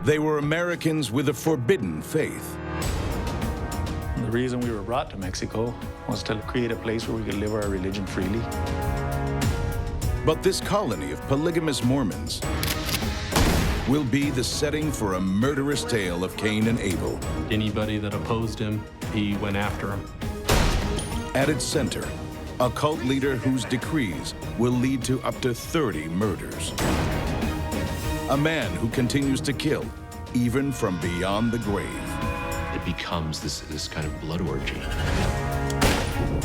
They were Americans with a forbidden faith. The reason we were brought to Mexico was to create a place where we could live our religion freely. But this colony of polygamous Mormons will be the setting for a murderous tale of Cain and Abel. Anybody that opposed him, he went after him. At its center, a cult leader whose decrees will lead to up to 30 murders. A man who continues to kill, even from beyond the grave. It becomes this kind of blood orgy.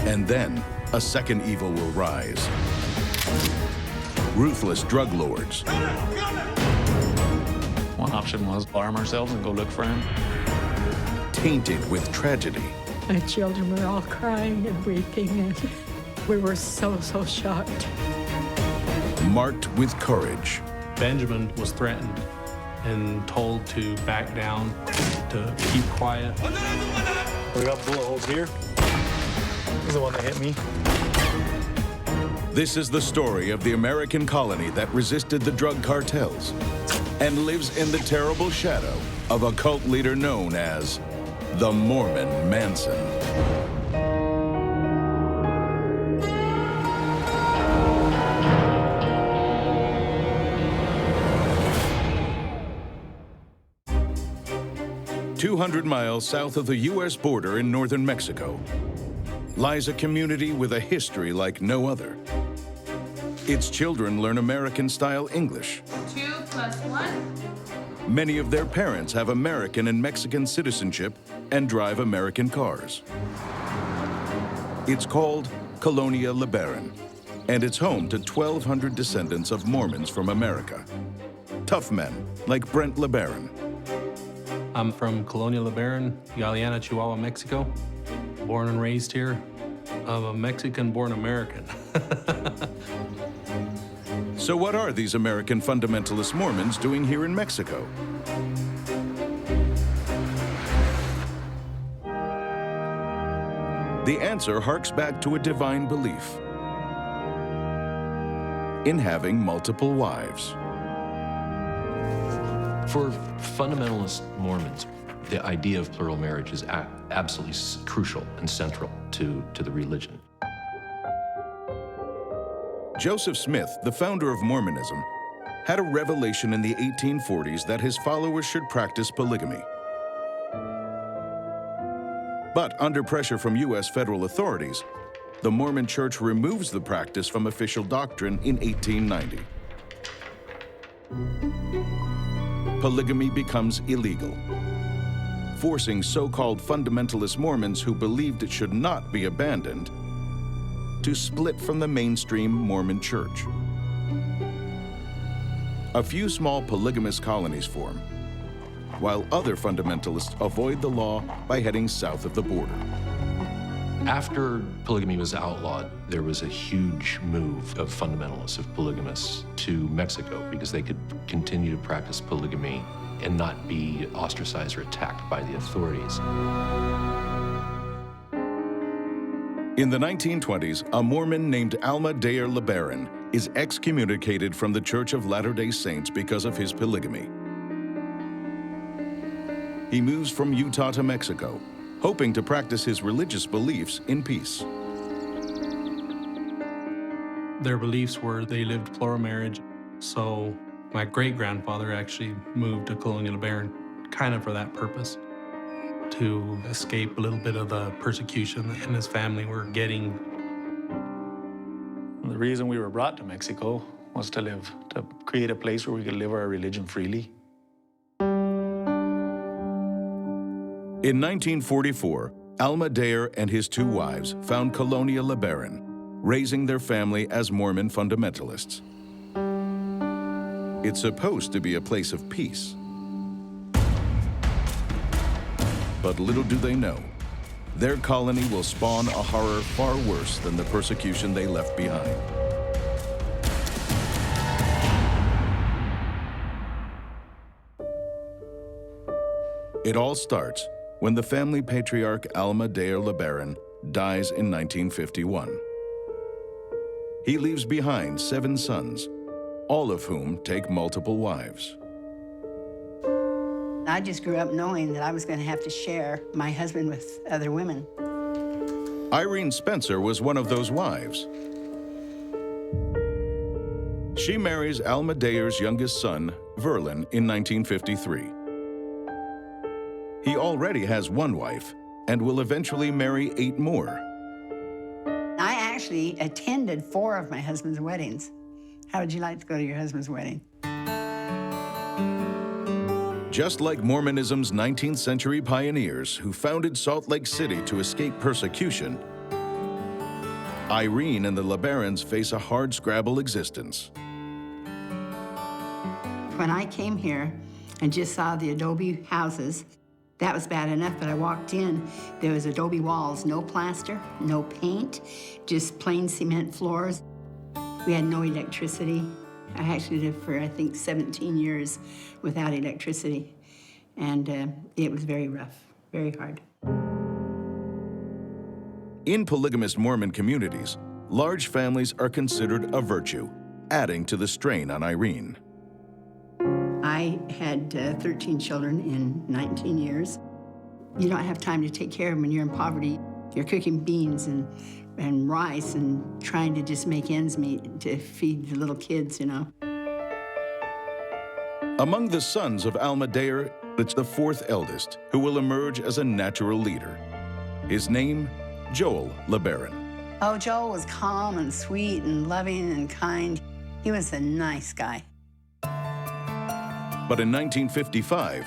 And then, a second evil will rise. Ruthless drug lords. One option was arm ourselves and go look for him. Tainted with tragedy. My children were all crying and weeping, and we were so shocked. Marked with courage. Benjamin was threatened and told to back down, to keep quiet. We got bullet holes here. He's the one that hit me. This is the story of the American colony that resisted the drug cartels and lives in the terrible shadow of a cult leader known as the Mormon Manson. "200 miles south of the U.S. border in northern Mexico lies a community with a history like no other. Its children learn American-style English. 2 + 1. Many of their parents have American and Mexican citizenship and drive American cars. It's called Colonia LeBaron, and it's home to 1,200 descendants of Mormons from America. Tough men like Brent LeBaron. I'm from Colonia LeBaron, Galeana, Chihuahua, Mexico. Born and raised here. I'm a Mexican-born American. So what are these American fundamentalist Mormons doing here in Mexico? The answer harks back to a divine belief in having multiple wives. For fundamentalist Mormons, the idea of plural marriage is absolutely crucial and central to the religion. Joseph Smith, the founder of Mormonism, had a revelation in the 1840s that his followers should practice polygamy. But under pressure from U.S. federal authorities, the Mormon Church removes the practice from official doctrine in 1890. Polygamy becomes illegal, forcing so-called fundamentalist Mormons who believed it should not be abandoned to split from the mainstream Mormon Church. A few small polygamous colonies form, while other fundamentalists avoid the law by heading south of the border. After polygamy was outlawed, there was a huge move of fundamentalists, of polygamists, to Mexico because they could continue to practice polygamy and not be ostracized or attacked by the authorities. In the 1920s, a Mormon named Alma Dayer LeBaron is excommunicated from the Church of Latter-day Saints because of his polygamy. He moves from Utah to Mexico, hoping to practice his religious beliefs in peace. Their beliefs were they lived plural marriage, so my great-grandfather actually moved to Colonia LeBaron kind of for that purpose, to escape a little bit of the persecution that he and his family were getting. The reason we were brought to Mexico was to create a place where we could live our religion freely. In 1944, Alma Dayer and his 2 wives found Colonia LeBaron, raising their family as Mormon fundamentalists. It's supposed to be a place of peace. But little do they know, their colony will spawn a horror far worse than the persecution they left behind. It all starts when the family patriarch Alma Dayer LeBaron dies in 1951. He leaves behind 7 sons, all of whom take multiple wives. I just grew up knowing that I was going to have to share my husband with other women. Irene Spencer was one of those wives. She marries Alma Dayer's youngest son, Verlin, in 1953. He already has one wife and will eventually marry 8 more. I actually attended 4 of my husband's weddings. How would you like to go to your husband's wedding? Just like Mormonism's 19th century pioneers who founded Salt Lake City to escape persecution, Irene and the LeBarons face a hardscrabble existence. When I came here and just saw the adobe houses, that was bad enough, but I walked in, there was adobe walls, no plaster, no paint, just plain cement floors. We had no electricity. I actually lived for, I think, 17 years without electricity. And it was very rough, very hard. In polygamous Mormon communities, large families are considered a virtue, adding to the strain on Irene. I had 13 children in 19 years. You don't have time to take care of them when you're in poverty. You're cooking beans and rice and trying to just make ends meet to feed the little kids, you know. Among the sons of Alma Dayer, it's the 4th eldest who will emerge as a natural leader. His name, Joel LeBaron. Oh, Joel was calm and sweet and loving and kind. He was a nice guy. But in 1955,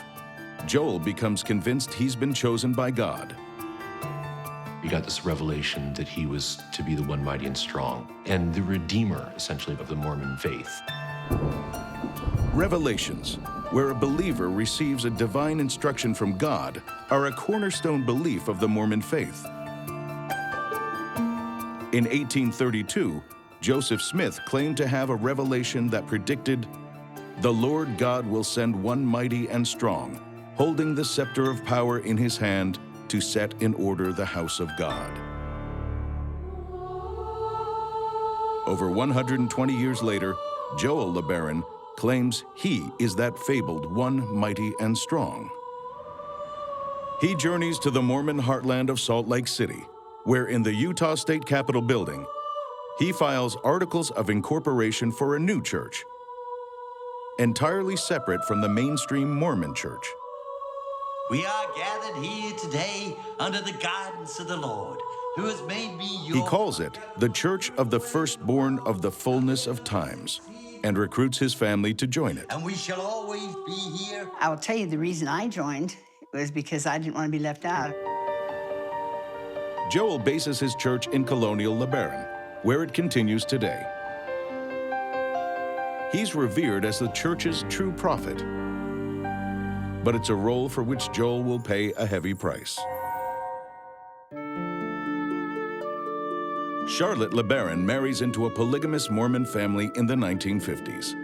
Joel becomes convinced he's been chosen by God. He got this revelation that he was to be the one mighty and strong, and the redeemer, essentially, of the Mormon faith. Revelations, where a believer receives a divine instruction from God, are a cornerstone belief of the Mormon faith. In 1832, Joseph Smith claimed to have a revelation that predicted, "The Lord God will send one mighty and strong, holding the scepter of power in his hand to set in order the house of God." Over 120 years later, Joel LeBaron claims he is that fabled one mighty and strong. He journeys to the Mormon heartland of Salt Lake City, where in the Utah State Capitol building, he files articles of incorporation for a new church, entirely separate from the mainstream Mormon church. We are gathered here today under the guidance of the Lord, who has made me your... He calls it the Church of the Firstborn of the Fullness of Times, and recruits his family to join it. And we shall always be here. I'll tell you the reason I joined was because I didn't want to be left out. Joel bases his church in colonial LeBaron, where it continues today. He's revered as the church's true prophet, but it's a role for which Joel will pay a heavy price. Charlotte LeBaron marries into a polygamous Mormon family in the 1950s,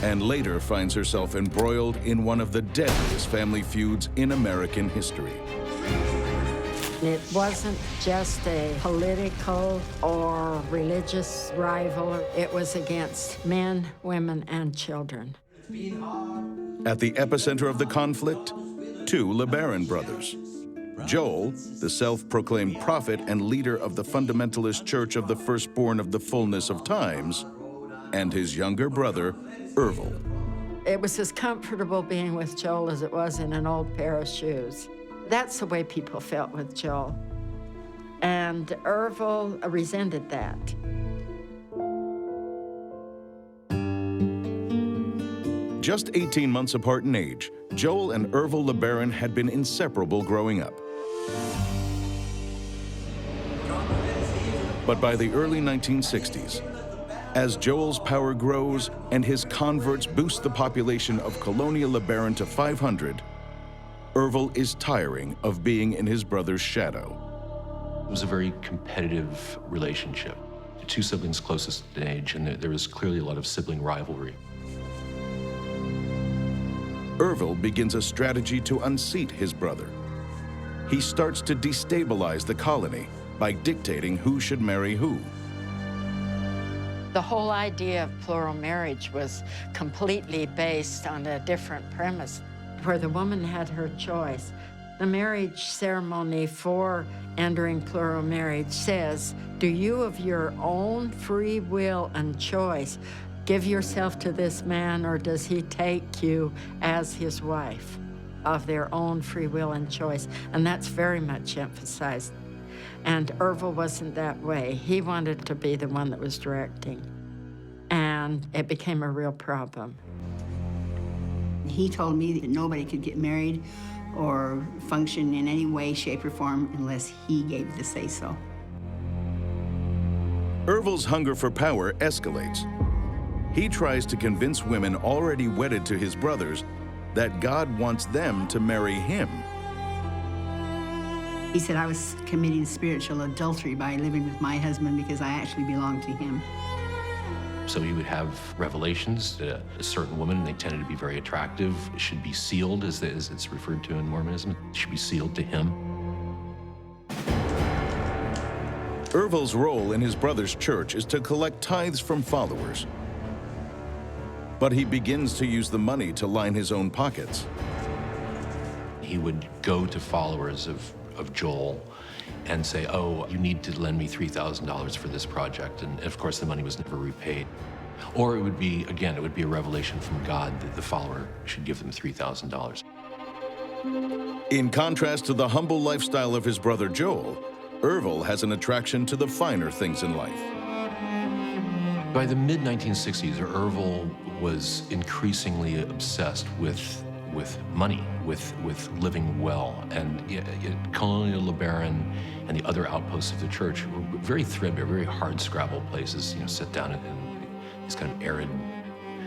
and later finds herself embroiled in one of the deadliest family feuds in American history. It wasn't just a political or religious rival. It was against men, women, and children. At the epicenter of the conflict, 2 LeBaron brothers. Joel, the self-proclaimed prophet and leader of the fundamentalist Church of the Firstborn of the Fullness of Times, and his younger brother, Ervil. It was as comfortable being with Joel as it was in an old pair of shoes. That's the way people felt with Joel. And Ervil resented that. Just 18 months apart in age, Joel and Ervil LeBaron had been inseparable growing up. But by the early 1960s, as Joel's power grows and his converts boost the population of colonial LeBaron to 500, Ervil is tiring of being in his brother's shadow. It was a very competitive relationship. The 2 siblings closest in age, and there was clearly a lot of sibling rivalry. Ervil begins a strategy to unseat his brother. He starts to destabilize the colony by dictating who should marry who. The whole idea of plural marriage was completely based on a different premise. where the woman had her choice. The marriage ceremony for entering plural marriage says, do you of your own free will and choice give yourself to this man, or does he take you as his wife? Of their own free will and choice. And that's very much emphasized. And Ervil wasn't that way. He wanted to be the one that was directing. And it became a real problem. He told me that nobody could get married or function in any way, shape, or form unless he gave the say-so. Ervil's hunger for power escalates. He tries to convince women already wedded to his brothers that God wants them to marry him. He said I was committing spiritual adultery by living with my husband because I actually belonged to him. So he would have revelations that a certain woman, they tended to be very attractive, should be sealed, as it's referred to in Mormonism, should be sealed to him. Ervil's role in his brother's church is to collect tithes from followers. But he begins to use the money to line his own pockets. He would go to followers of Joel and say, oh, you need to lend me $3,000 for this project. And of course, the money was never repaid. Or it would be, again, it would be a revelation from God that the follower should give them $3,000. In contrast to the humble lifestyle of his brother Joel, Ervil has an attraction to the finer things in life. By the mid-1960s, Ervil was increasingly obsessed with money, with living well. And Colonial LeBaron and the other outposts of the church were very threadbare, very hard scrabble places, set down in these kind of arid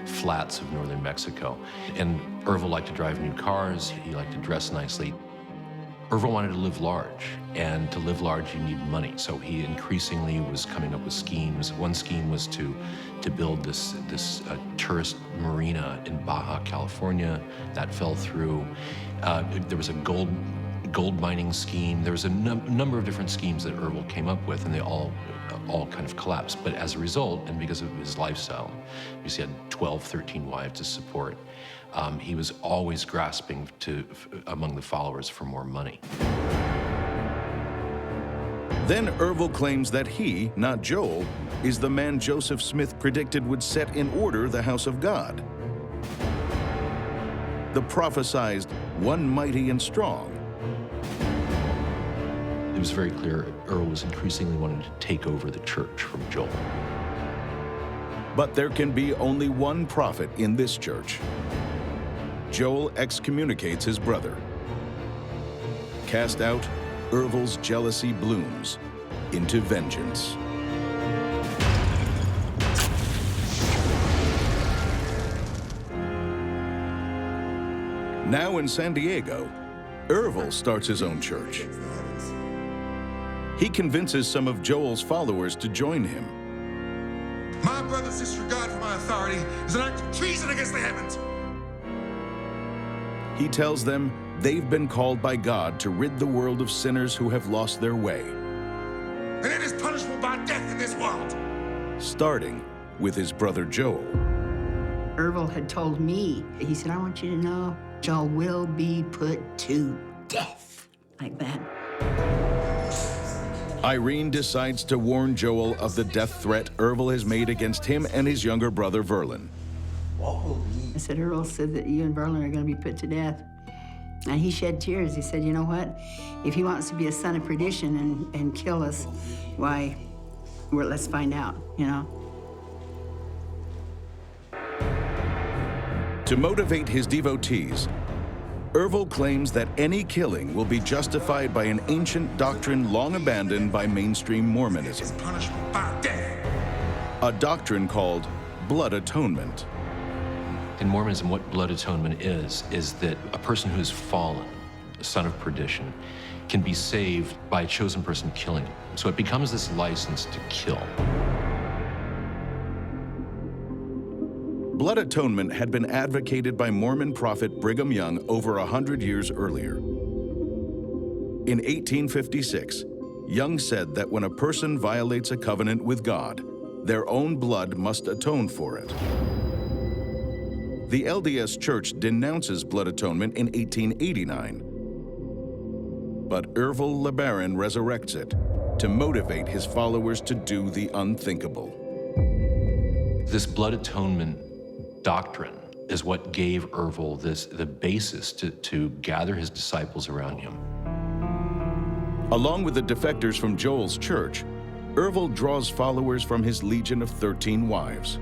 flats of northern Mexico. And Ervil liked to drive new cars, he liked to dress nicely. Ervil wanted to live large, and to live large, you need money. So he increasingly was coming up with schemes. One scheme was to build this tourist marina in Baja California. That fell through. There was a gold mining scheme. There was a number of different schemes that Ervil came up with, and they all kind of collapsed. But as a result, and because of his lifestyle, because he had 12, 13 wives to support, he was always grasping among the followers for more money. Then Ervil claims that he, not Joel, is the man Joseph Smith predicted would set in order the house of God. The prophesized one mighty and strong. It was very clear Ervil was increasingly wanting to take over the church from Joel. But there can be only one prophet in this church. Joel excommunicates his brother. Cast out, Ervil's jealousy blooms into vengeance. Now in San Diego, Ervil starts his own church. He convinces some of Joel's followers to join him. My brother's disregard for my authority is an act of treason against the heavens. He tells them they've been called by God to rid the world of sinners who have lost their way. And it is punishable by death in this world. Starting with his brother Joel. Ervil had told me, he said, I want you to know Joel will be put to death. Like that. Irene decides to warn Joel of the death threat Ervil has made against him and his younger brother Verlin. I said, Ervil said that you and Verlin are going to be put to death. And he shed tears. He said, you know what? If he wants to be a son of perdition and kill us, why, well, let's find out, To motivate his devotees, Ervil claims that any killing will be justified by an ancient doctrine long abandoned by mainstream Mormonism. It's punishable by death. A doctrine called blood atonement. In Mormonism, what blood atonement is that a person who has fallen, a son of perdition, can be saved by a chosen person killing him. So it becomes this license to kill. Blood atonement had been advocated by Mormon prophet Brigham Young over 100 years earlier. In 1856, Young said that when a person violates a covenant with God, their own blood must atone for it. The LDS Church denounces blood atonement in 1889. But Orville LeBaron resurrects it to motivate his followers to do the unthinkable. This blood atonement doctrine is what gave Orville the basis to gather his disciples around him. Along with the defectors from Joel's church, Orville draws followers from his legion of 13 wives.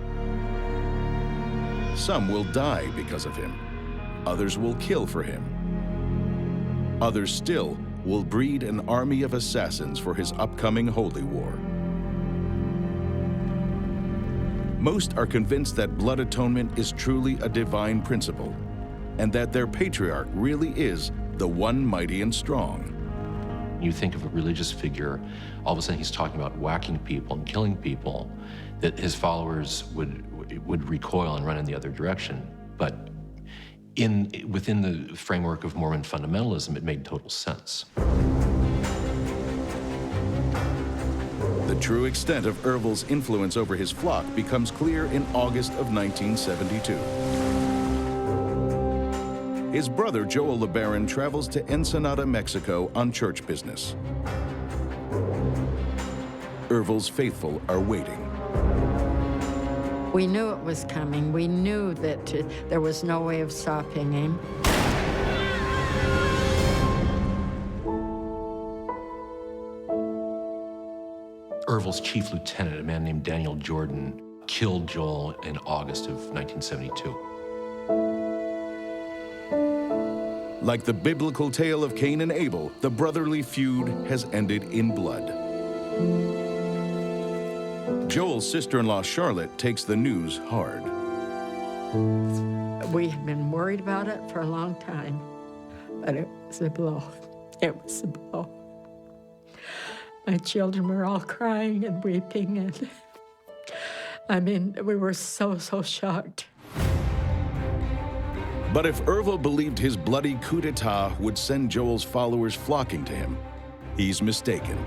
Some will die because of him. Others will kill for him. Others still will breed an army of assassins for his upcoming holy war. Most are convinced that blood atonement is truly a divine principle, and that their patriarch really is the one mighty and strong. You think of a religious figure, all of a sudden he's talking about whacking people and killing people, that his followers would recoil and run in the other direction. But within the framework of Mormon fundamentalism, it made total sense. The true extent of Orville's influence over his flock becomes clear in August of 1972. His brother, Joel LeBaron, travels to Ensenada, Mexico on church business. Orville's faithful are waiting. We knew it was coming. We knew that there was no way of stopping him. Orville's chief lieutenant, a man named Daniel Jordan, killed Joel in August of 1972. Like the biblical tale of Cain and Abel, the brotherly feud has ended in blood. Joel's sister-in-law, Charlotte, takes the news hard. We had been worried about it for a long time, but it was a blow. It was a blow. My children were all crying and weeping, and I mean, we were so shocked. But if Orville believed his bloody coup d'etat would send Joel's followers flocking to him, he's mistaken.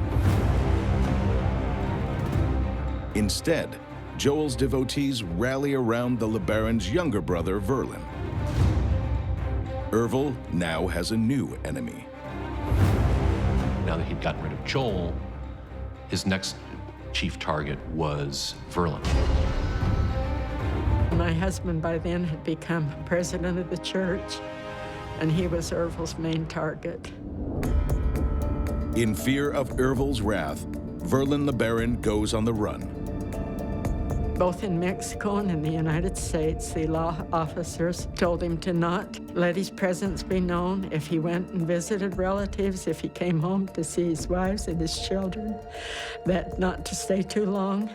Instead, Joel's devotees rally around the LeBaron's younger brother, Verlin. Orville now has a new enemy. Now that he'd gotten rid of Joel, his next chief target was Verlin. My husband by then had become president of the church, and he was Orville's main target. In fear of Orville's wrath, Verlin LeBaron goes on the run. Both in Mexico and in the United States, the law officers told him to not let his presence be known if he went and visited relatives, if he came home to see his wives and his children, that not to stay too long,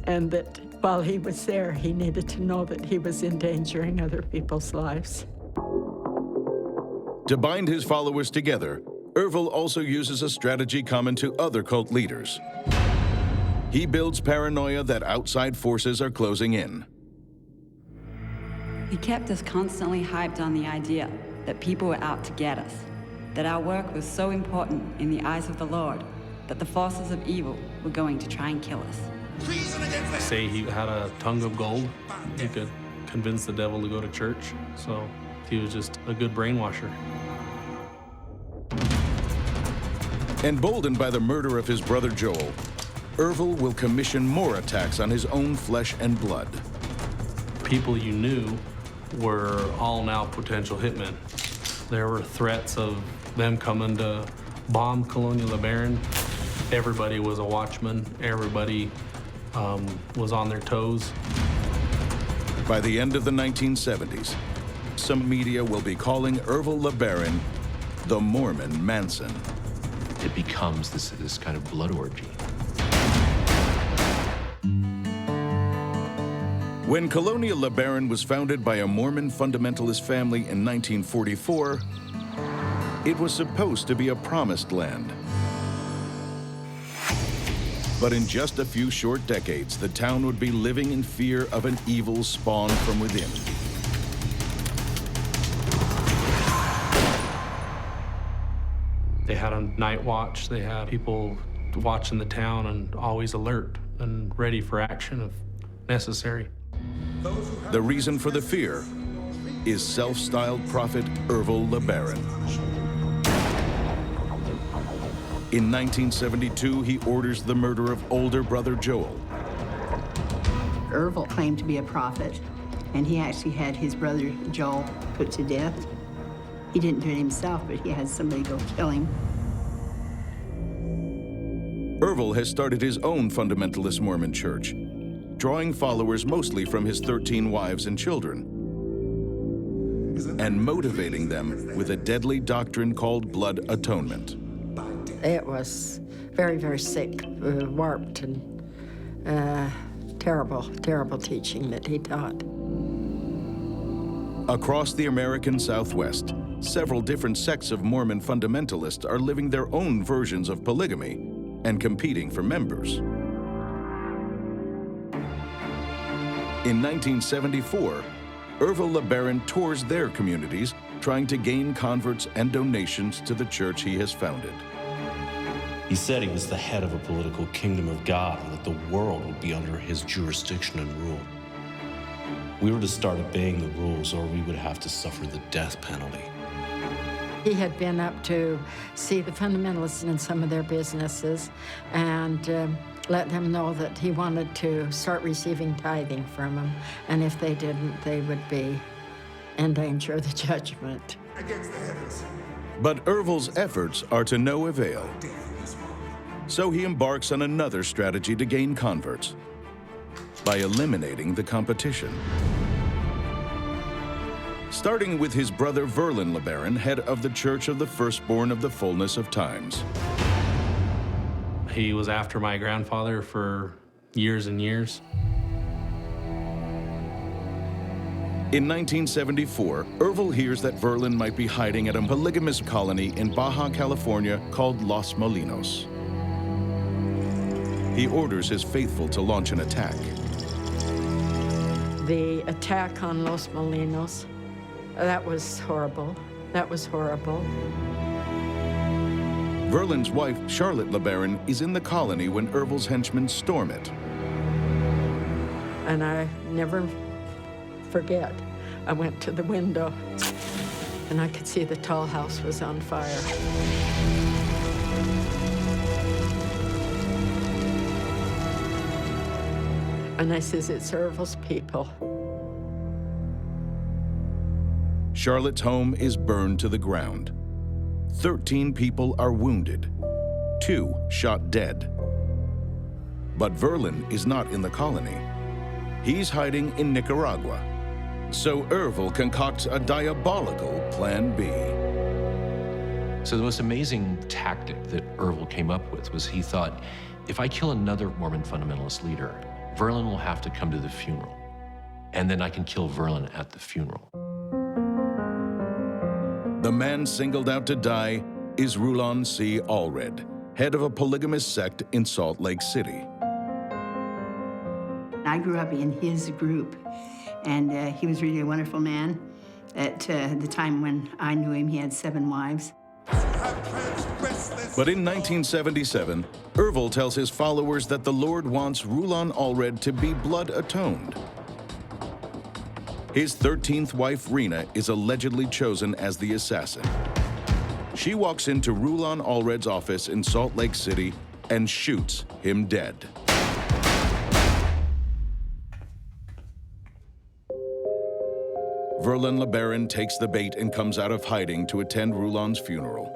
and that while he was there, he needed to know that he was endangering other people's lives. To bind his followers together, Orville also uses a strategy common to other cult leaders. He builds paranoia that outside forces are closing in. He kept us constantly hyped on the idea that people were out to get us, that our work was so important in the eyes of the Lord that the forces of evil were going to try and kill us. Say he had a tongue of gold, he could convince the devil to go to church, so he was just a good brainwasher. Emboldened by the murder of his brother Joel, Orville will commission more attacks on his own flesh and blood. People you knew were all now potential hitmen. There were threats of them coming to bomb Colonial LeBaron. Everybody was a watchman. Everybody was on their toes. By the end of the 1970s, some media will be calling Orville LeBaron the Mormon Manson. It becomes this kind of blood orgy. When Colonial LeBaron was founded by a Mormon fundamentalist family in 1944, it was supposed to be a promised land. But in just a few short decades, the town would be living in fear of an evil spawned from within. They had a night watch. They had people watching the town and always alert and ready for action if necessary. The reason for the fear, is self-styled prophet Ervil LeBaron. In 1972, he orders the murder of older brother Joel. Ervil claimed to be a prophet, and he actually had his brother Joel put to death. He didn't do it himself, but he had somebody go kill him. Ervil has started his own fundamentalist Mormon church, drawing followers mostly from his 13 wives and children, and motivating them with a deadly doctrine called blood atonement. It was very, very sick, warped, and terrible, terrible teaching that he taught. Across the American Southwest, several different sects of Mormon fundamentalists are living their own versions of polygamy and competing for members. In 1974, Ervil LeBaron tours their communities, trying to gain converts and donations to the church he has founded. He said he was the head of a political kingdom of God and that the world would be under his jurisdiction and rule. We were to start obeying the rules or we would have to suffer the death penalty. He had been up to see the fundamentalists in some of their businesses and let them know that he wanted to start receiving tithing from them. And if they didn't, they would be in danger of the judgment. Against the heavens. But Ervil's efforts are to no avail. So he embarks on another strategy to gain converts by eliminating the competition. Starting with his brother Verlin LeBaron, head of the Church of the Firstborn of the Fullness of Times. He was after my grandfather for years and years. In 1974, Ervil hears that Verlin might be hiding at a polygamous colony in Baja California called Los Molinos. He orders his faithful to launch an attack. The attack on Los Molinos, that was horrible. That was horrible. Verlin's wife, Charlotte LeBaron, is in the colony when Ervil's henchmen storm it. And I never forget, I went to the window and I could see the tall house was on fire. And I says, it's Ervil's people. Charlotte's home is burned to the ground. 13 people are wounded, 2 shot dead. But Verlin is not in the colony. He's hiding in Nicaragua. So Ervil concocts a diabolical Plan B. So the most amazing tactic that Ervil came up with was he thought, if I kill another Mormon fundamentalist leader, Verlin will have to come to the funeral. And then I can kill Verlin at the funeral. The man singled out to die is Rulon C. Allred, head of a polygamous sect in Salt Lake City. I grew up in his group, and he was really a wonderful man. At the time when I knew him, he had 7 wives. But in 1977, Ervil tells his followers that the Lord wants Rulon Allred to be blood atoned. His 13th wife, Rena, is allegedly chosen as the assassin. She walks into Rulon Allred's office in Salt Lake City and shoots him dead. Verlin LeBaron takes the bait and comes out of hiding to attend Rulon's funeral.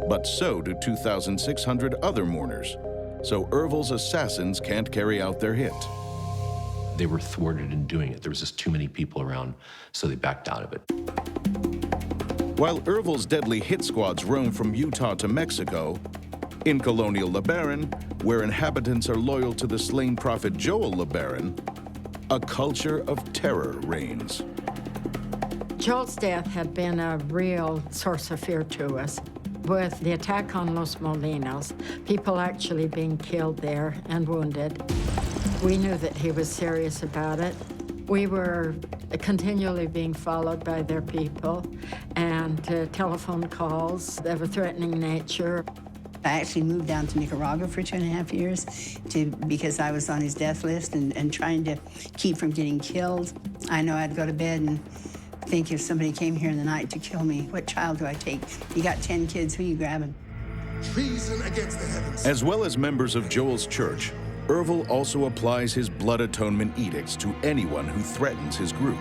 But so do 2,600 other mourners, so Ervil's assassins can't carry out their hit. They were thwarted in doing it. There was just too many people around, so they backed out of it. While Ervil's deadly hit squads roam from Utah to Mexico, in colonial LeBaron, where inhabitants are loyal to the slain prophet Joel LeBaron, a culture of terror reigns. Joel's death had been a real source of fear to us. With the attack on Los Molinos, people actually being killed there and wounded, we knew that he was serious about it. We were continually being followed by their people and telephone calls of a threatening nature. I actually moved down to Nicaragua for 2.5 years because I was on his death list and trying to keep from getting killed. I know I'd go to bed and think if somebody came here in the night to kill me, what child do I take? You got 10 kids, who you grabbing? Treason against the heavens. As well as members of Joel's church, Ervil also applies his blood atonement edicts to anyone who threatens his group.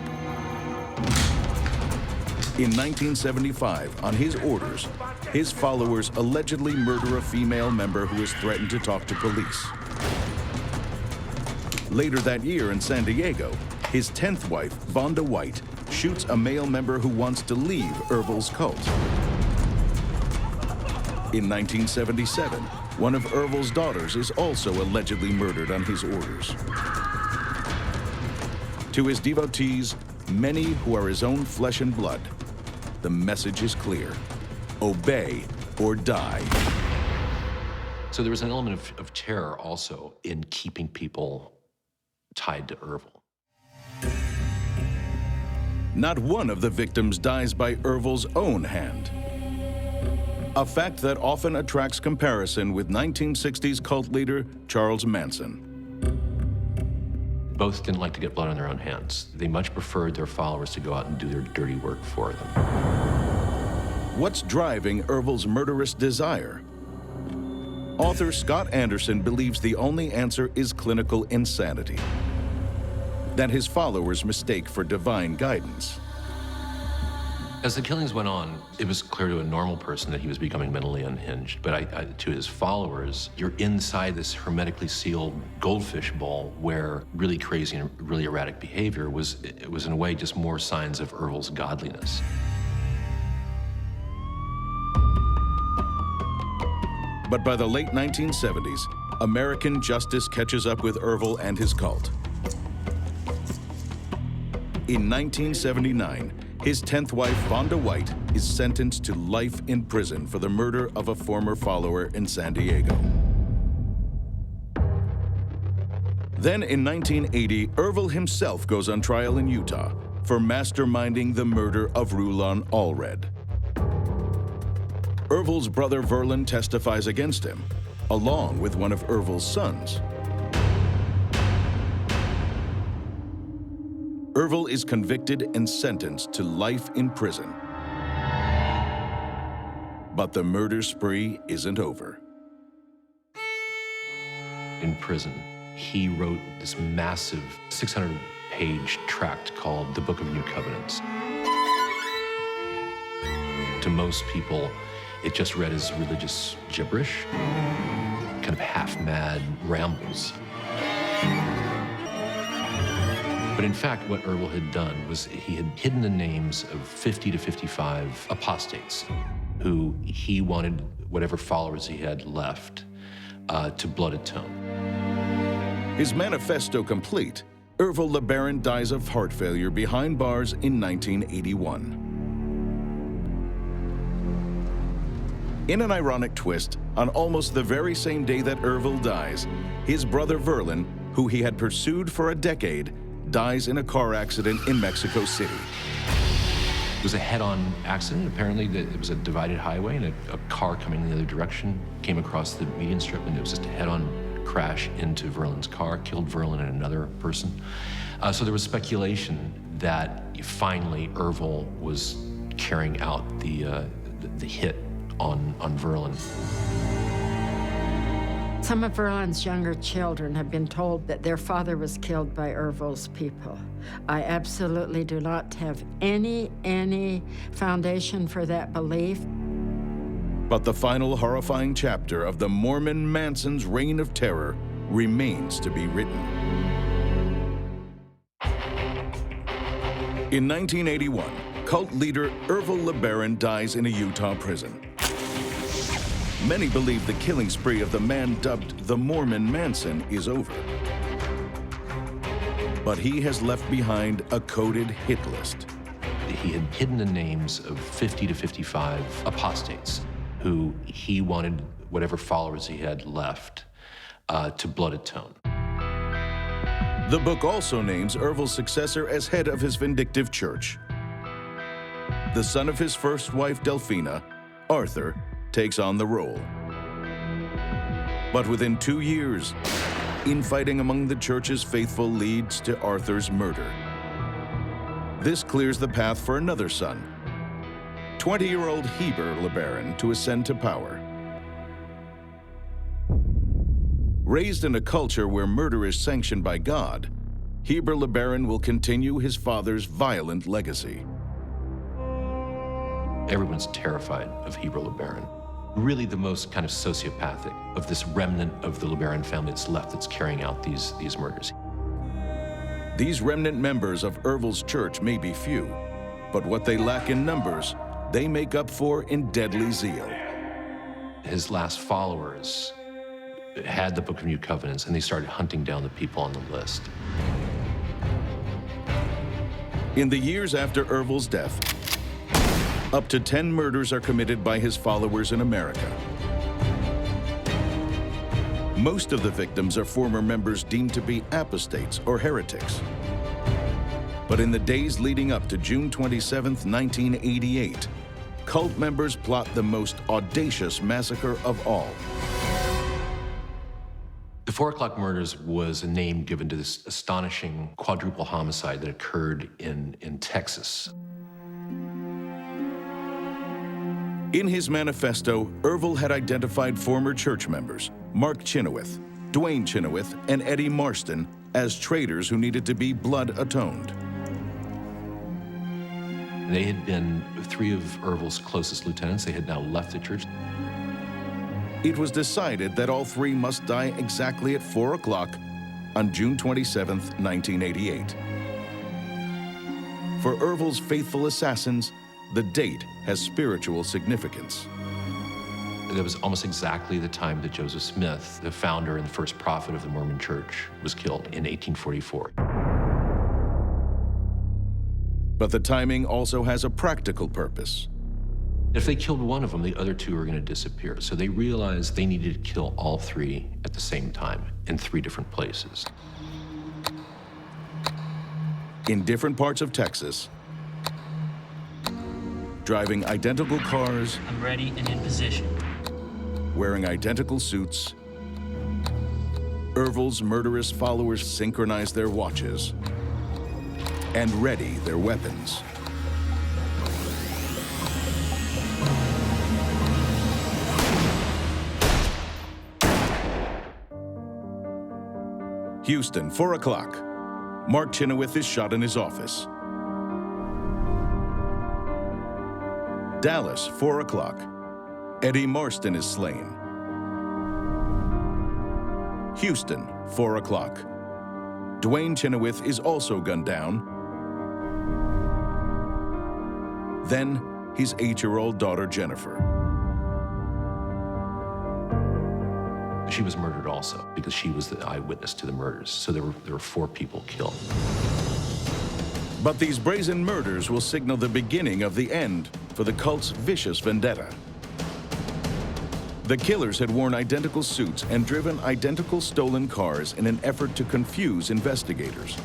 In 1975, on his orders, his followers allegedly murder a female member who has threatened to talk to police. Later that year in San Diego, his 10th wife, Vonda White, shoots a male member who wants to leave Ervil's cult. In 1977, one of Ervil's daughters is also allegedly murdered on his orders. To his devotees, many who are his own flesh and blood, the message is clear: obey or die. So there was an element of terror also in keeping people tied to Ervil. Not one of the victims dies by Ervil's own hand. A fact that often attracts comparison with 1960s cult leader Charles Manson. Both didn't like to get blood on their own hands. They much preferred their followers to go out and do their dirty work for them. What's driving Ervil's murderous desire? Author Scott Anderson believes the only answer is clinical insanity, that his followers mistake for divine guidance. As the killings went on, it was clear to a normal person that he was becoming mentally unhinged. But to his followers, you're inside this hermetically sealed goldfish bowl where really crazy and really erratic behavior was in a way just more signs of Ervil's godliness. But by the late 1970s, American justice catches up with Ervil and his cult. In 1979, his 10th wife, Vonda White, is sentenced to life in prison for the murder of a former follower in San Diego. Then in 1980, Ervil himself goes on trial in Utah for masterminding the murder of Rulon Allred. Ervil's brother Verlin testifies against him, along with one of Ervil's sons. Ervil is convicted and sentenced to life in prison. But the murder spree isn't over. In prison, he wrote this massive 600-page tract called The Book of New Covenants. To most people, it just read as religious gibberish, kind of half-mad rambles. But in fact, what Ervil had done was he had hidden the names of 50 to 55 apostates who he wanted whatever followers he had left to blood atone. His manifesto complete, Ervil LeBaron dies of heart failure behind bars in 1981. In an ironic twist, on almost the very same day that Ervil dies, his brother Verlin, who he had pursued for a decade, dies in a car accident in Mexico City. It was a head-on accident. Apparently, it was a divided highway, and a car coming in the other direction came across the median strip, and it was just a head-on crash into Verlin's car, killed Verlin and another person. So there was speculation that finally Ervil was carrying out the hit on Verlin. Some of Verlin's younger children have been told that their father was killed by Ervil's people. I absolutely do not have any foundation for that belief. But the final horrifying chapter of the Mormon Manson's reign of terror remains to be written. In 1981, cult leader Ervil LeBaron dies in a Utah prison. Many believe the killing spree of the man dubbed the Mormon Manson is over. But he has left behind a coded hit list. He had hidden the names of 50 to 55 apostates who he wanted whatever followers he had left to blood atone. The book also names Ervil's successor as head of his vindictive church. The son of his first wife, Delphina, Arthur, takes on the role. But within 2 years, infighting among the church's faithful leads to Arthur's murder. This clears the path for another son, 20-year-old Heber LeBaron, to ascend to power. Raised in a culture where murder is sanctioned by God, Heber LeBaron will continue his father's violent legacy. Everyone's terrified of Heber LeBaron. Really the most kind of sociopathic of this remnant of the LeBaron family that's left that's carrying out these murders. These remnant members of Ervil's church may be few, but what they lack in numbers, they make up for in deadly zeal. His last followers had the Book of New Covenants, and they started hunting down the people on the list. In the years after Ervil's death, up to 10 murders are committed by his followers in America. Most of the victims are former members deemed to be apostates or heretics. But in the days leading up to June 27, 1988, cult members plot the most audacious massacre of all. The 4 o'clock murders was a name given to this astonishing quadruple homicide that occurred in Texas. In his manifesto, Ervil had identified former church members, Mark Chenoweth, Dwayne Chenoweth, and Eddie Marston, as traitors who needed to be blood atoned. They had been 3 of Ervil's closest lieutenants. They had now left the church. It was decided that all 3 must die exactly at 4 o'clock on June 27, 1988. For Ervil's faithful assassins, the date has spiritual significance. That was almost exactly the time that Joseph Smith, the founder and the first prophet of the Mormon Church, was killed in 1844. But the timing also has a practical purpose. If they killed one of them, the other 2 were going to disappear. So they realized they needed to kill all 3 at the same time in 3 different places. In different parts of Texas, driving identical cars, I'm ready and in position. Wearing identical suits, Ervil's murderous followers synchronize their watches and ready their weapons. Houston, 4 o'clock. Mark Chenoweth is shot in his office. Dallas, 4 o'clock. Eddie Marston is slain. Houston, 4 o'clock. Dwayne Chenoweth is also gunned down. Then, his 8-year-old daughter, Jennifer. She was murdered also because she was the eyewitness to the murders. So there were 4 people killed. But these brazen murders will signal the beginning of the end for the cult's vicious vendetta. The killers had worn identical suits and driven identical stolen cars in an effort to confuse investigators.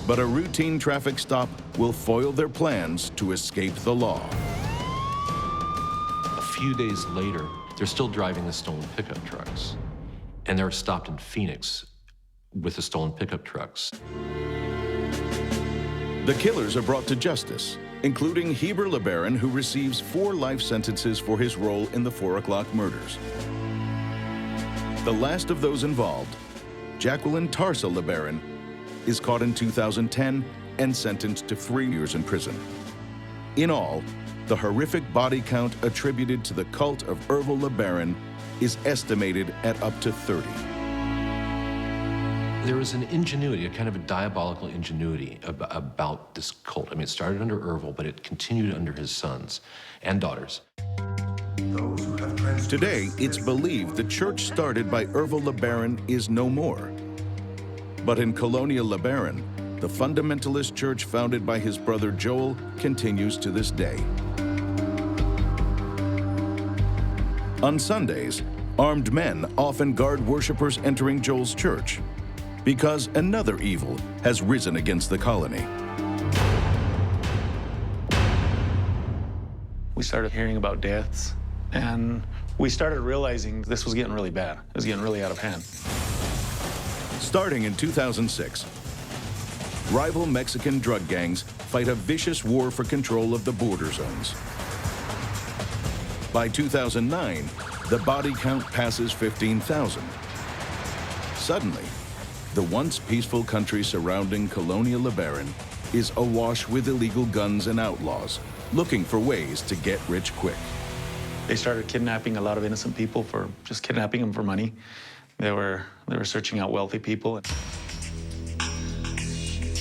But a routine traffic stop will foil their plans to escape the law. A few days later, they're still driving the stolen pickup trucks. And they're stopped in Phoenix with the stolen pickup trucks. The killers are brought to justice, including Heber LeBaron, who receives 4 life sentences for his role in the 4 o'clock murders. The last of those involved, Jacqueline Tarsa LeBaron, is caught in 2010 and sentenced to 3 years in prison. In all, the horrific body count attributed to the cult of Ervil LeBaron is estimated at up to 30. There was an ingenuity, a kind of a diabolical ingenuity about this cult. I mean, it started under Ervil, but it continued under his sons and daughters. Today, it's believed the church started by Ervil LeBaron is no more. But in Colonial LeBaron, the fundamentalist church founded by his brother Joel continues to this day. On Sundays, armed men often guard worshipers entering Joel's church because another evil has risen against the colony. We started hearing about deaths, and We started realizing this was getting really bad. It was getting really out of hand. Starting in 2006, rival Mexican drug gangs fight a vicious war for control of the border zones. By 2009, the body count passes 15,000. Suddenly, the once peaceful country surrounding Colonia LeBaron is awash with illegal guns and outlaws looking for ways to get rich quick. They started kidnapping a lot of innocent people for just kidnapping them for money. They were searching out wealthy people.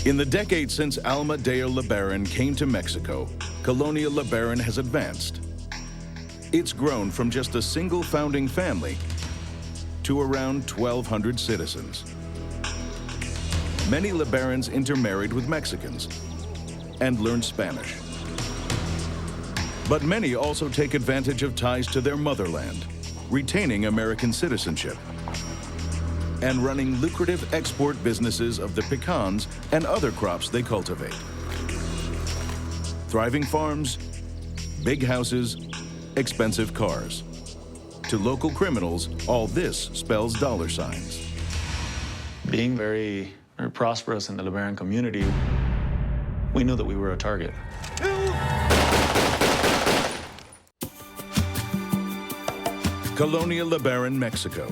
In the decade since Alma de LeBaron came to Mexico, Colonia LeBaron has advanced. It's grown from just a single founding family to around 1,200 citizens. Many LeBarons intermarried with Mexicans and learned Spanish. But many also take advantage of ties to their motherland, retaining American citizenship, and running lucrative export businesses of the pecans and other crops they cultivate. Thriving farms, big houses, expensive cars. To local criminals, all this spells dollar signs. Being very prosperous in the LeBaron community, we knew that we were a target. Colonia LeBaron, Mexico.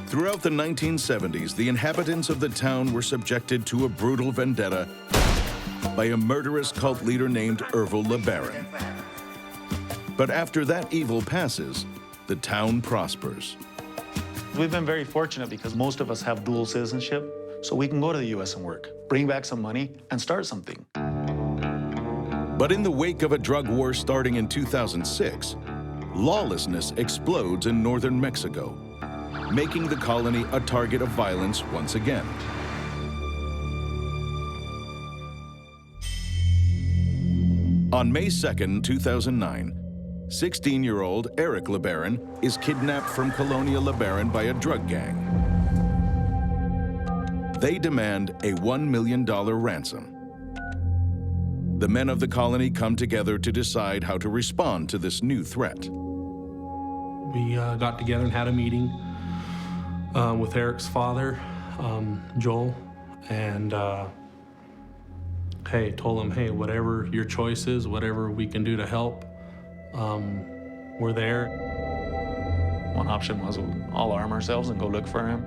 Throughout the 1970s, the inhabitants of the town were subjected to a brutal vendetta by a murderous cult leader named Ervil LeBaron. But after that evil passes, the town prospers. We've been very fortunate because most of us have dual citizenship, so we can go to the U.S. and work, bring back some money, and start something. But in the wake of a drug war starting in 2006, lawlessness explodes in northern Mexico, making the colony a target of violence once again. On May 2nd, 2009, 16-year-old Eric LeBaron is kidnapped from Colonia LeBaron by a drug gang. They demand a $1 million ransom. The men of the colony come together to decide how to respond to this new threat. We got together and had a meeting with Eric's father, Joel, and told him, hey, whatever your choice is, whatever we can do to help, we're there. One option was all arm ourselves and go look for him.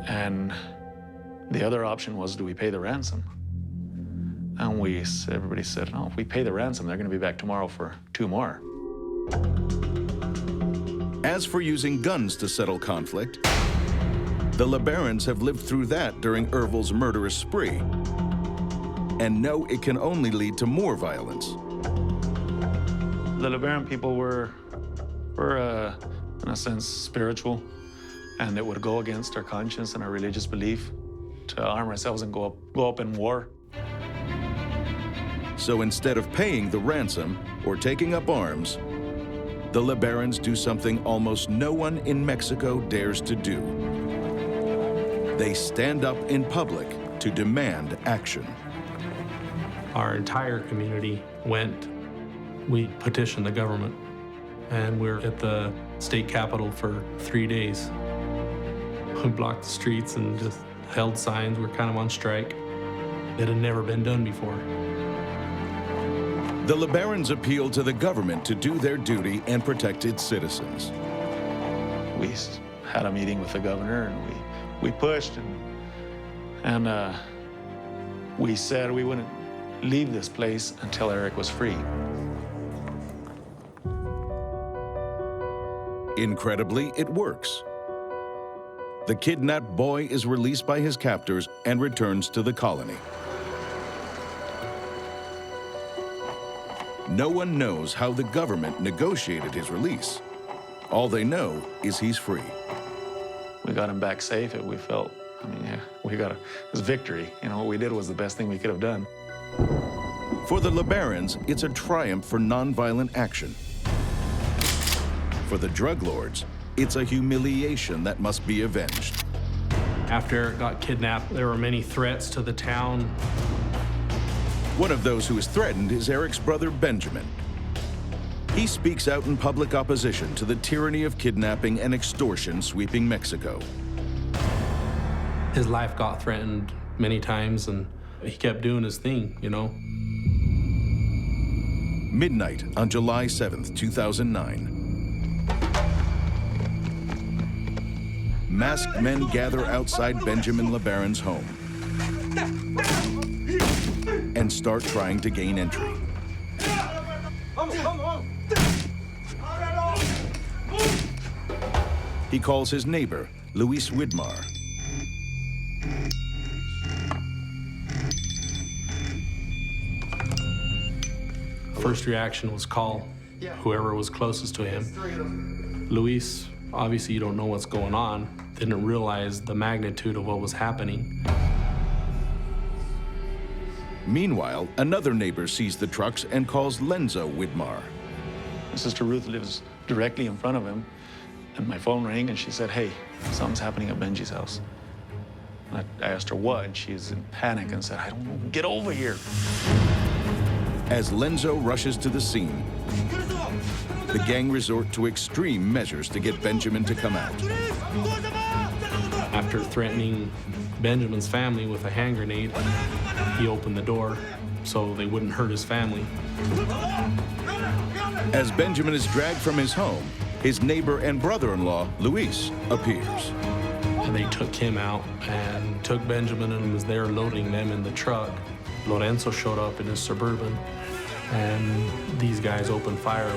And the other option was, do we pay the ransom? And everybody said, no, if we pay the ransom, they're going to be back tomorrow for 2 more. As for using guns to settle conflict, the LeBarons have lived through that during Ervil's murderous spree, and know it can only lead to more violence. The LeBaron people were in a sense, spiritual, and it would go against our conscience and our religious belief to arm ourselves and go up in war. So instead of paying the ransom or taking up arms, the LeBarons do something almost no one in Mexico dares to do. They stand up in public to demand action. Our entire community went. We petitioned the government, and we're at the state capitol for 3 days. We blocked the streets and just held signs. We're kind of on strike. It had never been done before. The LeBarons appealed to the government to do their duty and protect its citizens. We had a meeting with the governor, and we pushed, and we said we wouldn't leave this place until Eric was free. Incredibly, it works. The kidnapped boy is released by his captors and returns to the colony. No one knows how the government negotiated his release. All they know is he's free. We got him back safe. We felt, we got his victory. What we did was the best thing we could have done. For the LeBarons, it's a triumph for nonviolent action. For the drug lords, it's a humiliation that must be avenged. After Eric got kidnapped, there were many threats to the town. One of those who is threatened is Eric's brother, Benjamin. He speaks out in public opposition to the tyranny of kidnapping and extortion sweeping Mexico. His life got threatened many times, and he kept doing his thing, you know. Midnight on July 7th, 2009. Masked men gather outside Benjamin LeBaron's home and start trying to gain entry. He calls his neighbor, Luis Widmar. First reaction was call whoever was closest to him. Luis, obviously you don't know what's going on, didn't realize the magnitude of what was happening. Meanwhile, another neighbor sees the trucks and calls Lenzo Widmar. Sister Ruth lives directly in front of him, and my phone rang and she said, hey, something's happening at Benji's house. And I asked her what, and she's in panic and said, I don't know, get over here. As Lenzo rushes to the scene, the gang resort to extreme measures to get Benjamin to come out. After threatening Benjamin's family with a hand grenade, he opened the door so they wouldn't hurt his family. As Benjamin is dragged from his home, his neighbor and brother-in-law, Luis, appears. And they took him out and took Benjamin and was there loading them in the truck. Lorenzo showed up in his Suburban, and these guys opened fire.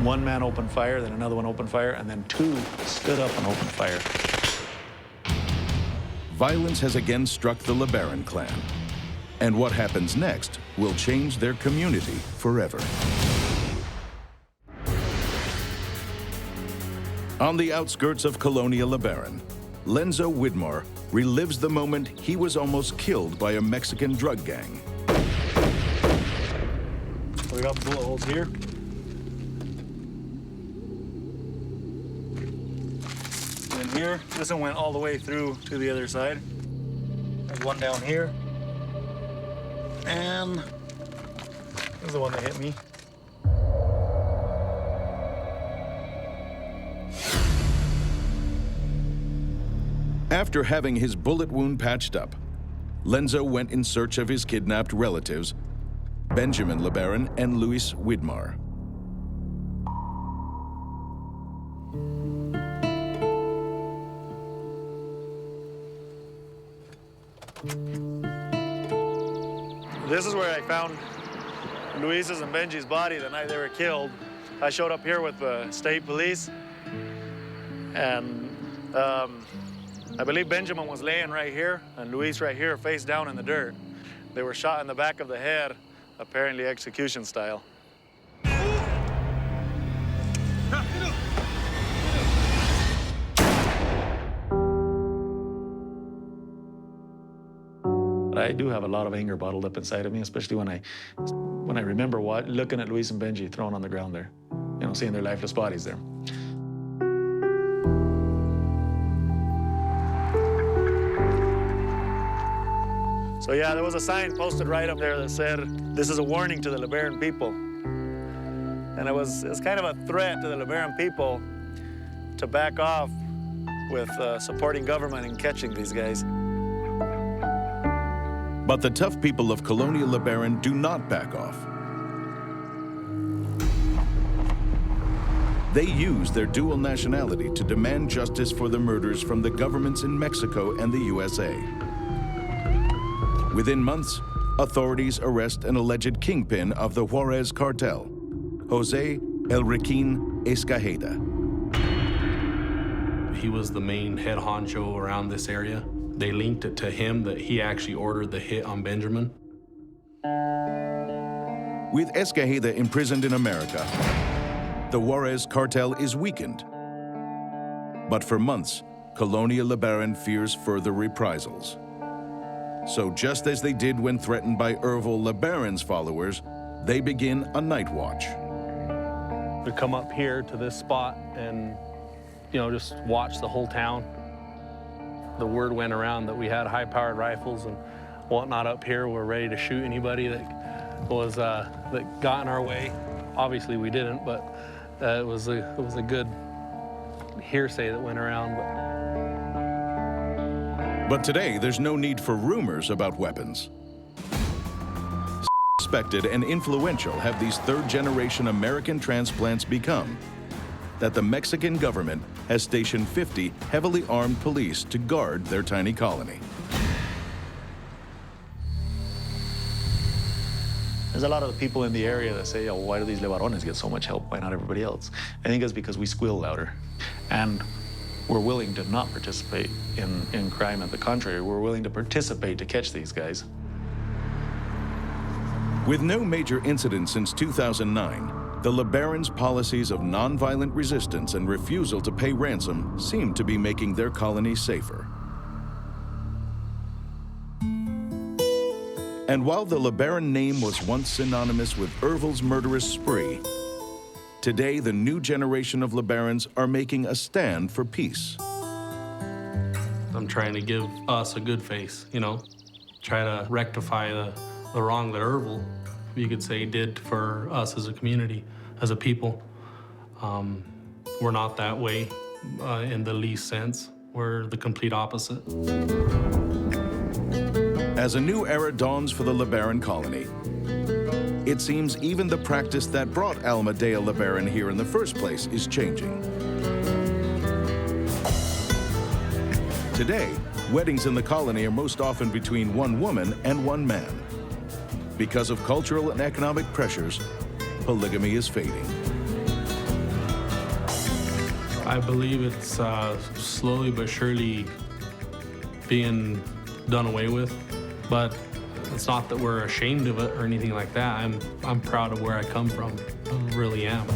One man opened fire, then another one opened fire, and then two stood up and opened fire. Violence has again struck the LeBaron clan, and what happens next will change their community forever. On the outskirts of Colonia LeBaron, Lenzo Widmar relives the moment he was almost killed by a Mexican drug gang. We got bullet holes here. And here, this one went all the way through to the other side. There's one down here. And this is the one that hit me. After having his bullet wound patched up, Lenzo went in search of his kidnapped relatives, Benjamin LeBaron and Luis Widmar. This is where I found Luis's and Benji's body the night they were killed. I showed up here with the state police, and I believe Benjamin was laying right here and Luis right here, face down in the dirt. They were shot in the back of the head, apparently execution style. But I do have a lot of anger bottled up inside of me, especially when I remember looking at Luis and Benji thrown on the ground there, you know, seeing their lifeless bodies there. So yeah, there was a sign posted right up there that said, "This is a warning to the LeBaron people." And it was kind of a threat to the LeBaron people to back off with supporting government and catching these guys. But the tough people of Colonia LeBaron do not back off. They use their dual nationality to demand justice for the murders from the governments in Mexico and the USA. Within months, authorities arrest an alleged kingpin of the Juarez cartel, Jose El Requin Escalate. He was the main head honcho around this area. They linked it to him that he actually ordered the hit on Benjamin. With Escalate imprisoned in America, the Juarez cartel is weakened. But for months, Colonia LeBaron fears further reprisals. So just as they did when threatened by Ervil LeBaron's followers, they begin a night watch. We come up here to this spot and, you know, just watch the whole town. The word went around that we had high-powered rifles and whatnot up here. We're ready to shoot anybody that was that got in our way. Obviously, we didn't, but it was a good hearsay that went around. But today, there's no need for rumors about weapons. Respected and influential have these third-generation American transplants become that the Mexican government has stationed 50 heavily armed police to guard their tiny colony. There's a lot of people in the area that say, oh, why do these LeBarones get so much help? Why not everybody else? I think it's because we squeal louder. And we're willing to not participate in crime. At the contrary, we're willing to participate to catch these guys. With no major incidents since 2009, the LeBaron's policies of nonviolent resistance and refusal to pay ransom seem to be making their colony safer. And while the LeBaron name was once synonymous with Ervil's murderous spree, today the new generation of LeBarons are making a stand for peace. I'm trying to give us a good face, you know, try to rectify the wrong that Ervil, you could say, did for us as a community, as a people. We're not that way in the least sense. We're the complete opposite. As a new era dawns for the LeBaron colony, it seems even the practice that brought Alma Dea LeBaron here in the first place is changing. Today, weddings in the colony are most often between one woman and one man. Because of cultural and economic pressures, polygamy is fading. I believe it's slowly but surely being done away with, but it's not that we're ashamed of it or anything like that. I'm proud of where I come from. I really am.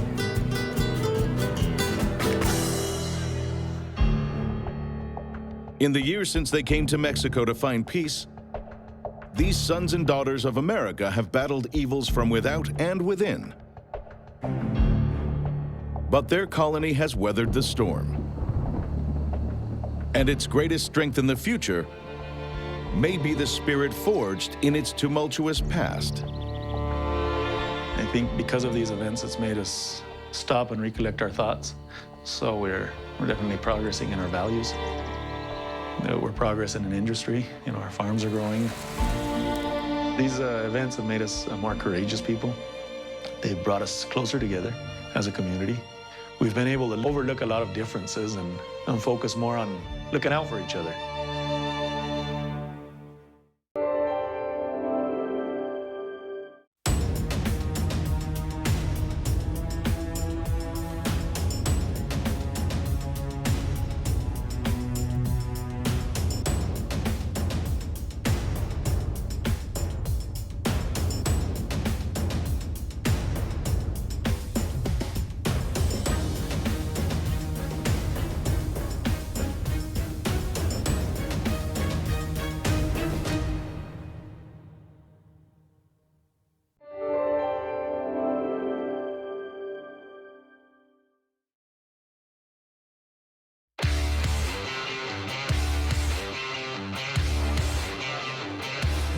In the years since they came to Mexico to find peace, these sons and daughters of America have battled evils from without and within. But their colony has weathered the storm. And its greatest strength in the future may be the spirit forged in its tumultuous past. I think because of these events, it's made us stop and recollect our thoughts. So we're definitely progressing in our values. We're progressing in industry. You know, our farms are growing. These events have made us more courageous people. They've brought us closer together as a community. We've been able to overlook a lot of differences and focus more on looking out for each other.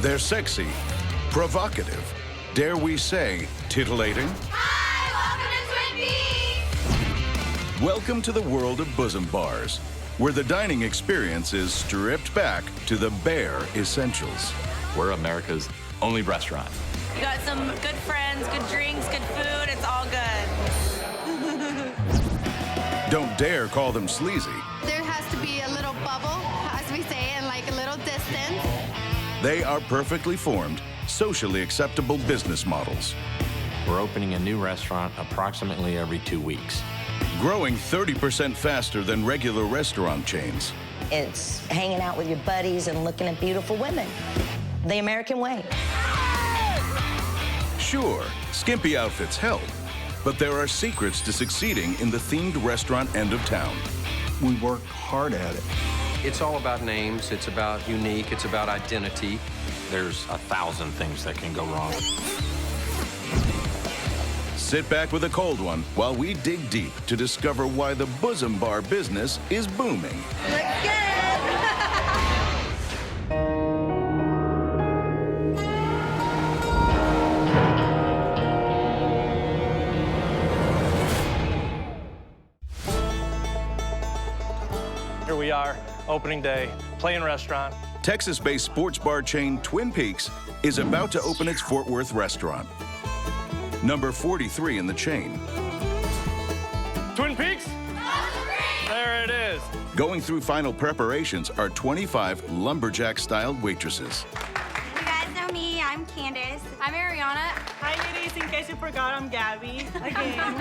They're sexy, provocative, dare we say, titillating? Hi, welcome to Twin Peaks! Welcome to the world of bosom bars, where the dining experience is stripped back to the bare essentials. We're America's only restaurant. We got some good friends, good drinks, good food. It's all good. Don't dare call them sleazy. There has to be a little bubble, as we say, and like a little distance. They are perfectly formed, socially acceptable business models. We're opening a new restaurant approximately every 2 weeks. Growing 30% faster than regular restaurant chains. It's hanging out with your buddies and looking at beautiful women. The American way. Sure, skimpy outfits help, but there are secrets to succeeding in the themed restaurant end of town. We work hard at it. It's all about names, it's about unique, it's about identity. There's 1,000 things that can go wrong. Sit back with a cold one while we dig deep to discover why the bosom bar business is booming. Looks good! we are, opening day, playing restaurant. Texas-based sports bar chain Twin Peaks is about to open its Fort Worth restaurant, number 43 in the chain. Twin Peaks? There it is. Going through final preparations are 25 lumberjack-styled waitresses. You guys know me, I'm Candace. I'm Ariana. Hi ladies, in case you forgot, I'm Gabby. Again.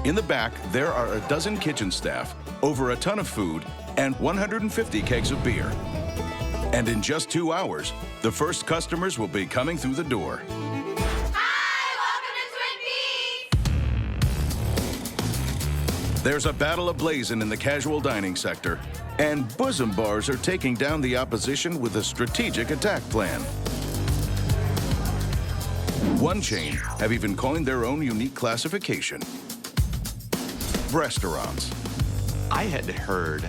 In the back, there are a dozen kitchen staff, over a ton of food, and 150 kegs of beer. And in just 2 hours, the first customers will be coming through the door. There's a battle ablazing in the casual dining sector, and Bosom bars are taking down the opposition with a strategic attack plan. One chain have even coined their own unique classification: restaurants. I had heard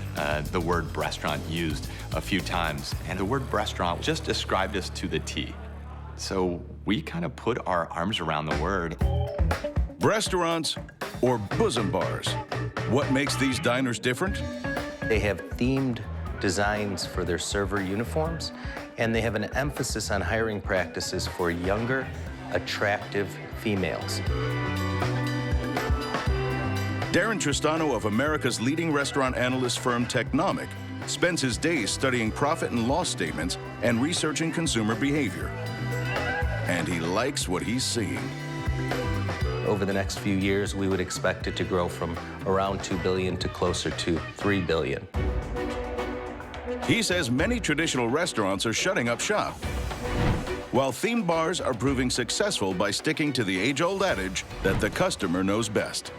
the word restaurant used a few times, and the word restaurant just described us to the T. So we kind of put our arms around the word. Restaurants or bosom bars? What makes these diners different? They have themed designs for their server uniforms, and they have an emphasis on hiring practices for younger, attractive females. Darren Tristano of America's leading restaurant analyst firm Technomic spends his days studying profit and loss statements and researching consumer behavior. And he likes what he's seeing. Over the next few years, we would expect it to grow from around $2 billion to closer to $3 billion. He says many traditional restaurants are shutting up shop, while themed bars are proving successful by sticking to the age-old adage that the customer knows best.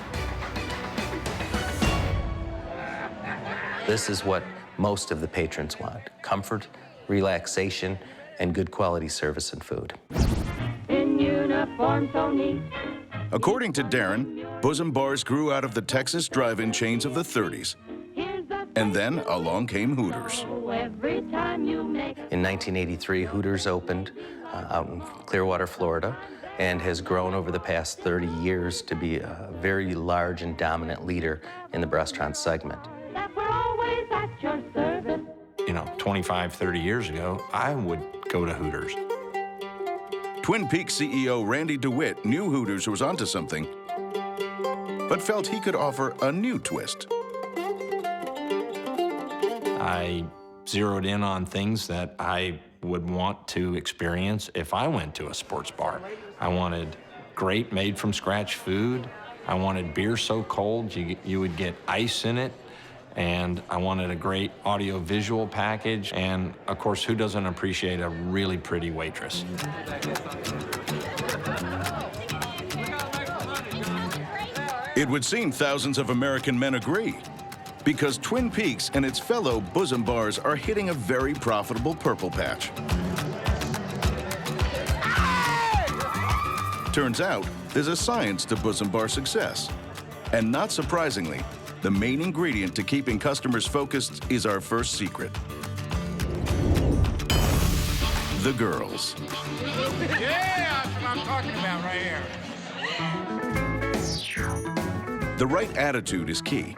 This is what most of the patrons want: comfort, relaxation, and good quality service and food. In uniform so neat. According to Darren, bosom bars grew out of the Texas drive-in chains of the 30s. And then along came Hooters. In 1983, Hooters opened out in Clearwater, Florida, and has grown over the past 30 years to be a very large and dominant leader in the restaurant segment. You know, 25, 30 years ago, I would go to Hooters. Twin Peaks CEO Randy DeWitt knew Hooters was onto something, but felt he could offer a new twist. I zeroed in on things that I would want to experience if I went to a sports bar. I wanted great made-from-scratch food. I wanted beer so cold you would get ice in it. And I wanted a great audio-visual package. And, of course, who doesn't appreciate a really pretty waitress? It would seem thousands of American men agree, because Twin Peaks and its fellow bosom bars are hitting a very profitable purple patch. Turns out, there's a science to bosom bar success. And not surprisingly, the main ingredient to keeping customers focused is our first secret: the girls. Yeah, that's what I'm talking about right here. The right attitude is key.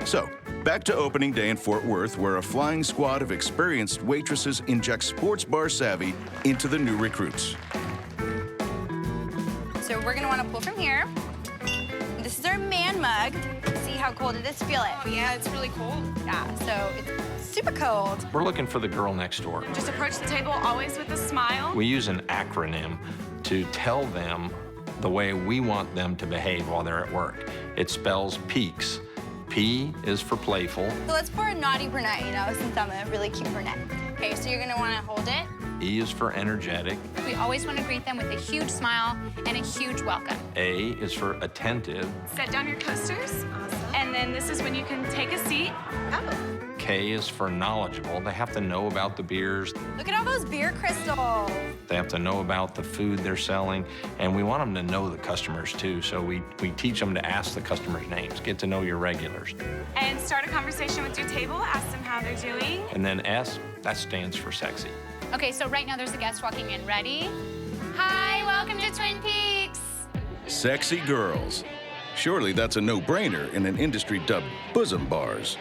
So, back to opening day in Fort Worth, where a flying squad of experienced waitresses inject sports bar savvy into the new recruits. So we're gonna wanna pull from here. This is our man mug. See how cold it is, feel it. Oh yeah, it's really cold. Yeah, so it's super cold. We're looking for the girl next door. Just approach the table always with a smile. We use an acronym to tell them the way we want them to behave while they're at work. It spells PEAKS. P is for playful. So let's pour a naughty brunette, you know, since I'm a really cute brunette. Okay, so you're gonna wanna hold it. E is for energetic. We always want to greet them with a huge smile and a huge welcome. A is for attentive. Set down your coasters. Awesome. And then this is when you can take a seat. Oh. K is for knowledgeable. They have to know about the beers. Look at all those beer crystals. They have to know about the food they're selling. And we want them to know the customers too. So we teach them to ask the customers' names. Get to know your regulars. And start a conversation with your table. Ask them how they're doing. And then S, that stands for sexy. Okay, so right now there's a guest walking in. Ready? Hi, welcome to Twin Peaks. Sexy girls. Surely that's a no-brainer in an industry dubbed bosom bars.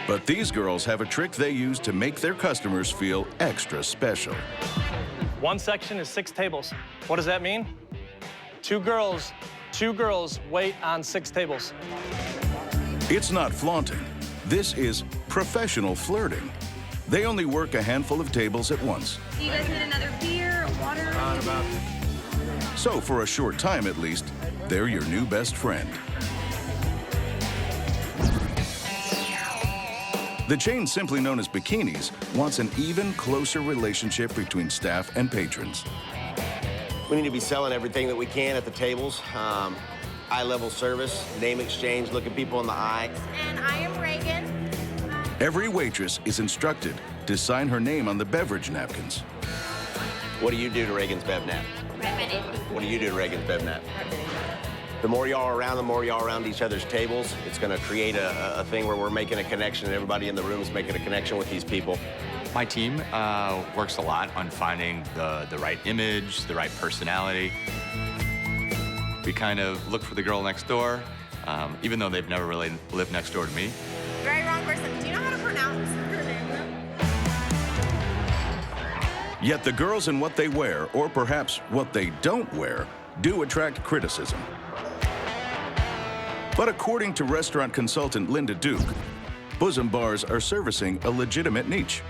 But these girls have a trick they use to make their customers feel extra special. One section is 6 tables. What does that mean? Two girls wait on 6 tables. It's not flaunting. This is professional flirting. They only work a handful of tables at once. Do you guys need another beer, water? So for a short time at least, they're your new best friend. The chain simply known as Bikinis wants an even closer relationship between staff and patrons. We need to be selling everything that we can at the tables. Eye-level service, name exchange, looking people in the eye. And I am Reagan. Every waitress is instructed to sign her name on the beverage napkins. What do you do to Reagan's Bev Nap? What do you do to Reagan's Bev Nap? The more y'all are around, the more y'all are around each other's tables. It's gonna create a thing where we're making a connection and everybody in the room is making a connection with these people. My team works a lot on finding the right image, the right personality. We kind of look for the girl next door, even though they've never really lived next door to me. Very wrong person. Do you know how to pronounce her name? Yet the girls and what they wear, or perhaps what they don't wear, do attract criticism. But according to restaurant consultant Linda Duke, Bosom bars are servicing a legitimate niche.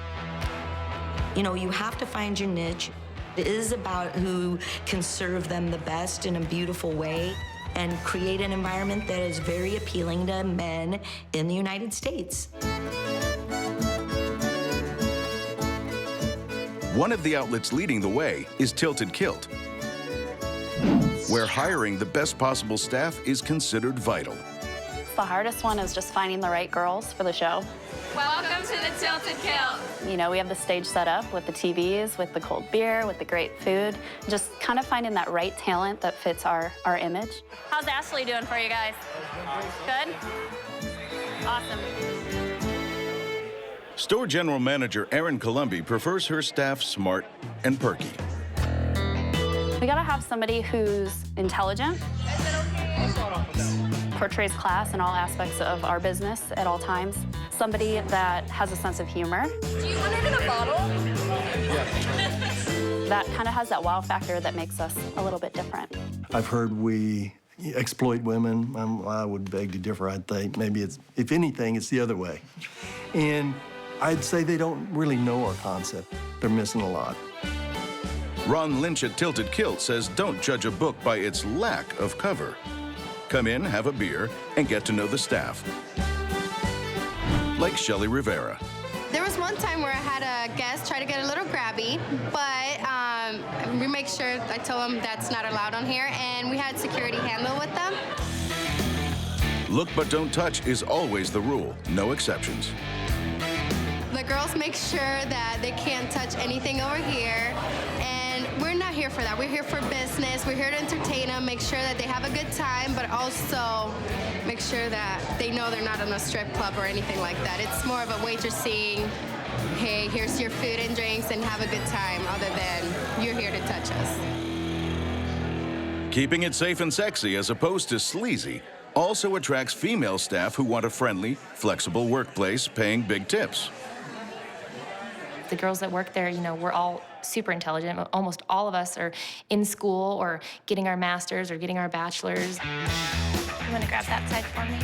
You know, you have to find your niche. It is about who can serve them the best in a beautiful way and create an environment that is very appealing to men in the United States. One of the outlets leading the way is Tilted Kilt, where hiring the best possible staff is considered vital. The hardest one is just finding the right girls for the show. Welcome to the Tilted Kilt. You know, we have the stage set up with the TVs, with the cold beer, with the great food. Just kind of finding that right talent that fits our image. How's Ashley doing for you guys? Good? Awesome. Store General Manager Erin Columbi prefers her staff smart and perky. We gotta have somebody who's intelligent, portrays class in all aspects of our business at all times, somebody that has a sense of humor. Do you want it in a bottle? That kind of has that wow factor that makes us a little bit different. I've heard we exploit women. I would beg to differ. I'd think maybe it's, if anything, it's the other way. And I'd say they don't really know our concept. They're missing a lot. Ron Lynch at Tilted Kilt says don't judge a book by its lack of cover. Come in, have a beer, and get to know the staff. Like Shelley Rivera. There was one time where I had a guest try to get a little grabby, but we make sure, I told them that's not allowed on here, and we had security handle with them. Look but don't touch is always the rule, no exceptions. The girls make sure that they can't touch anything over here, and we're not here for that. We're here for business. We're here to entertain them, make sure that they have a good time, but also make sure that they know they're not in a strip club or anything like that. It's more of a waitressing, hey, here's your food and drinks, and have a good time, other than you're here to touch us. Keeping it safe and sexy as opposed to sleazy also attracts female staff who want a friendly, flexible workplace paying big tips. The girls that work there, you know, we're all super intelligent. Almost all of us are in school or getting our masters or getting our bachelors. You want to grab that side for me?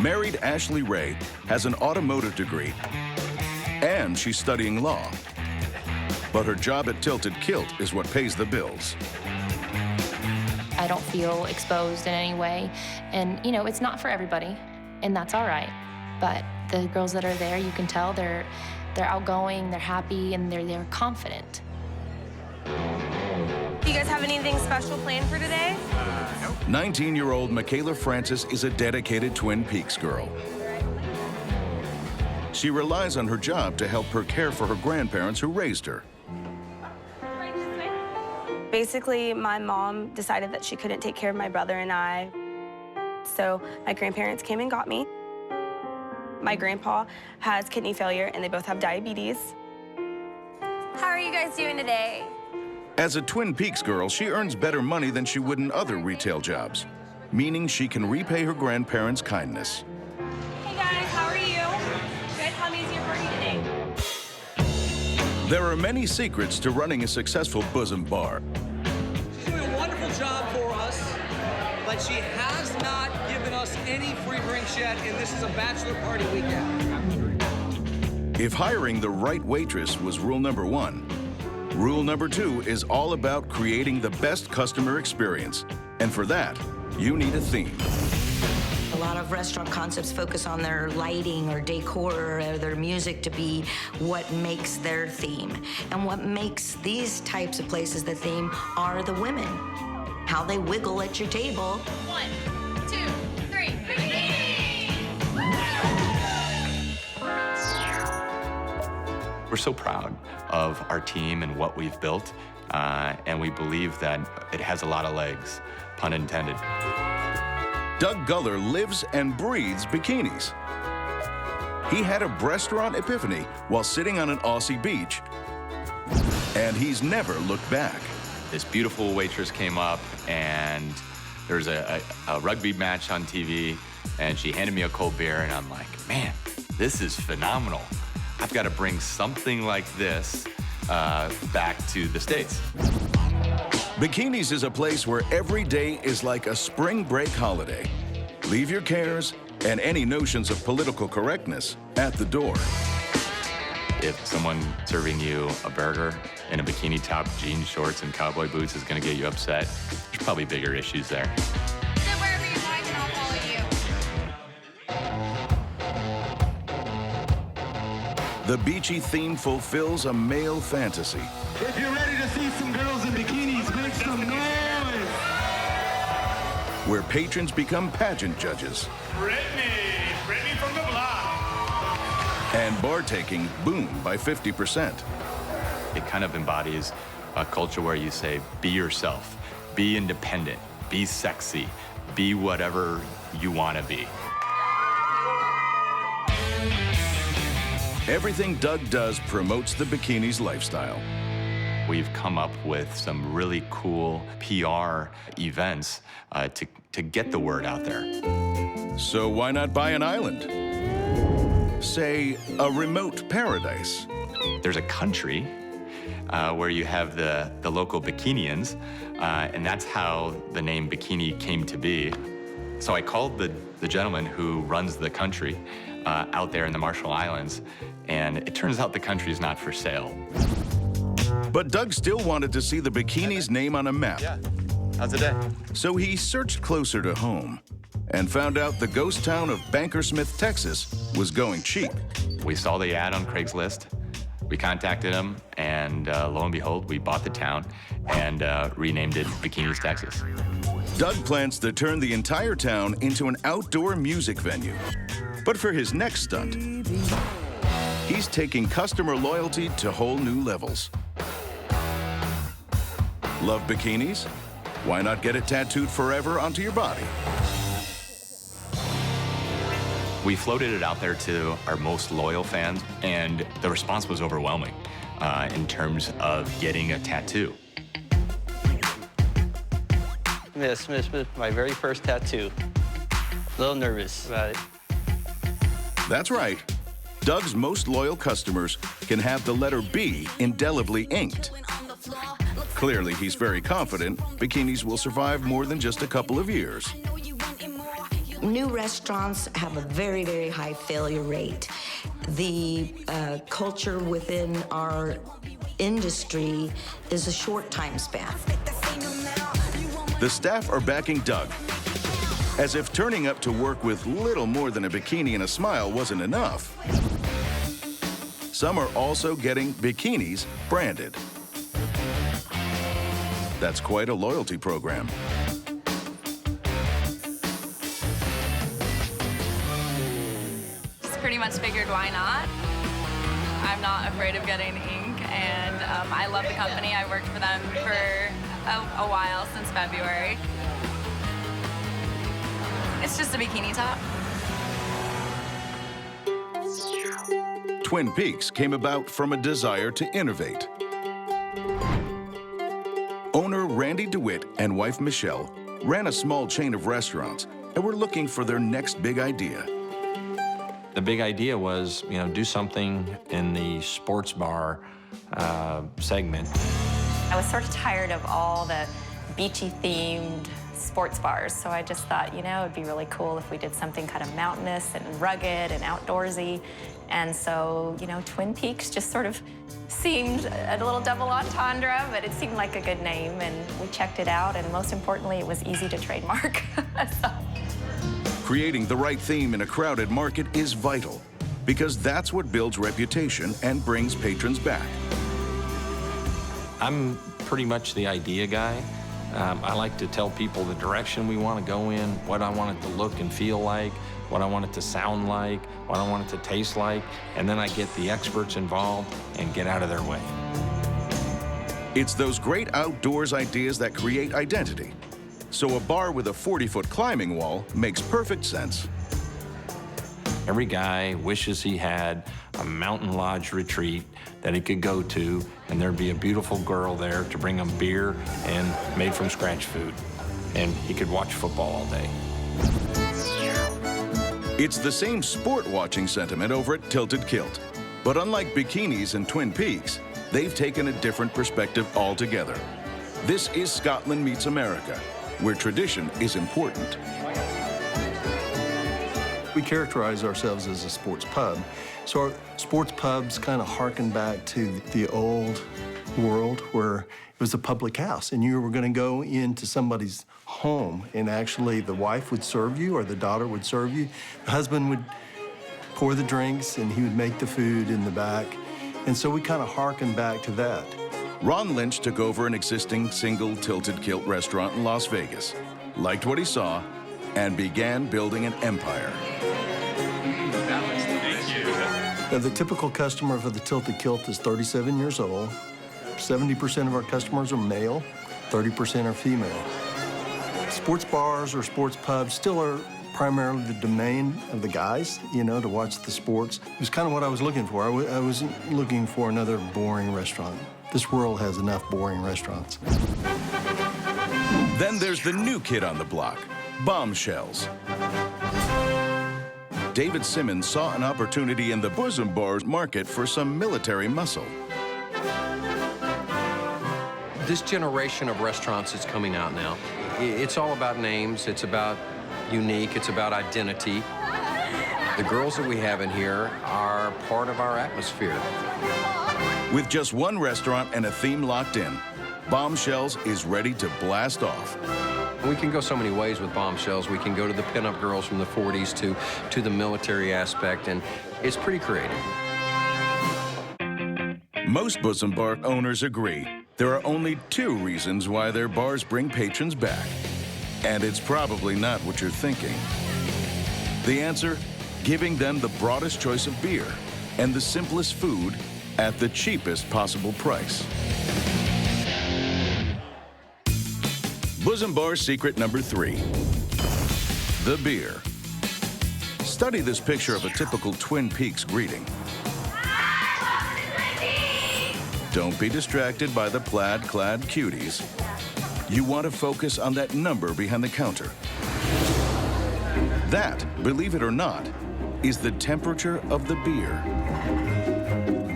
Married Ashley Ray has an automotive degree, and she's studying law. But her job at Tilted Kilt is what pays the bills. I don't feel exposed in any way. And, you know, it's not for everybody, and that's all right. But the girls that are there, you can tell they're outgoing, they're happy, and they're confident. Do you guys have anything special planned for today? 19-year-old Michaela Francis is a dedicated Twin Peaks girl. She relies on her job to help her care for her grandparents who raised her. Basically, my mom decided that she couldn't take care of my brother and I. So my grandparents came and got me. My grandpa has kidney failure, and they both have diabetes. How are you guys doing today? As a Twin Peaks girl, she earns better money than she would in other retail jobs, meaning she can repay her grandparents' kindness. Hey, guys. There are many secrets to running a successful Bosom bar. She's doing a wonderful job for us, but she has not given us any free drinks yet, and this is a bachelor party weekend. If hiring the right waitress was rule number 1, rule number 2 is all about creating the best customer experience. And for that, you need a theme. A lot of restaurant concepts focus on their lighting or decor or their music to be what makes their theme. And what makes these types of places the theme are the women. How they wiggle at your table. 1, 2, 3, We're so proud of our team and what we've built, and we believe that it has a lot of legs, pun intended. Doug Guller lives and breathes bikinis. He had a restaurant epiphany while sitting on an Aussie beach, and he's never looked back. This beautiful waitress came up, and there's a rugby match on TV, and she handed me a cold beer, and I'm like, man, this is phenomenal. I've got to bring something like this back to the States. Bikinis is a place where every day is like a spring break holiday. Leave your cares and any notions of political correctness at the door. If someone serving you a burger in a bikini top, jeans, shorts, and cowboy boots is going to get you upset, there's probably bigger issues there. Sit wherever you like and I'll follow you. The beachy theme fulfills a male fantasy. If you're ready to see some girls in bikinis, make some noise! Where patrons become pageant judges. Brittany from the block! And bar taking boomed by 50%. It kind of embodies a culture where you say, be yourself, be independent, be sexy, be whatever you want to be. Everything Doug does promotes the bikinis lifestyle. We've come up with some really cool PR events to get the word out there. So why not buy an island? Say, a remote paradise. There's a country where you have the local bikinians, and that's how the name bikini came to be. So I called the gentleman who runs the country out there in the Marshall Islands, and it turns out the country is not for sale. But Doug still wanted to see the bikini's name on a map. Yeah, how's the day? So he searched closer to home and found out the ghost town of Bankersmith, Texas was going cheap. We saw the ad on Craigslist. We contacted him, and lo and behold, we bought the town and renamed it Bikinis, Texas. Doug plans to turn the entire town into an outdoor music venue. But for his next stunt, he's taking customer loyalty to whole new levels. Love bikinis? Why not get it tattooed forever onto your body? We floated it out there to our most loyal fans, and the response was overwhelming in terms of getting a tattoo. Miss, my very first tattoo. A little nervous about it. That's right. Doug's most loyal customers can have the letter B indelibly inked. Clearly, he's very confident bikinis will survive more than just a couple of years. New restaurants have a very, very high failure rate. The culture within our industry is a short time span. The staff are backing Doug, as if turning up to work with little more than a bikini and a smile wasn't enough. Some are also getting bikinis branded. That's quite a loyalty program. Just pretty much figured why not. I'm not afraid of getting ink, and I love the company. I worked for them for a while, since February. It's just a bikini top. Twin Peaks came about from a desire to innovate. Owner Randy DeWitt and wife Michelle ran a small chain of restaurants and were looking for their next big idea. The big idea was, do something in the sports bar segment. I was sort of tired of all the beachy-themed sports bars, so I just thought, you know, it'd be really cool if we did something kind of mountainous and rugged and outdoorsy. And so, you know, Twin Peaks just sort of seemed a little double entendre, but it seemed like a good name, and we checked it out, and most importantly, it was easy to trademark. So. Creating the right theme in a crowded market is vital, because that's what builds reputation and brings patrons back. I'm pretty much the idea guy. I like to tell people the direction we want to go in, what I want it to look and feel like, what I want it to sound like, what I want it to taste like, and then I get the experts involved and get out of their way. It's those great outdoors ideas that create identity. So a bar with a 40-foot climbing wall makes perfect sense. Every guy wishes he had a mountain lodge retreat that he could go to, and there'd be a beautiful girl there to bring him beer and made-from-scratch food, and he could watch football all day. It's the same sport-watching sentiment over at Tilted Kilt. But unlike bikinis and Twin Peaks, they've taken a different perspective altogether. This is Scotland meets America, where tradition is important. We characterize ourselves as a sports pub. So our sports pubs kind of harken back to the old world where it was a public house and you were going to go into somebody's home and actually the wife would serve you or the daughter would serve you. The husband would pour the drinks and he would make the food in the back. And so we kind of harken back to that. Ron Lynch took over an existing single Tilted Kilt restaurant in Las Vegas, liked what he saw, and began building an empire. Now, the typical customer for the Tilted Kilt is 37 years old. 70% of our customers are male, 30% are female. Sports bars or sports pubs still are primarily the domain of the guys, you know, to watch the sports. It was kind of what I was looking for. I wasn't looking for another boring restaurant. This world has enough boring restaurants. Then there's the new kid on the block, Bombshells. David Simmons saw an opportunity in the Bosom Bars market for some military muscle. This generation of restaurants is coming out now. It's all about names, it's about unique, it's about identity. The girls that we have in here are part of our atmosphere. With just one restaurant and a theme locked in, Bombshells is ready to blast off. We can go so many ways with Bombshells. We can go to the pinup girls from the 40s to the military aspect, and it's pretty creative. Most Bosom Bar owners agree there are only two reasons why their bars bring patrons back. And it's probably not what you're thinking. The answer? Giving them the broadest choice of beer and the simplest food at the cheapest possible price. Bosom Bar's secret number 3, the beer. Study this picture of a typical Twin Peaks greeting. Don't be distracted by the plaid-clad cuties. You want to focus on that number behind the counter. That, believe it or not, is the temperature of the beer.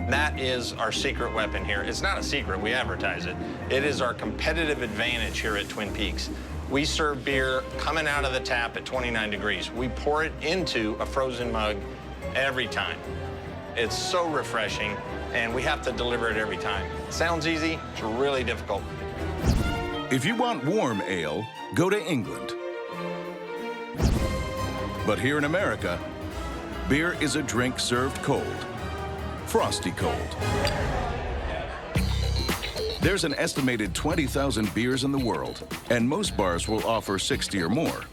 That is our secret weapon here. It's not a secret, we advertise it. It is our competitive advantage here at Twin Peaks. We serve beer coming out of the tap at 29 degrees. We pour it into a frozen mug every time. It's so refreshing, and we have to deliver it every time. Sounds easy, it's really difficult. If you want warm ale, go to England. But here in America, beer is a drink served cold. Frosty cold. There's an estimated 20,000 beers in the world, and most bars will offer 60 or more.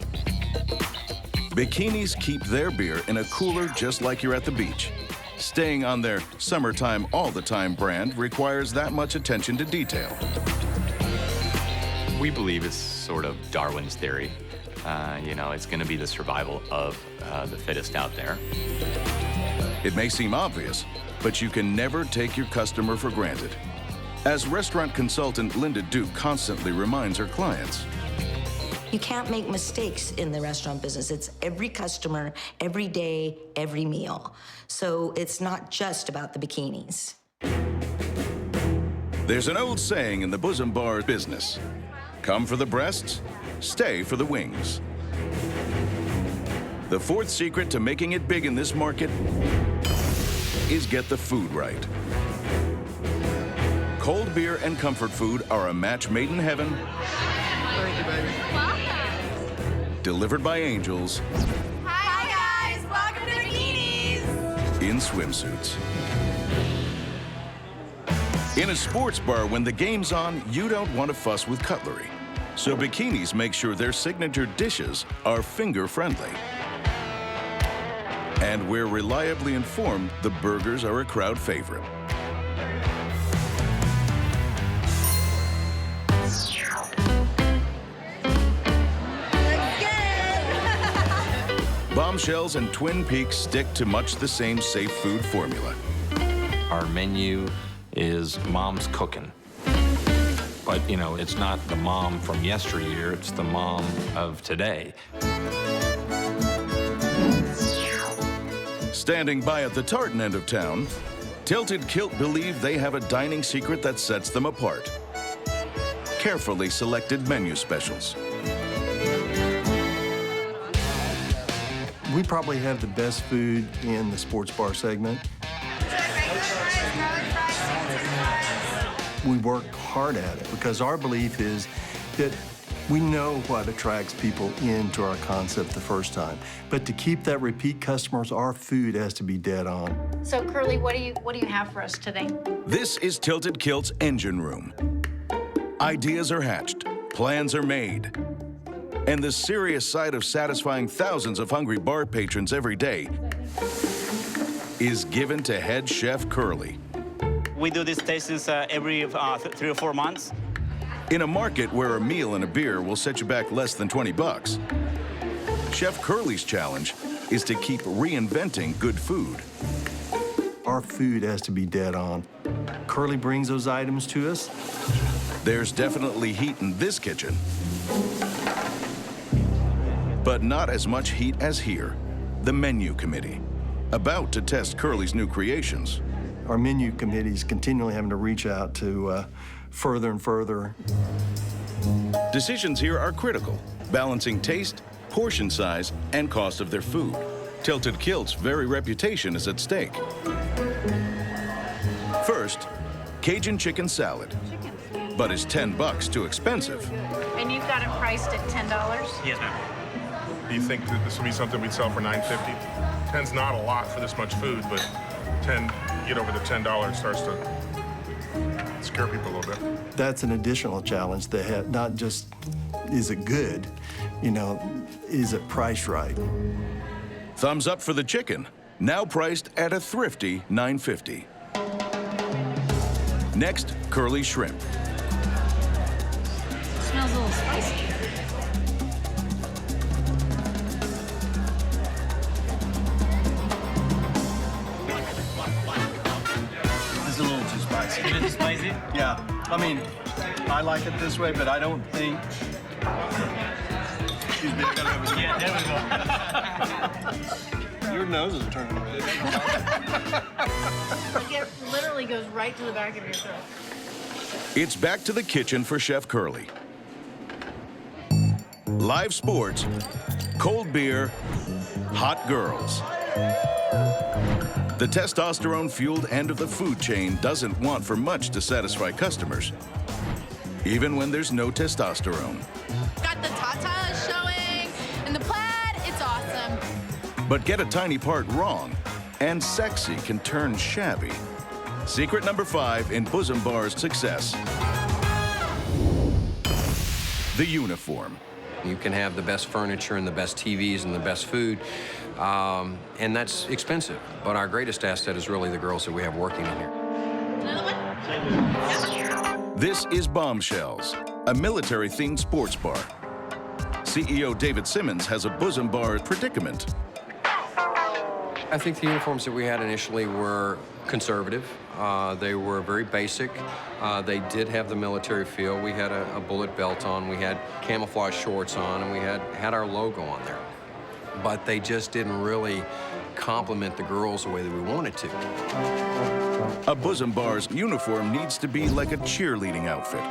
Bikinis keep their beer in a cooler just like you're at the beach. Staying on their summertime all the time brand requires that much attention to detail. We believe it's sort of Darwin's theory. You know, it's going to be the survival of the fittest out there. It may seem obvious, but you can never take your customer for granted. As restaurant consultant Linda Duke constantly reminds her clients. You can't make mistakes in the restaurant business. It's every customer, every day, every meal. So it's not just about the bikinis. There's an old saying in the Bosom Bar business: come for the breasts, stay for the wings. The fourth secret to making it big in this market is get the food right. Cold beer and comfort food are a match made in heaven. Thank you, baby. Delivered by angels. Hi, guys. Welcome to Bikinis. In swimsuits. In a sports bar, when the game's on, you don't want to fuss with cutlery. So Bikinis make sure their signature dishes are finger-friendly. And we're reliably informed the burgers are a crowd favorite. Bombshells and Twin Peaks stick to much the same safe food formula. Our menu is mom's cooking. But, you know, it's not the mom from yesteryear, it's the mom of today. Standing by at the tartan end of town, Tilted Kilt believe they have a dining secret that sets them apart. Carefully selected menu specials. We probably have the best food in the sports bar segment. We work hard at it because our belief is that we know what attracts people into our concept the first time. But to keep that repeat customers, our food has to be dead on. So, Curly, what do you have for us today? This is Tilted Kilt's engine room. Ideas are hatched, plans are made, and the serious side of satisfying thousands of hungry bar patrons every day is given to head chef Curly. We do these tastings every 3 or 4 months. In a market where a meal and a beer will set you back less than 20 bucks, Chef Curly's challenge is to keep reinventing good food. Our food has to be dead on. Curly brings those items to us. There's definitely heat in this kitchen, but not as much heat as here. The menu committee, about to test Curly's new creations. Our menu committee is continually having to reach out to further and further. Decisions here are critical, balancing taste, portion size, and cost of their food. Tilted Kilt's very reputation is at stake. First, Cajun chicken salad. But is 10 bucks too expensive? And you've got it priced at $10? Yes, ma'am. Do you think that this would be something we'd sell for $9.50? 10's not a lot for this much food, but 10, get over the $10 starts to scare people a little bit. That's an additional challenge that not just is it good, you know, is it priced right? Thumbs up for the chicken, now priced at a thrifty $9.50. Next, curly shrimp. Smells a little spicy. It's a little too spicy. Is it spicy? Yeah. I mean, I like it this way, but I don't think. Excuse me, I gotta go with you. Yeah, there we go. Your nose is turning red. Like it literally goes right to the back of your throat. It's back to the kitchen for Chef Curly. Live sports, cold beer, hot girls. The testosterone-fueled end of the food chain doesn't want for much to satisfy customers, even when there's no testosterone. Got the tatas showing and the plaid, it's awesome. But get a tiny part wrong, and sexy can turn shabby. Secret number 5 in Bosom Bar's success: the uniform. You can have the best furniture and the best TVs and the best food, and that's expensive. But our greatest asset is really the girls that we have working in here. This is Bombshells, a military-themed sports bar. CEO David Simmons has a Bosom Bar predicament. I think the uniforms that we had initially were conservative. They were very basic. They did have the military feel. We had a bullet belt on, we had camouflage shorts on, and we had our logo on there. But they just didn't really complement the girls the way that we want it to. A Bosom bar's uniform needs to be like a cheerleading outfit.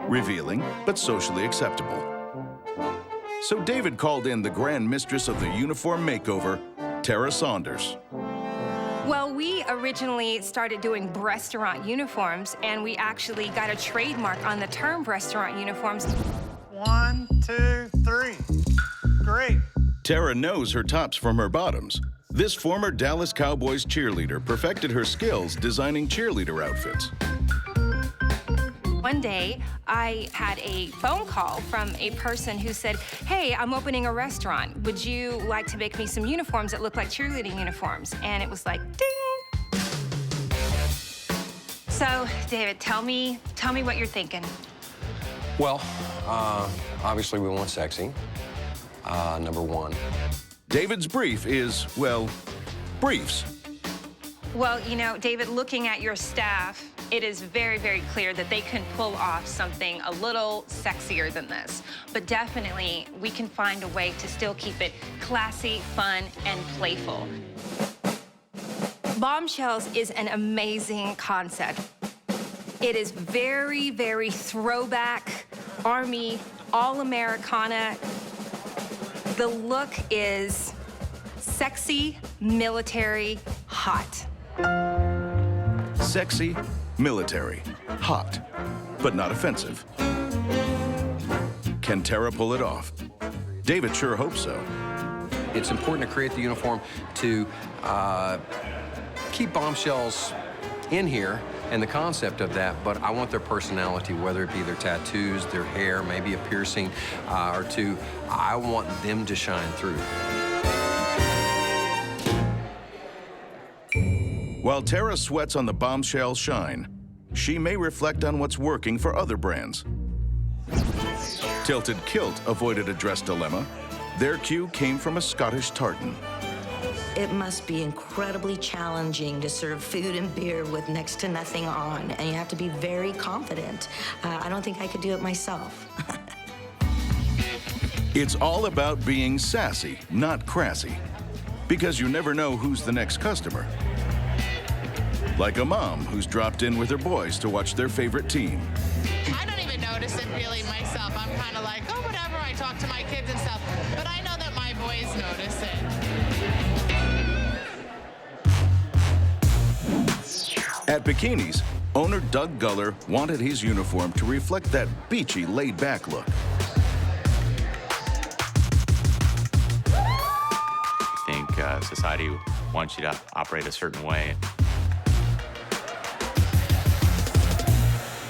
Revealing, but socially acceptable. So David called in the grand mistress of the uniform makeover, Tara Saunders. Well, we originally started doing restaurant uniforms, and we actually got a trademark on the term restaurant uniforms. 1, 2, 3. Great. Tara knows her tops from her bottoms. This former Dallas Cowboys cheerleader perfected her skills designing cheerleader outfits. One day, I had a phone call from a person who said, hey, I'm opening a restaurant. Would you like to make me some uniforms that look like cheerleading uniforms? And it was like, ding. So, David, tell me what you're thinking. Well, obviously we want sexy, number one. David's brief is, well, briefs. Well, you know, David, looking at your staff, it is very, very clear that they can pull off something a little sexier than this. But definitely, we can find a way to still keep it classy, fun, and playful. Bombshells is an amazing concept. It is very, very throwback, Army, all-Americana. The look is sexy, military, hot. Sexy, military, hot, but not offensive. Can Tara pull it off? David sure hopes so. It's important to create the uniform to keep bombshells in here and the concept of that, but I want their personality, whether it be their tattoos, their hair, maybe a piercing or two. I want them to shine through. While Tara sweats on the bombshell shine, she may reflect on what's working for other brands. Tilted Kilt avoided a dress dilemma. Their cue came from a Scottish tartan. It must be incredibly challenging to serve food and beer with next to nothing on, and you have to be very confident. I don't think I could do it myself. It's all about being sassy, not crassy, because you never know who's the next customer. Like a mom who's dropped in with her boys to watch their favorite team. I don't even notice it really myself. I'm kind of like, oh, whatever. I talk to my kids and stuff. But I know that my boys notice it. At Bikinis, owner Doug Guller wanted his uniform to reflect that beachy, laid-back look. I think society wants you to operate a certain way.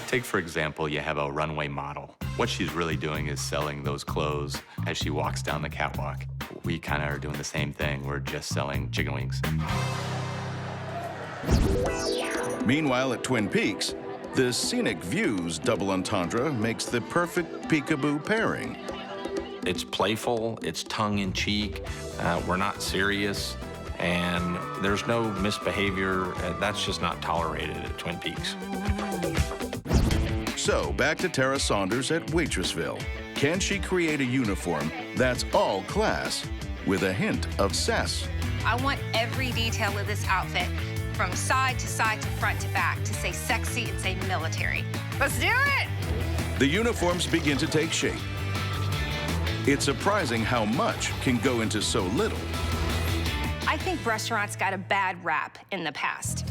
Take, for example, you have a runway model. What she's really doing is selling those clothes as she walks down the catwalk. We kind of are doing the same thing. We're just selling chicken wings. Meanwhile, at Twin Peaks, the scenic views double entendre makes the perfect peekaboo pairing. It's playful, it's tongue-in-cheek, we're not serious, and there's no misbehavior. That's just not tolerated at Twin Peaks. So, back to Tara Saunders at Waitressville. Can she create a uniform that's all class with a hint of sass? I want every detail of this outfit, from side to front to back, to say sexy and say military. Let's do it! The uniforms begin to take shape. It's surprising how much can go into so little. I think restaurants got a bad rap in the past.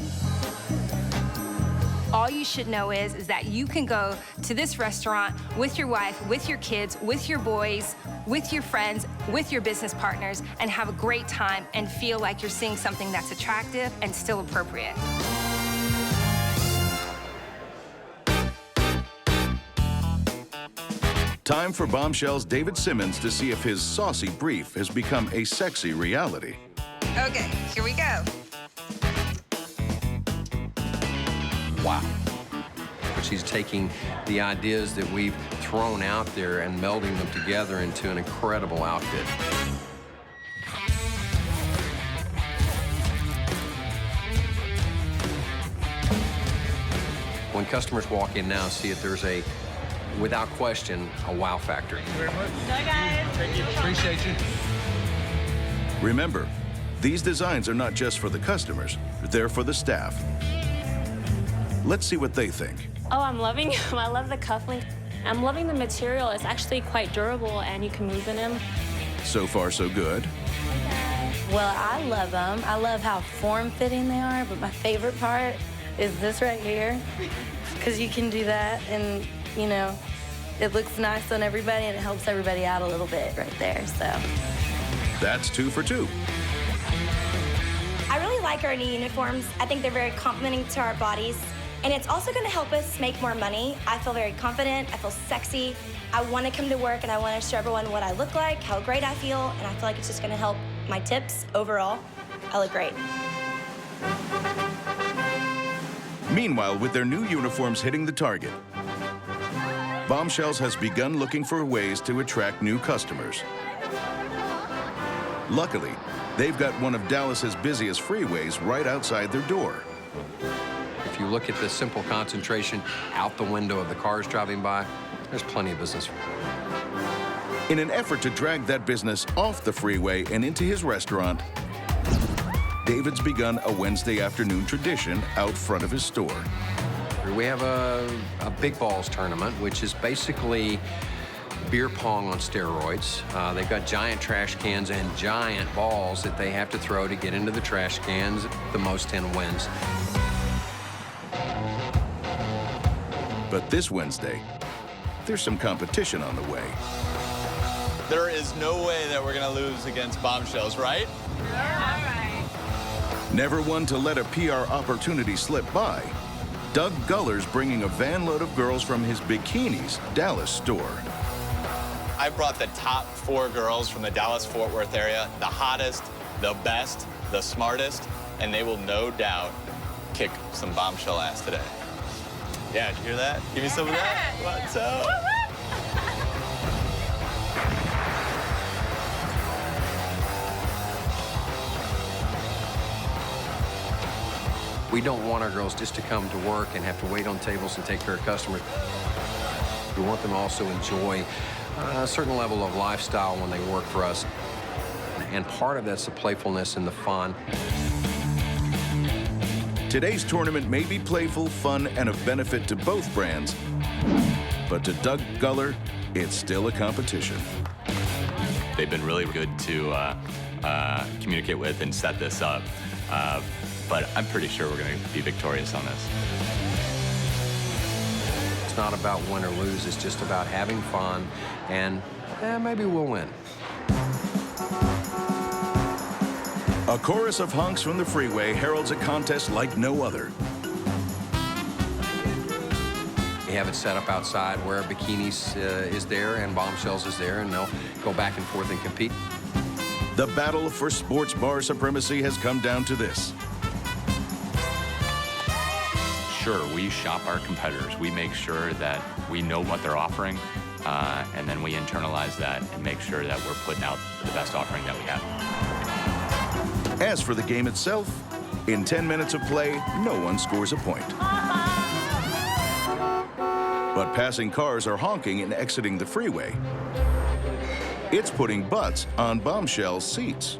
All you should know is that you can go to this restaurant with your wife, with your kids, with your boys, with your friends, with your business partners, and have a great time and feel like you're seeing something that's attractive and still appropriate. Time for Bombshell's David Simmons to see if his saucy brief has become a sexy reality. Okay, here we go. Wow. But she's taking the ideas that we've thrown out there and melding them together into an incredible outfit. When customers walk in now, see it, there's a, without question, a wow factor. Bye, guys. Thank you. Appreciate you. Remember, These designs are not just for the customers, they're for the staff. Let's see what they think. Oh, I'm loving them. I love the cufflink. I'm loving the material. It's actually quite durable and you can move in them. So far, so good. Well, I love them. I love how form-fitting they are, but my favorite part is this right here, because you can do that and, you know, it looks nice on everybody and it helps everybody out a little bit right there, so. That's 2 for 2. I really like our new uniforms. I think they're very complimenting to our bodies. And it's also gonna help us make more money. I feel very confident, I feel sexy. I wanna come to work and I wanna show everyone what I look like, how great I feel, and I feel like it's just gonna help my tips overall. I look great. Meanwhile, with their new uniforms hitting the target, Bombshells has begun looking for ways to attract new customers. Luckily, they've got one of Dallas's busiest freeways right outside their door. If you look at the simple concentration out the window of the cars driving by, there's plenty of business. In an effort to drag that business off the freeway and into his restaurant, David's begun a Wednesday afternoon tradition out front of his store. We have a big balls tournament, which is basically beer pong on steroids. They've got giant trash cans and giant balls that they have to throw to get into the trash cans. The most 10 wins. But this Wednesday, there's some competition on the way. There is no way that we're gonna lose against Bombshells, right? Yeah, all right. Never one to let a PR opportunity slip by, Doug Guller's bringing a van load of girls from his Bikinis Dallas store. I brought the top 4 girls from the Dallas-Fort Worth area, the hottest, the best, the smartest, and they will no doubt kick some bombshell ass today. Yeah, did you hear that? Give me some of that. What's up? We don't want our girls just to come to work and have to wait on tables and take care of customers. We want them to also enjoy a certain level of lifestyle when they work for us. And part of that's the playfulness and the fun. Today's tournament may be playful, fun, and of benefit to both brands, but to Doug Guller, it's still a competition. They've been really good to communicate with and set this up, but I'm pretty sure we're going to be victorious on this. It's not about win or lose, it's just about having fun, and maybe we'll win. A chorus of honks from the freeway heralds a contest like no other. We have it set up outside where Bikinis is there and Bombshells is there, and they'll go back and forth and compete. The battle for sports bar supremacy has come down to this. Sure, we shop our competitors. We make sure that we know what they're offering, and then we internalize that and make sure that we're putting out the best offering that we have. As for the game itself, in 10 minutes of play, no one scores a point. But passing cars are honking and exiting the freeway. It's putting butts on Bombshell's seats.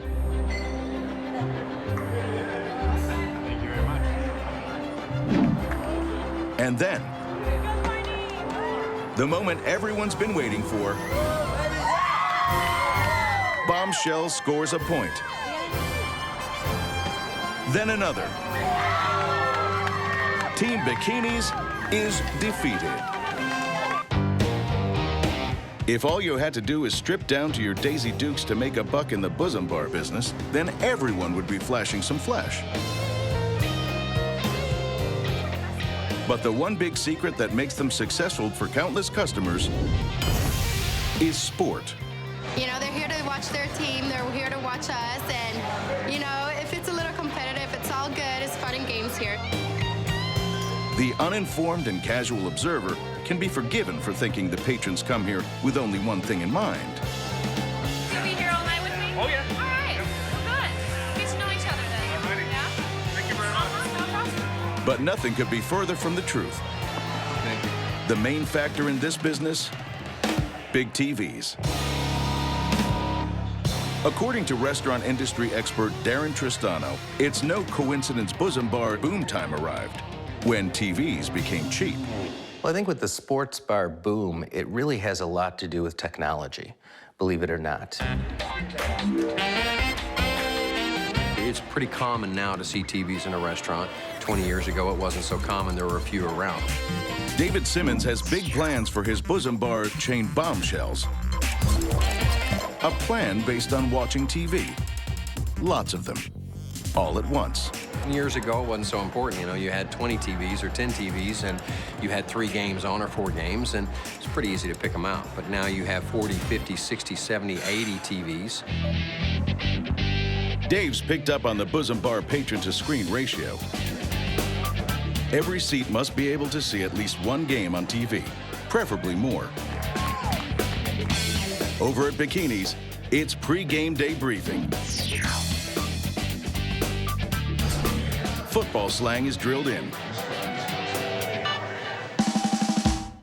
And then, the moment everyone's been waiting for, Bombshell scores a point. Then another. Team Bikinis is defeated. If all you had to do is strip down to your Daisy Dukes to make a buck in the Bosom bar business, then everyone would be flashing some flesh. But the one big secret that makes them successful for countless customers is sport. You know, they're here to watch their team, they're here to watch us, and, you know, if it's a little competitive, it's all good, it's fun and games here. The uninformed and casual observer can be forgiven for thinking the patrons come here with only one thing in mind. You'll be here all night with me? Oh, yeah. All right. Well, good. Get to know each other then. All righty. Yeah? Thank you very much. No problem. But nothing could be further from the truth. The main factor in this business, big TVs. According to restaurant industry expert Darren Tristano, it's no coincidence Bosom Bar boom time arrived when TVs became cheap. Well, I think with the sports bar boom, it really has a lot to do with technology, believe it or not. It's pretty common now to see TVs in a restaurant. 20 years ago, it wasn't so common. There were a few around. David Simmons has big plans for his Bosom Bar chain Bombshells. A plan based on watching TV. Lots of them, all at once. Years ago, it wasn't so important. You know, you had 20 TVs or 10 TVs, and you had 3 games on or 4 games, and it's pretty easy to pick them out. But now you have 40, 50, 60, 70, 80 TVs. Dave's picked up on the Bosom Bar patron-to-screen ratio. Every seat must be able to see at least 1 game on TV, preferably more. Over at Bikini's, it's pre-game day briefing. Football slang is drilled in.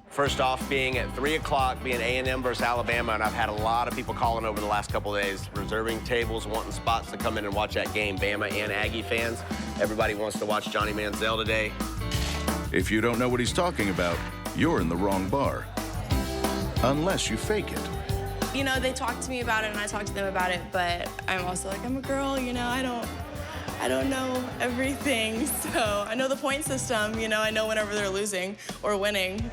First off, being at 3 o'clock, being A&M versus Alabama, and I've had a lot of people calling over the last couple of days, reserving tables, wanting spots to come in and watch that game, Bama and Aggie fans. Everybody wants to watch Johnny Manziel today. If you don't know what he's talking about, you're in the wrong bar. Unless you fake it. You know, they talk to me about it and I talk to them about it, but I'm also like, I'm a girl, you know, I don't know everything. So I know the point system, you know, I know whenever they're losing or winning.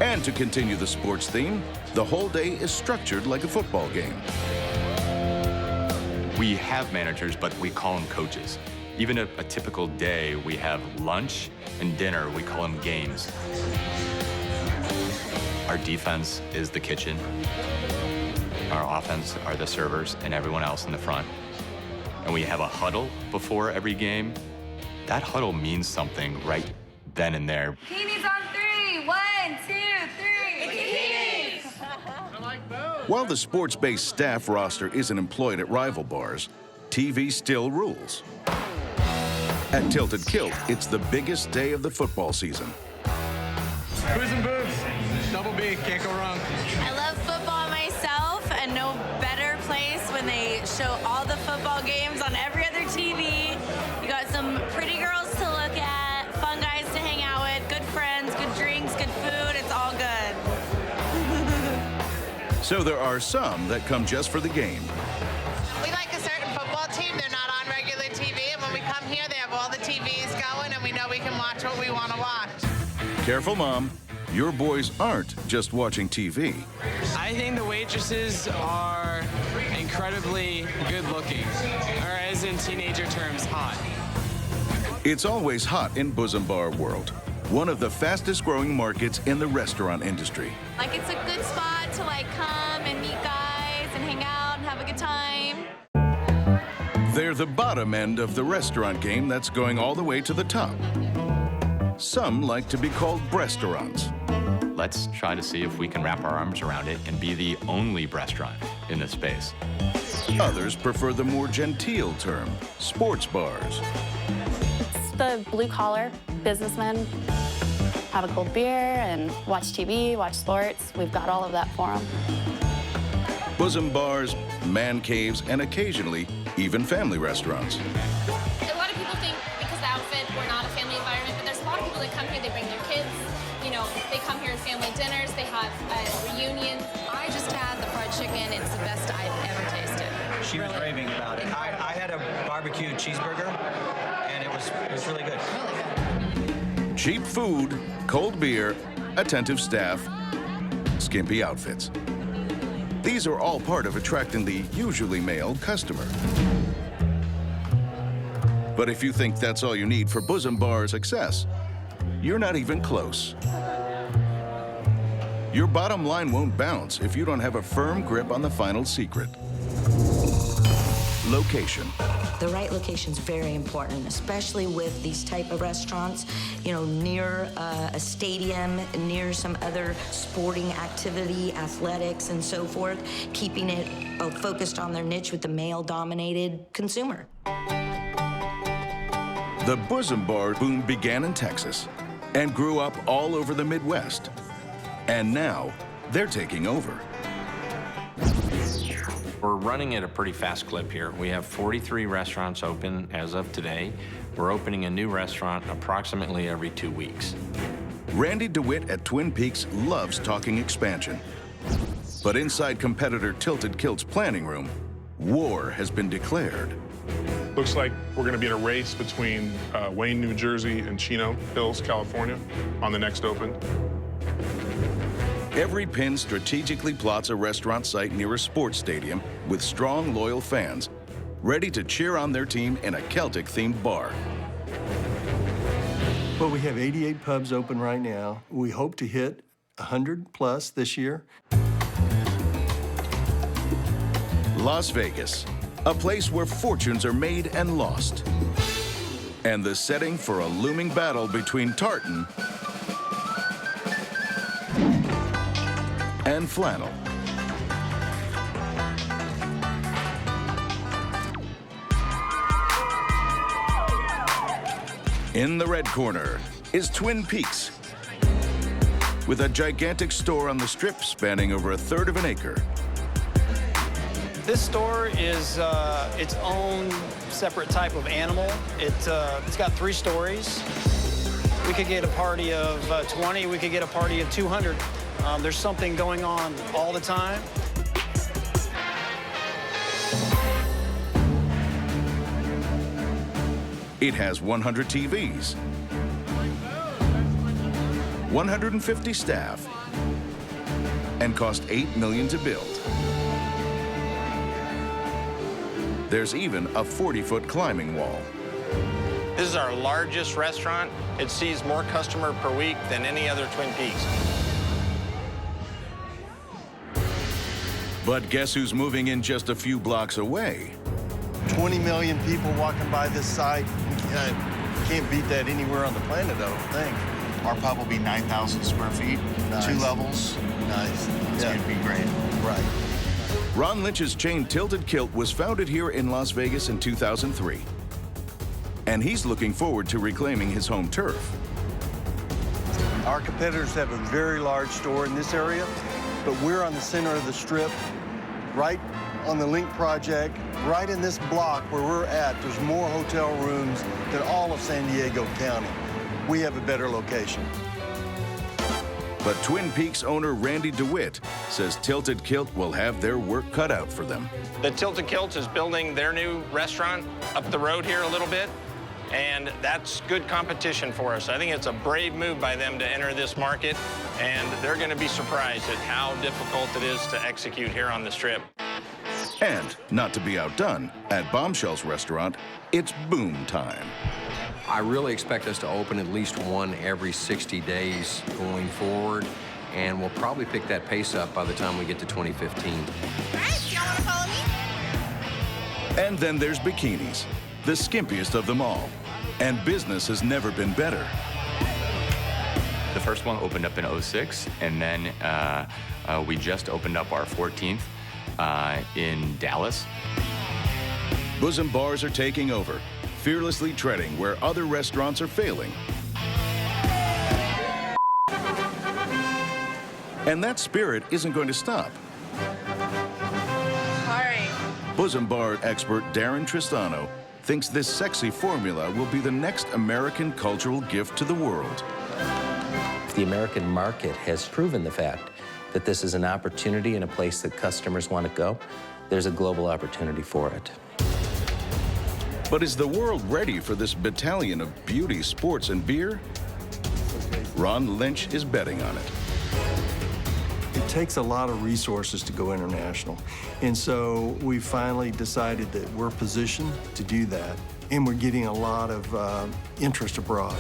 And to continue the sports theme, the whole day is structured like a football game. We have managers, but we call them coaches. Even a typical day, we have lunch and dinner, we call them games. Our defense is the kitchen. Our offense are the servers and everyone else in the front. And we have a huddle before every game. That huddle means something right then and there. Bikinis on 3. 1, 2, 3. Bikinis! While the sports-based staff roster isn't employed at rival bars, TV still rules. At Tilted Kilt, it's the biggest day of the football season. Booze and boobs. Double B, can't go wrong. I love football myself, and no better place when they show all the football games on every other TV. You got some pretty girls to look at, fun guys to hang out with, good friends, good drinks, good food. It's all good. So there are some that come just for the game. We like a certain football team. They're not on regular TV, and when we come here, they have all the TVs going, and we know we can watch what we want to watch. Careful, Mom. Your boys aren't just watching TV. I think the waitresses are incredibly good looking, or as in teenager terms, hot. It's always hot in Bosom Bar world, one of the fastest growing markets in the restaurant industry. Like, it's a good spot to, like, come and meet guys and hang out and have a good time. They're the bottom end of the restaurant game that's going all the way to the top. Some like to be called breastaurants. Let's try to see if we can wrap our arms around it and be the only restaurant in this space. Others prefer the more genteel term, sports bars. It's the blue-collar businessmen. Have a cold beer and watch TV, watch sports. We've got all of that for them. Bosom bars, man caves, and occasionally even family restaurants. A lot of people think because the outfit, we're not a family environment, but there's a lot of people that come here, they bring their kids. You know, they come here in family dinners, they have reunions. I just had the fried chicken. It's the best I've ever tasted. She was raving about it. I had a barbecue cheeseburger, and it was really good. Cheap food, cold beer, attentive staff, skimpy outfits. These are all part of attracting the usually male customer. But if you think that's all you need for Bosom Bar success, you're not even close. Your bottom line won't bounce if you don't have a firm grip on the final secret. Location. The right location is very important, especially with these type of restaurants, you know, near a stadium, near some other sporting activity, athletics, and so forth, keeping it focused on their niche with the male-dominated consumer. The Bosom Bar boom began in Texas and grew up all over the Midwest. And now, they're taking over. We're running at a pretty fast clip here. We have 43 restaurants open as of today. We're opening a new restaurant approximately every 2 weeks. Randy DeWitt at Twin Peaks loves talking expansion. But inside competitor Tilted Kilt's planning room, war has been declared. Looks like we're going to be in a race between Wayne, New Jersey, and Chino Hills, California, on the next open. Every pin strategically plots a restaurant site near a sports stadium with strong, loyal fans, ready to cheer on their team in a Celtic-themed bar. Well, we have 88 pubs open right now. We hope to hit 100 plus this year. Las Vegas, a place where fortunes are made and lost. And the setting for a looming battle between tartan and flannel. In the red corner is Twin Peaks, with a gigantic store on the Strip spanning over 1/3 of an acre. This store is its own separate type of animal. It's got 3 stories. We could get a party of 20, we could get a party of 200. There's something going on all the time. It has 100 TVs, 150 staff, and cost $8 million to build. There's even a 40-foot climbing wall. This is our largest restaurant. It sees more customer per week than any other Twin Peaks. But guess who's moving in just a few blocks away? 20 million people walking by this site. Can't beat that anywhere on the planet, I don't think. Our pub will be 9,000 square feet, Nice. 2 levels. Nice. It's going to be great. Right. Ron Lynch's chain Tilted Kilt was founded here in Las Vegas in 2003. And he's looking forward to reclaiming his home turf. Our competitors have a very large store in this area, but we're on the center of the Strip, right on the Link Project, right in this block where we're at. There's more hotel rooms than all of San Diego County. We have a better location. But Twin Peaks owner Randy DeWitt says Tilted Kilt will have their work cut out for them. The Tilted Kilt is building their new restaurant up the road here a little bit, and that's good competition for us. I think it's a brave move by them to enter this market, and they're going to be surprised at how difficult it is to execute here on the Strip. And, not to be outdone, at Bombshell's restaurant, it's boom time. I really expect us to open at least one every 60 days going forward, and we'll probably pick that pace up by the time we get to 2015. All right, y'all want to follow me? And then there's bikinis, the skimpiest of them all. And business has never been better. The first one opened up in '06, and then we just opened up our 14th in Dallas. Bosom bars are taking over, fearlessly treading where other restaurants are failing. And that spirit isn't going to stop. All right. Bosom bar expert Darren Tristano thinks this sexy formula will be the next American cultural gift to the world. The American market has proven the fact that this is an opportunity and a place that customers want to go. There's a global opportunity for it. But is the world ready for this battalion of beauty, sports, and beer? Ron Lynch is betting on it. It takes a lot of resources to go international. And so we finally decided that we're positioned to do that. And we're getting a lot of interest abroad.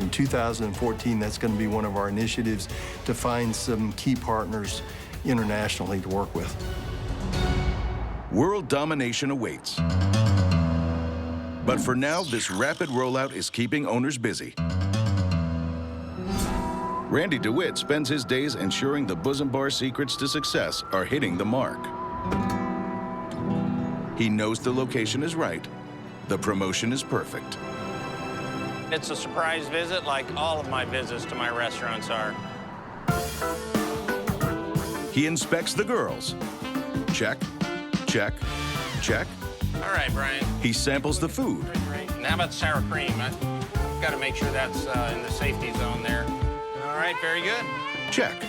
In 2014, that's going to be one of our initiatives to find some key partners internationally to work with. World domination awaits. But for now, this rapid rollout is keeping owners busy. Randy DeWitt spends his days ensuring the Bosom Bar secrets to success are hitting the mark. He knows the location is right. The promotion is perfect. It's a surprise visit like all of my visits to my restaurants are. He inspects the girls. Check. Check. Check. All right, Brian. He samples the food. Great. And how about the sour cream? I've got to make sure that's in the safety zone there. All right, very good. Check.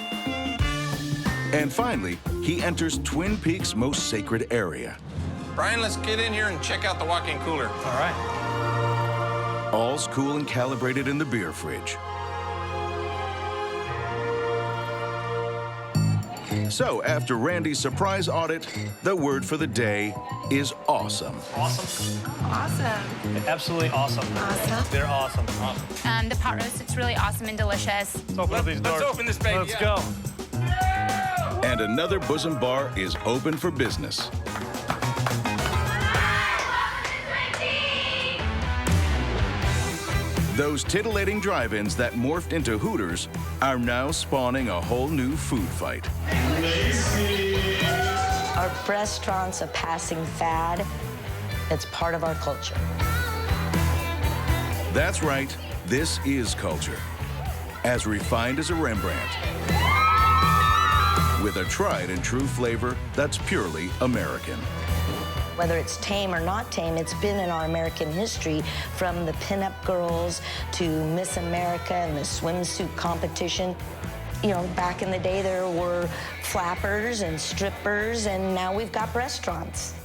And finally, he enters Twin Peaks' most sacred area. Brian, let's get in here and check out the walk-in cooler. All right. All's cool and calibrated in the beer fridge. So, after Randy's surprise audit, the word for the day is awesome. Awesome. Awesome. Absolutely awesome. Awesome. They're awesome. Awesome. The pot roast, it's really awesome and delicious. Let's open up these doors. Let's open this baby. Let's go. And another Bosom bar is open for business. Those titillating drive-ins that morphed into Hooters are now spawning a whole new food fight. Our restaurant's a passing fad. It's part of our culture. That's right, this is culture. As refined as a Rembrandt. With a tried and true flavor that's purely American. Whether it's tame or not tame, it's been in our American history, from the pinup girls to Miss America and the swimsuit competition. You know, back in the day, there were flappers and strippers, and now we've got restaurants.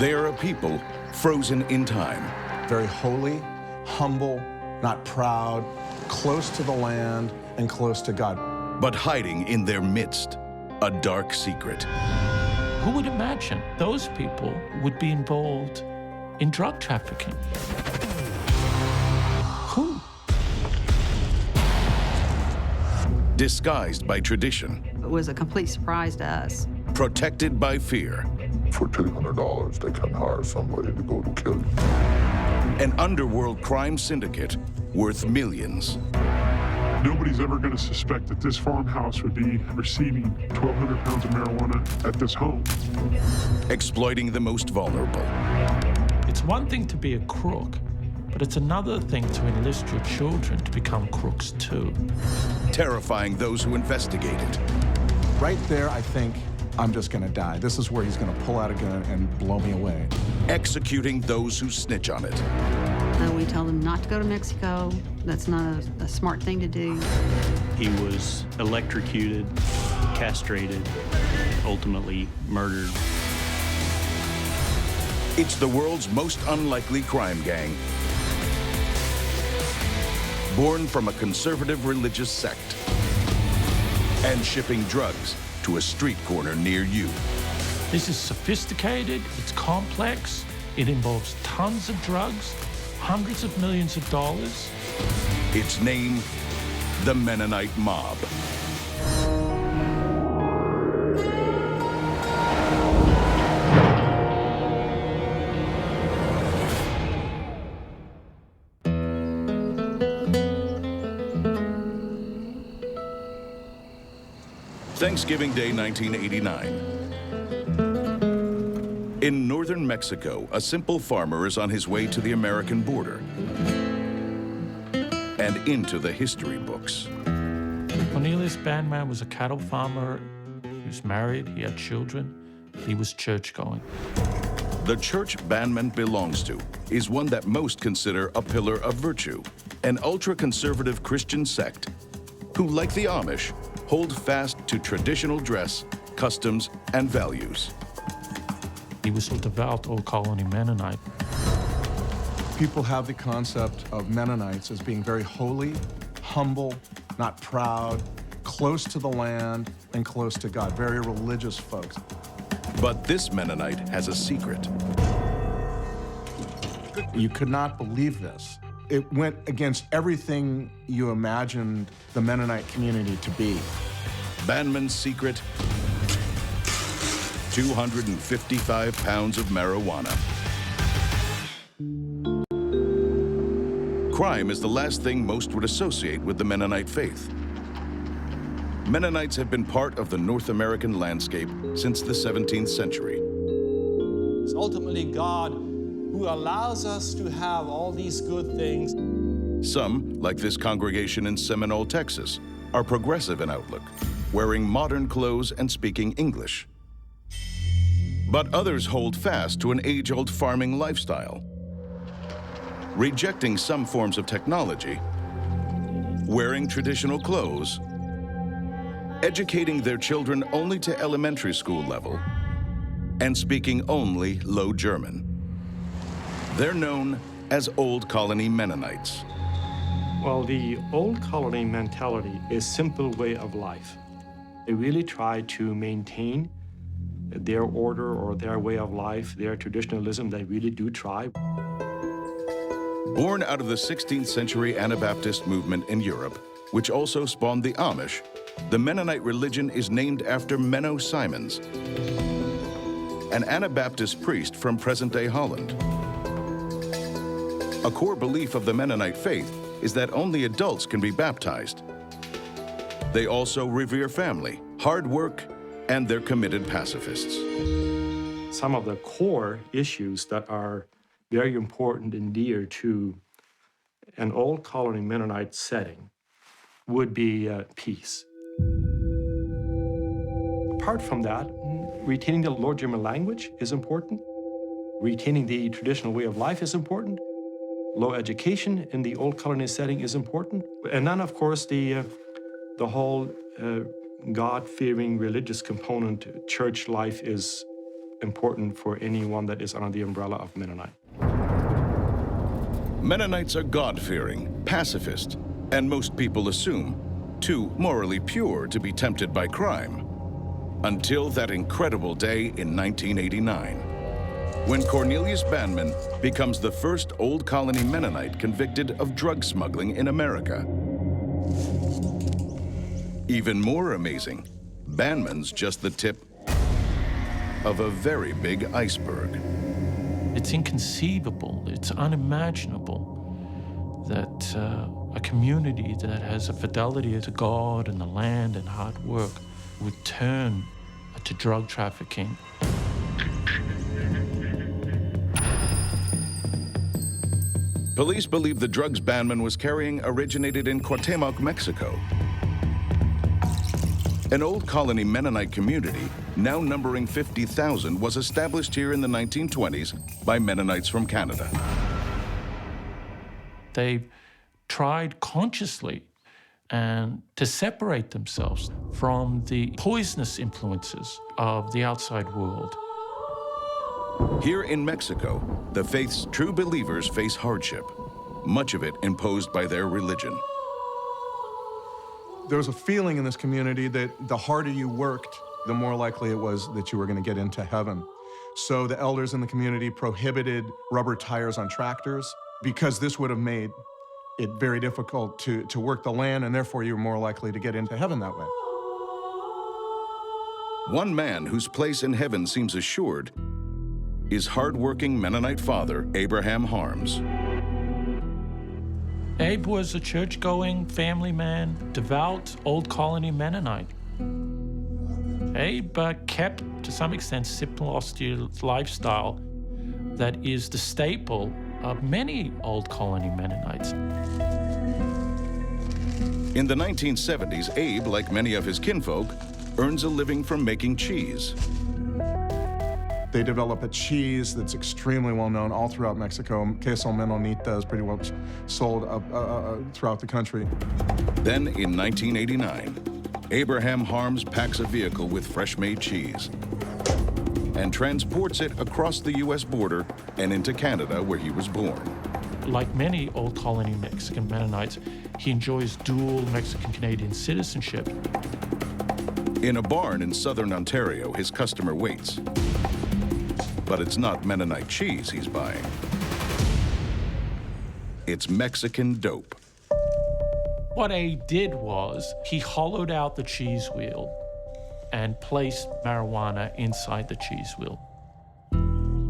They are a people frozen in time. Very holy, humble, not proud, close to the land and close to God. But hiding in their midst, a dark secret. Who would imagine those people would be involved in drug trafficking? Who? Disguised by tradition. It was a complete surprise to us. Protected by fear. For $200, they can hire somebody to go to kill you. An underworld crime syndicate worth millions. Nobody's ever going to suspect that this farmhouse would be receiving 1,200 pounds of marijuana at this home. Exploiting the most vulnerable. It's one thing to be a crook, but it's another thing to enlist your children to become crooks too. Terrifying those who investigate it. Right there, I think, I'm just gonna die. This is where he's gonna pull out a gun and blow me away. Executing those who snitch on it. We tell them not to go to Mexico. That's not a smart thing to do. He was electrocuted, castrated, ultimately murdered. It's the world's most unlikely crime gang. Born from a conservative religious sect. And shipping drugs to a street corner near you. This is sophisticated, it's complex, it involves tons of drugs, hundreds of millions of dollars. Its name, the Mennonite Mob. Thanksgiving Day 1989. In northern Mexico, a simple farmer is on his way to the American border and into the history books. Cornelius Bandman was a cattle farmer. He was married, he had children, he was church-going. The church Bandman belongs to is one that most consider a pillar of virtue, an ultra-conservative Christian sect who, like the Amish, hold fast to traditional dress, customs, and values. He was a devout Old Colony Mennonite. People have the concept of Mennonites as being very holy, humble, not proud, close to the land and close to God, very religious folks. But this Mennonite has a secret. You could not believe this. It went against everything you imagined the Mennonite community to be. Banman's secret, 255 pounds of marijuana. Crime is the last thing most would associate with the Mennonite faith. Mennonites have been part of the North American landscape since the 17th century. It's ultimately God who allows us to have all these good things. Some, like this congregation in Seminole, Texas, are progressive in outlook, wearing modern clothes and speaking English. But others hold fast to an age-old farming lifestyle, rejecting some forms of technology, wearing traditional clothes, educating their children only to elementary school level, and speaking only Low German. They're known as Old Colony Mennonites. Well, the Old Colony mentality is a simple way of life. They really try to maintain their order or their way of life, their traditionalism. They really do try. Born out of the 16th century Anabaptist movement in Europe, which also spawned the Amish, the Mennonite religion is named after Menno Simons, an Anabaptist priest from present-day Holland. A core belief of the Mennonite faith is that only adults can be baptized. They also revere family, hard work, and they're committed pacifists. Some of the core issues that are very important and dear to an Old Colony Mennonite setting would be peace. Apart from that, retaining the Low German language is important. Retaining the traditional way of life is important. Low education in the Old Colony setting is important. And then, of course, the whole God-fearing religious component, church life, is important for anyone that is under the umbrella of Mennonite. Mennonites are God-fearing, pacifist, and most people assume too morally pure to be tempted by crime. Until that incredible day in 1989, when Cornelius Banman becomes the first Old Colony Mennonite convicted of drug smuggling in America. Even more amazing, Banman's just the tip of a very big iceberg. It's inconceivable, it's unimaginable that a community that has a fidelity to God and the land and hard work would turn to drug trafficking. Police believe the drugs Banman was carrying originated in Cuauhtemoc, Mexico. An Old Colony Mennonite community, now numbering 50,000, was established here in the 1920s by Mennonites from Canada. They tried consciously and to separate themselves from the poisonous influences of the outside world. Here in Mexico, the faith's true believers face hardship, much of it imposed by their religion. There was a feeling in this community that the harder you worked, the more likely it was that you were going to get into heaven. So the elders in the community prohibited rubber tires on tractors because this would have made it very difficult to work the land, and therefore you were more likely to get into heaven that way. One man whose place in heaven seems assured is hard-working Mennonite father Abraham Harms. Abe was a church-going family man, devout Old Colony Mennonite. Abe kept, to some extent, simple, austere lifestyle that is the staple of many Old Colony Mennonites. In the 1970s, Abe, like many of his kinfolk, earns a living from making cheese. They develop a cheese that's extremely well known all throughout Mexico. Queso Mennonita is pretty well sold throughout the country. Then in 1989, Abraham Harms packs a vehicle with fresh-made cheese and transports it across the U.S. border and into Canada, where he was born. Like many Old Colony Mexican Mennonites, he enjoys dual Mexican-Canadian citizenship. In a barn in southern Ontario, his customer waits. But it's not Mennonite cheese he's buying. It's Mexican dope. What A did was he hollowed out the cheese wheel and placed marijuana inside the cheese wheel.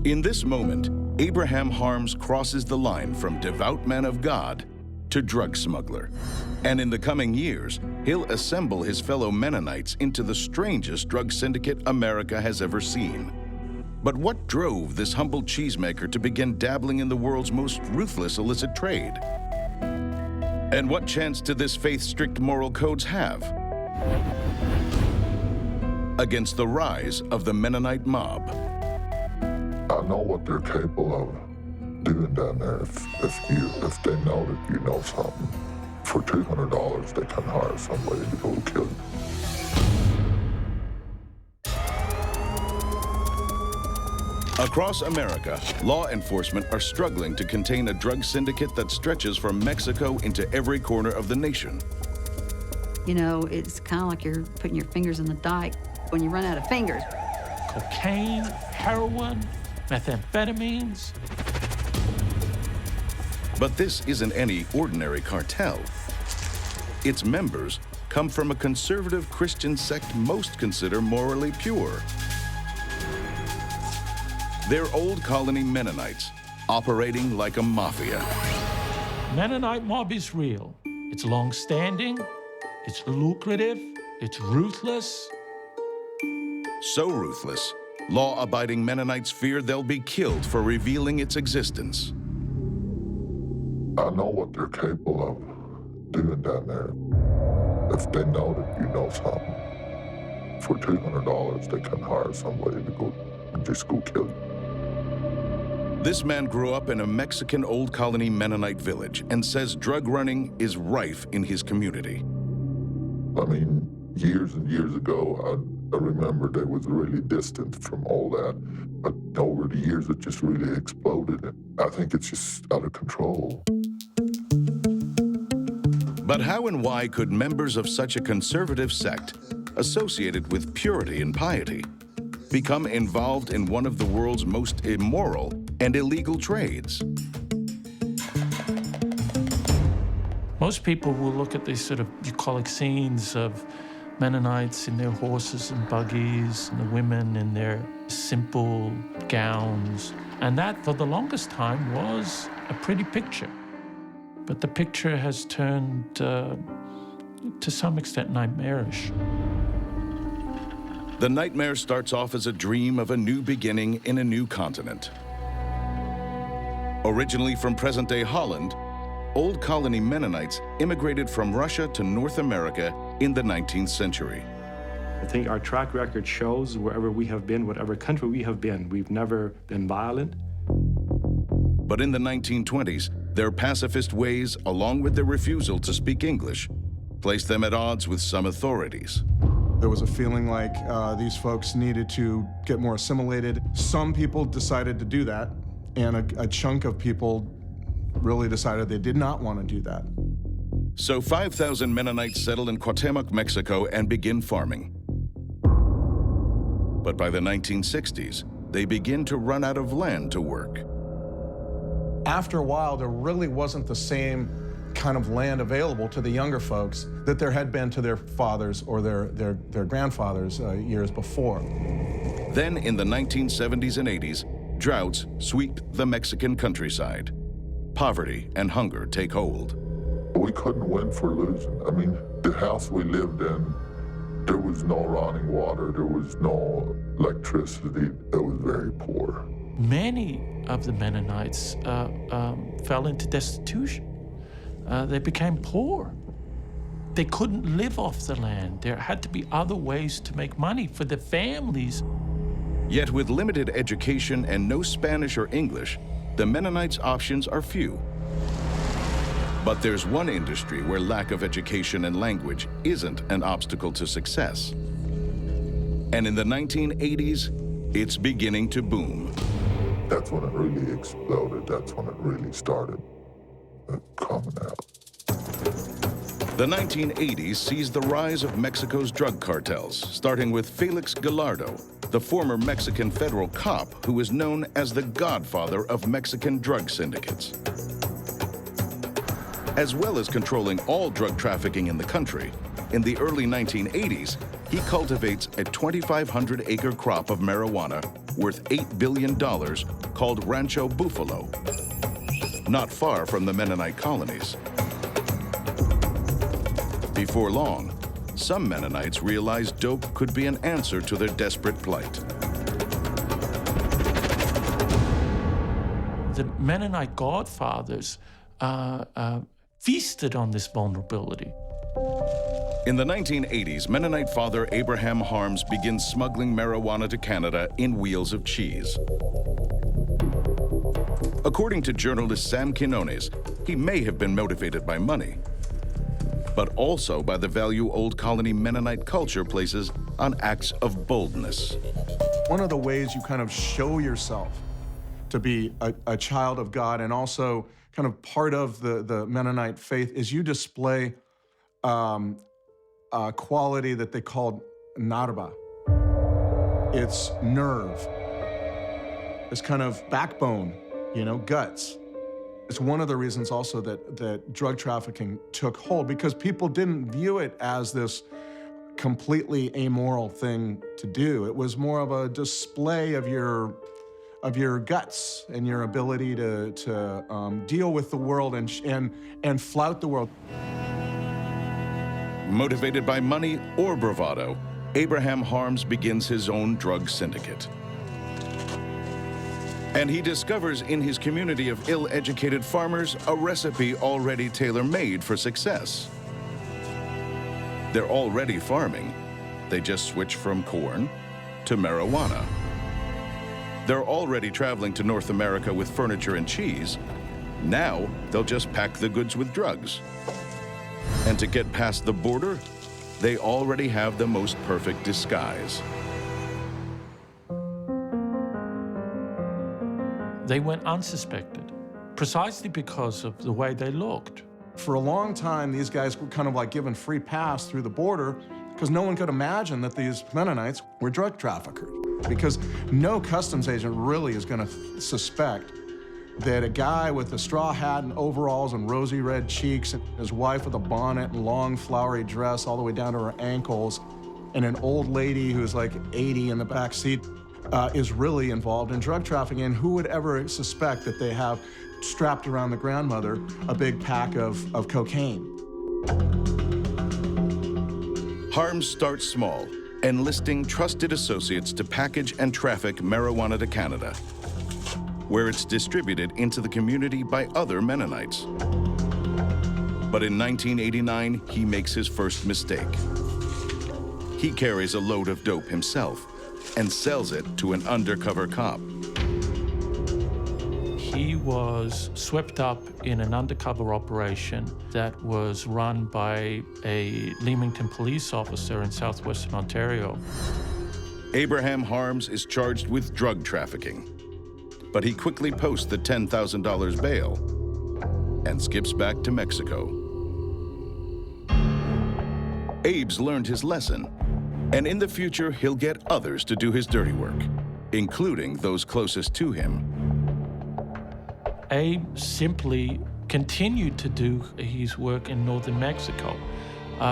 In this moment, Abraham Harms crosses the line from devout man of God to drug smuggler. And in the coming years, he'll assemble his fellow Mennonites into the strangest drug syndicate America has ever seen. But what drove this humble cheesemaker to begin dabbling in the world's most ruthless illicit trade? And what chance did this faith's strict moral codes have against the rise of the Mennonite mob? I know what they're capable of doing down there. If they know that you know something, for $200 they can hire somebody to go kill you. Across America, law enforcement are struggling to contain a drug syndicate that stretches from Mexico into every corner of the nation. You know, it's kind of like you're putting your fingers in the dike when you run out of fingers. Cocaine, heroin, methamphetamines. But this isn't any ordinary cartel. Its members come from a conservative Christian sect most consider morally pure. They're Old Colony Mennonites, operating like a mafia. Mennonite mob is real. It's long-standing, it's lucrative, it's ruthless. So ruthless, law-abiding Mennonites fear they'll be killed for revealing its existence. I know what they're capable of doing down there. If they know that you know something, for $200 they can hire somebody to go kill you. This man grew up in a Mexican Old Colony Mennonite village and says drug running is rife in his community. I mean, years and years ago, I remember they was really distant from all that, but over the years it just really exploded. And I think it's just out of control. But how and why could members of such a conservative sect, associated with purity and piety, become involved in one of the world's most immoral and illegal trades? Most people will look at these sort of bucolic scenes of Mennonites in their horses and buggies, and the women in their simple gowns. And that, for the longest time, was a pretty picture. But the picture has turned, to some extent, nightmarish. The nightmare starts off as a dream of a new beginning in a new continent. Originally from present-day Holland, Old Colony Mennonites immigrated from Russia to North America in the 19th century. I think our track record shows wherever we have been, whatever country we have been, we've never been violent. But in the 1920s, their pacifist ways, along with their refusal to speak English, placed them at odds with some authorities. There was a feeling like these folks needed to get more assimilated. Some people decided to do that, and a chunk of people really decided they did not want to do that. So 5,000 Mennonites settle in Cuauhtemoc, Mexico, and begin farming. But by the 1960s, they begin to run out of land to work. After a while, there really wasn't the same kind of land available to the younger folks that there had been to their fathers or their grandfathers years before. Then in the 1970s and 80s, droughts sweep the Mexican countryside. Poverty and hunger take hold. We couldn't win for losing. I mean, the house we lived in, there was no running water, there was no electricity. It was very poor. Many of the Mennonites fell into destitution. They became poor. They couldn't live off the land. There had to be other ways to make money for their families. Yet with limited education and no Spanish or English, the Mennonites' options are few. But there's one industry where lack of education and language isn't an obstacle to success. And in the 1980s, it's beginning to boom. That's when it really exploded. That's when it really started. coming out. The 1980s sees the rise of Mexico's drug cartels, starting with Felix Gallardo, the former Mexican federal cop who is known as the godfather of Mexican drug syndicates. As well as controlling all drug trafficking in the country, in the early 1980s, he cultivates a 2,500-acre crop of marijuana worth $8 billion called Rancho Buffalo, not far from the Mennonite colonies. Before long, some Mennonites realized dope could be an answer to their desperate plight. The Mennonite godfathers feasted on this vulnerability. In the 1980s, Mennonite father Abraham Harms begins smuggling marijuana to Canada in wheels of cheese. According to journalist Sam Quinones, he may have been motivated by money, but also by the value Old Colony Mennonite culture places on acts of boldness. One of the ways you kind of show yourself to be a child of God and also kind of part of the Mennonite faith is you display a quality that they called narba. It's nerve. It's kind of backbone, you know, guts. It's one of the reasons also that drug trafficking took hold, because people didn't view it as this completely amoral thing to do. It was more of a display of your guts and your ability to deal with the world and flout the world. Motivated by money or bravado, Abraham Harms begins his own drug syndicate. And he discovers in his community of ill-educated farmers a recipe already tailor-made for success. They're already farming. They just switch from corn to marijuana. They're already traveling to North America with furniture and cheese. Now, they'll just pack the goods with drugs. And to get past the border, they already have the most perfect disguise. They went unsuspected, precisely because of the way they looked. For a long time, these guys were kind of like given free pass through the border because no one could imagine that these Mennonites were drug traffickers. Because no customs agent really is going to suspect that a guy with a straw hat and overalls and rosy red cheeks and his wife with a bonnet and long flowery dress all the way down to her ankles and an old lady who's like 80 in the back seat is really involved in drug trafficking. And who would ever suspect that they have strapped around the grandmother a big pack of cocaine? Harms starts small, enlisting trusted associates to package and traffic marijuana to Canada, where it's distributed into the community by other Mennonites. But in 1989, he makes his first mistake. He carries a load of dope himself and sells it to an undercover cop. He was swept up in an undercover operation that was run by a Leamington police officer in southwestern Ontario. Abraham Harms is charged with drug trafficking, but he quickly posts the $10,000 bail and skips back to Mexico. Abe's learned his lesson, and in the future, he'll get others to do his dirty work, including those closest to him. Abe simply continued to do his work in northern Mexico,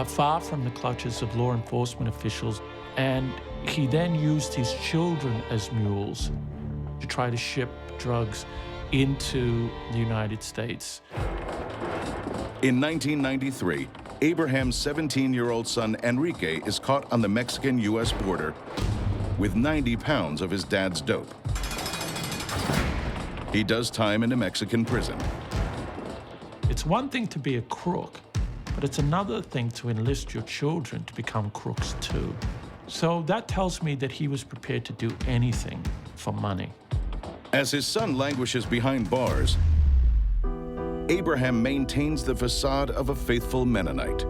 far from the clutches of law enforcement officials, and he then used his children as mules to try to ship drugs into the United States. In 1993, Abraham's 17-year-old son Enrique is caught on the Mexican-U.S. border with 90 pounds of his dad's dope. He does time in a Mexican prison. It's one thing to be a crook, but it's another thing to enlist your children to become crooks too. So that tells me that he was prepared to do anything for money. As his son languishes behind bars, Abraham maintains the facade of a faithful Mennonite.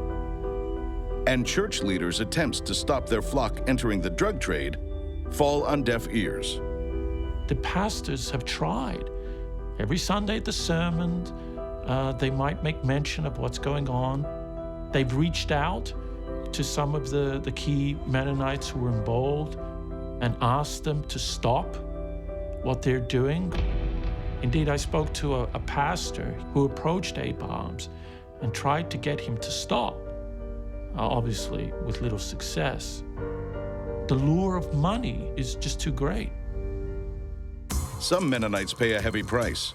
And church leaders' attempts to stop their flock entering the drug trade fall on deaf ears. The pastors have tried. Every Sunday at the sermons, They might make mention of what's going on. They've reached out to some of the key Mennonites who were involved and asked them to stop what they're doing. Indeed, I spoke to a pastor who approached Abrahams and tried to get him to stop, obviously with little success. The lure of money is just too great. Some Mennonites pay a heavy price.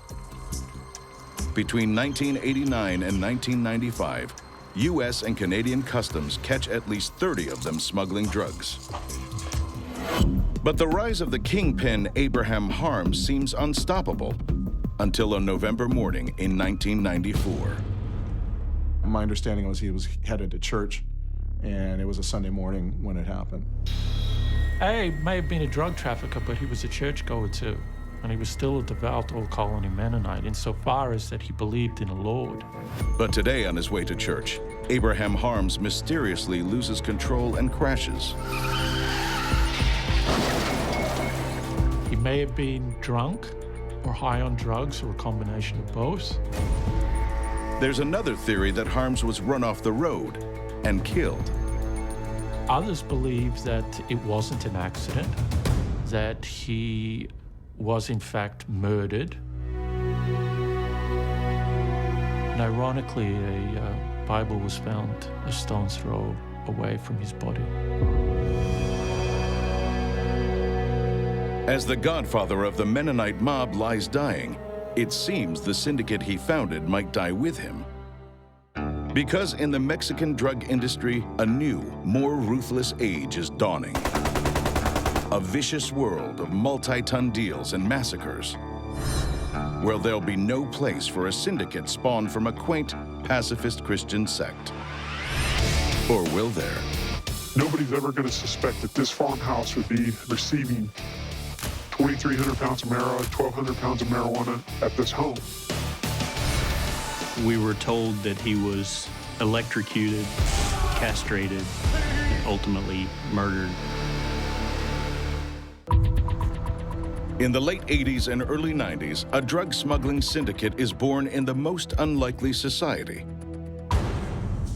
Between 1989 and 1995, U.S. and Canadian customs catch at least 30 of them smuggling drugs. But the rise of the kingpin Abraham Harms seems unstoppable until a November morning in 1994. My understanding was he was headed to church, and it was a Sunday morning when it happened. He may have been a drug trafficker, but he was a churchgoer too. And he was still a devout Old Colony Mennonite insofar as that he believed in the Lord. But today, on his way to church, Abraham Harms mysteriously loses control and crashes. He may have been drunk or high on drugs or a combination of both. There's another theory that Harms was run off the road and killed. Others believe that it wasn't an accident, that he was in fact murdered. And ironically, a Bible was found a stone's throw away from his body. As the godfather of the Mennonite mob lies dying, it seems the syndicate he founded might die with him. Because in the Mexican drug industry, a new, more ruthless age is dawning. A vicious world of multi-ton deals and massacres, where there'll be no place for a syndicate spawned from a quaint, pacifist Christian sect. Or will there? Nobody's ever going to suspect that this farmhouse would be receiving 2,300 pounds of marijuana, 1,200 pounds of marijuana at this home. We were told that he was electrocuted, castrated, and ultimately murdered. In the late 80s and early 90s, a drug smuggling syndicate is born in the most unlikely society.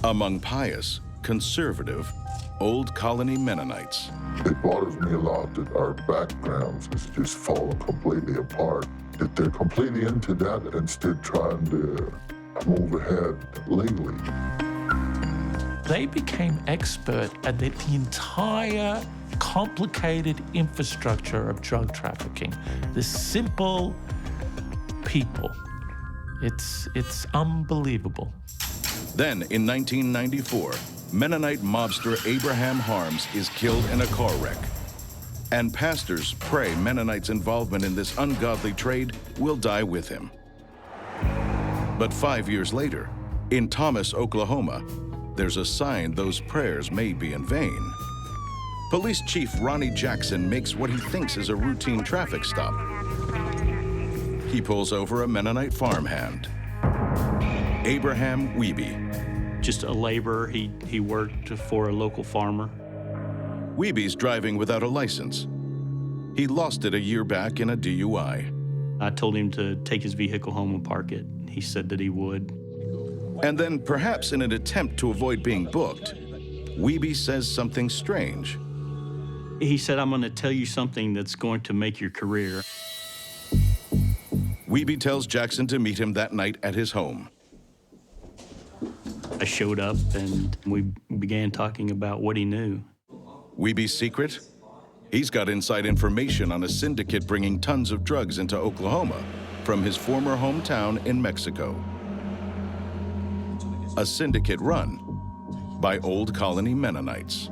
Among pious, conservative, Old Colony Mennonites. It bothers me a lot that our backgrounds has just fallen completely apart, that they're completely into that instead trying to move ahead legally. They became expert at the entire complicated infrastructure of drug trafficking. The simple people. It's unbelievable. Then, in 1994, Mennonite mobster Abraham Harms is killed in a car wreck. And pastors pray Mennonites' involvement in this ungodly trade will die with him. But 5 years later, in Thomas, Oklahoma, there's a sign those prayers may be in vain. Police Chief Ronnie Jackson makes what he thinks is a routine traffic stop. He pulls over a Mennonite farmhand, Abraham Wiebe. Just a laborer. He worked for a local farmer. Wiebe's driving without a license. He lost it a year back in a DUI. I told him to take his vehicle home and park it. He said that he would. And then, perhaps in an attempt to avoid being booked, Wiebe says something strange. He said, "I'm going to tell you something that's going to make your career." Wiebe tells Jackson to meet him that night at his home. I showed up and we began talking about what he knew. Wiebe's secret? He's got inside information on a syndicate bringing tons of drugs into Oklahoma from his former hometown in Mexico. A syndicate run by Old Colony Mennonites.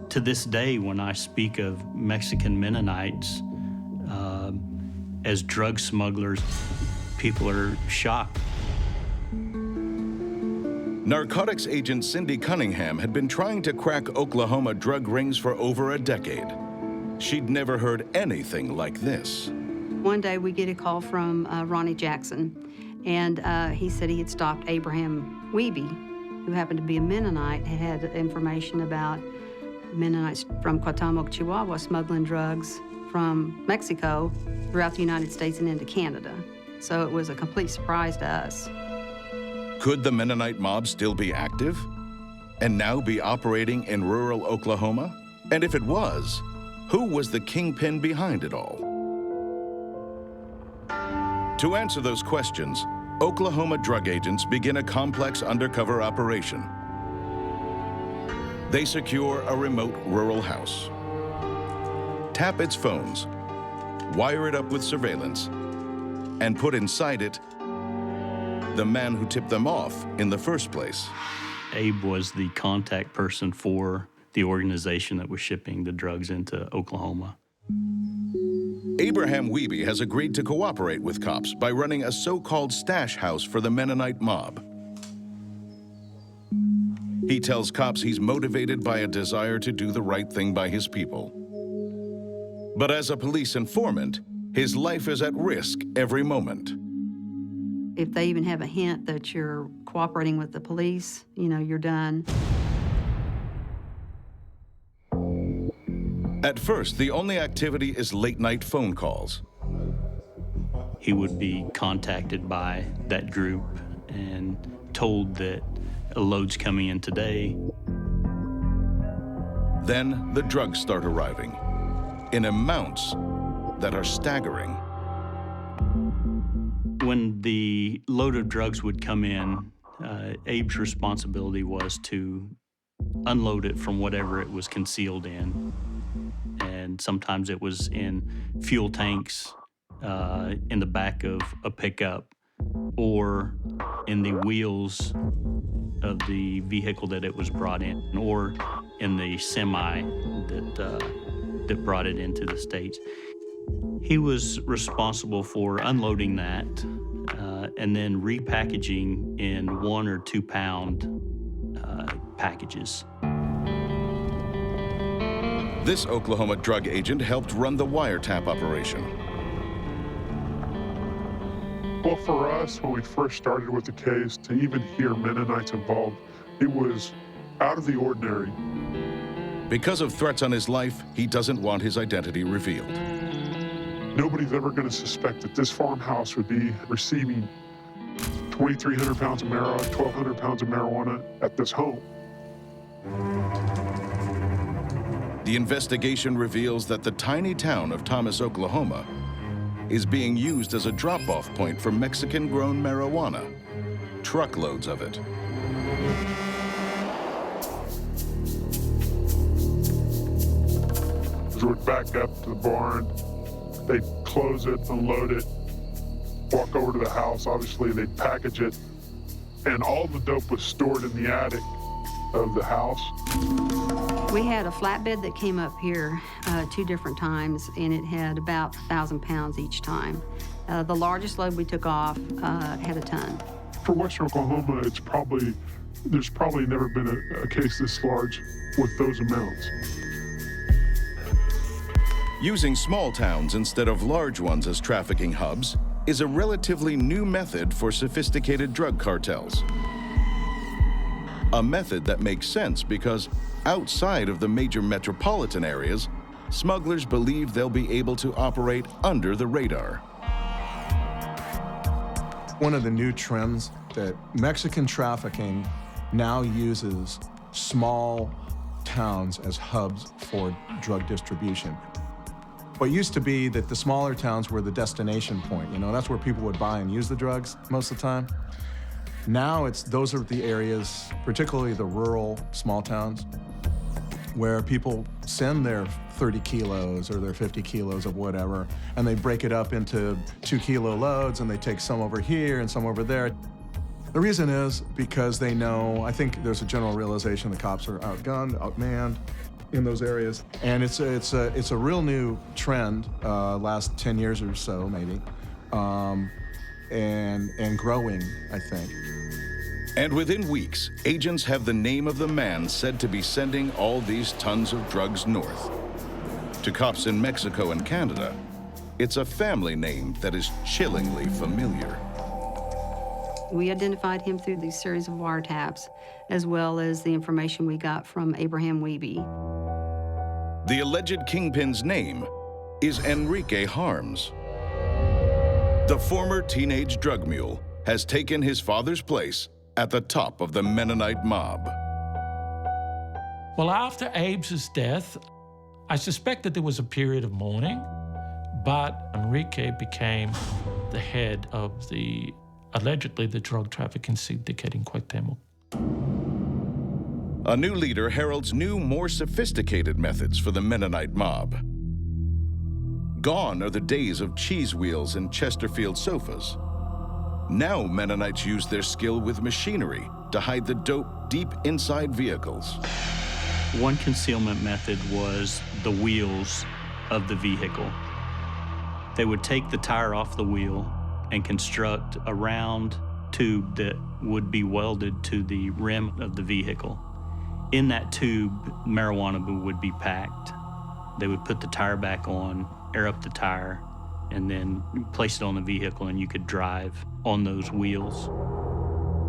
To this day, when I speak of Mexican Mennonites as drug smugglers, people are shocked. Narcotics agent Cindy Cunningham had been trying to crack Oklahoma drug rings for over a decade. She'd never heard anything like this. One day we get a call from Ronnie Jackson, and he said he had stopped Abraham Wiebe, who happened to be a Mennonite, had information about Mennonites from Cuauhtémoc, Chihuahua, smuggling drugs from Mexico throughout the United States and into Canada. So it was a complete surprise to us. Could the Mennonite mob still be active and now be operating in rural Oklahoma? And if it was, who was the kingpin behind it all? To answer those questions, Oklahoma drug agents begin a complex undercover operation. They secure a remote rural house, tap its phones, wire it up with surveillance, and put inside it the man who tipped them off in the first place. Abe was the contact person for the organization that was shipping the drugs into Oklahoma. Abraham Wiebe has agreed to cooperate with cops by running a so-called stash house for the Mennonite mob. He tells cops he's motivated by a desire to do the right thing by his people. But as a police informant, his life is at risk every moment. If they even have a hint that you're cooperating with the police, you know, you're done. At first, the only activity is late-night phone calls. He would be contacted by that group and told that a load's coming in today. Then the drugs start arriving in amounts that are staggering. When the load of drugs would come in, Abe's responsibility was to unload it from whatever it was concealed in. And sometimes it was in fuel tanks in the back of a pickup or in the wheels of the vehicle that it was brought in, or in the semi that brought it into the States. He was responsible for unloading that and then repackaging in 1 or 2 pound packages. This Oklahoma drug agent helped run the wiretap operation. Well, for us, when we first started with the case, to even hear Mennonites involved, it was out of the ordinary. Because of threats on his life, he doesn't want his identity revealed. Nobody's ever going to suspect that this farmhouse would be receiving 2,300 pounds of marijuana, 1,200 pounds of marijuana at this home. The investigation reveals that the tiny town of Thomas, Oklahoma, is being used as a drop-off point for Mexican-grown marijuana, truckloads of it. So we'd back up to the barn, they'd close it, unload it, walk over to the house, obviously they'd package it, and all the dope was stored in the attic of the house. We had a flatbed that came up here 2 different times, and it had about 1,000 pounds each time. The largest load we took off had a ton. For Western Oklahoma, there's probably never been a case this large with those amounts. Using small towns instead of large ones as trafficking hubs is a relatively new method for sophisticated drug cartels. A method that makes sense because outside of the major metropolitan areas, smugglers believe they'll be able to operate under the radar. One of the new trends that Mexican trafficking now uses small towns as hubs for drug distribution. What used to be that the smaller towns were the destination point, you know, that's where people would buy and use the drugs most of the time. Now those are the areas, particularly the rural small towns, where people send their 30 kilos or their 50 kilos of whatever, and they break it up into 2-kilo loads, and they take some over here and some over there. The reason is because they know, I think there's a general realization the cops are outgunned, outmanned in those areas. And it's a real new trend, last 10 years or so, maybe, and growing, I think. And within weeks, agents have the name of the man said to be sending all these tons of drugs north. To cops in Mexico and Canada, it's a family name that is chillingly familiar. We identified him through these series of wiretaps, as well as the information we got from Abraham Wiebe. The alleged kingpin's name is Enrique Harms. The former teenage drug mule has taken his father's place at the top of the Mennonite mob. Well, after Abe's death, I suspect that there was a period of mourning, but Enrique became the head of allegedly the drug trafficking syndicate in Cuauhtemoc. A new leader heralds new, more sophisticated methods for the Mennonite mob. Gone are the days of cheese wheels and Chesterfield sofas. Now Mennonites use their skill with machinery to hide the dope deep inside vehicles. One concealment method was the wheels of the vehicle. They would take the tire off the wheel and construct a round tube that would be welded to the rim of the vehicle. In that tube, marijuana would be packed. They would put the tire back on, air up the tire, and then place it on the vehicle, and you could drive on those wheels.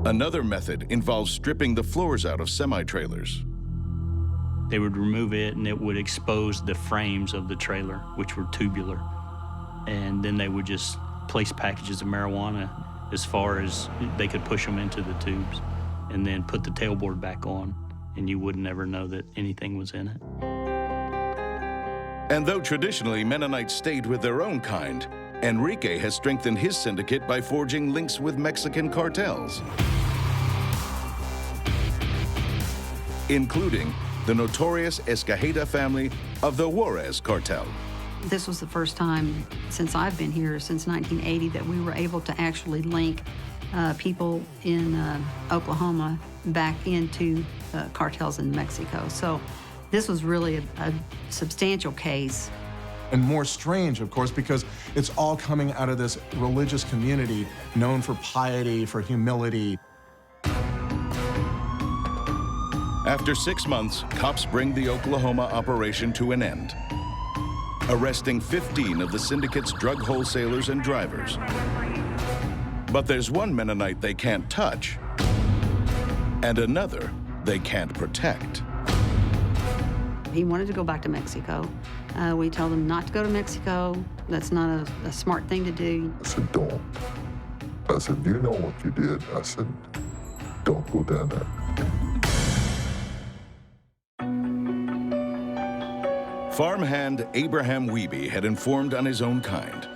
Another method involves stripping the floors out of semi-trailers. They would remove it, and it would expose the frames of the trailer, which were tubular. And then they would just place packages of marijuana as far as they could push them into the tubes, and then put the tailboard back on, and you would never know that anything was in it. And though traditionally Mennonites stayed with their own kind, Enrique has strengthened his syndicate by forging links with Mexican cartels, including the notorious Escalate family of the Juarez cartel. This was the first time since I've been here, since 1980, that we were able to actually link people in Oklahoma back into cartels in Mexico. So this was really a substantial case. And more strange, of course, because it's all coming out of this religious community known for piety, for humility. After 6 months, cops bring the Oklahoma operation to an end, arresting 15 of the syndicate's drug wholesalers and drivers. But there's one Mennonite they can't touch, and another they can't protect. He wanted to go back to Mexico. We told him not to go to Mexico. That's not a smart thing to do. I said, don't. I said, you know what you did? I said, don't go down there. Farmhand Abraham Wiebe had informed on his own kind,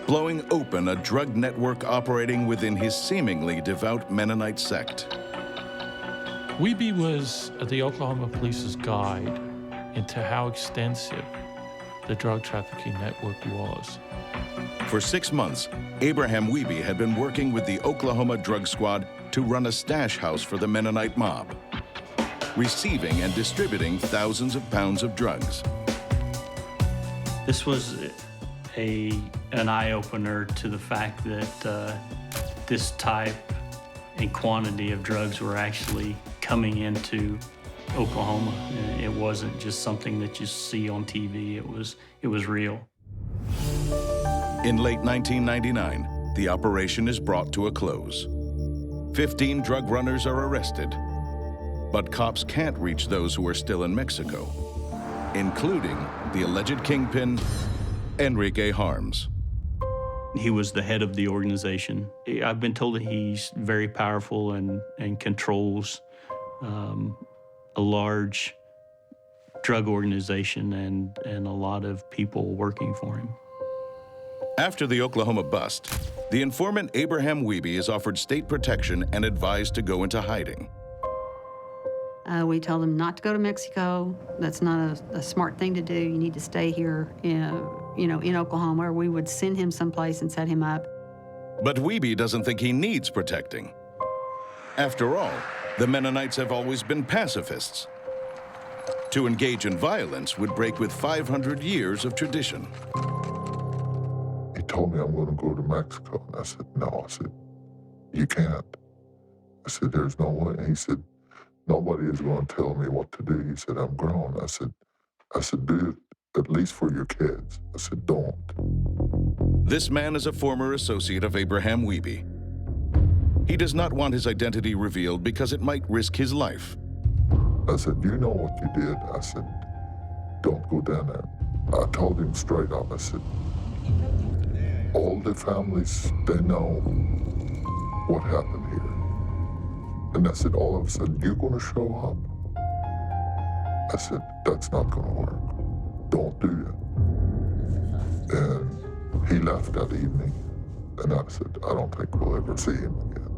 blowing open a drug network operating within his seemingly devout Mennonite sect. Wiebe was the Oklahoma police's guide into how extensive the drug trafficking network was. For 6 months, Abraham Wiebe had been working with the Oklahoma drug squad to run a stash house for the Mennonite mob, receiving and distributing thousands of pounds of drugs. This was an eye-opener to the fact that this type and quantity of drugs were actually coming into Oklahoma. It wasn't just something that you see on TV. It was real. In late 1999, the operation is brought to a close. 15 drug runners are arrested, but cops can't reach those who are still in Mexico, including the alleged kingpin, Enrique Harms. He was the head of the organization. I've been told that he's very powerful and controls a large drug organization and a lot of people working for him. After the Oklahoma bust, the informant Abraham Wiebe is offered state protection and advised to go into hiding. We told him not to go to Mexico. That's not a smart thing to do. You need to stay here, in Oklahoma, or we would send him someplace and set him up. But Wiebe doesn't think he needs protecting. After all, the Mennonites have always been pacifists. To engage in violence would break with 500 years of tradition. He told me I'm going to go to Mexico. And I said, no. I said, you can't. I said, there's no way. He said, nobody is going to tell me what to do. He said, I'm grown. I said, do it at least for your kids. I said, don't. This man is a former associate of Abraham Wiebe. He does not want his identity revealed because it might risk his life. I said, you know what you did? I said, don't go down there. I told him straight up, I said, all the families, they know what happened here. And I said, all of a sudden, you're going to show up? I said, that's not going to work. Don't do it. And he left that evening. And I said, I don't think we'll ever see him again.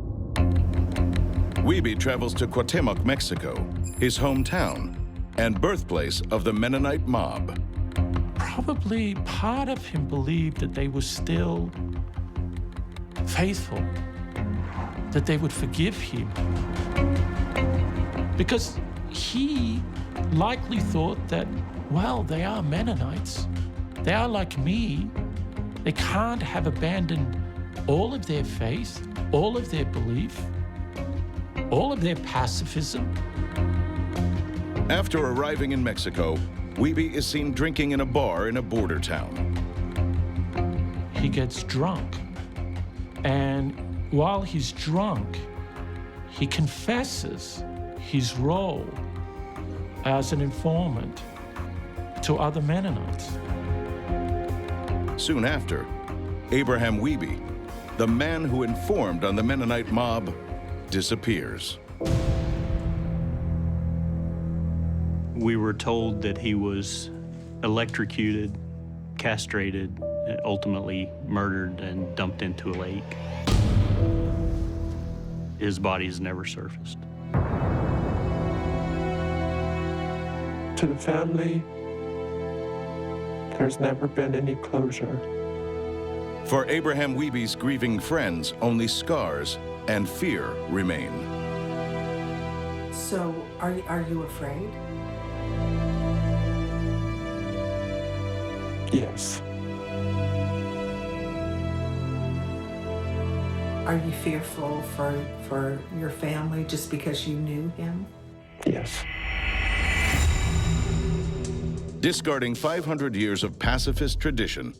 Wiebe travels to Cuauhtemoc, Mexico, his hometown and birthplace of the Mennonite mob. Probably part of him believed that they were still faithful, that they would forgive him. Because he likely thought that, well, they are Mennonites. They are like me. They can't have abandoned all of their faith, all of their belief, all of their pacifism. After arriving in Mexico, Wiebe is seen drinking in a bar in a border town. He gets drunk, and while he's drunk, he confesses his role as an informant to other Mennonites. Soon after, Abraham Wiebe, the man who informed on the Mennonite mob, disappears. We were told that he was electrocuted, castrated, and ultimately murdered and dumped into a lake. His body has never surfaced. To the family, there's never been any closure. For Abraham Wiebe's grieving friends, only scars and fear remain. So, are you afraid? Yes. Are you fearful for your family just because you knew him? Yes. Discarding 500 years of pacifist tradition,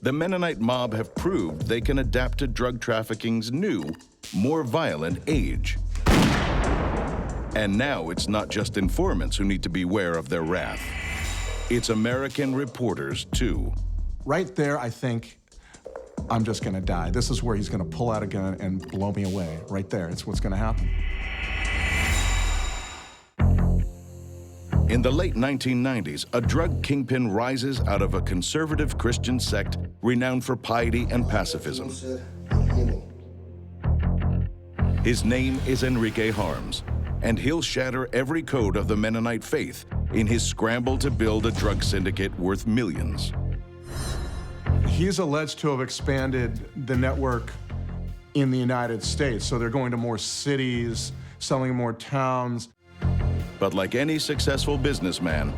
the Mennonite mob have proved they can adapt to drug trafficking's new, more violent age. And now it's not just informants who need to beware of their wrath. It's American reporters, too. Right there, I think, I'm just gonna die. This is where he's gonna pull out a gun and blow me away. Right there, it's what's gonna happen. In the late 1990s, a drug kingpin rises out of a conservative Christian sect renowned for piety and pacifism. His name is Enrique Harms, and he'll shatter every code of the Mennonite faith in his scramble to build a drug syndicate worth millions. He's alleged to have expanded the network in the United States, so they're going to more cities, selling in more towns. But like any successful businessman,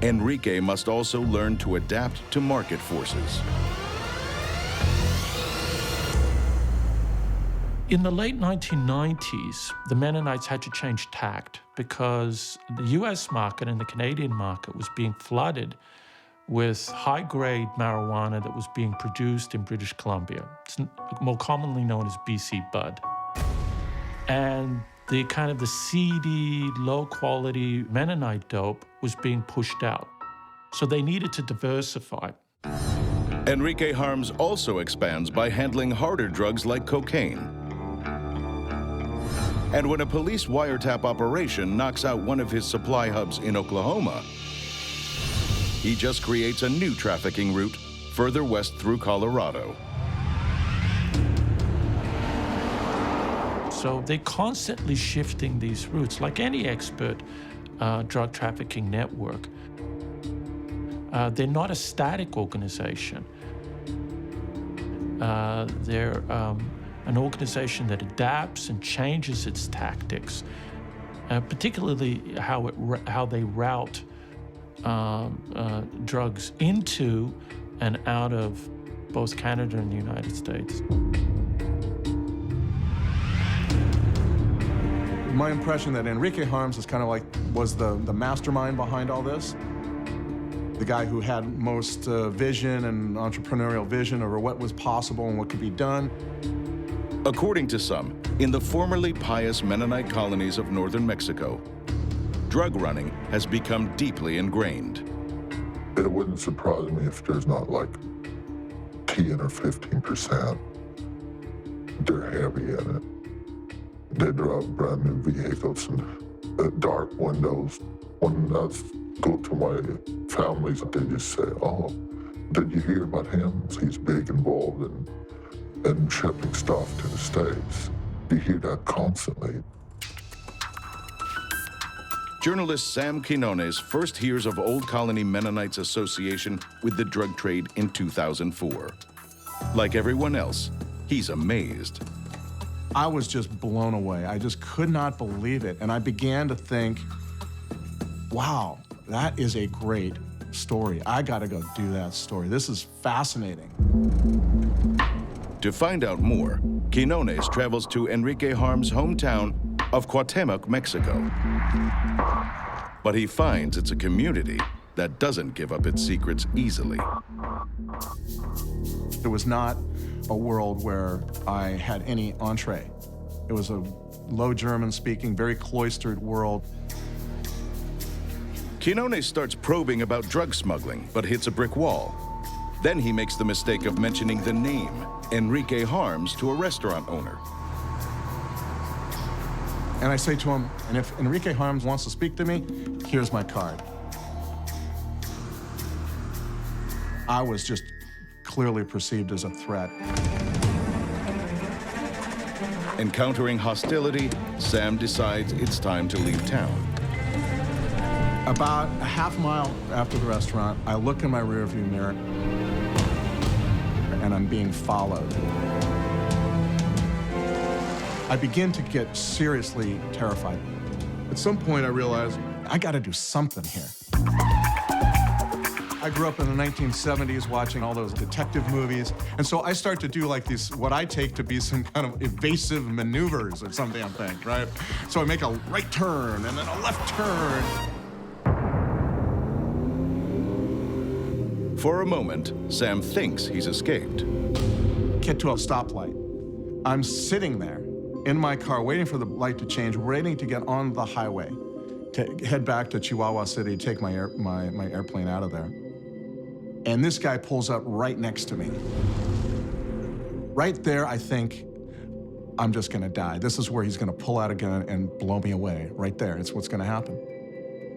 Enrique must also learn to adapt to market forces. In the late 1990s, the Mennonites had to change tact because the US market and the Canadian market was being flooded with high-grade marijuana that was being produced in British Columbia. It's more commonly known as BC Bud. And the kind of the seedy, low-quality Mennonite dope was being pushed out. So they needed to diversify. Enrique Harms also expands by handling harder drugs like cocaine. And when a police wiretap operation knocks out one of his supply hubs in Oklahoma, he just creates a new trafficking route further west through Colorado. So they're constantly shifting these routes, like any expert drug trafficking network. They're not a static organization. They're an organization that adapts and changes its tactics, particularly how they route drugs into and out of both Canada and the United States. My impression that Enrique Harms is kind of like, was the mastermind behind all this. The guy who had most vision and entrepreneurial vision over what was possible and what could be done. According to some, in the formerly pious Mennonite colonies of northern Mexico, drug running has become deeply ingrained. It wouldn't surprise me if there's not like 10 or 15%. They're heavy in it. They drive brand new vehicles and dark windows. When I go to my families, they just say, "Oh, did you hear about him? He's big involved in shipping stuff to the States." You hear that constantly. Journalist Sam Quinones first hears of Old Colony Mennonites' association with the drug trade in 2004. Like everyone else, he's amazed. I was just blown away. I just could not believe it. And I began to think, wow, that is a great story. I gotta go do that story. This is fascinating. To find out more, Quinones travels to Enrique Harm's hometown of Cuauhtemoc, Mexico. But he finds it's a community that doesn't give up its secrets easily. It was not a world where I had any entree. It was a low German-speaking, very cloistered world. Quinones starts probing about drug smuggling, but hits a brick wall. Then he makes the mistake of mentioning the name, Enrique Harms, to a restaurant owner. And I say to him, and if Enrique Harms wants to speak to me, here's my card. I was just clearly perceived as a threat. Encountering hostility, Sam decides it's time to leave town. About a half mile after the restaurant, I look in my rearview mirror, and I'm being followed. I begin to get seriously terrified. At some point, I realized, I gotta do something here. I grew up in the 1970s watching all those detective movies, and so I start to do like these, what I take to be some kind of evasive maneuvers or some damn thing, right? So I make a right turn and then a left turn. For a moment, Sam thinks he's escaped. Get to a stoplight. I'm sitting there in my car waiting for the light to change, waiting to get on the highway to head back to Chihuahua City, take my airplane out of there. And this guy pulls up right next to me. Right there, I think, I'm just gonna die. This is where he's gonna pull out a gun and blow me away. Right there, it's what's gonna happen.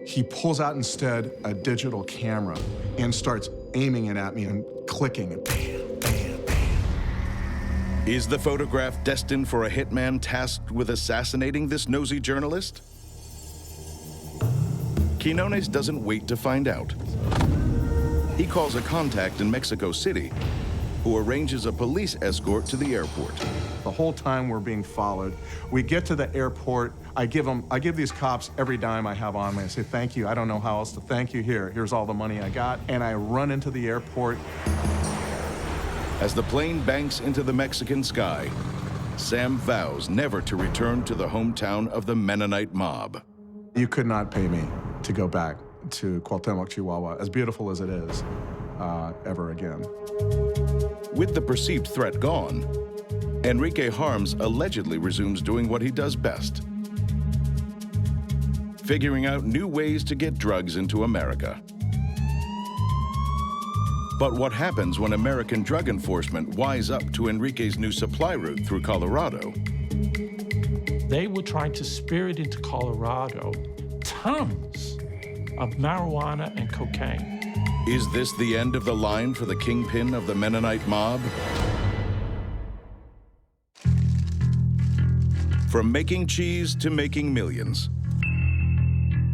He pulls out instead a digital camera and starts aiming it at me and clicking and bam, bam, bam. Is the photograph destined for a hitman tasked with assassinating this nosy journalist? Quinones doesn't wait to find out. He calls a contact in Mexico City, who arranges a police escort to the airport. The whole time we're being followed. We get to the airport. I give these cops every dime I have on me. I say, thank you. I don't know how else to thank you. Here's all the money I got. And I run into the airport. As the plane banks into the Mexican sky, Sam vows never to return to the hometown of the Mennonite mob. You could not pay me to go back to Cuauhtemoc, Chihuahua, as beautiful as it is, ever again. With the perceived threat gone, Enrique Harms allegedly resumes doing what he does best: figuring out new ways to get drugs into America. But what happens when American drug enforcement wise up to Enrique's new supply route through Colorado? They were trying to spirit into Colorado tons of marijuana and cocaine. Is this the end of the line for the kingpin of the Mennonite mob? From making cheese to making millions,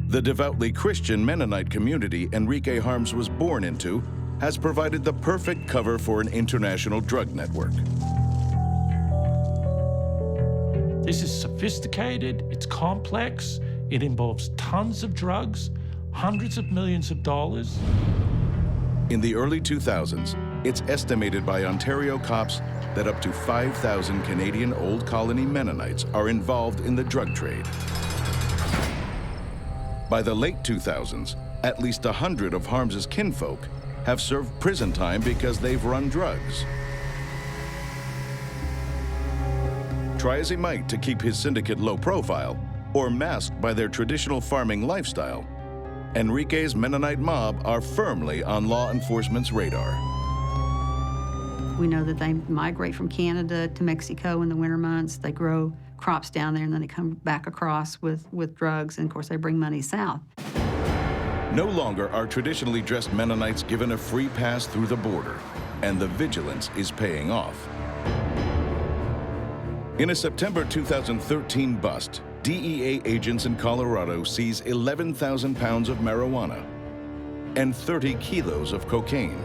the devoutly Christian Mennonite community Enrique Harms was born into has provided the perfect cover for an international drug network. This is sophisticated, it's complex, it involves tons of drugs, hundreds of millions of dollars. In the early 2000s, it's estimated by Ontario cops that up to 5,000 Canadian Old Colony Mennonites are involved in the drug trade. By the late 2000s, at least 100 of Harms's kinfolk have served prison time because they've run drugs. Try as he might to keep his syndicate low profile or masked by their traditional farming lifestyle, Enrique's Mennonite mob are firmly on law enforcement's radar. We know that they migrate from Canada to Mexico in the winter months. They grow crops down there, and then they come back across with drugs, and of course they bring money south. No longer are traditionally dressed Mennonites given a free pass through the border, and the vigilance is paying off. In a September 2013 bust, DEA agents in Colorado seize 11,000 pounds of marijuana and 30 kilos of cocaine.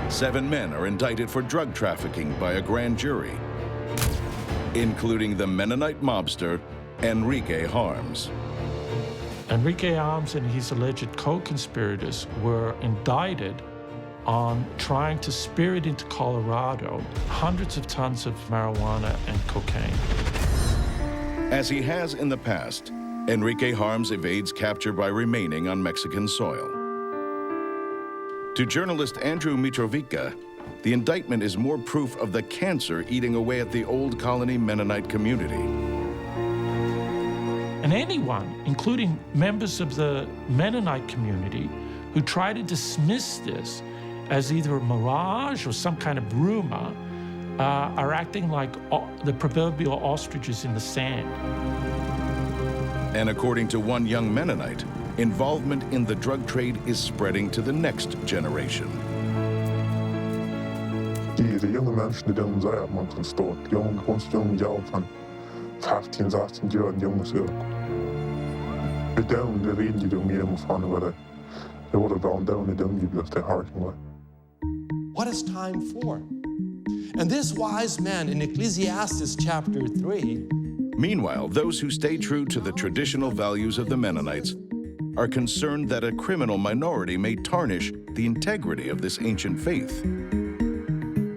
7 men are indicted for drug trafficking by a grand jury, including the Mennonite mobster Enrique Harms. Enrique Harms and his alleged co-conspirators were indicted on trying to spirit into Colorado hundreds of tons of marijuana and cocaine. As he has in the past, Enrique Harms evades capture by remaining on Mexican soil. To journalist Andrew Mitrovica, the indictment is more proof of the cancer eating away at the old colony Mennonite community. And anyone, including members of the Mennonite community, who try to dismiss this as either a mirage or some kind of rumor, are acting like the proverbial ostriches in the sand. And according to one young Mennonite, involvement in the drug trade is spreading to the next generation. The young människor de säger att man kan stå ett young jobb från 15-16 år young så. Det down the range de mer om fan vad det. Det var down the down just det har som. What is time for? And this wise man in Ecclesiastes chapter 3. Meanwhile, those who stay true to the traditional values of the Mennonites are concerned that a criminal minority may tarnish the integrity of this ancient faith.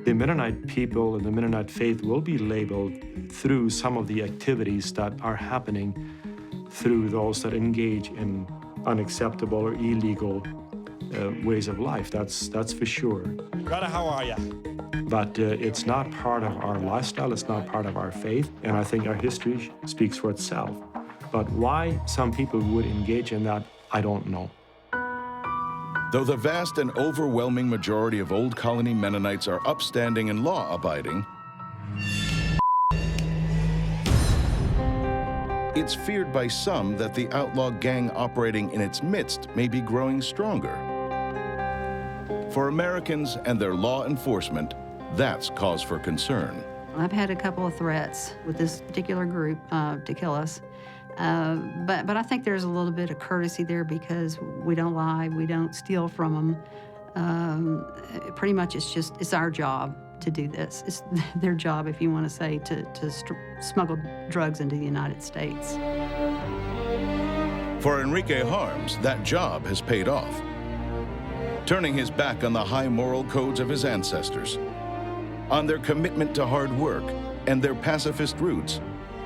The Mennonite people and the Mennonite faith will be labeled through some of the activities that are happening through those that engage in unacceptable or illegal ways of life. That's for sure. Brother, how are you? But it's not part of our lifestyle, it's not part of our faith, and I think our history speaks for itself. But why some people would engage in that, I don't know. Though the vast and overwhelming majority of Old Colony Mennonites are upstanding and law-abiding, it's feared by some that the outlaw gang operating in its midst may be growing stronger. For Americans and their law enforcement, that's cause for concern. I've had a couple of threats with this particular group to kill us. But I think there's a little bit of courtesy there because we don't lie, we don't steal from them. Pretty much it's our job to do this. It's their job, if you want to say, to smuggle drugs into the United States. For Enrique Harms, that job has paid off. Turning his back on the high moral codes of his ancestors, on their commitment to hard work and their pacifist roots,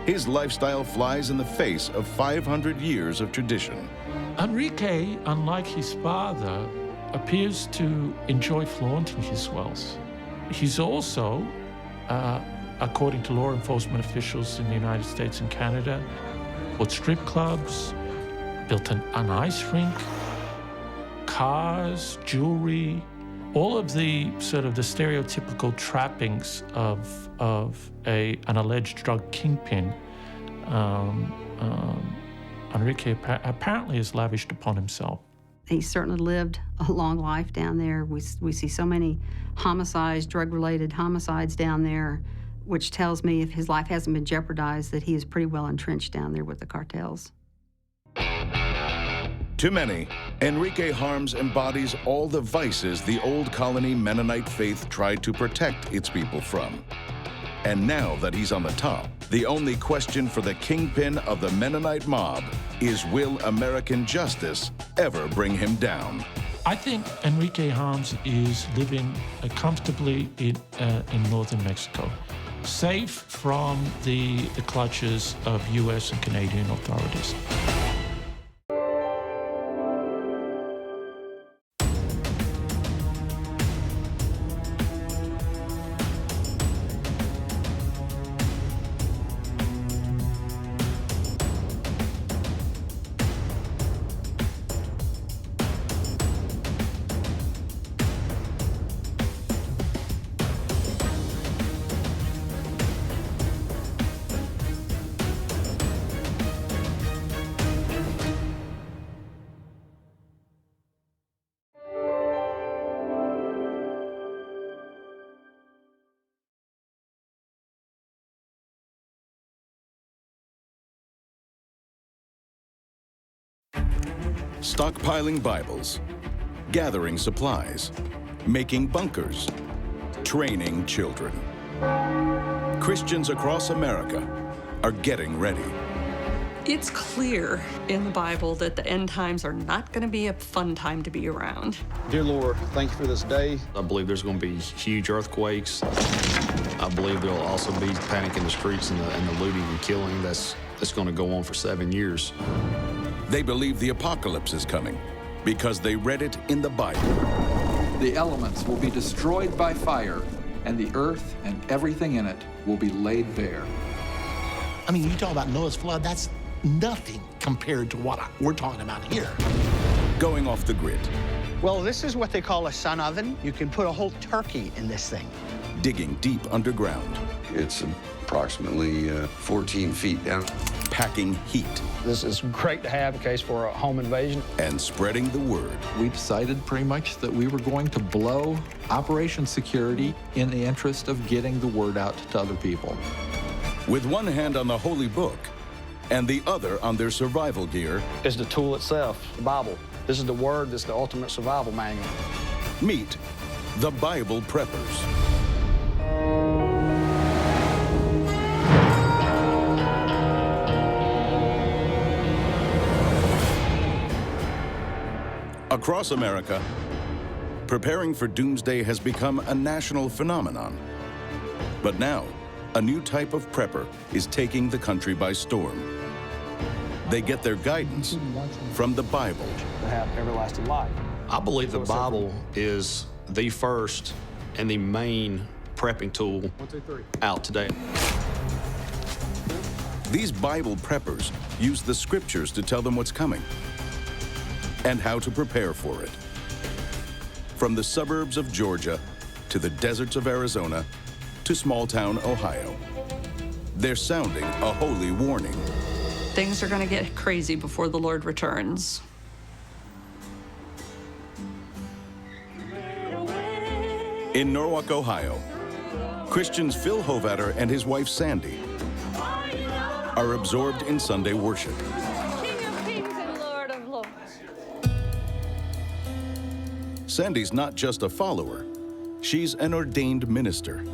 his lifestyle flies in the face of 500 years of tradition. Enrique, unlike his father, appears to enjoy flaunting his wealth. He's also, according to law enforcement officials in the United States and Canada, bought strip clubs, built an ice rink, cars, jewelry, all of the sort of the stereotypical trappings of an alleged drug kingpin. Enrique apparently is lavished upon himself. He certainly lived a long life down there. We see so many homicides, drug-related homicides down there, which tells me if his life hasn't been jeopardized, that he is pretty well entrenched down there with the cartels. To many, Enrique Harms embodies all the vices the Old Colony Mennonite faith tried to protect its people from. And now that he's on the top, the only question for the kingpin of the Mennonite mob is, will American justice ever bring him down? I think Enrique Harms is living comfortably in northern Mexico, safe from the clutches of U.S. and Canadian authorities. stockpiling Bibles, gathering supplies, making bunkers, training children. Christians across America are getting ready. It's clear in the Bible that the end times are not going to be a fun time to be around. Dear Lord, thank you for this day. I believe there's going to be huge earthquakes. I believe there will also be panic in the streets and the looting and killing that's going to go on for 7 years. They believe the apocalypse is coming because they read it in the Bible. The elements will be destroyed by fire, and the earth and everything in it will be laid bare. I mean, you talk about Noah's flood, that's nothing compared to what we're talking about here. Going off the grid. Well, this is what they call a sun oven. You can put a whole turkey in this thing. Digging deep underground. It's approximately 14 feet down. Packing heat. This is great to have in case for a home invasion. And spreading the word. We decided pretty much that we were going to blow Operation Security in the interest of getting the word out to other people. With one hand on the holy book and the other on their survival gear. It's the tool itself, the Bible. This is the word, this is the ultimate survival manual. Meet the Bible Preppers. Across America, preparing for doomsday has become a national phenomenon. But now, a new type of prepper is taking the country by storm. They get their guidance from the Bible. To have everlasting life. I believe the Bible is the first and the main prepping tool out today. These Bible preppers use the scriptures to tell them what's coming and how to prepare for it. From the suburbs of Georgia to the deserts of Arizona to small-town Ohio, they're sounding a holy warning. Things are going to get crazy before the Lord returns. In Norwalk, Ohio, Christians Phil Hovatter and his wife Sandy are absorbed in Sunday worship. King of kings and Lord of lords. Sandy's not just a follower, she's an ordained minister.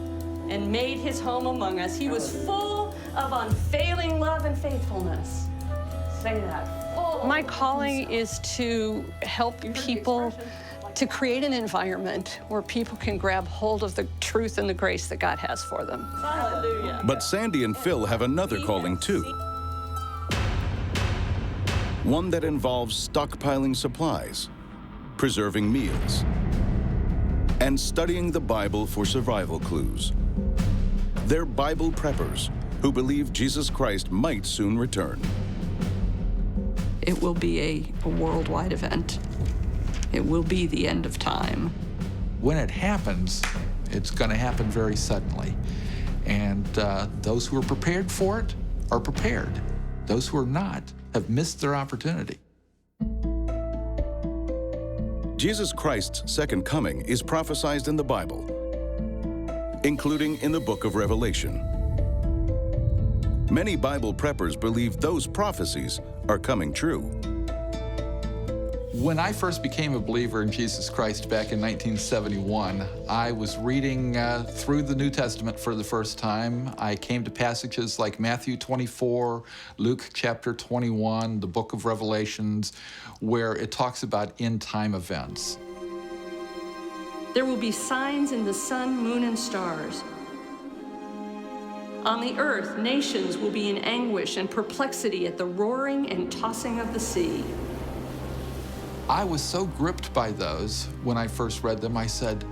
And made his home among us. He was full of unfailing love and faithfulness. Say that. My calling is to help people to create an environment where people can grab hold of the truth and the grace that God has for them. Hallelujah. But Sandy and Phil have another calling too. One that involves stockpiling supplies, preserving meals, and studying the Bible for survival clues. They're Bible preppers who believe Jesus Christ might soon return. It will be a worldwide event. It will be the end of time. When it happens, it's going to happen very suddenly. And those who are prepared for it are prepared. Those who are not have missed their opportunity. Jesus Christ's second coming is prophesied in the Bible, including in the book of Revelation. Many Bible preppers believe those prophecies are coming true. When I first became a believer in Jesus Christ back in 1971, I was reading through the New Testament for the first time. I came to passages like Matthew 24, Luke chapter 21, the book of Revelations, where it talks about end-time events. There will be signs in the sun, moon, and stars. On the earth, nations will be in anguish and perplexity at the roaring and tossing of the sea. I was so gripped by those when I first read them, I said,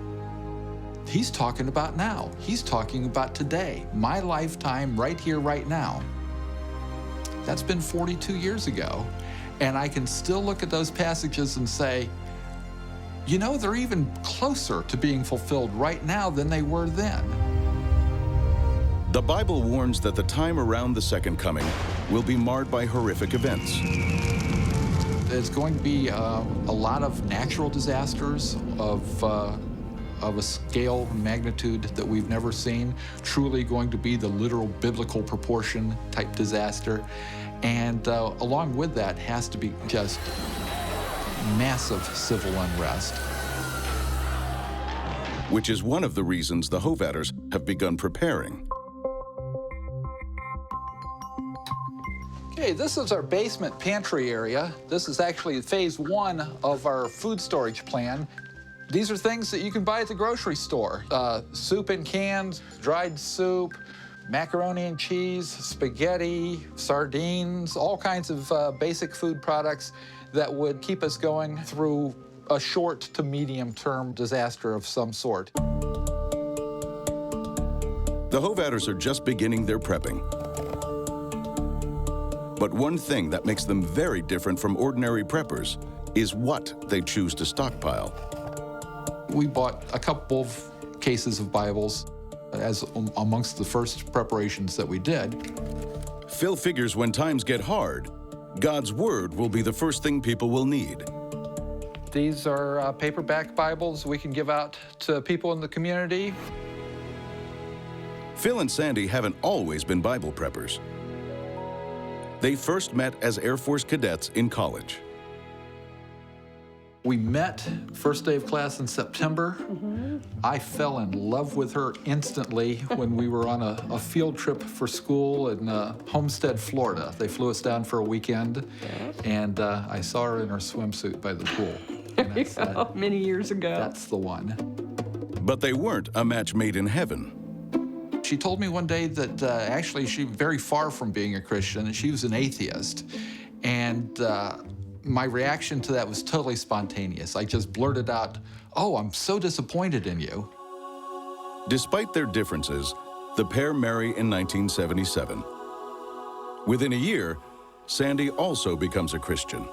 he's talking about now. He's talking about today, my lifetime right here, right now. That's been 42 years ago, and I can still look at those passages and say, you know, they're even closer to being fulfilled right now than they were then. The Bible warns that the time around the second coming will be marred by horrific events. There's going to be a lot of natural disasters of a scale and magnitude that we've never seen, truly going to be the literal biblical proportion type disaster. And along with that has to be just massive civil unrest. Which is one of the reasons the Hovatters have begun preparing. Okay, this is our basement pantry area. This is actually phase 1 of our food storage plan. These are things that you can buy at the grocery store. Soup in cans, dried soup, macaroni and cheese, spaghetti, sardines, all kinds of basic food products that would keep us going through a short to medium-term disaster of some sort. The Hovatters are just beginning their prepping. But one thing that makes them very different from ordinary preppers is what they choose to stockpile. We bought a couple of cases of Bibles as amongst the first preparations that we did. Phil figures when times get hard, God's Word will be the first thing people will need. These are paperback Bibles we can give out to people in the community. Phil and Sandy haven't always been Bible preppers. They first met as Air Force cadets in college. We met first day of class in September. I fell in love with her instantly when we were on a field trip for school in Homestead, Florida. They flew us down for a weekend, and I saw her in her swimsuit by the pool. Many years ago. That's the one. But they weren't a match made in heaven. She told me one day that actually she's very far from being a Christian, and she was an atheist. And my reaction to that was totally spontaneous. I just blurted out, "Oh, I'm so disappointed in you." Despite their differences, the pair marry in 1977. Within a year, Sandy also becomes a Christian.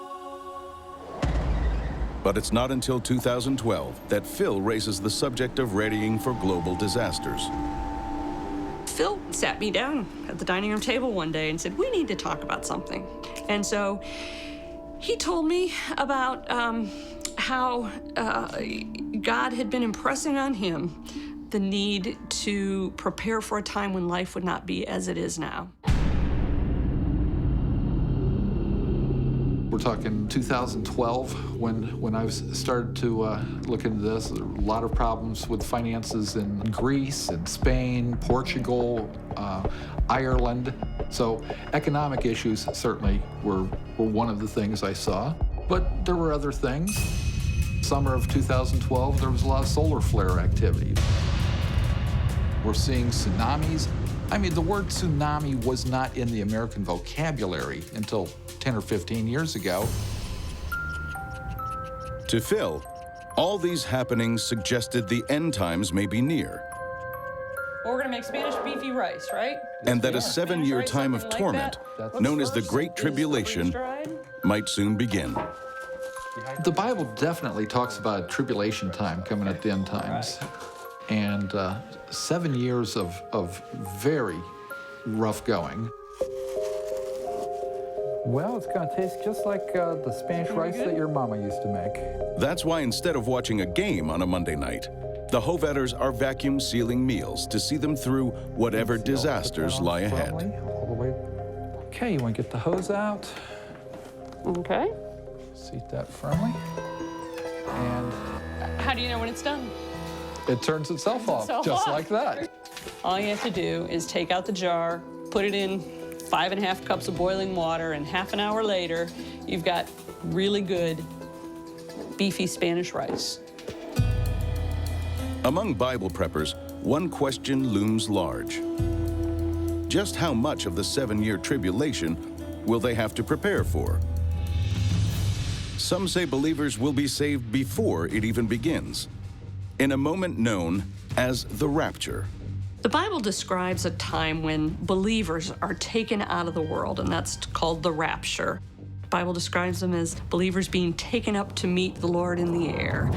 But it's not until 2012 that Phil raises the subject of readying for global disasters. Phil sat me down at the dining room table one day and said, "We need to talk about something." And so he told me about how God had been impressing on him the need to prepare for a time when life would not be as it is now. We're talking 2012 when I started to look into this. There were a lot of problems with finances in Greece and Spain, Portugal, Ireland. So economic issues certainly were one of the things I saw. But there were other things. Summer of 2012, there was a lot of solar flare activity. We're seeing tsunamis. I mean, the word tsunami was not in the American vocabulary until 10 or 15 years ago. To Phil, all these happenings suggested the end times may be near, Well, we're gonna make Spanish beefy rice, right? and that a 7-year time of torment, known as the Great Tribulation, might soon begin. The Bible definitely talks about a tribulation time coming at the end times. And 7 years of very rough going. Well, it's going to taste just like the Spanish rice that your mama used to make. That's why instead of watching a game on a Monday night, the Hovatters are vacuum sealing meals to see them through whatever disasters lie ahead. All the way. Okay, you want to get the hose out. Okay. Seat that firmly. And How do you know when it's done? It turns itself off, just like that. All you have to do is take out the jar, put it in 5½ cups of boiling water, and half an hour later, you've got really good beefy Spanish rice. Among Bible preppers, one question looms large. Just how much of the 7-year tribulation will they have to prepare for? Some say believers will be saved before it even begins, in a moment known as the rapture. The Bible describes a time when believers are taken out of the world, and that's called the rapture. The Bible describes them as believers being taken up to meet the Lord in the air.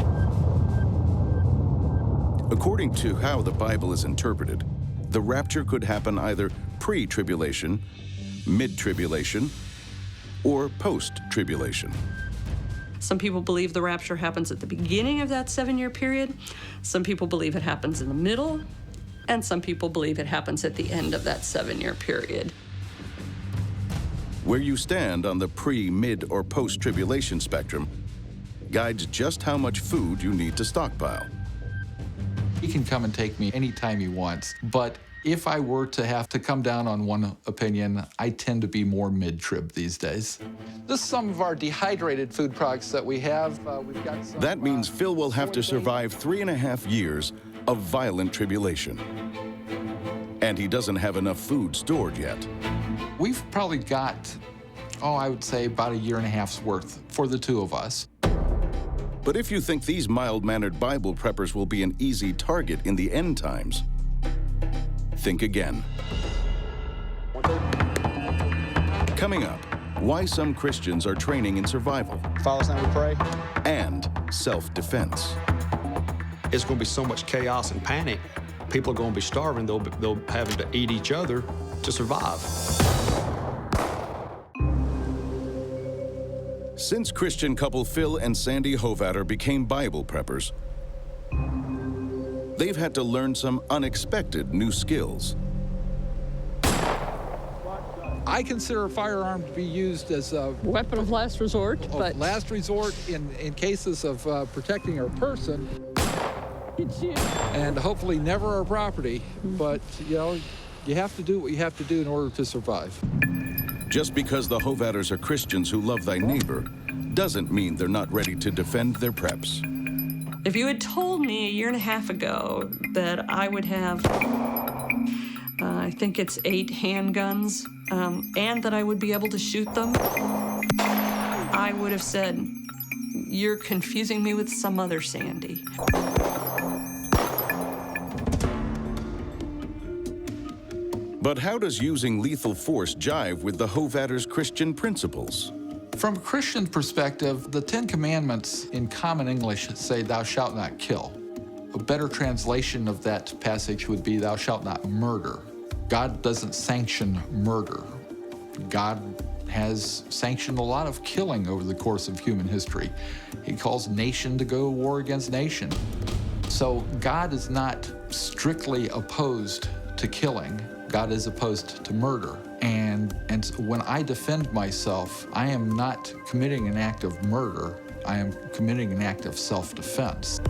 According to how the Bible is interpreted, the rapture could happen either pre-tribulation, mid-tribulation, or post-tribulation. Some people believe the rapture happens at the beginning of that 7-year period. Some people believe it happens in the middle. And some people believe it happens at the end of that 7-year period. Where you stand on the pre-, mid, or post-tribulation spectrum guides just how much food you need to stockpile. He can come and take me anytime he wants, but if I were to have to come down on one opinion, I tend to be more mid-trib these days. This is some of our dehydrated food products that we have. We've got some, that means Phil will have to survive 3.5 years of violent tribulation. And he doesn't have enough food stored yet. We've probably got, I would say about 1.5 years worth for the two of us. But if you think these mild-mannered Bible preppers will be an easy target in the end times, think again. Coming up, why some Christians are training in survival. Father's name we pray. And self-defense. It's going to be so much chaos and panic. People are going to be starving. They'll having to eat each other to survive. Since Christian couple Phil and Sandy Hovatter became Bible preppers, they've had to learn some unexpected new skills. I consider a firearm to be used as a weapon of last resort, but last resort in cases of protecting our person and hopefully never our property. But you have to do what you have to do in order to survive. Just because the Hovatters are Christians who love thy neighbor doesn't mean they're not ready to defend their preps. if you had told me 1.5 years ago that I would have, I think it's 8 handguns, and that I would be able to shoot them, I would have said, you're confusing me with some other Sandy. But how does using lethal force jive with the Hovatters' Christian principles? From a Christian perspective, the 10 Commandments in common English say, thou shalt not kill. A better translation of that passage would be, thou shalt not murder. God doesn't sanction murder. God has sanctioned a lot of killing over the course of human history. He calls nation to go to war against nation. So God is not strictly opposed to killing. God is opposed to murder. And when I defend myself, I am not committing an act of murder. I am committing an act of self-defense.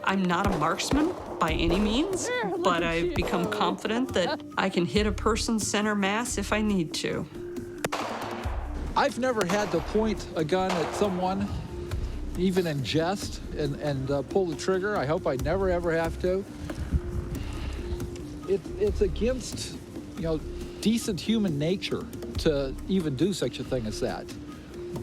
I'm not a marksman by any means, but I've become confident that I can hit a person's center mass if I need to. I've never had to point a gun at someone, even in jest, and pull the trigger. I hope I never, ever have to. It's against, decent human nature to even do such a thing as that.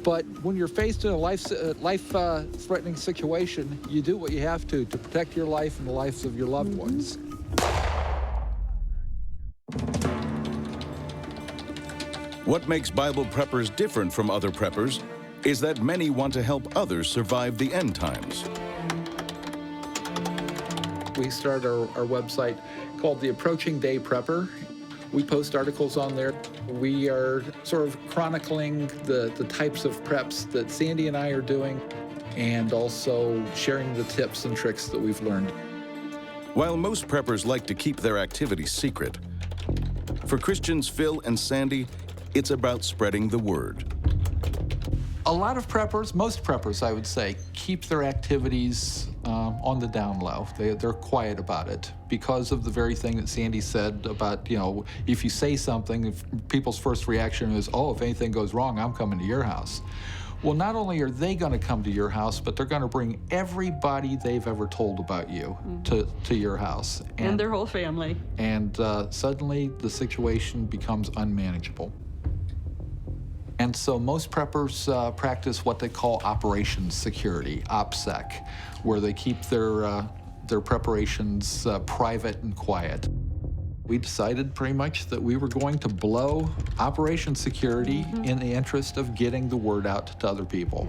But when you're faced in a life-threatening situation, you do what you have to protect your life and the lives of your loved ones. What makes Bible preppers different from other preppers is that many want to help others survive the end times. We started our website called The Approaching Day Prepper. We post articles on there. We are sort of chronicling the types of preps that Sandy and I are doing, and also sharing the tips and tricks that we've learned. While most preppers like to keep their activities secret, for Christians Phil and Sandy, it's about spreading the word. A lot of preppers, most preppers I would say, keep their activities on the down low. They're quiet about it because of the very thing that Sandy said about, if you say something, if people's first reaction is, oh, if anything goes wrong, I'm coming to your house. Well, not only are they going to come to your house, but they're going to bring everybody they've ever told about you to your house. And their whole family. And suddenly the situation becomes unmanageable. And so most preppers practice what they call operations security, OPSEC, where they keep their preparations private and quiet. We decided pretty much that we were going to blow operations security in the interest of getting the word out to other people.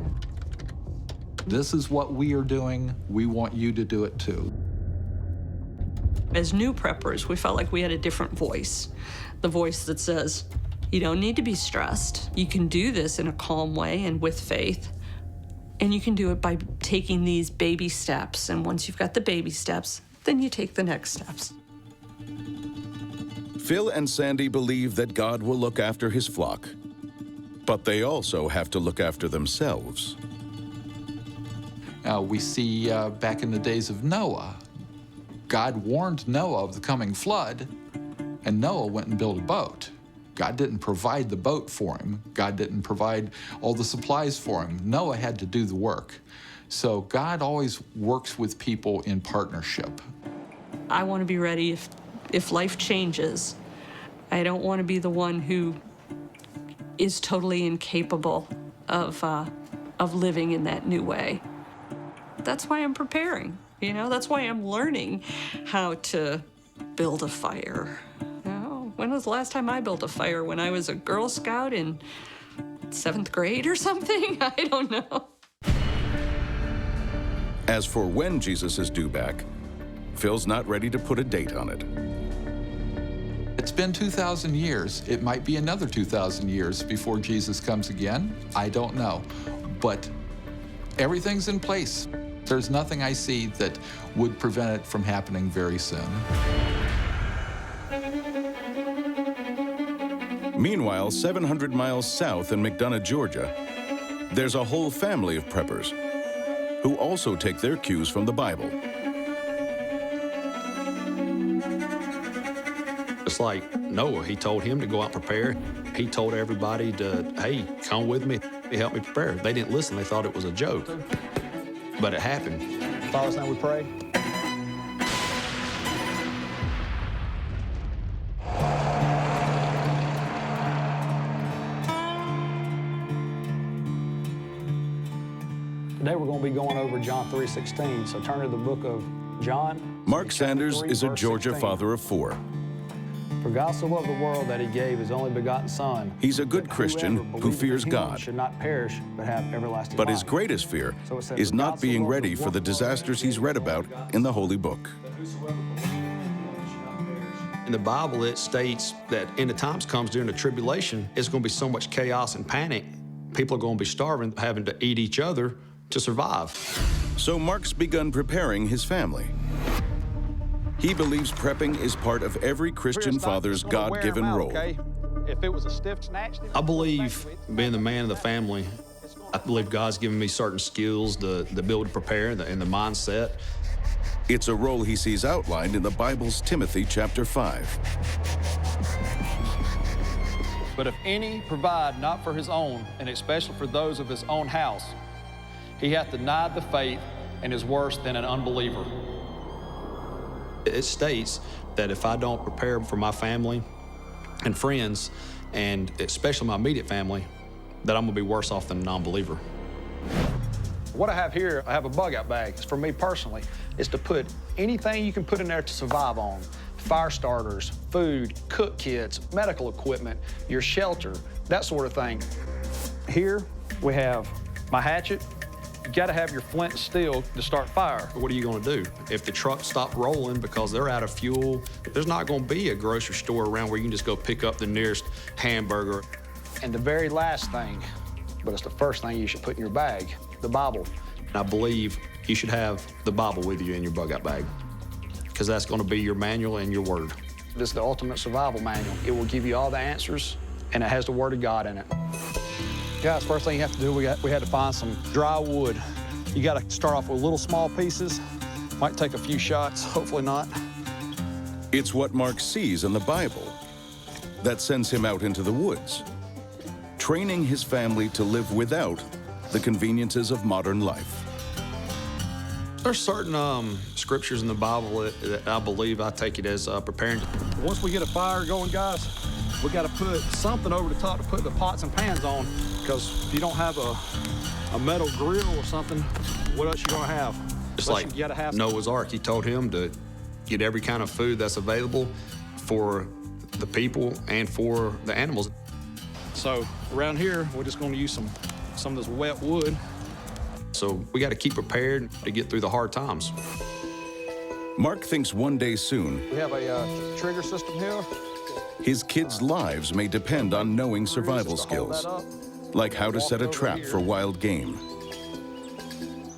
This is what we are doing. We want you to do it too. As new preppers, we felt like we had a different voice. The voice that says, you don't need to be stressed. You can do this in a calm way and with faith. And you can do it by taking these baby steps. And once you've got the baby steps, then you take the next steps. Phil and Sandy believe that God will look after his flock, but they also have to look after themselves. We see back in the days of Noah, God warned Noah of the coming flood, and Noah went and built a boat. God didn't provide the boat for him. God didn't provide all the supplies for him. Noah had to do the work. So God always works with people in partnership. I want to be ready if life changes. I don't want to be the one who is totally incapable of living in that new way. That's why I'm preparing, you know? That's why I'm learning how to build a fire. You know, when was the last time I built a fire? When I was a Girl Scout in 7th grade or something? I don't know. As for when Jesus is due back, Phil's not ready to put a date on it. It's been 2,000 years. It might be another 2,000 years before Jesus comes again. I don't know. But everything's in place. There's nothing I see that would prevent it from happening very soon. Meanwhile, 700 miles south in McDonough, Georgia, there's a whole family of preppers who also take their cues from the Bible. It's like Noah, he told him to go out and prepare. He told everybody to, hey, come with me, help me prepare. They didn't listen, they thought it was a joke. But it happened. Father's name we pray. Today we're going to be going over John 3:16, so turn to the book of John. Mark Sanders is a Georgia 16. father of 4. For God so loved the world that he gave his only begotten Son. He's a good Christian who fears God. Should not perish, but have everlasting But life. his greatest fear So it says, is "For not God so being loved ready the for the world disasters he's read about in the Holy Book. In the Bible, it states that in the times comes during the tribulation, it's going to be so much chaos and panic. People are going to be starving, having to eat each other to survive. So Mark's begun preparing his family. He believes prepping is part of every Christian father's God-given role. If it was a stiff snatch, I believe, being the man of the family, I believe God's given me certain skills to be able to prepare and the mindset. It's a role he sees outlined in the Bible's Timothy chapter 5. But if any provide not for his own, and especially for those of his own house, he hath denied the faith and is worse than an unbeliever. It states that if I don't prepare for my family and friends, and especially my immediate family, that I'm gonna be worse off than a non-believer. What I have here, I have a bug-out bag. It's for me personally. It's to put anything you can put in there to survive on. Fire starters, food, cook kits, medical equipment, your shelter, that sort of thing. Here we have my hatchet. You gotta have your flint and steel to start fire. What are you gonna do? If the trucks stop rolling because they're out of fuel, there's not gonna be a grocery store around where you can just go pick up the nearest hamburger. And the very last thing, but it's the first thing you should put in your bag, the Bible. I believe you should have the Bible with you in your bug-out bag, because that's gonna be your manual and your word. This is the ultimate survival manual. It will give you all the answers, and it has the Word of God in it. Guys, first thing you have to do, we had to find some dry wood. You gotta start off with little small pieces. Might take a few shots, hopefully not. It's what Mark sees in the Bible that sends him out into the woods, training his family to live without the conveniences of modern life. There's certain scriptures in the Bible that I believe I take it as preparing. Once we get a fire going, guys, we gotta put something over the top to put the pots and pans on, because if you don't have a metal grill or something, what else you gonna have? It's like Noah's Ark. He told him to get every kind of food that's available for the people and for the animals. So around here, we're just gonna use some of this wet wood. So we got to keep prepared to get through the hard times. Mark thinks one day soon, We have a trigger system here. his kids' lives may depend on knowing survival skills, like how to set a trap for wild game.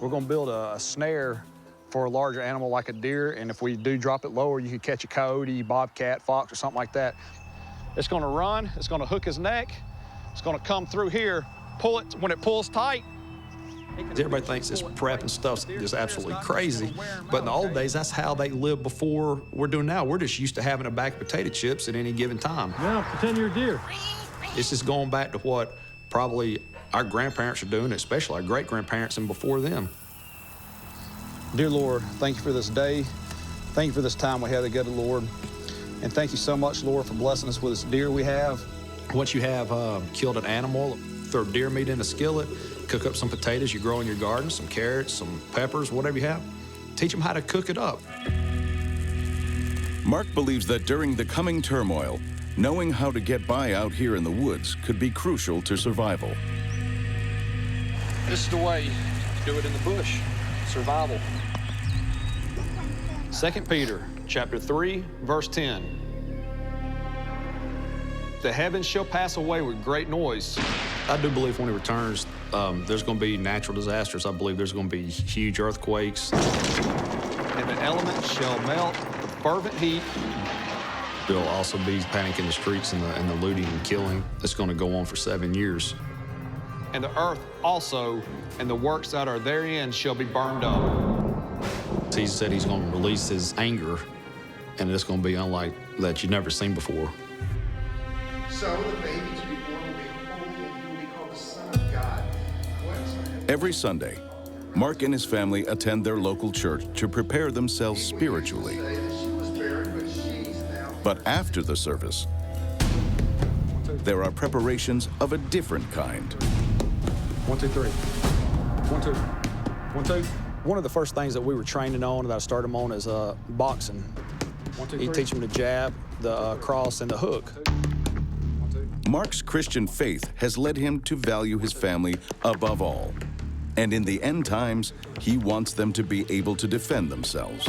We're gonna build a snare for a larger animal like a deer, and if we do drop it lower, you could catch a coyote, bobcat, fox, or something like that. It's gonna run, it's gonna hook his neck, it's gonna come through here, pull it. When it pulls tight, Everybody thinks this prep and stuff's just absolutely crazy, but in the old days, that's how they lived before we're doing now. We're just used to having a bag of potato chips at any given time. Now, pretend you're a deer. It's just going back to what probably our grandparents are doing, especially our great-grandparents and before them. Dear Lord, thank you for this day. Thank you for this time we had together, Lord. And thank you so much, Lord, for blessing us with this deer we have. Once you have killed an animal, throw deer meat in a skillet, cook up some potatoes you grow in your garden, some carrots, some peppers, whatever you have. Teach them how to cook it up. Mark believes that during the coming turmoil, knowing how to get by out here in the woods could be crucial to survival. This is the way you do it in the bush, survival. 2 Peter chapter 3, verse 10. The heavens shall pass away with great noise. I do believe when he returns, there's going to be natural disasters. I believe there's going to be huge earthquakes. And the elements shall melt with fervent heat. There'll also be panic in the streets and the looting and killing that's going to go on for 7 years. And the earth also, and the works that are therein shall be burned up. He said he's going to release his anger, and it's going to be unlike that you've never seen before. So the baby to be born will be holy, and he will be called the Son of God. Every Sunday, Mark and his family attend their local church to prepare themselves spiritually. But after the service, there are preparations of a different kind. 1, 2, 3. 1, 2. 1, 2. One of the first things that we were training on, that I started them on, is boxing. 1, 2, 3. You teach them the jab, the cross, and the hook. Mark's Christian faith has led him to value his family above all. And in the end times, he wants them to be able to defend themselves.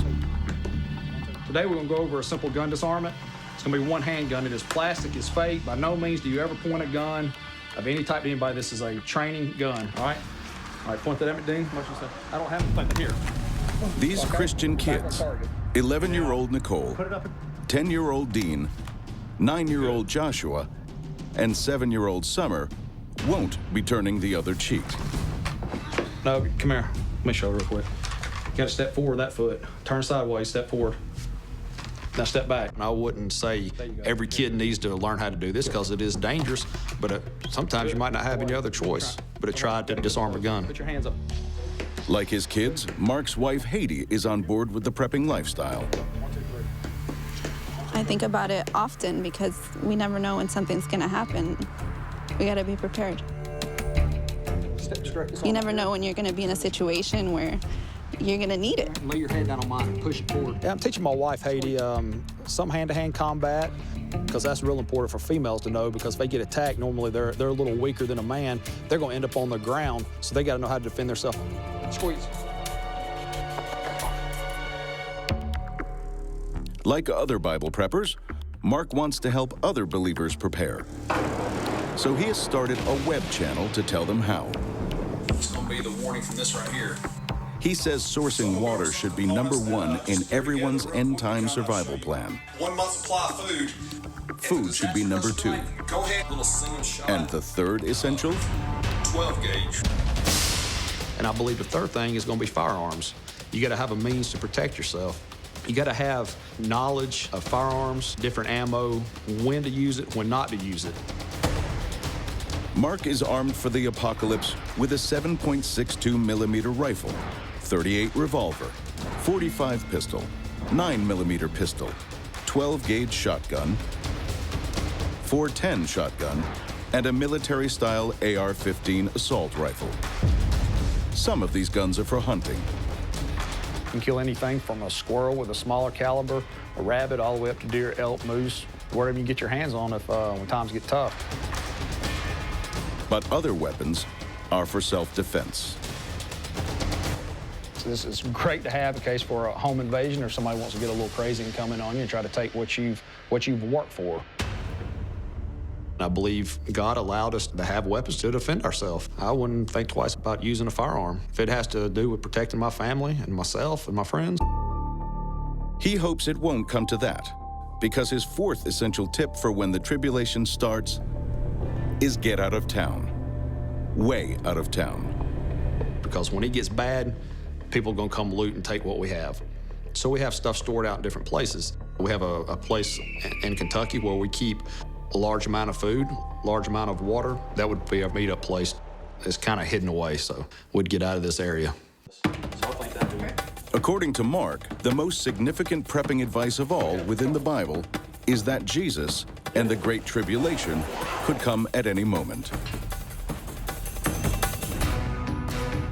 Today we're going to go over a simple gun disarmament. It's going to be one handgun. It is plastic, it's fake. By no means do you ever point a gun of any type to anybody. This is a training gun, all right? All right, point that at me, Dean. I don't have anything here. These Christian kids, 11-year-old Nicole, 10-year-old Dean, 9-year-old Joshua, and 7-year-old Summer won't be turning the other cheek. No, come here. Let me show you real quick. You gotta step forward that foot. Turn sideways, step forward. Now step back. I wouldn't say every kid needs to learn how to do this because it is dangerous, but sometimes you might not have any other choice but to try to disarm a gun. Put your hands up. Like his kids, Mark's wife Haiti is on board with the prepping lifestyle. I think about it often because we never know when something's gonna happen. We gotta be prepared. You never know when you're gonna be in a situation where you're gonna need it. Lay your hand down on mine and push it forward. Yeah, I'm teaching my wife, Haiti, some hand-to-hand combat, because that's real important for females to know, because if they get attacked, normally they're a little weaker than a man. They're gonna end up on the ground, so they gotta know how to defend themselves. Squeeze. Like other Bible preppers, Mark wants to help other believers prepare. So he has started a web channel to tell them how. It's gonna be the warning from this right here. He says sourcing water should be #1 in everyone's end-time survival plan. 1 month supply of food. Food should be #2. Go ahead, little single shot. And the third essential? 12 gauge. And I believe the third thing is going to be firearms. You got to have a means to protect yourself. You got to have knowledge of firearms, different ammo, when to use it, when not to use it. Mark is armed for the apocalypse with a 7.62 millimeter rifle, 38 revolver, 45 pistol, 9 millimeter pistol, 12 gauge shotgun, 410 shotgun, and a military-style AR-15 assault rifle. Some of these guns are for hunting. You can kill anything from a squirrel with a smaller caliber, a rabbit, all the way up to deer, elk, moose, whatever you can get your hands on if when times get tough. But other weapons are for self-defense. So this is great to have in case for a home invasion or somebody wants to get a little crazy and come in on you and try to take what you've worked for. I believe God allowed us to have weapons to defend ourselves. I wouldn't think twice about using a firearm. If it has to do with protecting my family and myself and my friends. He hopes it won't come to that, because his fourth essential tip for when the tribulation starts is get out of town. Way out of town. because when it gets bad, people are gonna come loot and take what we have. So we have stuff stored out in different places. We have a place in Kentucky where we keep a large amount of food, large amount of water. That would be our meetup place. It's kind of hidden away, so we'd get out of this area. According to Mark, the most significant prepping advice of all within the Bible is that Jesus and the Great Tribulation could come at any moment.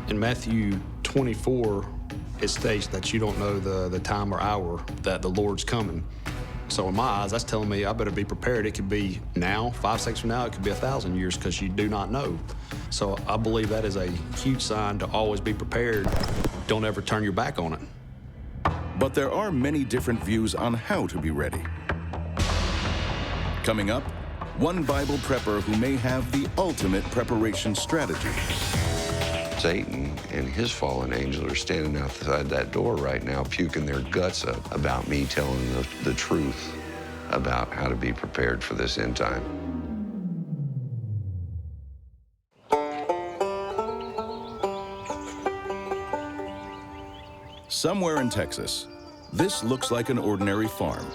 In Matthew 24, it states that you don't know the time or hour that the Lord's coming. So in my eyes, that's telling me I better be prepared. It could be now, 5 seconds from now, it could be 1,000 years, because you do not know. So I believe that is a huge sign to always be prepared. Don't ever turn your back on it. But there are many different views on how to be ready. Coming up, one Bible prepper who may have the ultimate preparation strategy. Satan and his fallen angels are standing outside that door right now, puking their guts up about me telling the truth about how to be prepared for this end time. Somewhere in Texas, this looks like an ordinary farm,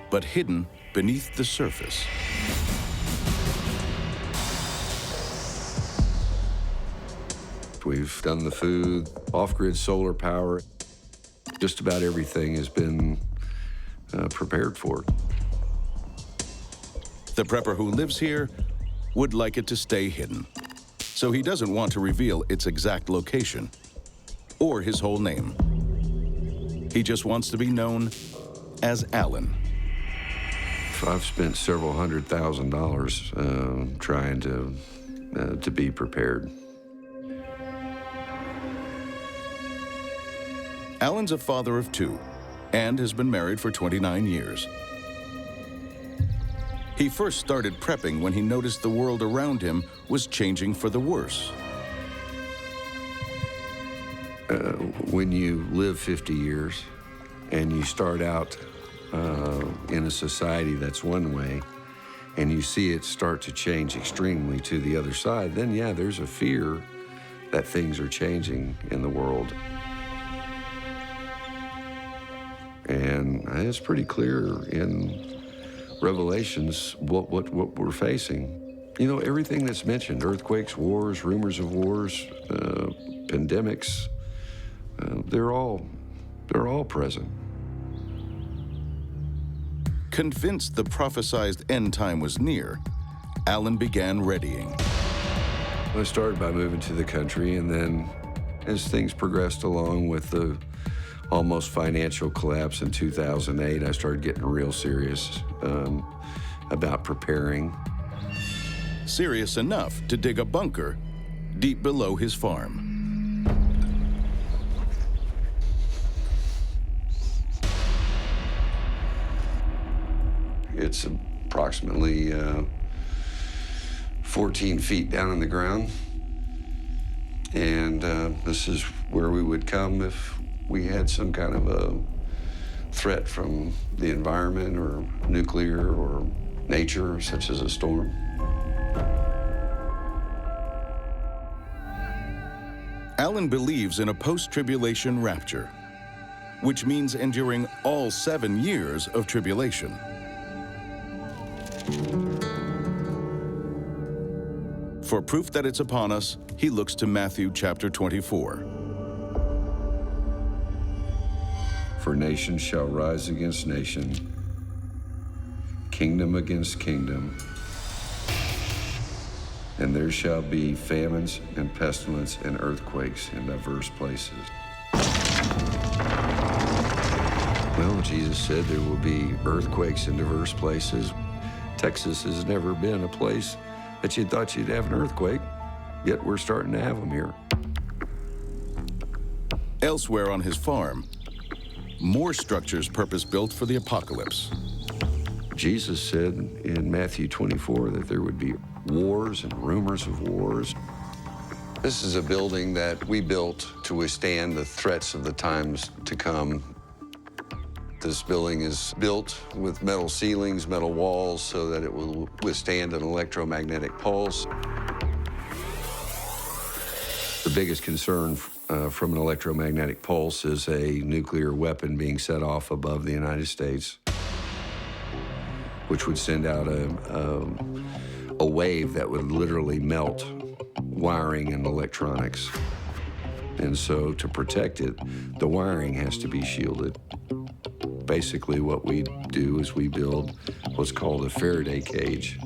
but hidden beneath the surface. We've done the food, off-grid solar power. Just about everything has been prepared for. The prepper who lives here would like it to stay hidden, so he doesn't want to reveal its exact location or his whole name. He just wants to be known as Alan. I've spent several $100,000 trying to be prepared. Alan's a father of 2 and has been married for 29 years. He first started prepping when he noticed the world around him was changing for the worse. When you live 50 years and you start out in a society that's one way, and you see it start to change extremely to the other side, then yeah, there's a fear that things are changing in the world. And it's pretty clear in Revelations what we're facing. You know, everything that's mentioned, earthquakes, wars, rumors of wars, pandemics, they're all present. Convinced the prophesied end time was near, Alan began readying. I started by moving to the country, and then as things progressed along with the almost financial collapse in 2008, I started getting real serious about preparing. Serious enough to dig a bunker deep below his farm. It's approximately 14 feet down in the ground. And this is where we would come if we had some kind of a threat from the environment or nuclear or nature, such as a storm. Alan believes in a post-tribulation rapture, which means enduring all 7 years of tribulation. For proof that it's upon us, he looks to Matthew chapter 24. For nation shall rise against nation, kingdom against kingdom, and there shall be famines and pestilence and earthquakes in diverse places. Well, Jesus said there will be earthquakes in diverse places. Texas has never been a place that you thought you'd have an earthquake, yet we're starting to have them here. Elsewhere on his farm, more structures purpose-built for the apocalypse. Jesus said in Matthew 24 that there would be wars and rumors of wars. This is a building that we built to withstand the threats of the times to come. This building is built with metal ceilings, metal walls, so that it will withstand an electromagnetic pulse. The biggest concern from an electromagnetic pulse is a nuclear weapon being set off above the United States, which would send out a wave that would literally melt wiring and electronics. And so to protect it, the wiring has to be shielded. Basically what we do is we build what's called a Faraday cage,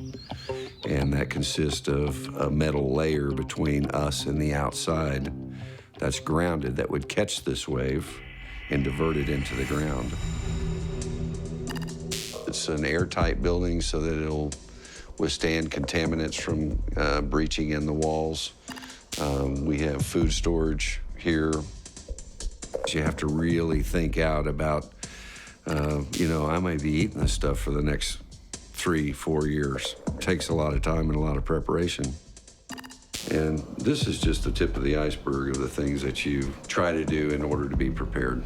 and that consists of a metal layer between us and the outside that's grounded that would catch this wave and divert it into the ground. It's an airtight building so that it'll withstand contaminants from breaching in the walls. We have food storage here. You have to really think out about, you know, I may be eating this stuff for the next 3-4 years. It takes a lot of time and a lot of preparation. And this is just the tip of the iceberg of the things that you try to do in order to be prepared.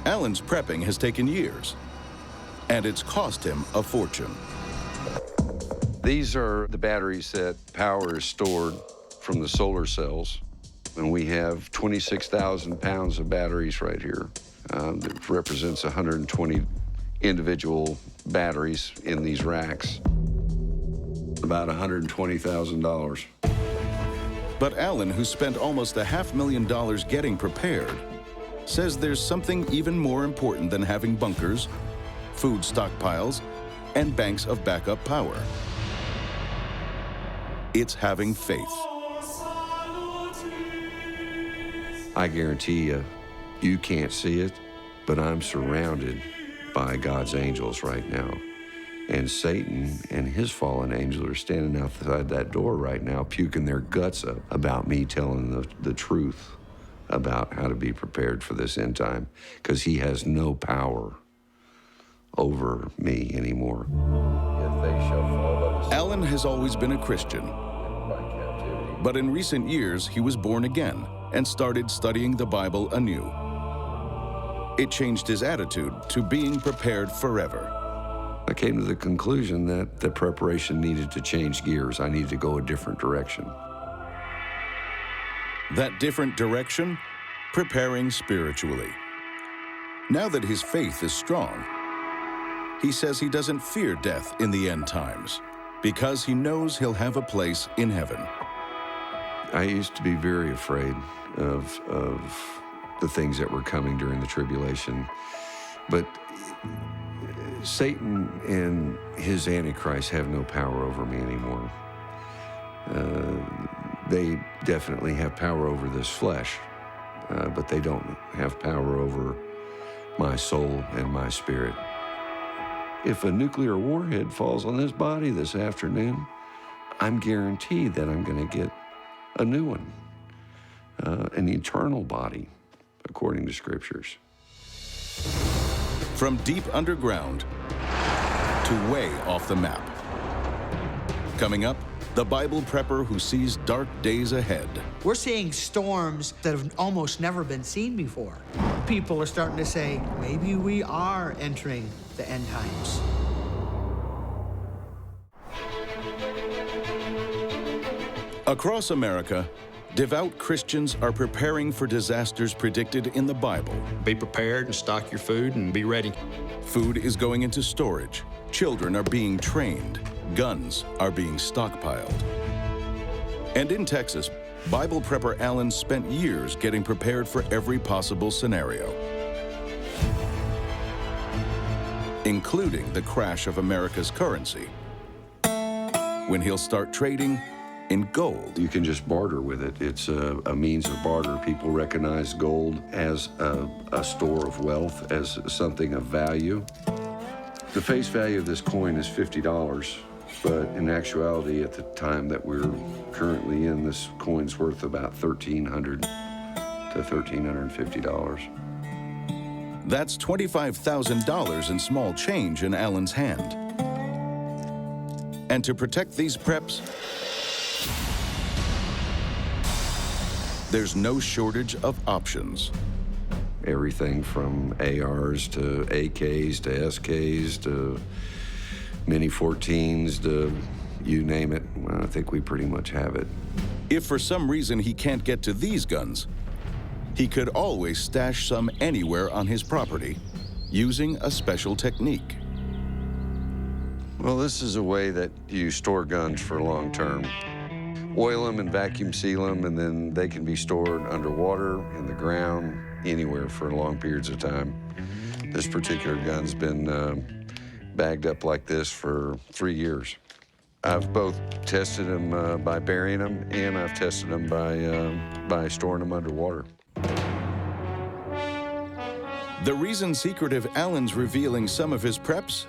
Alan's prepping has taken years, and it's cost him a fortune. These are the batteries that power is stored from the solar cells. And we have 26,000 pounds of batteries right here. That represents 120 individual batteries in these racks. About $120,000. But Alan, who spent almost $500,000 getting prepared, says there's something even more important than having bunkers, food stockpiles, and banks of backup power. It's having faith. I guarantee you can't see it, but I'm surrounded by God's angels right now. And Satan and his fallen angels are standing outside that door right now, puking their guts up about me telling the truth about how to be prepared for this end time, because he has no power over me anymore. Alan has always been a Christian, but in recent years, he was born again and started studying the Bible anew. It changed his attitude to being prepared forever. I came to the conclusion that the preparation needed to change gears. I needed to go a different direction. That different direction? Preparing spiritually. Now that his faith is strong, he says he doesn't fear death in the end times because he knows he'll have a place in heaven. I used to be very afraid of the things that were coming during the tribulation, but Satan and his Antichrist have no power over me anymore. They definitely have power over this flesh, but they don't have power over my soul and my spirit. If a nuclear warhead falls on this body this afternoon, I'm guaranteed that I'm going to get a new one, an eternal body, according to scriptures. From deep underground to way off the map. Coming up, the Bible prepper who sees dark days ahead. We're seeing storms that have almost never been seen before. People are starting to say, maybe we are entering the end times. Across America, devout Christians are preparing for disasters predicted in the Bible. Be prepared and stock your food and be ready. Food is going into storage. Children are being trained. Guns are being stockpiled. And in Texas, Bible prepper Alan spent years getting prepared for every possible scenario, including the crash of America's currency, when he'll start trading in gold. You can just barter with it. It's a means of barter. People recognize gold as a store of wealth, as something of value. The face value of this coin is $50, but in actuality, at the time that we're currently in, this coin's worth about $1,300 to $1,350. That's $25,000 in small change in Alan's hand. And to protect these preps, there's no shortage of options. Everything from ARs to AKs to SKs to Mini 14s to you name it. Well, I think we pretty much have it. If for some reason he can't get to these guns, he could always stash some anywhere on his property using a special technique. Well, this is a way that you store guns for long term. Oil them and vacuum seal them, and then they can be stored underwater, in the ground, anywhere for long periods of time. This particular gun's been bagged up like this for 3 years. I've both tested them by burying them, and I've tested them by storing them underwater. The reason secretive Alan's revealing some of his preps?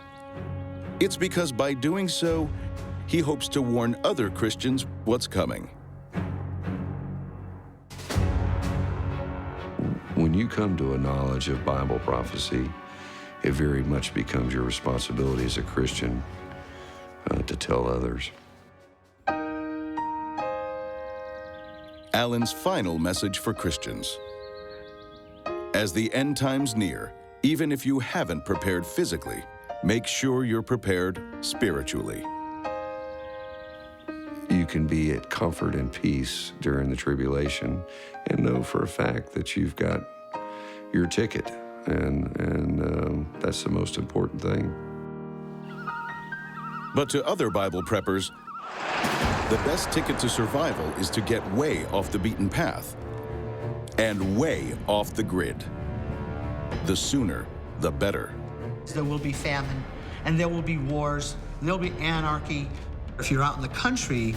It's because by doing so, he hopes to warn other Christians what's coming. When you come to a knowledge of Bible prophecy, it very much becomes your responsibility as a Christian to tell others. Alan's final message for Christians. As the end times near, even if you haven't prepared physically, make sure you're prepared spiritually. You can be at comfort and peace during the tribulation and know for a fact that you've got your ticket, and that's the most important thing. But to other Bible preppers, the best ticket to survival is to get way off the beaten path and way off the grid. The sooner, the better. There will be famine, and there will be wars, and there'll be anarchy. If you're out in the country,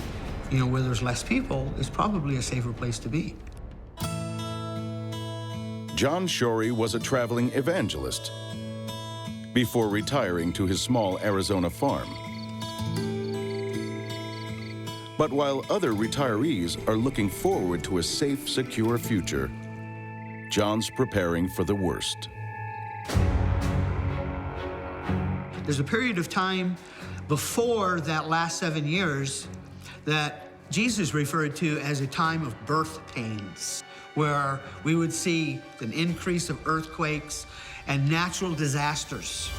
you know, where there's less people, it's probably a safer place to be. John Shorey was a traveling evangelist before retiring to his small Arizona farm. But while other retirees are looking forward to a safe, secure future, John's preparing for the worst. There's a period of time before that last 7 years that Jesus referred to as a time of birth pains, where we would see an increase of earthquakes and natural disasters.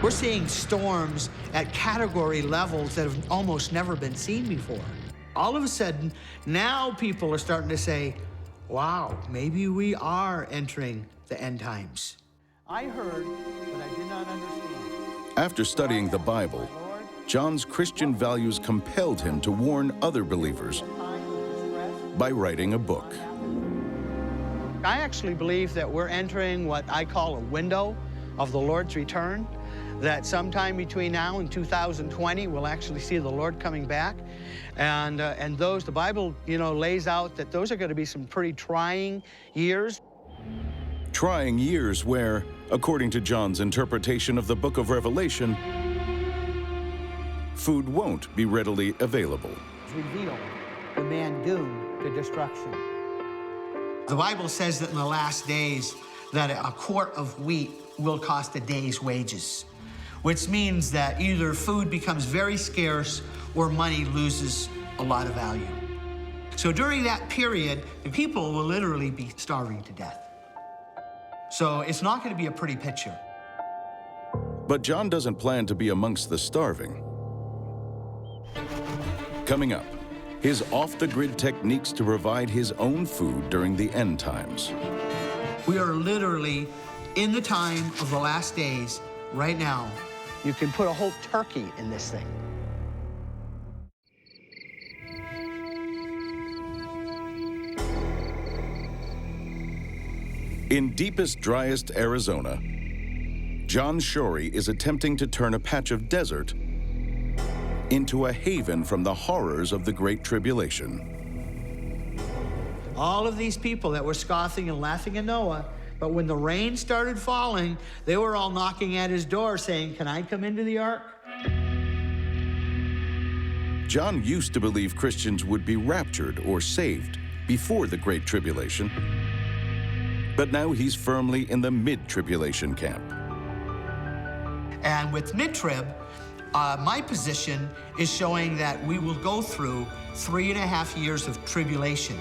We're seeing storms at category levels that have almost never been seen before. All of a sudden, now people are starting to say, wow, maybe we are entering the end times. I heard, but I did not understand. After studying the Bible, John's Christian values compelled him to warn other believers by writing a book. I actually believe that we're entering what I call a window of the Lord's return, that sometime between now and 2020, we'll actually see the Lord coming back. And those, the Bible, you know, lays out that those are going to be some pretty trying years. Trying years where, according to John's interpretation of the book of Revelation, food won't be readily available. Reveal the man doomed to destruction. The Bible says that in the last days that a quart of wheat will cost a day's wages, which means that either food becomes very scarce or money loses a lot of value. So during that period, the people will literally be starving to death. So it's not going to be a pretty picture. But John doesn't plan to be amongst the starving. Coming up, his off-the-grid techniques to provide his own food during the end times. We are literally in the time of the last days right now. You can put a whole turkey in this thing. In deepest, driest Arizona, John Shorey is attempting to turn a patch of desert into a haven from the horrors of the Great Tribulation. All of these people that were scoffing and laughing at Noah, but when the rain started falling, they were all knocking at his door saying, "Can I come into the ark?" John used to believe Christians would be raptured or saved before the Great Tribulation, but now he's firmly in the mid-tribulation camp. And with mid-trib, my position is showing that we will go through 3.5 years of tribulation.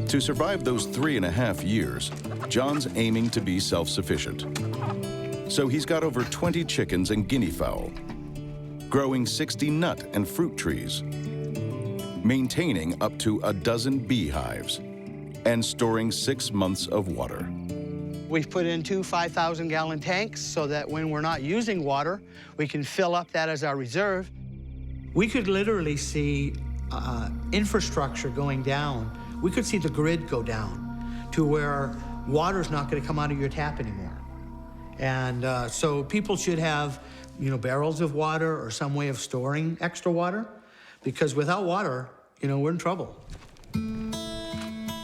To survive those 3.5 years, John's aiming to be self-sufficient. So he's got over 20 chickens and guinea fowl. growing 60 nut and fruit trees, maintaining up to a dozen beehives, and storing 6 months of water. We've put in 2 5,000-gallon tanks so that when we're not using water, we can fill up that as our reserve. We could literally see infrastructure going down. We could see the grid go down to where water's not going to come out of your tap anymore. And so people should have, barrels of water or some way of storing extra water, because without water, we're in trouble.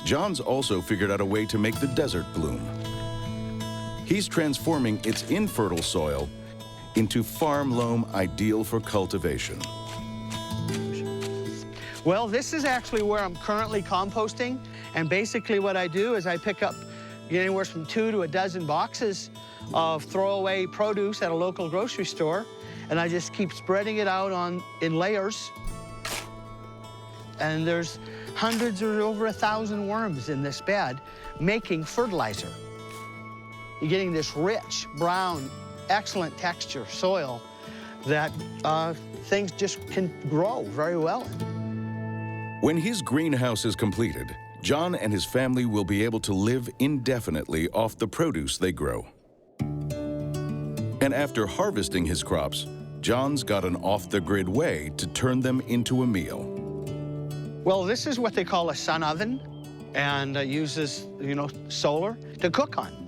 John's also figured out a way to make the desert bloom. He's transforming its infertile soil into farm loam ideal for cultivation. Well, this is actually where I'm currently composting. And basically what I do is I pick up anywhere from 2 to a dozen boxes of throwaway produce at a local grocery store, and I just keep spreading it out in layers. And there's hundreds or over 1,000 worms in this bed making fertilizer. You're getting this rich, brown, excellent texture soil that things just can grow very well. When his greenhouse is completed, John and his family will be able to live indefinitely off the produce they grow. And after harvesting his crops, John's got an off-the-grid way to turn them into a meal. Well, this is what they call a sun oven, and uses, solar to cook on.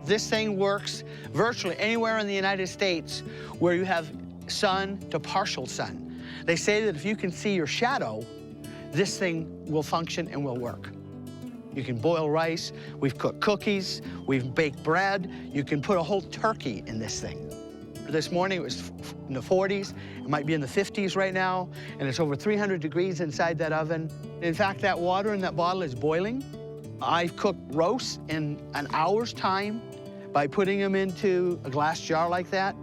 This thing works virtually anywhere in the United States where you have sun to partial sun. They say that if you can see your shadow, this thing will function and will work. You can boil rice, we've cooked cookies, we've baked bread, you can put a whole turkey in this thing. This morning it was in the 40s, it might be in the 50s right now, and it's over 300 degrees inside that oven. In fact, that water in that bottle is boiling. I've cooked roasts in an hour's time by putting them into a glass jar like that.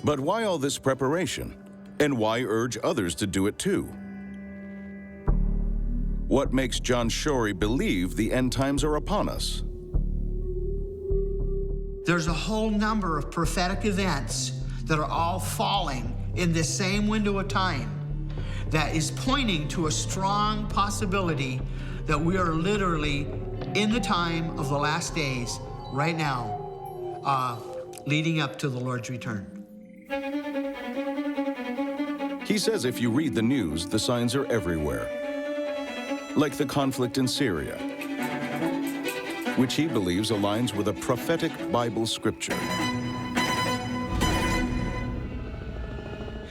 But why all this preparation? And why urge others to do it too? What makes John Shorey believe the end times are upon us? There's a whole number of prophetic events that are all falling in this same window of time that is pointing to a strong possibility that we are literally in the time of the last days right now, leading up to the Lord's return. He says if you read the news, the signs are everywhere. Like the conflict in Syria, which he believes aligns with a prophetic Bible scripture.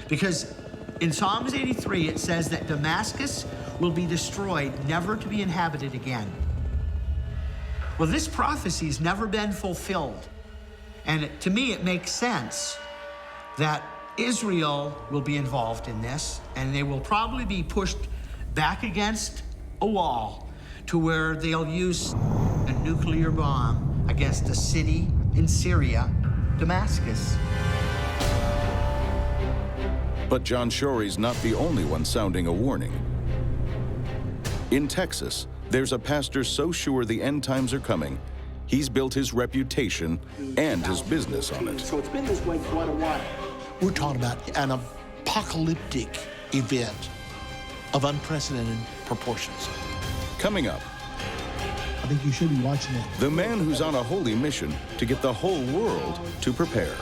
Because in Psalms 83, it says that Damascus will be destroyed, never to be inhabited again. Well, this prophecy's never been fulfilled. And to me, it makes sense that Israel will be involved in this, and they will probably be pushed back against a wall to where they'll use a nuclear bomb against a city in Syria, Damascus. But John Shorey's not the only one sounding a warning. In Texas, there's a pastor so sure the end times are coming, he's built his reputation and his business on it. So it's been this way for quite a while. We're talking about an apocalyptic event of unprecedented proportions. Coming up, I think you should be watching it. The man who's on a holy mission to get the whole world to prepare.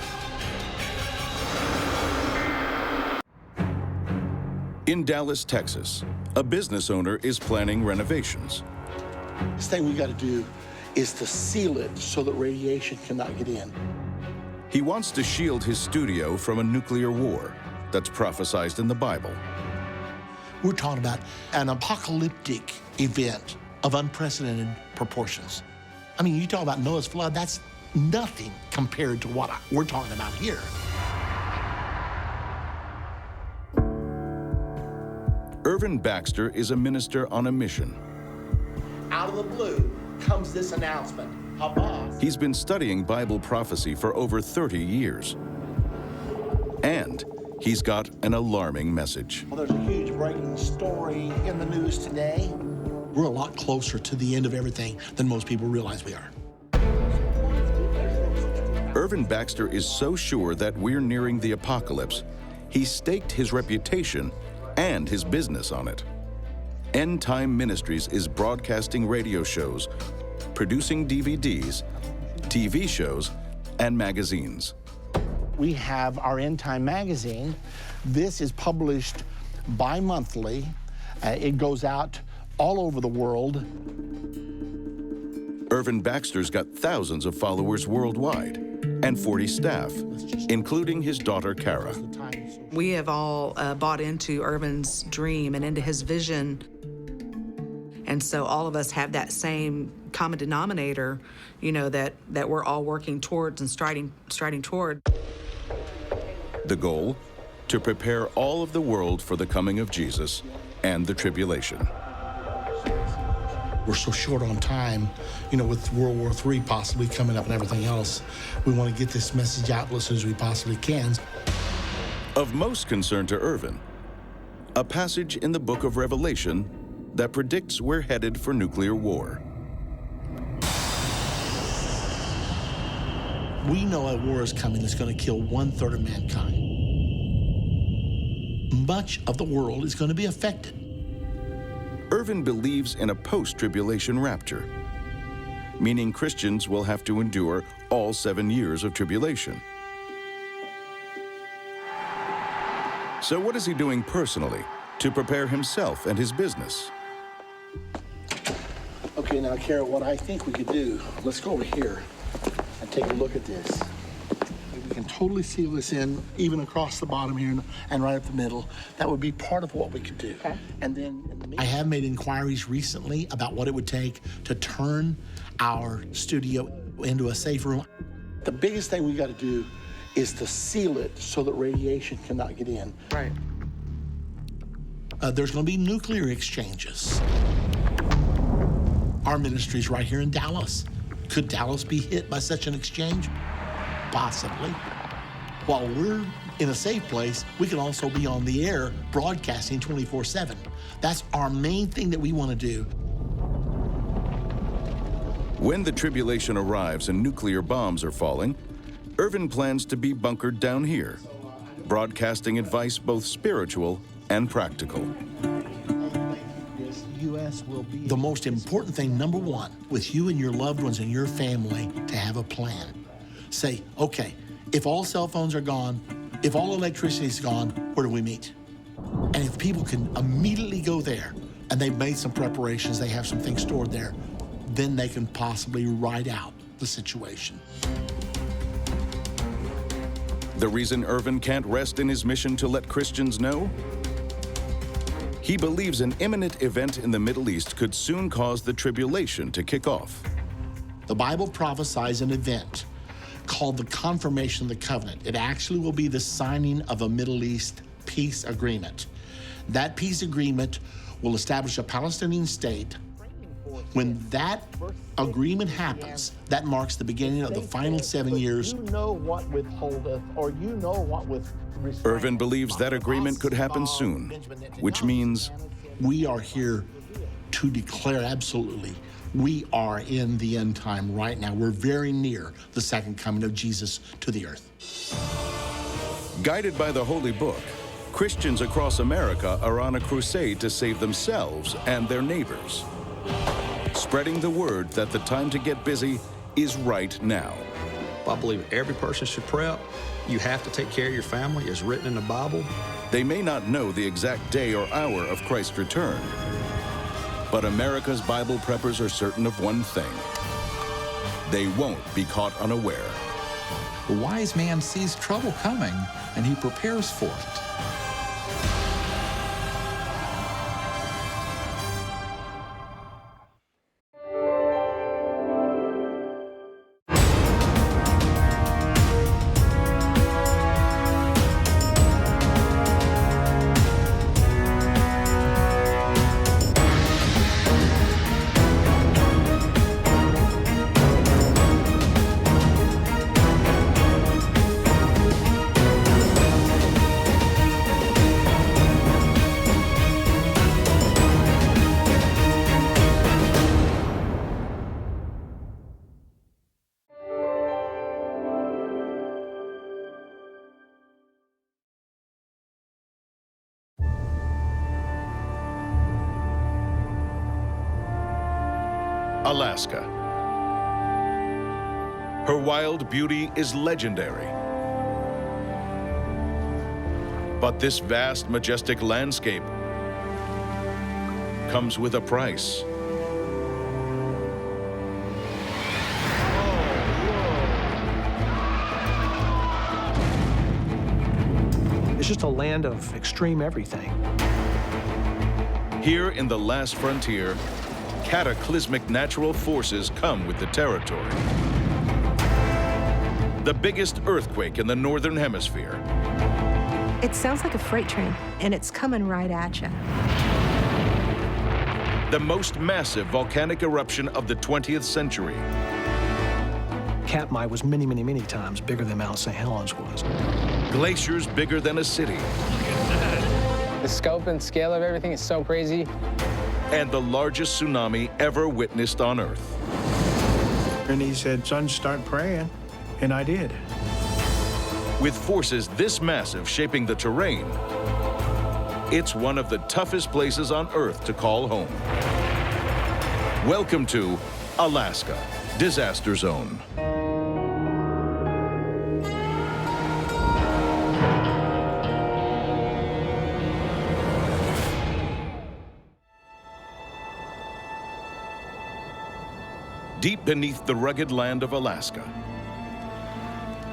In Dallas, Texas, a business owner is planning renovations. This thing we got to do is to seal it so that radiation cannot get in. He wants to shield his studio from a nuclear war that's prophesied in the Bible. We're talking about an apocalyptic event of unprecedented proportions. I mean, you talk about Noah's flood, that's nothing compared to what we're talking about here. Irvin Baxter is a minister on a mission. Out of the blue comes this announcement. Hamas. He's been studying Bible prophecy for over 30 years. And he's got an alarming message. Well, there's a huge breaking story in the news today. We're a lot closer to the end of everything than most people realize we are. Irvin Baxter is so sure that we're nearing the apocalypse, he staked his reputation and his business on it. End Time Ministries is broadcasting radio shows, producing DVDs, TV shows, and magazines. We have our End Time magazine. This is published bi-monthly. It goes out all over the world. Irvin Baxter's got thousands of followers worldwide and 40 staff, including his daughter, Kara. We have all bought into Irvin's dream and into his vision. And so all of us have that same common denominator, you know, that we're all working towards and striding toward. The goal? To prepare all of the world for the coming of Jesus and the tribulation. We're so short on time, you know, with World War III possibly coming up and everything else. We want to get this message out as soon as we possibly can. Of most concern to Irvin, a passage in the book of Revelation that predicts we're headed for nuclear war. We know a war is coming that's going to kill 1/3 of mankind. Much of the world is going to be affected. Irvin believes in a post-tribulation rapture, meaning Christians will have to endure all 7 years of tribulation. So what is he doing personally to prepare himself and his business? Okay, now, Kara, what I think we could do, let's go over here and take a look at this. We can totally seal this in, even across the bottom here and right up the middle. That would be part of what we could do. Okay. And then I have made inquiries recently about what it would take to turn our studio into a safe room. The biggest thing we got to do is to seal it so that radiation cannot get in. Right. There's going to be nuclear exchanges. Our ministry's right here in Dallas. Could Dallas be hit by such an exchange? Possibly. While we're in a safe place, we can also be on the air broadcasting 24/7. That's our main thing that we want to do. When the tribulation arrives and nuclear bombs are falling, Irvin plans to be bunkered down here, broadcasting advice both spiritual and practical. The most important thing, number one, with you and your loved ones and your family, to have a plan. Say, okay, if all cell phones are gone, if all electricity is gone, where do we meet? And if people can immediately go there, and they've made some preparations, they have some things stored there, then they can possibly ride out the situation. The reason Irvin can't rest in his mission to let Christians know? He believes an imminent event in the Middle East could soon cause the tribulation to kick off. The Bible prophesies an event called the confirmation of the covenant. It actually will be the signing of a Middle East peace agreement. That peace agreement will establish a Palestinian state. When that agreement happens, that marks the beginning of the final 7 years. You know what withholdeth, or you know what with Irvin believes that agreement could happen soon, which means we are here to declare absolutely we are in the end time right now. We're very near the second coming of Jesus to the earth. Guided by the Holy Book, Christians across America are on a crusade to save themselves and their neighbors, spreading the word that the time to get busy is right now. I believe every person should prep. You have to take care of your family, as written in the Bible. They may not know the exact day or hour of Christ's return, but America's Bible preppers are certain of one thing: they won't be caught unaware. The wise man sees trouble coming, and he prepares for it. Alaska. Her wild beauty is legendary. But this vast, majestic landscape comes with a price. It's just a land of extreme everything. Here in the last frontier, cataclysmic natural forces come with the territory. The biggest earthquake in the Northern Hemisphere. It sounds like a freight train, and it's coming right at you. The most massive volcanic eruption of the 20th century. Katmai was many, many, many times bigger than Mount St. Helens was. Glaciers bigger than a city. The scope and scale of everything is so crazy. And the largest tsunami ever witnessed on Earth. And he said, son, start praying. And I did. With forces this massive shaping the terrain, it's one of the toughest places on Earth to call home. Welcome to Alaska, Disaster Zone. Deep beneath the rugged land of Alaska,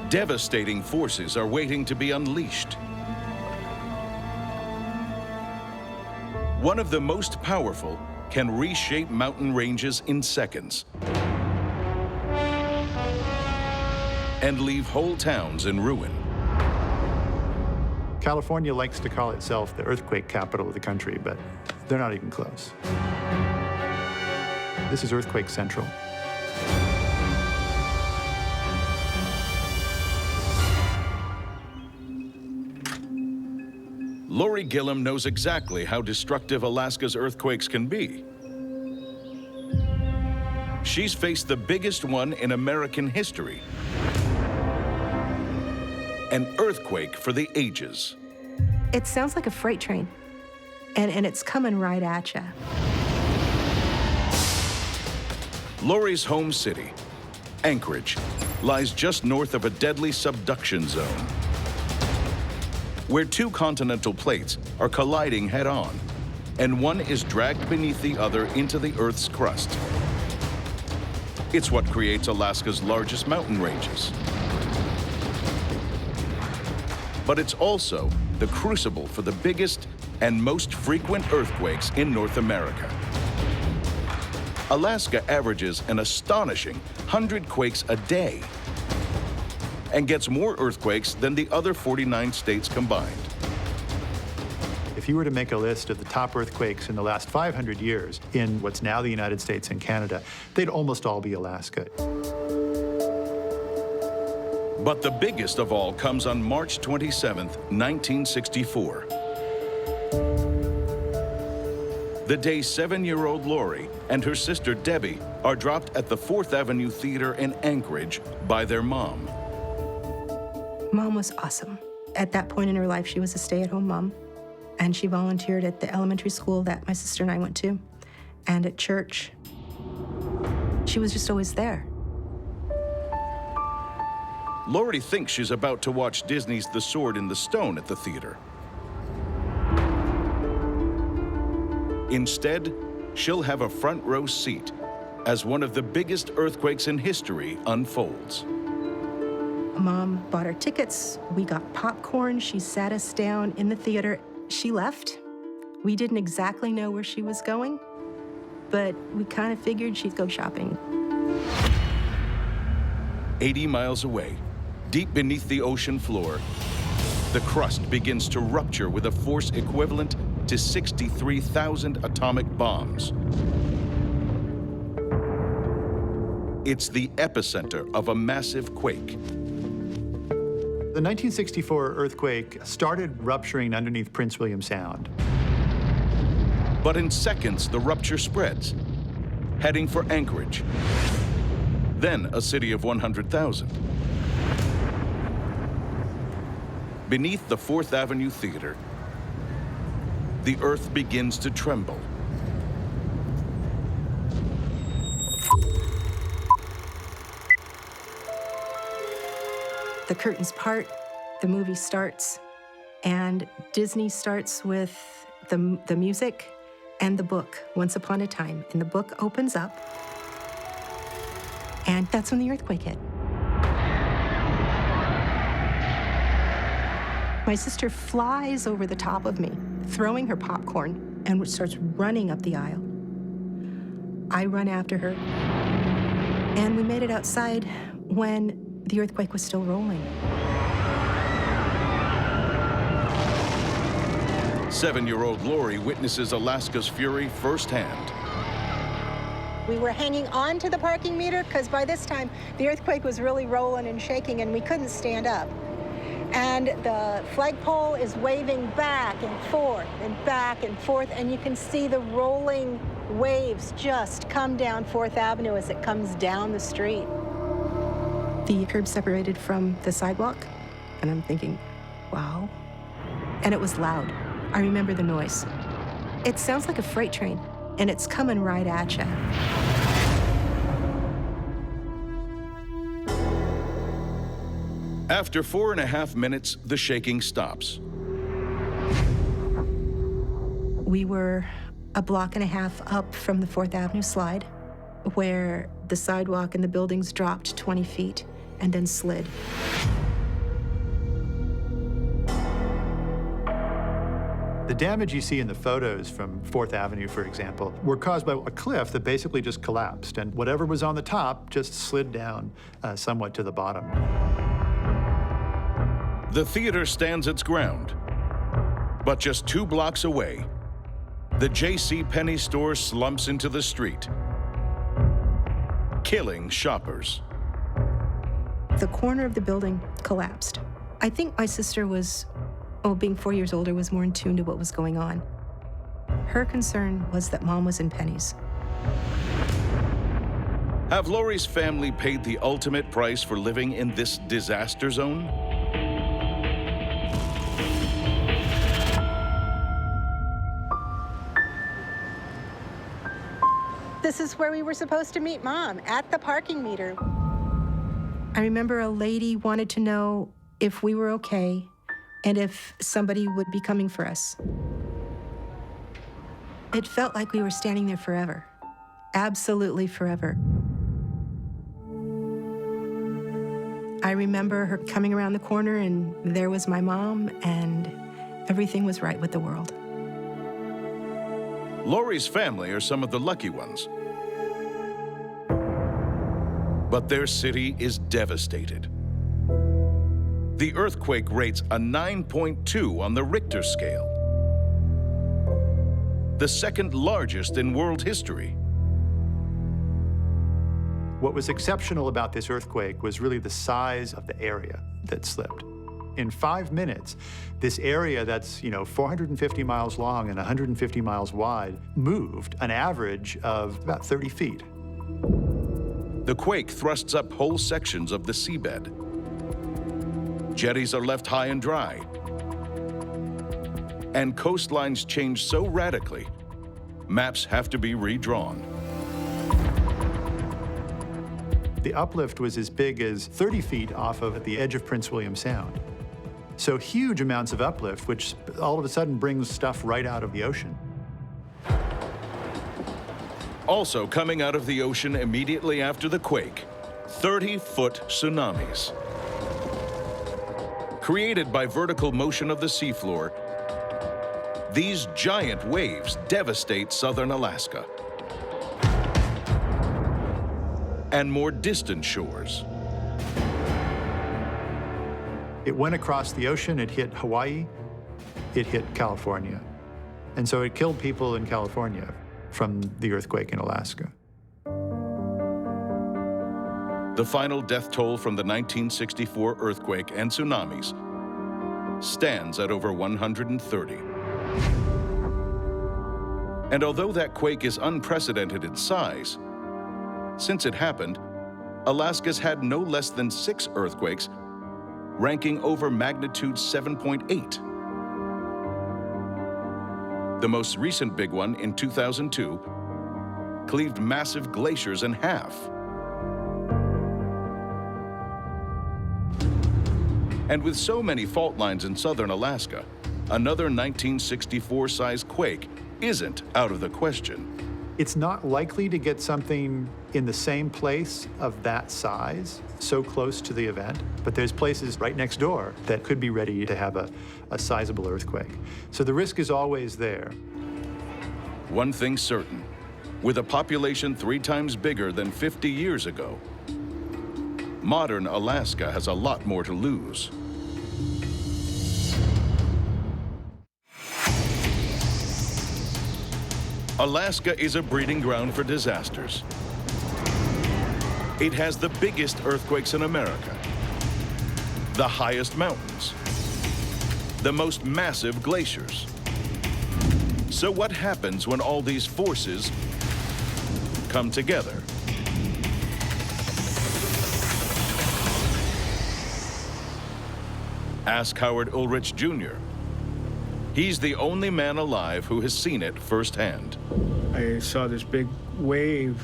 devastating forces are waiting to be unleashed. One of the most powerful can reshape mountain ranges in seconds and leave whole towns in ruin. California likes to call itself the earthquake capital of the country, but they're not even close. This is earthquake central. Lori Gillum knows exactly how destructive Alaska's earthquakes can be. She's faced the biggest one in American history. An earthquake for the ages. It sounds like a freight train, and it's coming right at you. Lori's home city, Anchorage, lies just north of a deadly subduction zone, where two continental plates are colliding head-on, and one is dragged beneath the other into the Earth's crust. It's what creates Alaska's largest mountain ranges. But it's also the crucible for the biggest and most frequent earthquakes in North America. Alaska averages an astonishing 100 quakes a day, and gets more earthquakes than the other 49 states combined. If you were to make a list of the top earthquakes in the last 500 years in what's now the United States and Canada, they'd almost all be Alaska. But the biggest of all comes on March 27, 1964. The day 7-year-old Lori and her sister Debbie are dropped at the 4th Avenue Theater in Anchorage by their mom. Mom was awesome. At that point in her life, she was a stay-at-home mom, and she volunteered at the elementary school that my sister and I went to, and at church. She was just always there. Lori thinks she's about to watch Disney's The Sword in the Stone at the theater. Instead, she'll have a front row seat as one of the biggest earthquakes in history unfolds. Mom bought our tickets, we got popcorn, she sat us down in the theater. She left. We didn't exactly know where she was going, but we kind of figured she'd go shopping. 80 miles away, deep beneath the ocean floor, the crust begins to rupture with a force equivalent to 63,000 atomic bombs. It's the epicenter of a massive quake. The 1964 earthquake started rupturing underneath Prince William Sound. But in seconds, the rupture spreads, heading for Anchorage, then a city of 100,000. Beneath the 4th Avenue Theater, the earth begins to tremble. The curtains part, the movie starts, and Disney starts with the music and the book, Once Upon a Time. And the book opens up, and that's when the earthquake hit. My sister flies over the top of me, throwing her popcorn, and starts running up the aisle. I run after her, and we made it outside when the earthquake was still rolling. 7-year-old Lori witnesses Alaska's fury firsthand. We were hanging on to the parking meter because by this time the earthquake was really rolling and shaking and we couldn't stand up. And the flagpole is waving back and forth and back and forth, and you can see the rolling waves just come down 4th Avenue as it comes down the street. The curb separated from the sidewalk, and I'm thinking, wow. And it was loud. I remember the noise. It sounds like a freight train, and it's coming right at you. After 4.5 minutes, the shaking stops. We were a block and a half up from the 4th Avenue slide, where the sidewalk and the buildings dropped 20 feet and then slid. The damage you see in the photos from 4th Avenue, for example, were caused by a cliff that basically just collapsed, and whatever was on the top just slid down somewhat to the bottom. The theater stands its ground, but just 2 blocks away, the J.C. Penney store slumps into the street, killing shoppers. The corner of the building collapsed. I think my sister was, being 4 years older, was more in tune to what was going on. Her concern was that Mom was in Penny's. Have Lori's family paid the ultimate price for living in this disaster zone? This is where we were supposed to meet Mom, at the parking meter. I remember a lady wanted to know if we were okay and if somebody would be coming for us. It felt like we were standing there forever, absolutely forever. I remember her coming around the corner and there was my mom and everything was right with the world. Lori's family are some of the lucky ones. But their city is devastated. The earthquake rates a 9.2 on the Richter scale, the second largest in world history. What was exceptional about this earthquake was really the size of the area that slipped. In 5 minutes, this area that's 450 miles long and 150 miles wide moved an average of about 30 feet. The quake thrusts up whole sections of the seabed. Jetties are left high and dry. And coastlines change so radically, maps have to be redrawn. The uplift was as big as 30 feet off of the edge of Prince William Sound. So huge amounts of uplift, which all of a sudden brings stuff right out of the ocean. Also coming out of the ocean immediately after the quake, 30-foot tsunamis. Created by vertical motion of the seafloor, these giant waves devastate southern Alaska and more distant shores. It went across the ocean, it hit Hawaii, it hit California. And so it killed people in California from the earthquake in Alaska. The final death toll from the 1964 earthquake and tsunamis stands at over 130. And although that quake is unprecedented in size, since it happened, Alaska's had no less than 6 earthquakes, ranking over magnitude 7.8. The most recent big one in 2002 cleaved massive glaciers in half. And with so many fault lines in southern Alaska, another 1964-size quake isn't out of the question. It's not likely to get something in the same place of that size, so close to the event, but there's places right next door that could be ready to have a sizable earthquake. So the risk is always there. One thing's certain, with a population 3 times bigger than 50 years ago, modern Alaska has a lot more to lose. Alaska is a breeding ground for disasters. It has the biggest earthquakes in America, the highest mountains, the most massive glaciers. So what happens when all these forces come together? Ask Howard Ulrich Jr. He's the only man alive who has seen it firsthand. I saw this big wave.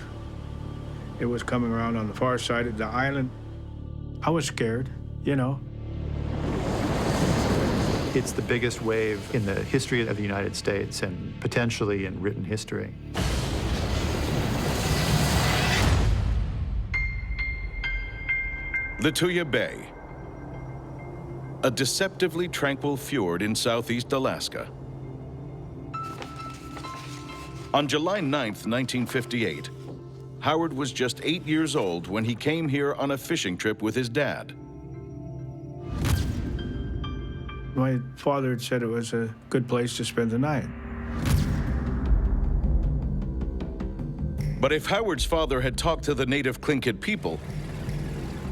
It was coming around on the far side of the island. I was scared, you know. It's the biggest wave in the history of the United States and potentially in written history. Lituya Bay, a deceptively tranquil fjord in southeast Alaska. On July 9th, 1958, Howard was just 8 years old when he came here on a fishing trip with his dad. My father had said it was a good place to spend the night. But if Howard's father had talked to the native Tlingit people,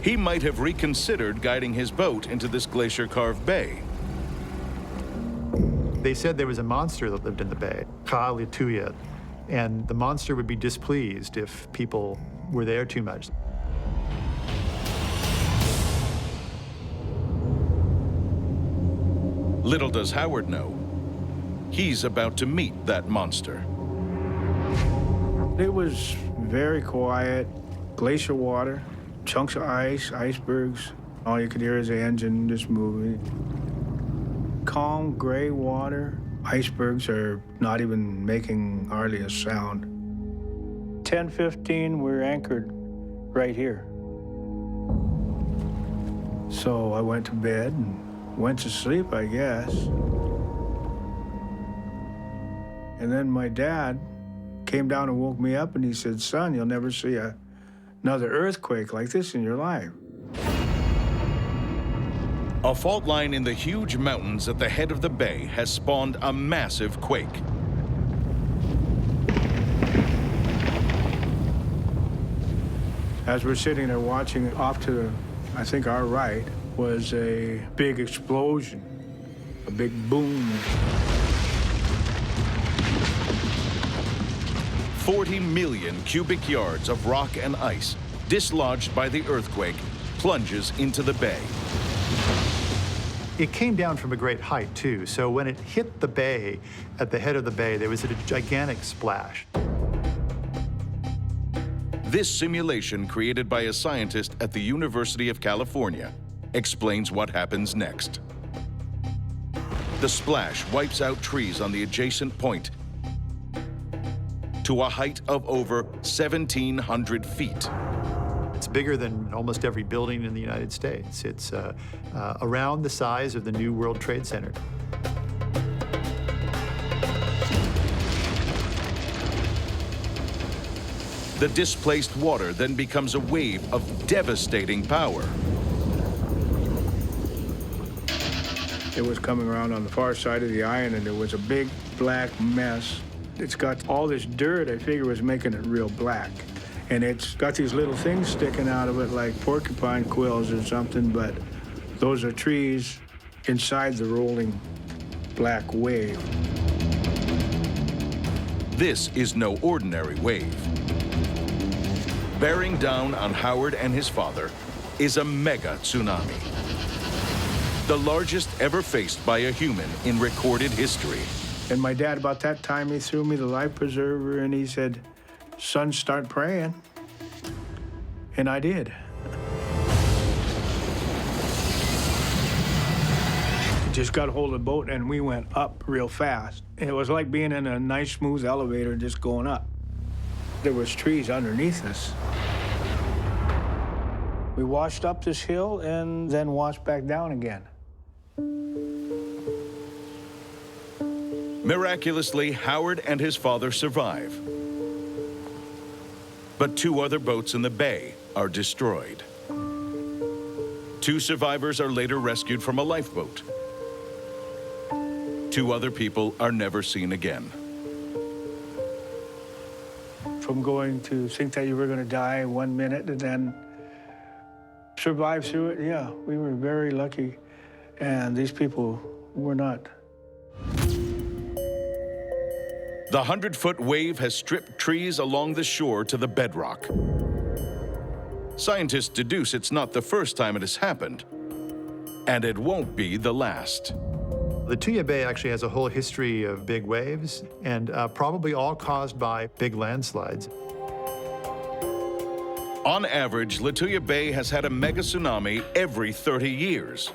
he might have reconsidered guiding his boat into this glacier-carved bay. They said there was a monster that lived in the bay, Ka'alituya, and the monster would be displeased if people were there too much. Little does Howard know, he's about to meet that monster. It was very quiet, glacier water, chunks of ice, icebergs. All you could hear is the engine just moving. Calm, gray water. Icebergs are not even making hardly a sound. 10:15, we're anchored right here. So I went to bed and went to sleep, I guess. And then my dad came down and woke me up and he said, "Son, you'll never see another earthquake like this in your life." A fault line in the huge mountains at the head of the bay has spawned a massive quake. As we're sitting there watching, off to, I think, our right, was a big explosion, a big boom. 40 million cubic yards of rock and ice, dislodged by the earthquake, plunges into the bay. It came down from a great height, too, so when it hit the bay, at the head of the bay, there was a gigantic splash. This simulation, created by a scientist at the University of California, explains what happens next. The splash wipes out trees on the adjacent point to a height of over 1,700 feet. It's bigger than almost every building in the United States. It's around the size of the new World Trade Center. The displaced water then becomes a wave of devastating power. It was coming around on the far side of the island, and it was a big black mess. It's got all this dirt, I figure, was making it real black. And it's got these little things sticking out of it like porcupine quills or something, but those are trees inside the rolling black wave. This is no ordinary wave. Bearing down on Howard and his father is a mega tsunami. The largest ever faced by a human in recorded history. And my dad, about that time, he threw me the life preserver and he said, "Son, start praying." And I did. Just got a hold of the boat and we went up real fast. It was like being in a nice smooth elevator just going up. There was trees underneath us. We washed up this hill and then washed back down again. Miraculously, Howard and his father survive. But 2 other boats in the bay are destroyed. 2 survivors are later rescued from a lifeboat. 2 other people are never seen again. From going to think that you were going to die 1 minute and then survive through it, yeah, we were very lucky. And these people were not. The 100-foot wave has stripped trees along the shore to the bedrock. Scientists deduce it's not the first time it has happened, and it won't be the last. Lituya Bay actually has a whole history of big waves, and probably all caused by big landslides. On average, Lituya Bay has had a mega tsunami every 30 years.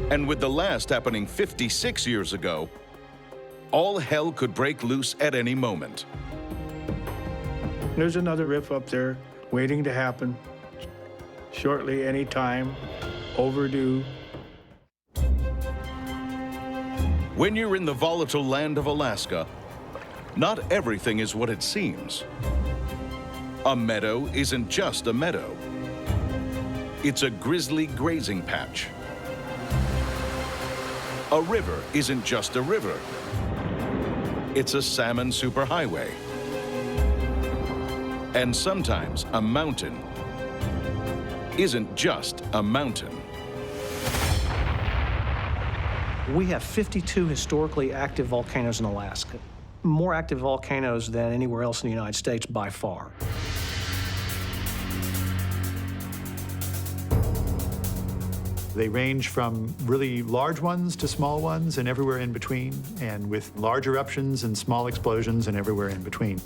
And with the last happening 56 years ago, all hell could break loose at any moment. There's another rip up there waiting to happen. Shortly, any time, overdue. When you're in the volatile land of Alaska, not everything is what it seems. A meadow isn't just a meadow. It's a grizzly grazing patch. A river isn't just a river. It's a salmon superhighway. And sometimes a mountain isn't just a mountain. We have 52 historically active volcanoes in Alaska. More active volcanoes than anywhere else in the United States by far. They range from really large ones to small ones and everywhere in between, and with large eruptions and small explosions and everywhere in between.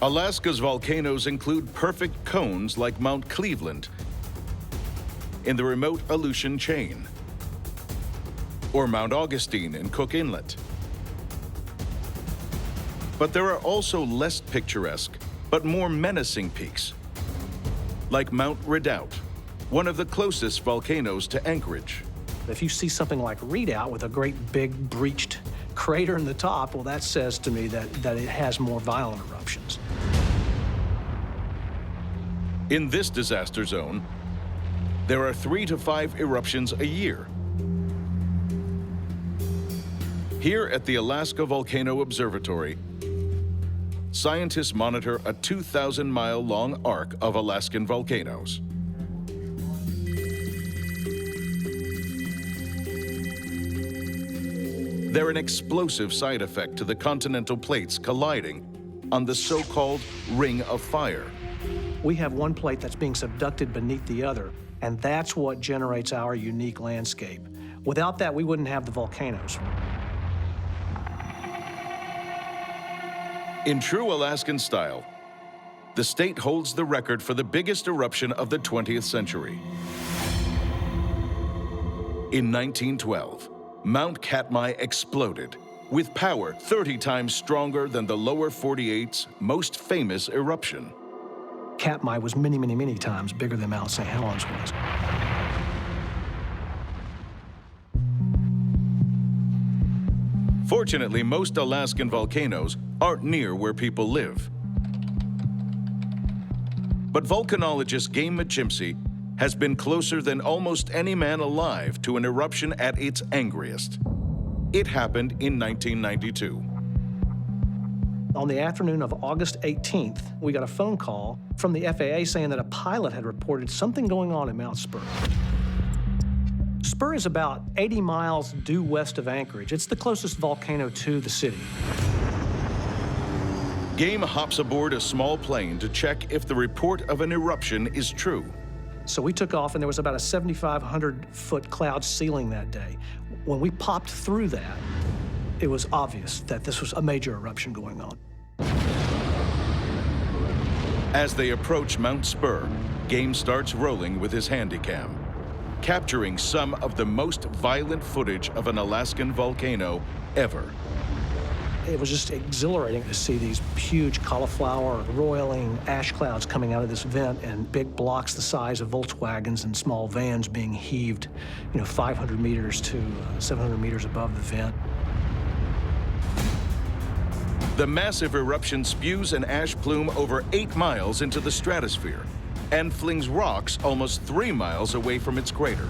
Alaska's volcanoes include perfect cones like Mount Cleveland in the remote Aleutian chain, or Mount Augustine in Cook Inlet. But there are also less picturesque, but more menacing peaks, like Mount Redoubt, one of the closest volcanoes to Anchorage. If you see something like Redoubt with a great big breached crater in the top, well, that says to me that it has more violent eruptions. In this disaster zone, there are 3 to 5 eruptions a year. Here at the Alaska Volcano Observatory, scientists monitor a 2,000-mile-long arc of Alaskan volcanoes. They're an explosive side effect to the continental plates colliding on the so-called Ring of Fire. We have one plate that's being subducted beneath the other, and that's what generates our unique landscape. Without that, we wouldn't have the volcanoes. In true Alaskan style, the state holds the record for the biggest eruption of the 20th century. In 1912, Mount Katmai exploded with power 30 times stronger than the lower 48's most famous eruption. Katmai was many, many, many times bigger than Mount St. Helens was. Fortunately, most Alaskan volcanoes aren't near where people live. But volcanologist Game Machimsey has been closer than almost any man alive to an eruption at its angriest. It happened in 1992. On the afternoon of August 18th, we got a phone call from the FAA saying that a pilot had reported something going on at Mount Spur. Spur is about 80 miles due west of Anchorage. It's the closest volcano to the city. Game hops aboard a small plane to check if the report of an eruption is true. So we took off, and there was about a 7,500-foot cloud ceiling that day. When we popped through that, it was obvious that this was a major eruption going on. As they approach Mount Spur, Game starts rolling with his Handycam, capturing some of the most violent footage of an Alaskan volcano ever. It was just exhilarating to see these huge cauliflower, roiling ash clouds coming out of this vent and big blocks the size of Volkswagens and small vans being heaved, 500 meters to 700 meters above the vent. The massive eruption spews an ash plume over 8 miles into the stratosphere and flings rocks almost 3 miles away from its crater.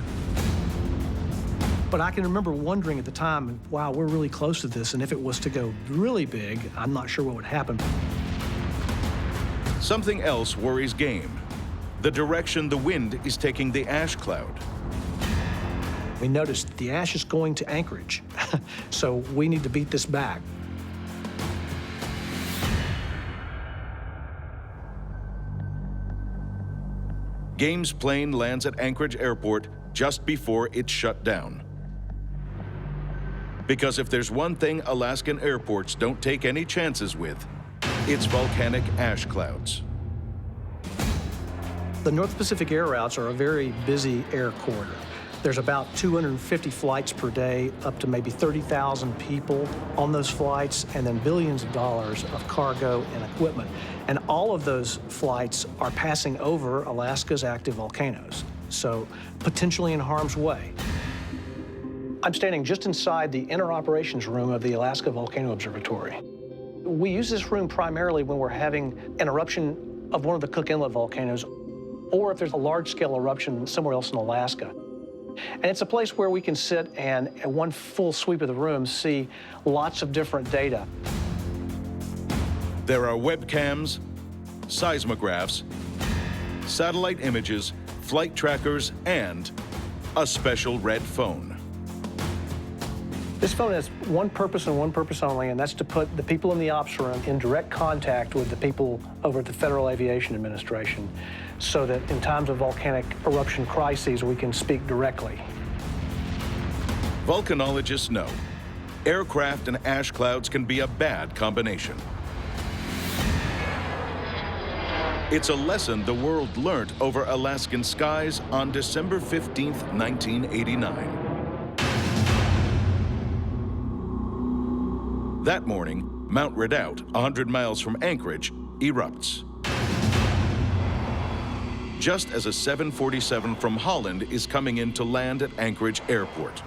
But I can remember wondering at the time, wow, we're really close to this, and if it was to go really big, I'm not sure what would happen. Something else worries Game: the direction the wind is taking the ash cloud. We noticed the ash is going to Anchorage, so we need to beat this back. Game's plane lands at Anchorage Airport just before it's shut down. Because if there's one thing Alaskan airports don't take any chances with, it's volcanic ash clouds. The North Pacific air routes are a very busy air corridor. There's about 250 flights per day, up to maybe 30,000 people on those flights, and then billions of dollars of cargo and equipment. And all of those flights are passing over Alaska's active volcanoes, so potentially in harm's way. I'm standing just inside the inner operations room of the Alaska Volcano Observatory. We use this room primarily when we're having an eruption of one of the Cook Inlet volcanoes, or if there's a large-scale eruption somewhere else in Alaska. And it's a place where we can sit and, at one full sweep of the room, see lots of different data. There are webcams, seismographs, satellite images, flight trackers, and a special red phone. This phone has one purpose and one purpose only, and that's to put the people in the ops room in direct contact with the people over at the Federal Aviation Administration, so that in times of volcanic eruption crises, we can speak directly. Volcanologists know aircraft and ash clouds can be a bad combination. It's a lesson the world learned over Alaskan skies on December 15th, 1989. That morning, Mount Redoubt, 100 miles from Anchorage, erupts. Just as a 747 from Holland is coming in to land at Anchorage Airport.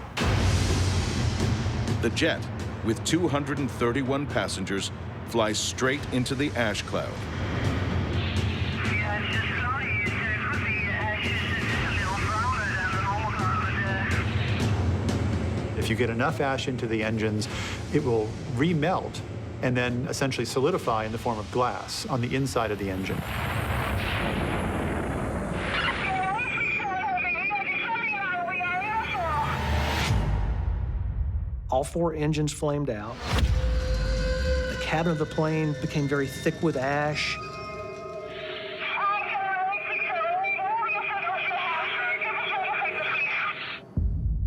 The jet, with 231 passengers, flies straight into the ash cloud. If you get enough ash into the engines, it will remelt and then essentially solidify in the form of glass on the inside of the engine. All 4 engines flamed out. The cabin of the plane became very thick with ash.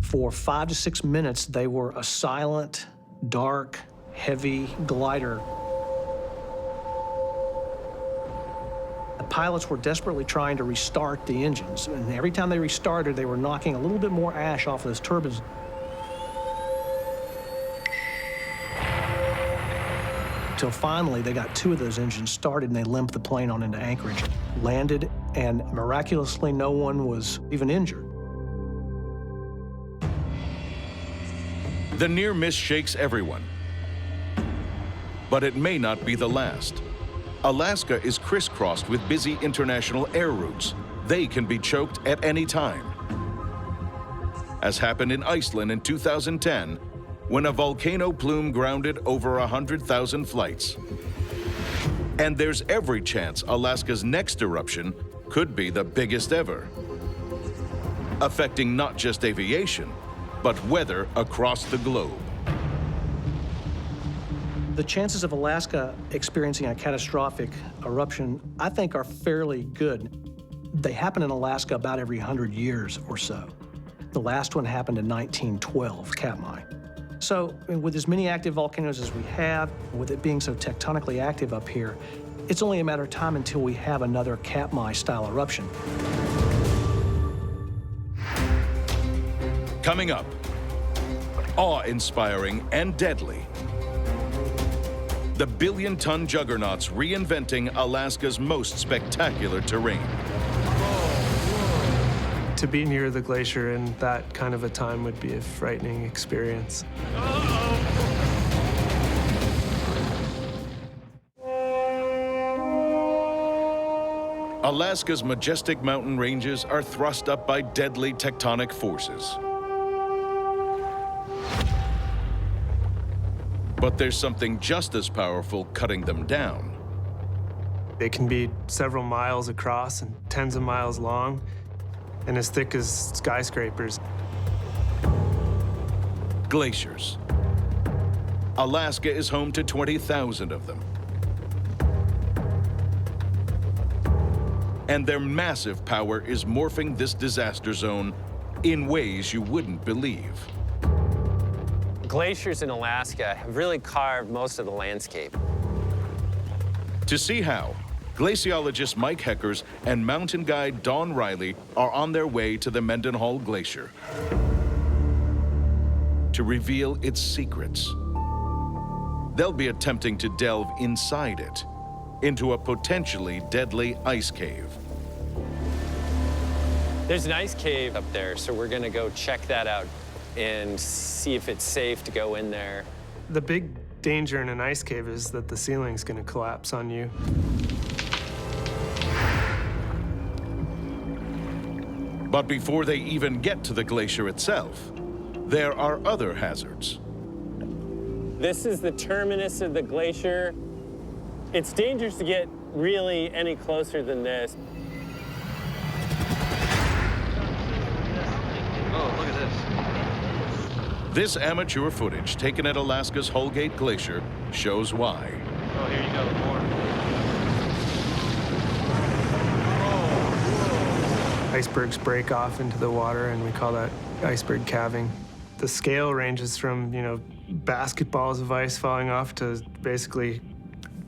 For 5 to 6 minutes, they were a silent, dark, heavy glider. The pilots were desperately trying to restart the engines, and every time they restarted, they were knocking a little bit more ash off of those turbines. Until finally, they got 2 of those engines started, and they limped the plane on into Anchorage, landed, and miraculously, no one was even injured. The near miss shakes everyone. But it may not be the last. Alaska is crisscrossed with busy international air routes. They can be choked at any time. As happened in Iceland in 2010, when a volcano plume grounded over 100,000 flights. And there's every chance Alaska's next eruption could be the biggest ever, affecting not just aviation, but weather across the globe. The chances of Alaska experiencing a catastrophic eruption, I think, are fairly good. They happen in Alaska about every 100 years or so. The last one happened in 1912, Katmai. So with as many active volcanoes as we have, with it being so tectonically active up here, It's only a matter of time until we have another Katmai-style eruption. Coming up, awe-inspiring and deadly. The billion-ton juggernauts reinventing Alaska's most spectacular terrain. To be near the glacier in that kind of a time would be a frightening experience. Alaska's majestic mountain ranges are thrust up by deadly tectonic forces. But there's something just as powerful cutting them down. They can be several miles across and tens of miles long, and as thick as skyscrapers. Glaciers. Alaska is home to 20,000 of them. And their massive power is morphing this disaster zone in ways you wouldn't believe. Glaciers in Alaska have really carved most of the landscape. To see how, glaciologist Mike Heckers and mountain guide Don Riley are on their way to the Mendenhall Glacier to reveal its secrets. They'll be attempting to delve inside it, into a potentially deadly ice cave. There's an ice cave up there, so we're gonna go check that out and see if it's safe to go in there. The big danger in an ice cave is that the ceiling's gonna collapse on you. But before they even get to the glacier itself, there are other hazards. This is the terminus of the glacier. It's dangerous to get really any closer than this. Oh, look at this. This amateur footage taken at Alaska's Holgate Glacier shows why. Oh, here you go, more. Icebergs break off into the water, and we call that iceberg calving. The scale ranges from, basketballs of ice falling off to basically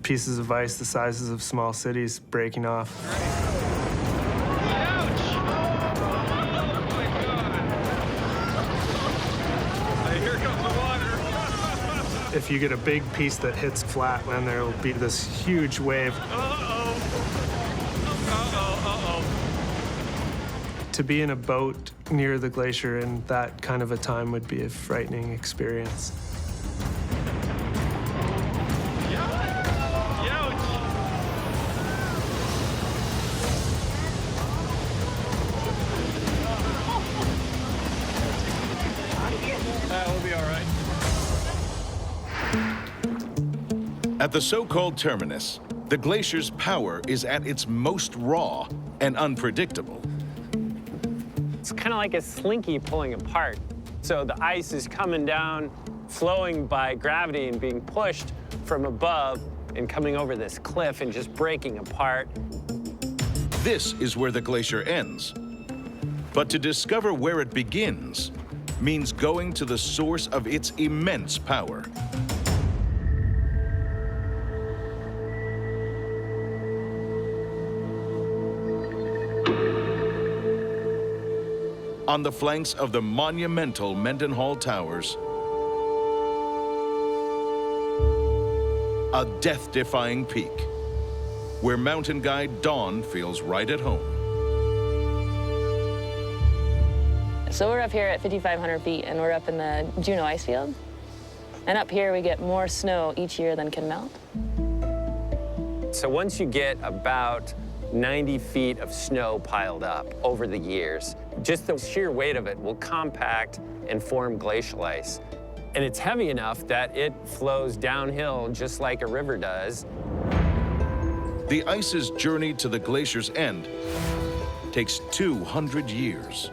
pieces of ice the sizes of small cities breaking off. Here comes the water. If you get a big piece that hits flat, then there will be this huge wave. To be in a boat near the glacier in that kind of a time would be a frightening experience. We'll be all right. At the so-called terminus, the glacier's power is at its most raw and unpredictable. It's kind of like a slinky pulling apart. So the ice is coming down, flowing by gravity and being pushed from above and coming over this cliff and just breaking apart. This is where the glacier ends. But to discover where it begins means going to the source of its immense power. On the flanks of the monumental Mendenhall Towers, a death-defying peak, where mountain guide Dawn feels right at home. So we're up here at 5,500 feet, and we're up in the Juneau ice field. And up here, we get more snow each year than can melt. So once you get about 90 feet of snow piled up over the years, just the sheer weight of it will compact and form glacial ice. And it's heavy enough that it flows downhill just like a river does. The ice's journey to the glacier's end takes 200 years.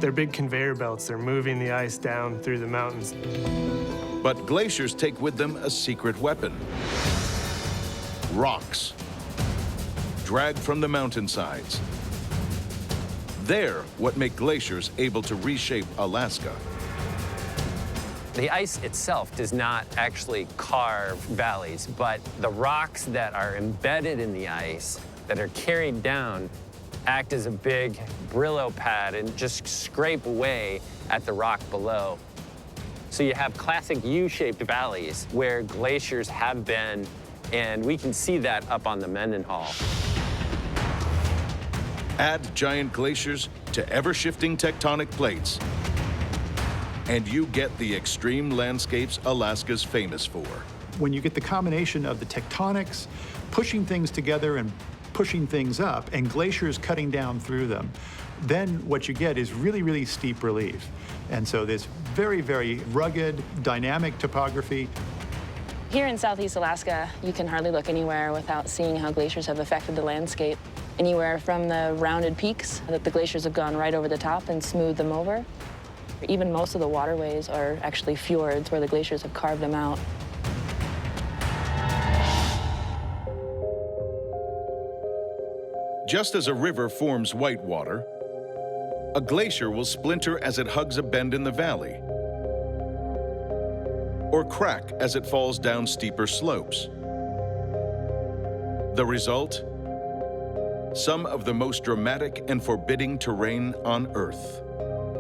They're big conveyor belts. They're moving the ice down through the mountains. But glaciers take with them a secret weapon: rocks, dragged from the mountainsides. They're what make glaciers able to reshape Alaska. The ice itself does not actually carve valleys, but the rocks that are embedded in the ice that are carried down act as a big Brillo pad and just scrape away at the rock below. So you have classic U-shaped valleys where glaciers have been, and we can see that up on the Mendenhall. Add giant glaciers to ever-shifting tectonic plates, and you get the extreme landscapes Alaska's famous for. When you get the combination of the tectonics pushing things together and pushing things up, and glaciers cutting down through them, then what you get is really, really steep relief. And so this very, very rugged, dynamic topography. Here in Southeast Alaska, you can hardly look anywhere without seeing how glaciers have affected the landscape. Anywhere from the rounded peaks that the glaciers have gone right over the top and smoothed them over. Even most of the waterways are actually fjords where the glaciers have carved them out. Just as a river forms whitewater, a glacier will splinter as it hugs a bend in the valley, or crack as it falls down steeper slopes. The result? Some of the most dramatic and forbidding terrain on Earth.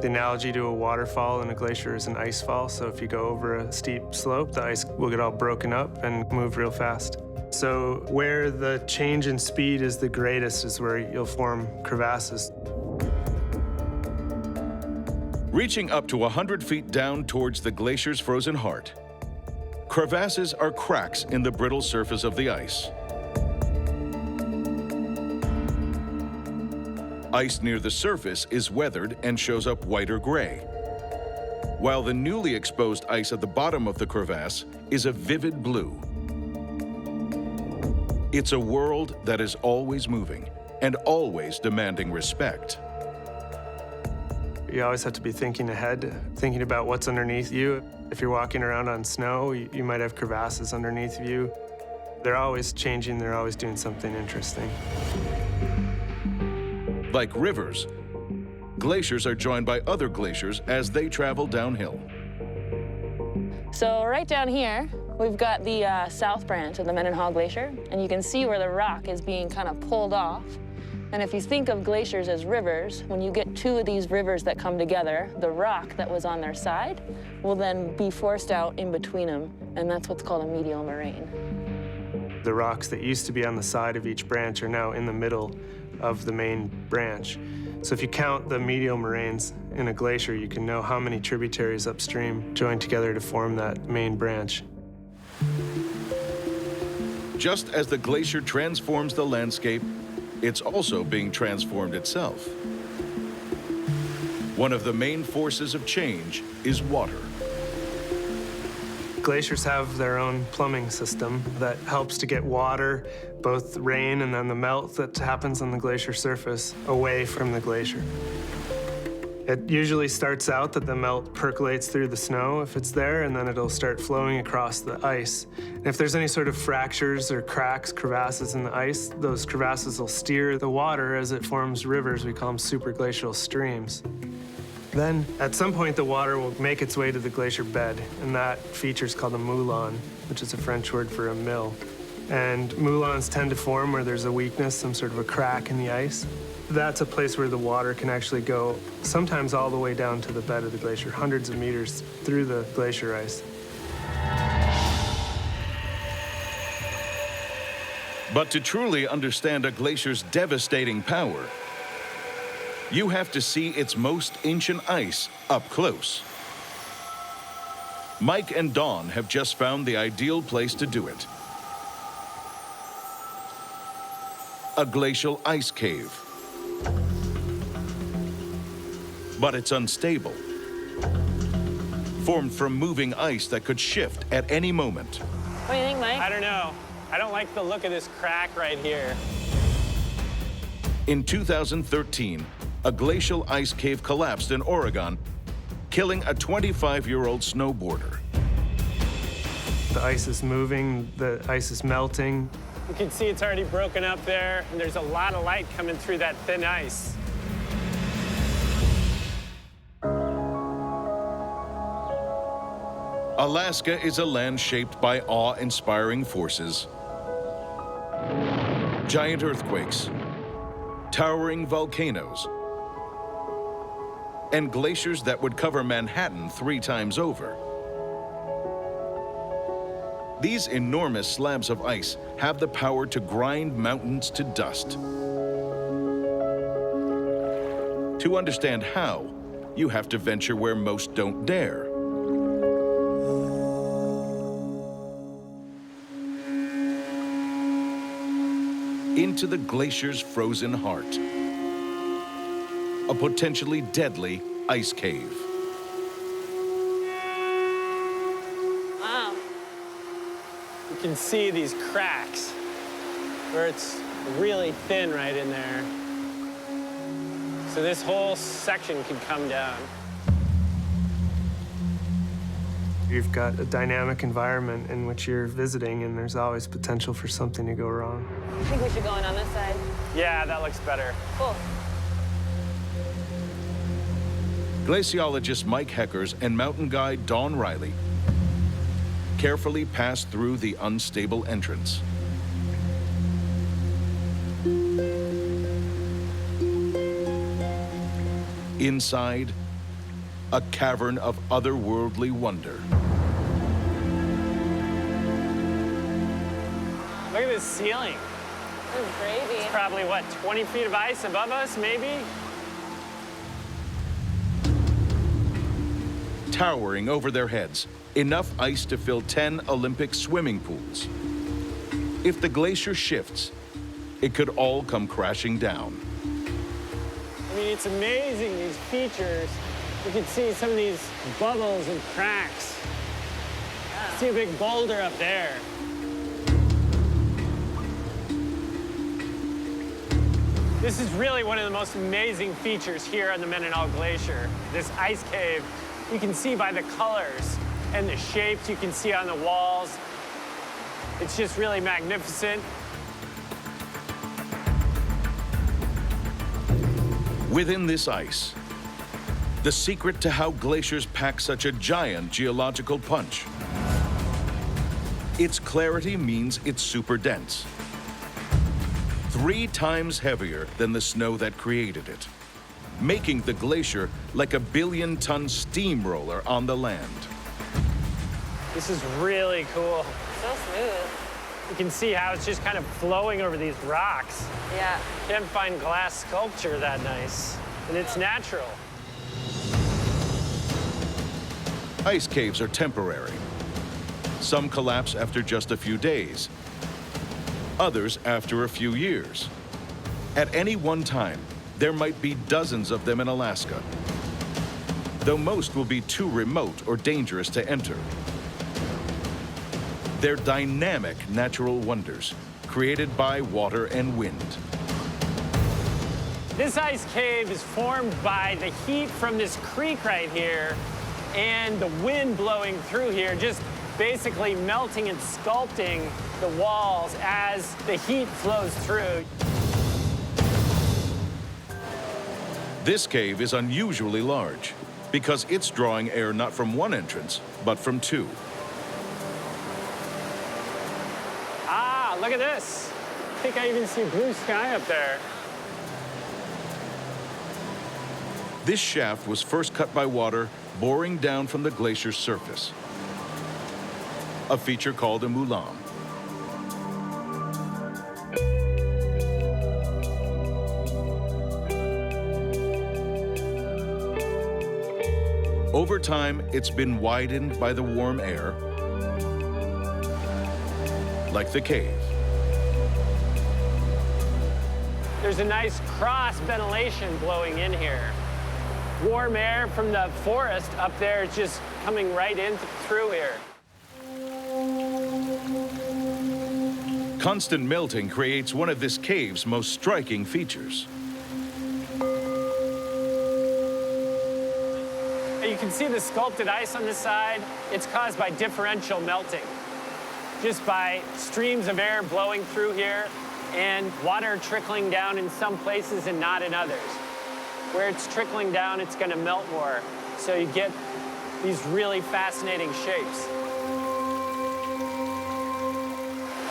The analogy to a waterfall in a glacier is an ice fall, so if you go over a steep slope, the ice will get all broken up and move real fast. So where the change in speed is the greatest is where you'll form crevasses. Reaching up to 100 feet down towards the glacier's frozen heart, crevasses are cracks in the brittle surface of the ice. Ice near the surface is weathered and shows up white or gray, while the newly exposed ice at the bottom of the crevasse is a vivid blue. It's a world that is always moving and always demanding respect. You always have to be thinking ahead, thinking about what's underneath you. If you're walking around on snow, you might have crevasses underneath you. They're always changing, they're always doing something interesting. Like rivers, glaciers are joined by other glaciers as they travel downhill. So right down here, we've got the south branch of the Mendenhall Glacier, and you can see where the rock is being kind of pulled off. And if you think of glaciers as rivers, when you get two of these rivers that come together, the rock that was on their side will then be forced out in between them, and that's what's called a medial moraine. The rocks that used to be on the side of each branch are now in the middle of the main branch. So if you count the medial moraines in a glacier, you can know how many tributaries upstream join together to form that main branch. Just as the glacier transforms the landscape, it's also being transformed itself. One of the main forces of change is water. Glaciers have their own plumbing system that helps to get water, both rain and then the melt that happens on the glacier surface, away from the glacier. It usually starts out that the melt percolates through the snow if it's there, and then it'll start flowing across the ice. And if there's any sort of fractures or cracks, crevasses in the ice, those crevasses will steer the water as it forms rivers. We call them superglacial streams. Then, at some point, the water will make its way to the glacier bed, and that feature is called a moulin, which is a French word for a mill. And moulins tend to form where there's a weakness, some sort of a crack in the ice. That's a place where the water can actually go, sometimes all the way down to the bed of the glacier, hundreds of meters through the glacier ice. But to truly understand a glacier's devastating power, you have to see its most ancient ice up close. Mike and Dawn have just found the ideal place to do it. A glacial ice cave. But it's unstable. Formed from moving ice that could shift at any moment. What do you think, Mike? I don't know. I don't like the look of this crack right here. In 2013, a glacial ice cave collapsed in Oregon, killing a 25-year-old snowboarder. The ice is moving, the ice is melting. You can see it's already broken up there, and there's a lot of light coming through that thin ice. Alaska is a land shaped by awe-inspiring forces, giant earthquakes, towering volcanoes, and glaciers that would cover Manhattan 3 times over. These enormous slabs of ice have the power to grind mountains to dust. To understand how, you have to venture where most don't dare. Into the glacier's frozen heart. A potentially deadly ice cave. Wow. You can see these cracks where it's really thin right in there. So this whole section could come down. You've got a dynamic environment in which you're visiting, and there's always potential for something to go wrong. I think we should go in on this side. Yeah, that looks better. Cool. Glaciologist Mike Heckers and mountain guide Dawn Riley carefully pass through the unstable entrance. Inside, a cavern of otherworldly wonder. Look at this ceiling. This is gravy. It's probably, what, 20 feet of ice above us, maybe? Towering over their heads, enough ice to fill 10 Olympic swimming pools. If the glacier shifts, it could all come crashing down. I mean, it's amazing, these features. You can see some of these bubbles and cracks. Yeah. See a big boulder up there. This is really one of the most amazing features here on the Mennonite Glacier, this ice cave. You can see by the colors and the shapes you can see on the walls. It's just really magnificent. Within this ice, the secret to how glaciers pack such a giant geological punch. Its clarity means it's super dense. 3 times heavier than the snow that created it, making the glacier like a billion-ton steamroller on the land. This is really cool. So smooth. You can see how it's just kind of flowing over these rocks. Yeah. Can't find glass sculpture that nice, and it's natural. Ice caves are temporary. Some collapse after just a few days, others after a few years. At any one time, there might be dozens of them in Alaska, though most will be too remote or dangerous to enter. They're dynamic natural wonders created by water and wind. This ice cave is formed by the heat from this creek right here and the wind blowing through here, just basically melting and sculpting the walls as the heat flows through. This cave is unusually large because it's drawing air not from one entrance, but from 2. Ah, look at this. I think I even see blue sky up there. This shaft was first cut by water boring down from the glacier's surface, a feature called a moulam. Over time, it's been widened by the warm air, like the cave. There's a nice cross ventilation blowing in here. Warm air from the forest up there is just coming right in through here. Constant melting creates one of this cave's most striking features. You can see the sculpted ice on the side. It's caused by differential melting, just by streams of air blowing through here and water trickling down in some places and not in others. Where it's trickling down, it's going to melt more. So you get these really fascinating shapes.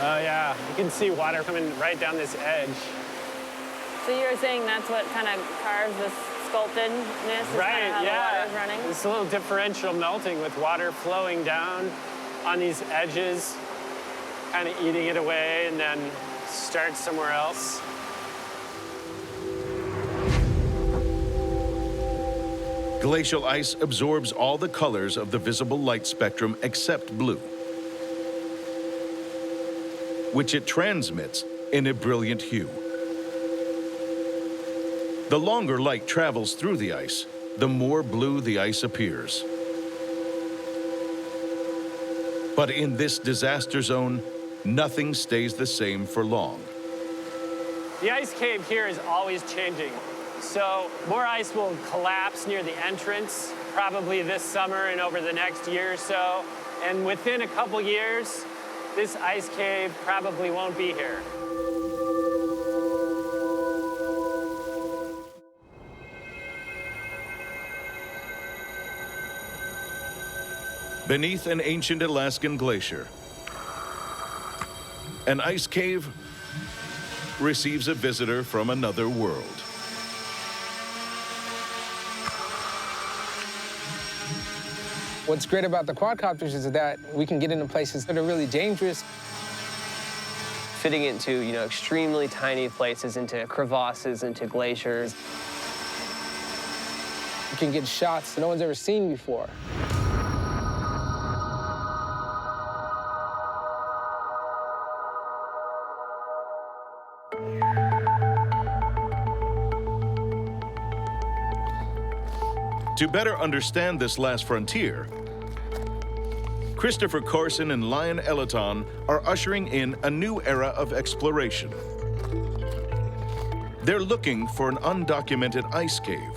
Oh yeah, you can see water coming right down this edge. So you were saying that's what kind of carves this sculptedness, is Right, kind of how yeah. the water's running? It's a little differential melting with water flowing down on these edges, kind of eating it away and then starts somewhere else. Glacial ice absorbs all the colors of the visible light spectrum except blue, which it transmits in a brilliant hue. The longer light travels through the ice, the more blue the ice appears. But in this disaster zone, nothing stays the same for long. The ice cave here is always changing. So more ice will collapse near the entrance, probably this summer and over the next year or so. And within a couple years, this ice cave probably won't be here. Beneath an ancient Alaskan glacier, an ice cave receives a visitor from another world. What's great about the quadcopters is that we can get into places that are really dangerous. Fitting into, extremely tiny places, into crevasses, into glaciers. You can get shots no one's ever seen before. To better understand this last frontier, Christopher Carson and Lion Elaton are ushering in a new era of exploration. They're looking for an undocumented ice cave,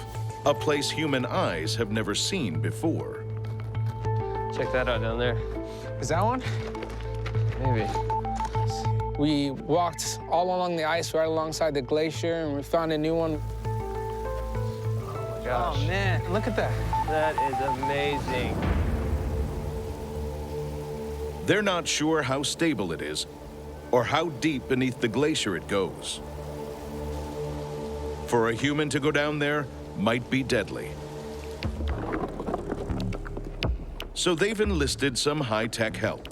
a place human eyes have never seen before. Check that out down there. Is that one? Maybe. We walked all along the ice right alongside the glacier, and we found a new one. Gosh. Oh, man, look at that. That is amazing. They're not sure how stable it is or how deep beneath the glacier it goes. For a human to go down there might be deadly. So they've enlisted some high-tech help.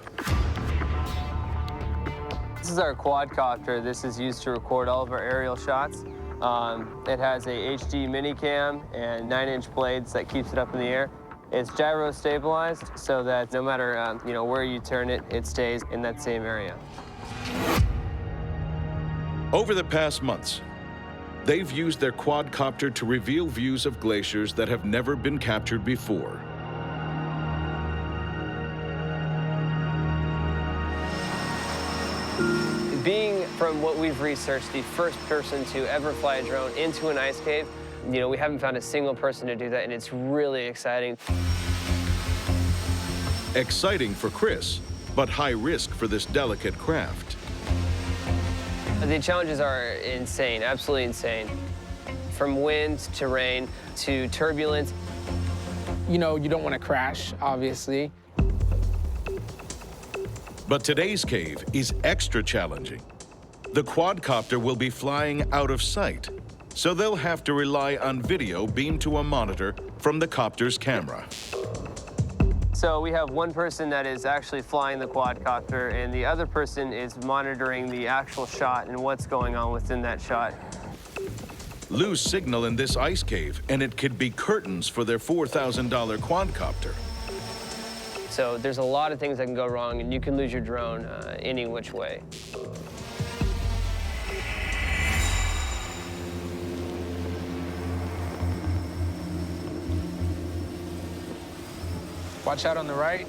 This is our quadcopter. This is used to record all of our aerial shots. It has a HD minicam and 9-inch blades that keeps it up in the air. It's gyro stabilized so that no matter where you turn it, it stays in that same area. Over the past months, they've used their quadcopter to reveal views of glaciers that have never been captured before. Being, from what we've researched, the first person to ever fly a drone into an ice cave, we haven't found a single person to do that, and it's really exciting. Exciting for Chris, but high risk for this delicate craft. The challenges are insane, absolutely insane. From wind to rain to turbulence. You don't want to crash, obviously. But today's cave is extra challenging. The quadcopter will be flying out of sight, so they'll have to rely on video beamed to a monitor from the copter's camera. So we have one person that is actually flying the quadcopter, and the other person is monitoring the actual shot and what's going on within that shot. Lose signal in this ice cave, and it could be curtains for their $4,000 quadcopter. So there's a lot of things that can go wrong, and you can lose your drone any which way. Watch out on the right.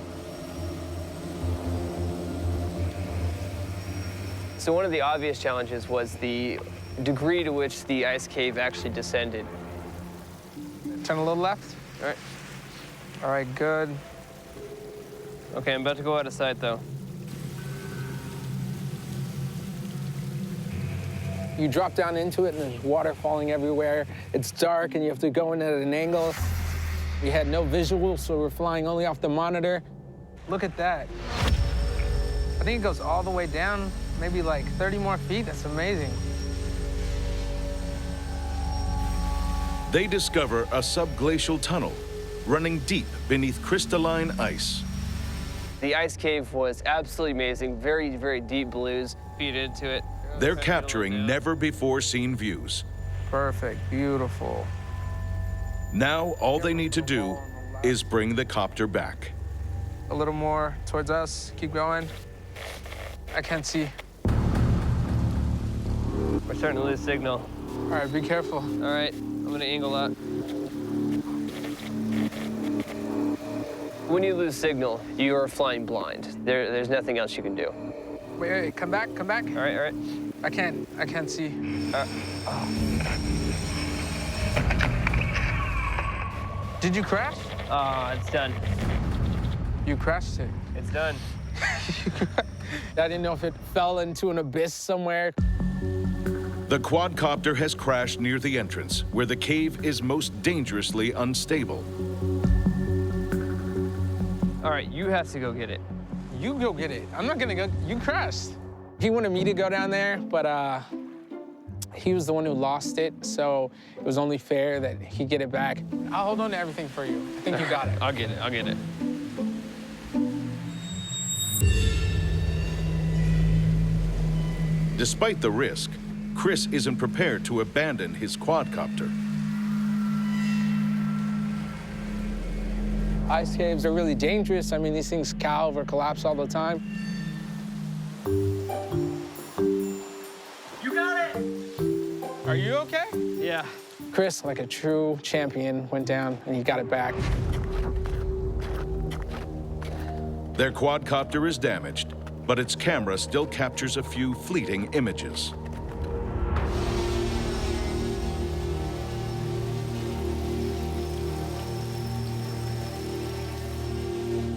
So one of the obvious challenges was the degree to which the ice cave actually descended. Turn a little left. All right. All right, good. Okay, I'm about to go out of sight, though. You drop down into it, and there's water falling everywhere. It's dark, and you have to go in at an angle. We had no visuals, so we're flying only off the monitor. Look at that. I think it goes all the way down, maybe like 30 more feet. That's amazing. They discover a subglacial tunnel running deep beneath crystalline ice. The ice cave was absolutely amazing. Very, very deep blues. Feed into it. They're capturing never-before-seen views. Perfect, beautiful. Now, all they need to do is bring the copter back. A little more towards us. Keep going. I can't see. We're starting to lose signal. All right, be careful. All right, I'm gonna angle up. When you lose signal, you are flying blind. There's nothing else you can do. Wait, come back, come back. All right. I can't see. Did you crash? It's done. You crashed it. It's done. I didn't know if it fell into an abyss somewhere. The quadcopter has crashed near the entrance, where the cave is most dangerously unstable. All right, you have to go get it. You go get it. I'm not gonna go. You crashed. He wanted me to go down there, but he was the one who lost it, so it was only fair that he get it back. I'll hold on to everything for you. I think you got it. I'll get it. Despite the risk, Chris isn't prepared to abandon his quadcopter. Ice caves are really dangerous. I mean, these things calve or collapse all the time. You got it! Are you okay? Yeah. Chris, like a true champion, went down and he got it back. Their quadcopter is damaged, but its camera still captures a few fleeting images.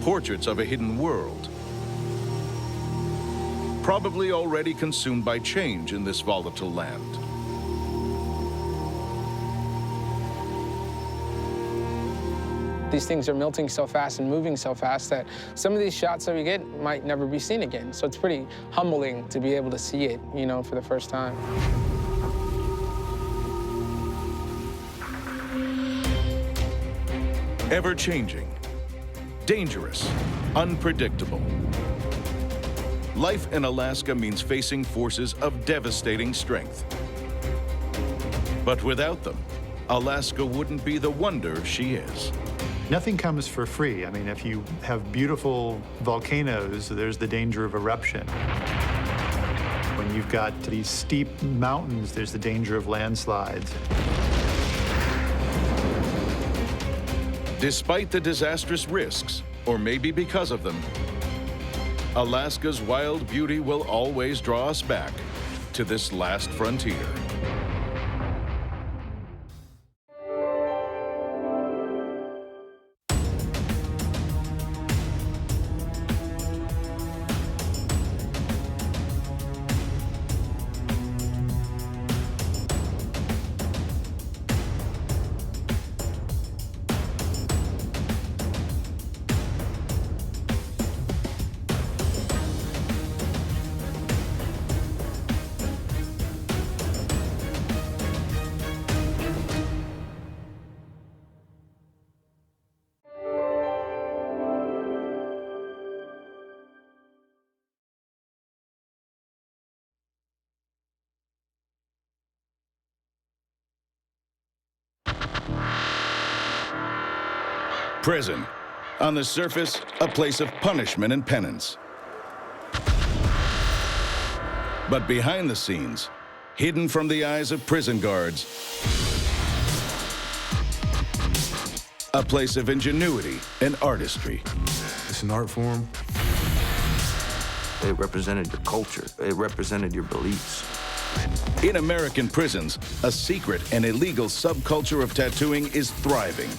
Portraits of a hidden world, probably already consumed by change in this volatile land. These things are melting so fast and moving so fast that some of these shots that we get might never be seen again. So it's pretty humbling to be able to see it, you know, for the first time. Ever-changing, dangerous, unpredictable. Life in Alaska means facing forces of devastating strength. But without them, Alaska wouldn't be the wonder she is. Nothing comes for free. I mean, if you have beautiful volcanoes, there's the danger of eruption. When you've got these steep mountains, there's the danger of landslides. Despite the disastrous risks, or maybe because of them, Alaska's wild beauty will always draw us back to this last frontier. Prison. On the surface, a place of punishment and penance. But behind the scenes, hidden from the eyes of prison guards, a place of ingenuity and artistry. It's an art form. It represented your culture. It represented your beliefs. In American prisons, a secret and illegal subculture of tattooing is thriving.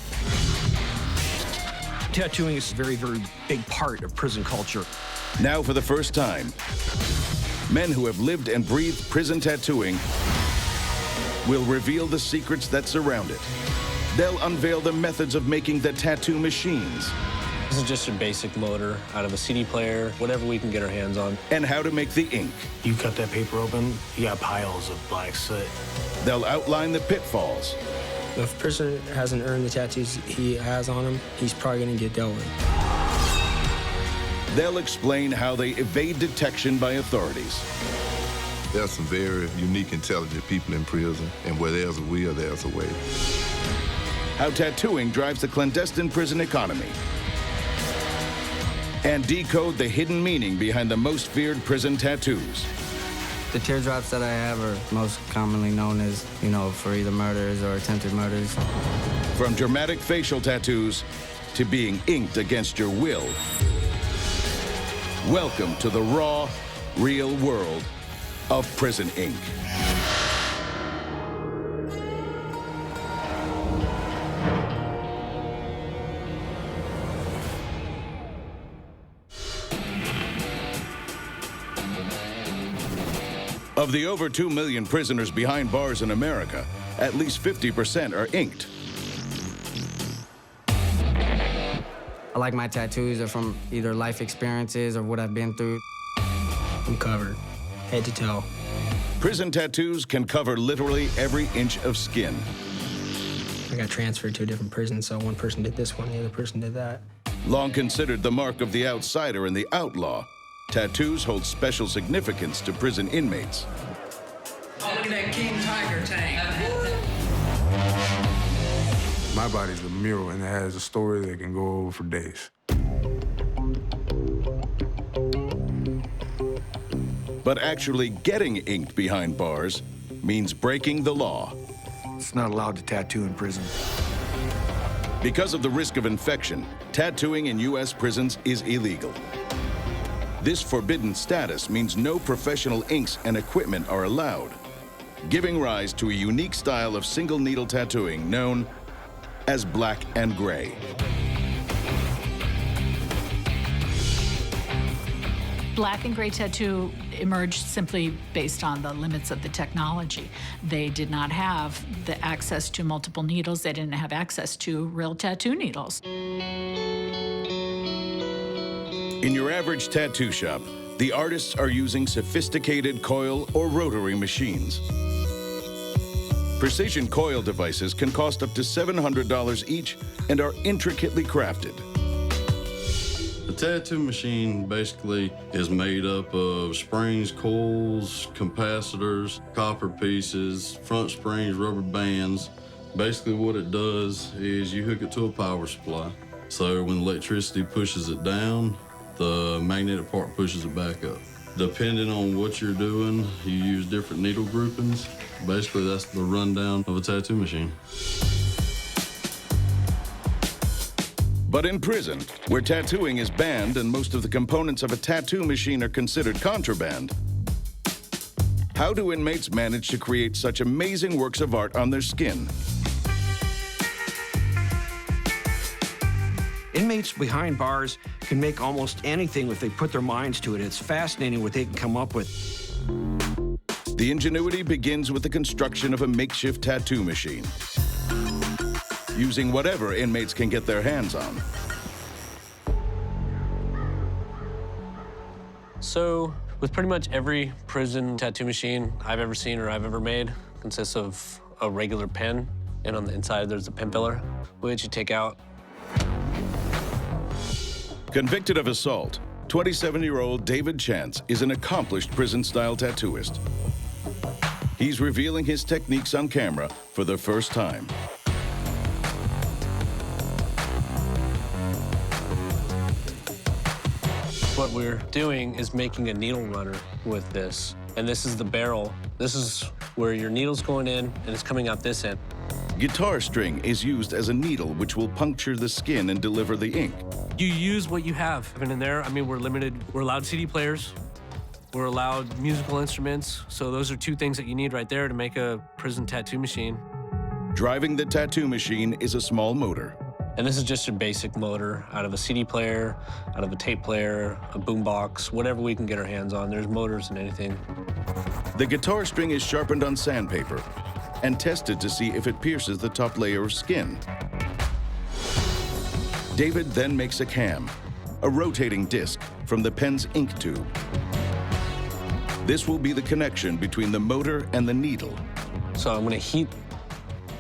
Tattooing is a very, very big part of prison culture. Now, for the first time, men who have lived and breathed prison tattooing will reveal the secrets that surround it. They'll unveil the methods of making the tattoo machines. This is just your basic motor out of a CD player, whatever we can get our hands on. And how to make the ink. You cut that paper open, you got piles of black soot. They'll outline the pitfalls. If a person hasn't earned the tattoos he has on him, he's probably going to get dealt with. They'll explain how they evade detection by authorities. There are some very unique, intelligent people in prison, and where there's a will, there's a way. How tattooing drives the clandestine prison economy. And decode the hidden meaning behind the most feared prison tattoos. The teardrops that I have are most commonly known as, for either murders or attempted murders. From dramatic facial tattoos to being inked against your will. Welcome to the raw, real world of prison ink. Of the over 2 million prisoners behind bars in America, at least 50% are inked. I like my tattoos are from either life experiences or what I've been through. I'm covered, head to toe. Prison tattoos can cover literally every inch of skin. I got transferred to a different prison, so one person did this one, the other person did that. Long considered the mark of the outsider and the outlaw, tattoos hold special significance to prison inmates. Oh, look at that King Tiger tank. My body's a mural, and it has a story that can go over for days. But actually getting inked behind bars means breaking the law. It's not allowed to tattoo in prison. Because of the risk of infection, tattooing in U.S. prisons is illegal. This forbidden status means no professional inks and equipment are allowed, giving rise to a unique style of single needle tattooing known as black and gray. Black and gray tattoo emerged simply based on the limits of the technology. They did not have the access to multiple needles. They didn't have access to real tattoo needles. In your average tattoo shop, the artists are using sophisticated coil or rotary machines. Precision coil devices can cost up to $700 each and are intricately crafted. The tattoo machine basically is made up of springs, coils, capacitors, copper pieces, front springs, rubber bands. Basically what it does is you hook it to a power supply. So when electricity pushes it down, the magnetic part pushes it back up. Depending on what you're doing, you use different needle groupings. Basically, that's the rundown of a tattoo machine. But in prison, where tattooing is banned and most of the components of a tattoo machine are considered contraband, how do inmates manage to create such amazing works of art on their skin? Inmates behind bars can make almost anything if they put their minds to it. It's fascinating what they can come up with. The ingenuity begins with the construction of a makeshift tattoo machine, using whatever inmates can get their hands on. So, with pretty much every prison tattoo machine I've ever seen or I've ever made consists of a regular pen, and on the inside there's a pen filler, which you take out. Convicted of assault, 27-year-old David Chance is an accomplished prison-style tattooist. He's revealing his techniques on camera for the first time. What we're doing is making a needle runner with this. And this is the barrel. This is where your needle's going in and it's coming out this end. Guitar string is used as a needle which will puncture the skin and deliver the ink. You use what you have. And in there, I mean, we're limited. We're allowed CD players. We're allowed musical instruments. So those are two things that you need right there to make a prison tattoo machine. Driving the tattoo machine is a small motor. And this is just your basic motor out of a CD player, out of a tape player, a boombox, whatever we can get our hands on. There's motors in anything. The guitar string is sharpened on sandpaper and tested to see if it pierces the top layer of skin. David then makes a cam, a rotating disc from the pen's ink tube. This will be the connection between the motor and the needle. So I'm gonna heat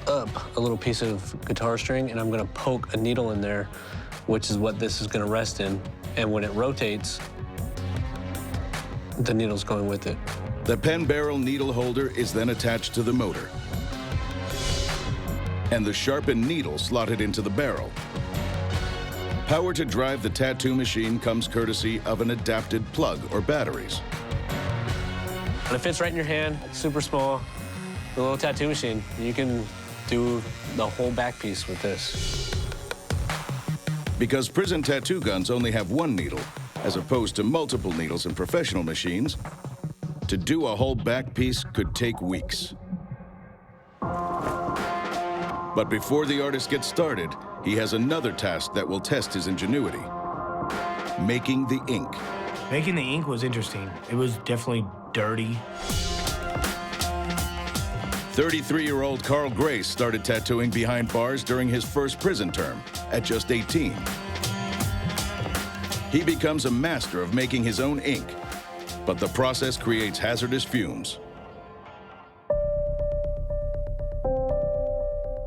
up a little piece of guitar string and I'm gonna poke a needle in there, which is what this is gonna rest in. And when it rotates, the needle's going with it. The pen barrel needle holder is then attached to the motor, and the sharpened needle slotted into the barrel. Power to drive the tattoo machine comes courtesy of an adapted plug or batteries. And it fits right in your hand, super small, a little tattoo machine. You can do the whole back piece with this. Because prison tattoo guns only have one needle, as opposed to multiple needles in professional machines, to do a whole back piece could take weeks. But before the artist gets started, he has another task that will test his ingenuity: making the ink. Making the ink was interesting. It was definitely dirty. 33-year-old Carl Grace started tattooing behind bars during his first prison term at just 18. He becomes a master of making his own ink, but the process creates hazardous fumes.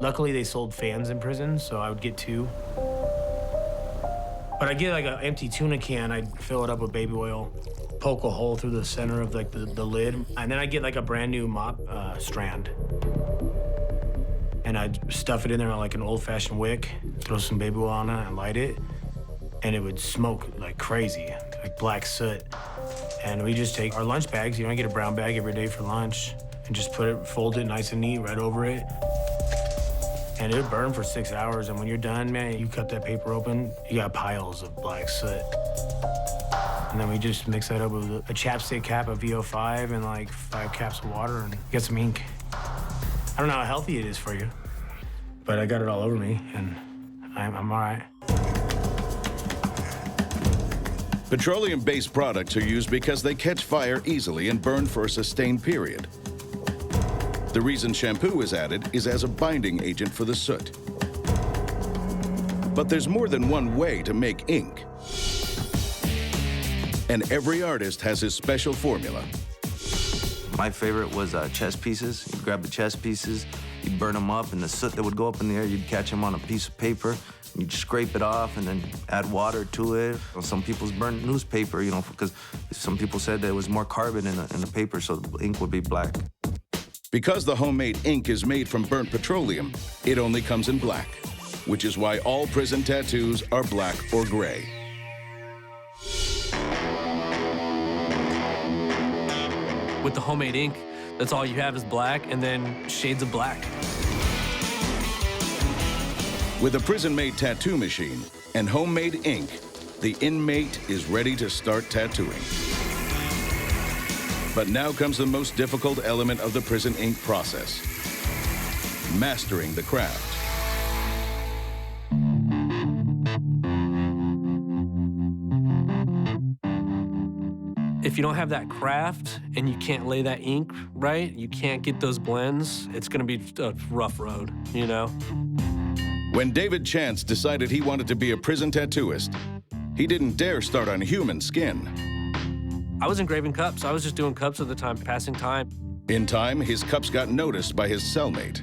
Luckily, they sold fans in prison, so I would get 2. But I'd get like an empty tuna can, I'd fill it up with baby oil, poke a hole through the center of like the lid, and then I'd get like a brand new mop strand. And I'd stuff it in there on like an old-fashioned wick, throw some baby oil on it and light it, and it would smoke like crazy, like black soot. And we just take our lunch bags, I get a brown bag every day for lunch, and just fold it nice and neat right over it. And it would burn for 6 hours, and when you're done, man, you cut that paper open, you got piles of black soot. And then we just mix that up with a chapstick cap of VO5 and like 5 caps of water and get some ink. I don't know how healthy it is for you, but I got it all over me, and I'm all right. Petroleum-based products are used because they catch fire easily and burn for a sustained period. The reason shampoo is added is as a binding agent for the soot. But there's more than one way to make ink. And every artist has his special formula. My favorite was chess pieces. You'd grab the chess pieces, you'd burn them up, and the soot that would go up in the air, you'd catch them on a piece of paper, you'd scrape it off and then add water to it. Some people's burnt newspaper, because some people said there was more carbon in the paper, so the ink would be black. Because the homemade ink is made from burnt petroleum, it only comes in black, which is why all prison tattoos are black or gray. With the homemade ink, that's all you have is black and then shades of black. With a prison-made tattoo machine and homemade ink, the inmate is ready to start tattooing. But now comes the most difficult element of the prison ink process: mastering the craft. If you don't have that craft and you can't lay that ink right, you can't get those blends, it's gonna be a rough road, When David Chance decided he wanted to be a prison tattooist, he didn't dare start on human skin. I was engraving cups. I was just doing cups at the time, passing time. In time, his cups got noticed by his cellmate.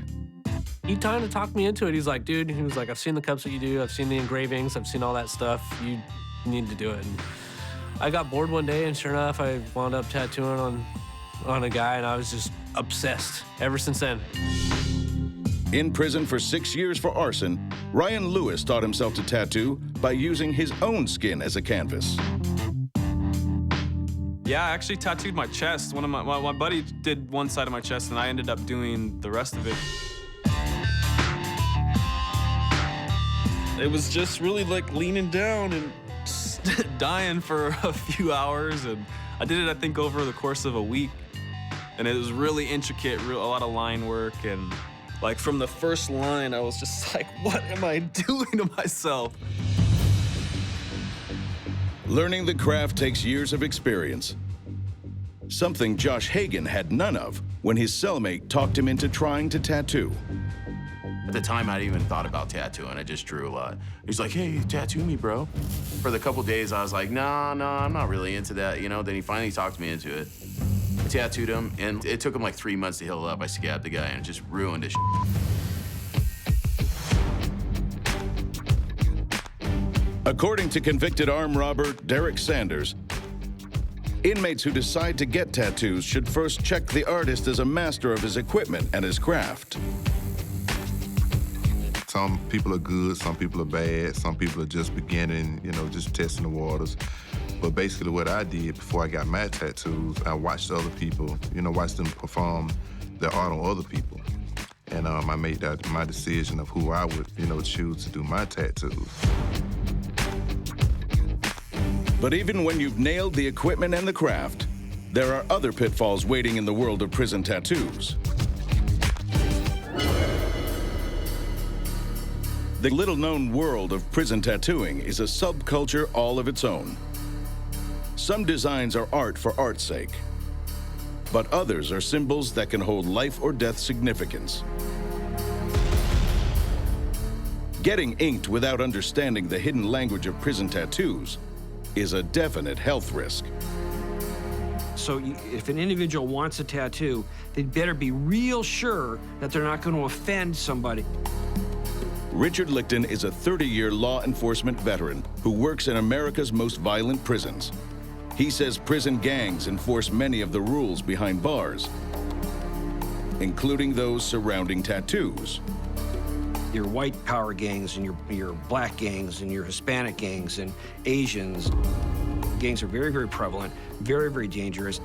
He kind of talked me into it. He's like, dude, I've seen the cups that you do. I've seen the engravings. I've seen all that stuff. You need to do it. And I got bored one day, and sure enough, I wound up tattooing on a guy, and I was just obsessed ever since then. In prison for 6 years for arson, Ryan Lewis taught himself to tattoo by using his own skin as a canvas. Yeah, I actually tattooed my chest. My buddy did one side of my chest, and I ended up doing the rest of it. It was just really like leaning down and dying for a few hours, and I did it, I think, over the course of a week. And it was really intricate, a lot of line work, and like from the first line, I was just like, what am I doing to myself? Learning the craft takes years of experience. Something Josh Hagan had none of when his cellmate talked him into trying to tattoo. At the time, I hadn't even thought about tattooing. I just drew a lot. He's like, hey, tattoo me, bro. For the couple days, I was like, no, I'm not really into that, you know? Then he finally talked me into it. I tattooed him, and it took him like 3 months to heal up. I scabbed the guy, and it just ruined his According to convicted armed robber Derek Sanders, inmates who decide to get tattoos should first check the artist as a master of his equipment and his craft. Some people are good, some people are bad, some people are just beginning, you know, just testing the waters. But basically what I did before I got my tattoos, I watched other people, you know, watched them perform their art on other people. And I made that my decision of who I would, you know, choose to do my tattoos. But even when you've nailed the equipment and the craft, there are other pitfalls waiting in the world of prison tattoos. The little-known world of prison tattooing is a subculture all of its own. Some designs are art for art's sake, but others are symbols that can hold life or death significance. Getting inked without understanding the hidden language of prison tattoos is a definite health risk. So if an individual wants a tattoo, they'd better be real sure that they're not going to offend somebody. Richard Lichten is a 30-year law enforcement veteran who works in America's most violent prisons. He says prison gangs enforce many of the rules behind bars, including those surrounding tattoos. Your white power gangs and your black gangs and your Hispanic gangs and Asians. Gangs are very, very prevalent, very, very dangerous.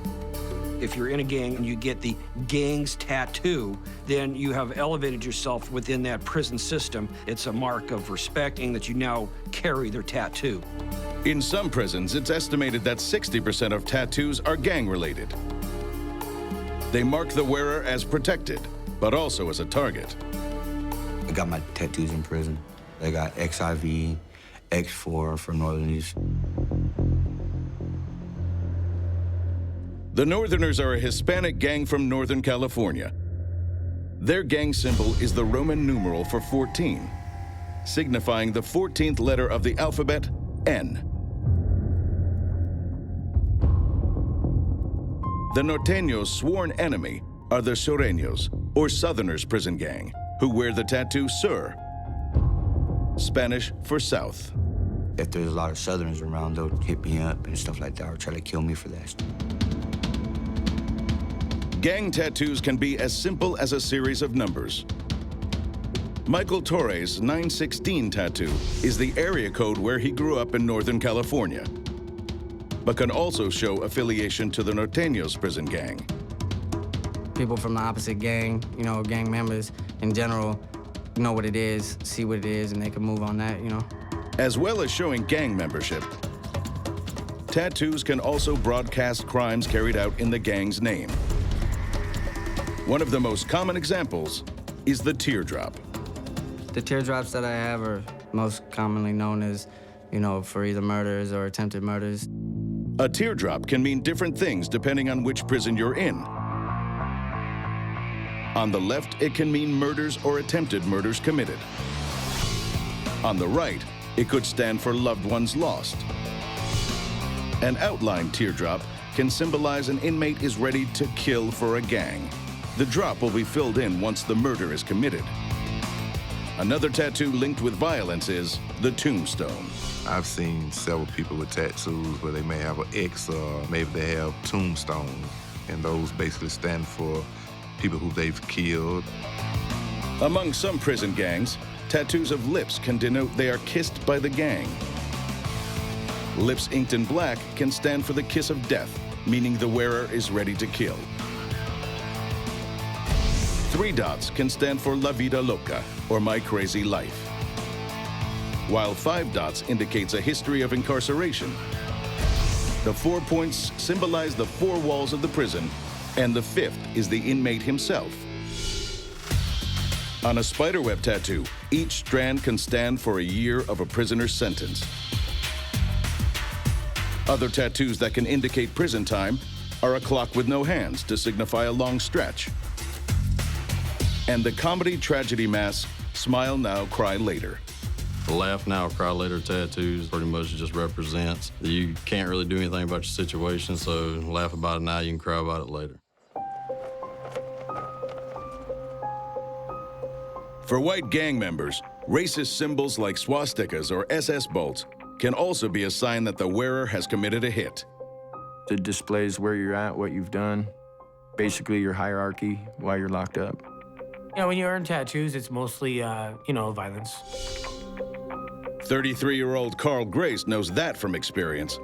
If you're in a gang and you get the gang's tattoo, then you have elevated yourself within that prison system. It's a mark of respecting that you now carry their tattoo. In some prisons, it's estimated that 60% of tattoos are gang-related. They mark the wearer as protected, but also as a target. I got my tattoos in prison. I got XIV, X4 for Northerners. The Northerners are a Hispanic gang from Northern California. Their gang symbol is the Roman numeral for 14, signifying the 14th letter of the alphabet, N. The Norteños' sworn enemy are the Sureños, or Southerners prison gang, who wear the tattoo Sur, Spanish for South. If there's a lot of Southerners around, they'll hit me up and stuff like that, or try to kill me for that. Gang tattoos can be as simple as a series of numbers. Michael Torres' 916 tattoo is the area code where he grew up in Northern California, but can also show affiliation to the Norteños prison gang. People from the opposite gang, you know, gang members in general, know what it is, see what it is, and they can move on that, you know. As well as showing gang membership, tattoos can also broadcast crimes carried out in the gang's name. One of the most common examples is the teardrop. The teardrops that I have are most commonly known as, you know, for either murders or attempted murders. A teardrop can mean different things depending on which prison you're in. On the left, it can mean murders or attempted murders committed. On the right, it could stand for loved ones lost. An outlined teardrop can symbolize an inmate is ready to kill for a gang. The drop will be filled in once the murder is committed. Another tattoo linked with violence is the tombstone. I've seen several people with tattoos where they may have an X or maybe they have tombstone, and those basically stand for people who they've killed. Among some prison gangs, tattoos of lips can denote they are kissed by the gang. Lips inked in black can stand for the kiss of death, meaning the wearer is ready to kill. 3 dots can stand for La Vida Loca, or My Crazy Life, while 5 dots indicates a history of incarceration. The 4 points symbolize the 4 walls of the prison, and the 5th is the inmate himself. On a spiderweb tattoo, each strand can stand for a year of a prisoner's sentence. Other tattoos that can indicate prison time are a clock with no hands to signify a long stretch, and the comedy tragedy mask, Smile Now, Cry Later. The Laugh Now, Cry Later tattoos pretty much just represents that you can't really do anything about your situation, so laugh about it now, you can cry about it later. For white gang members, racist symbols like swastikas or SS bolts can also be a sign that the wearer has committed a hit. It displays where you're at, what you've done, basically your hierarchy while you're locked up. Yeah, when you earn tattoos, it's mostly, violence. 33-year-old Carl Grace knows that from experience.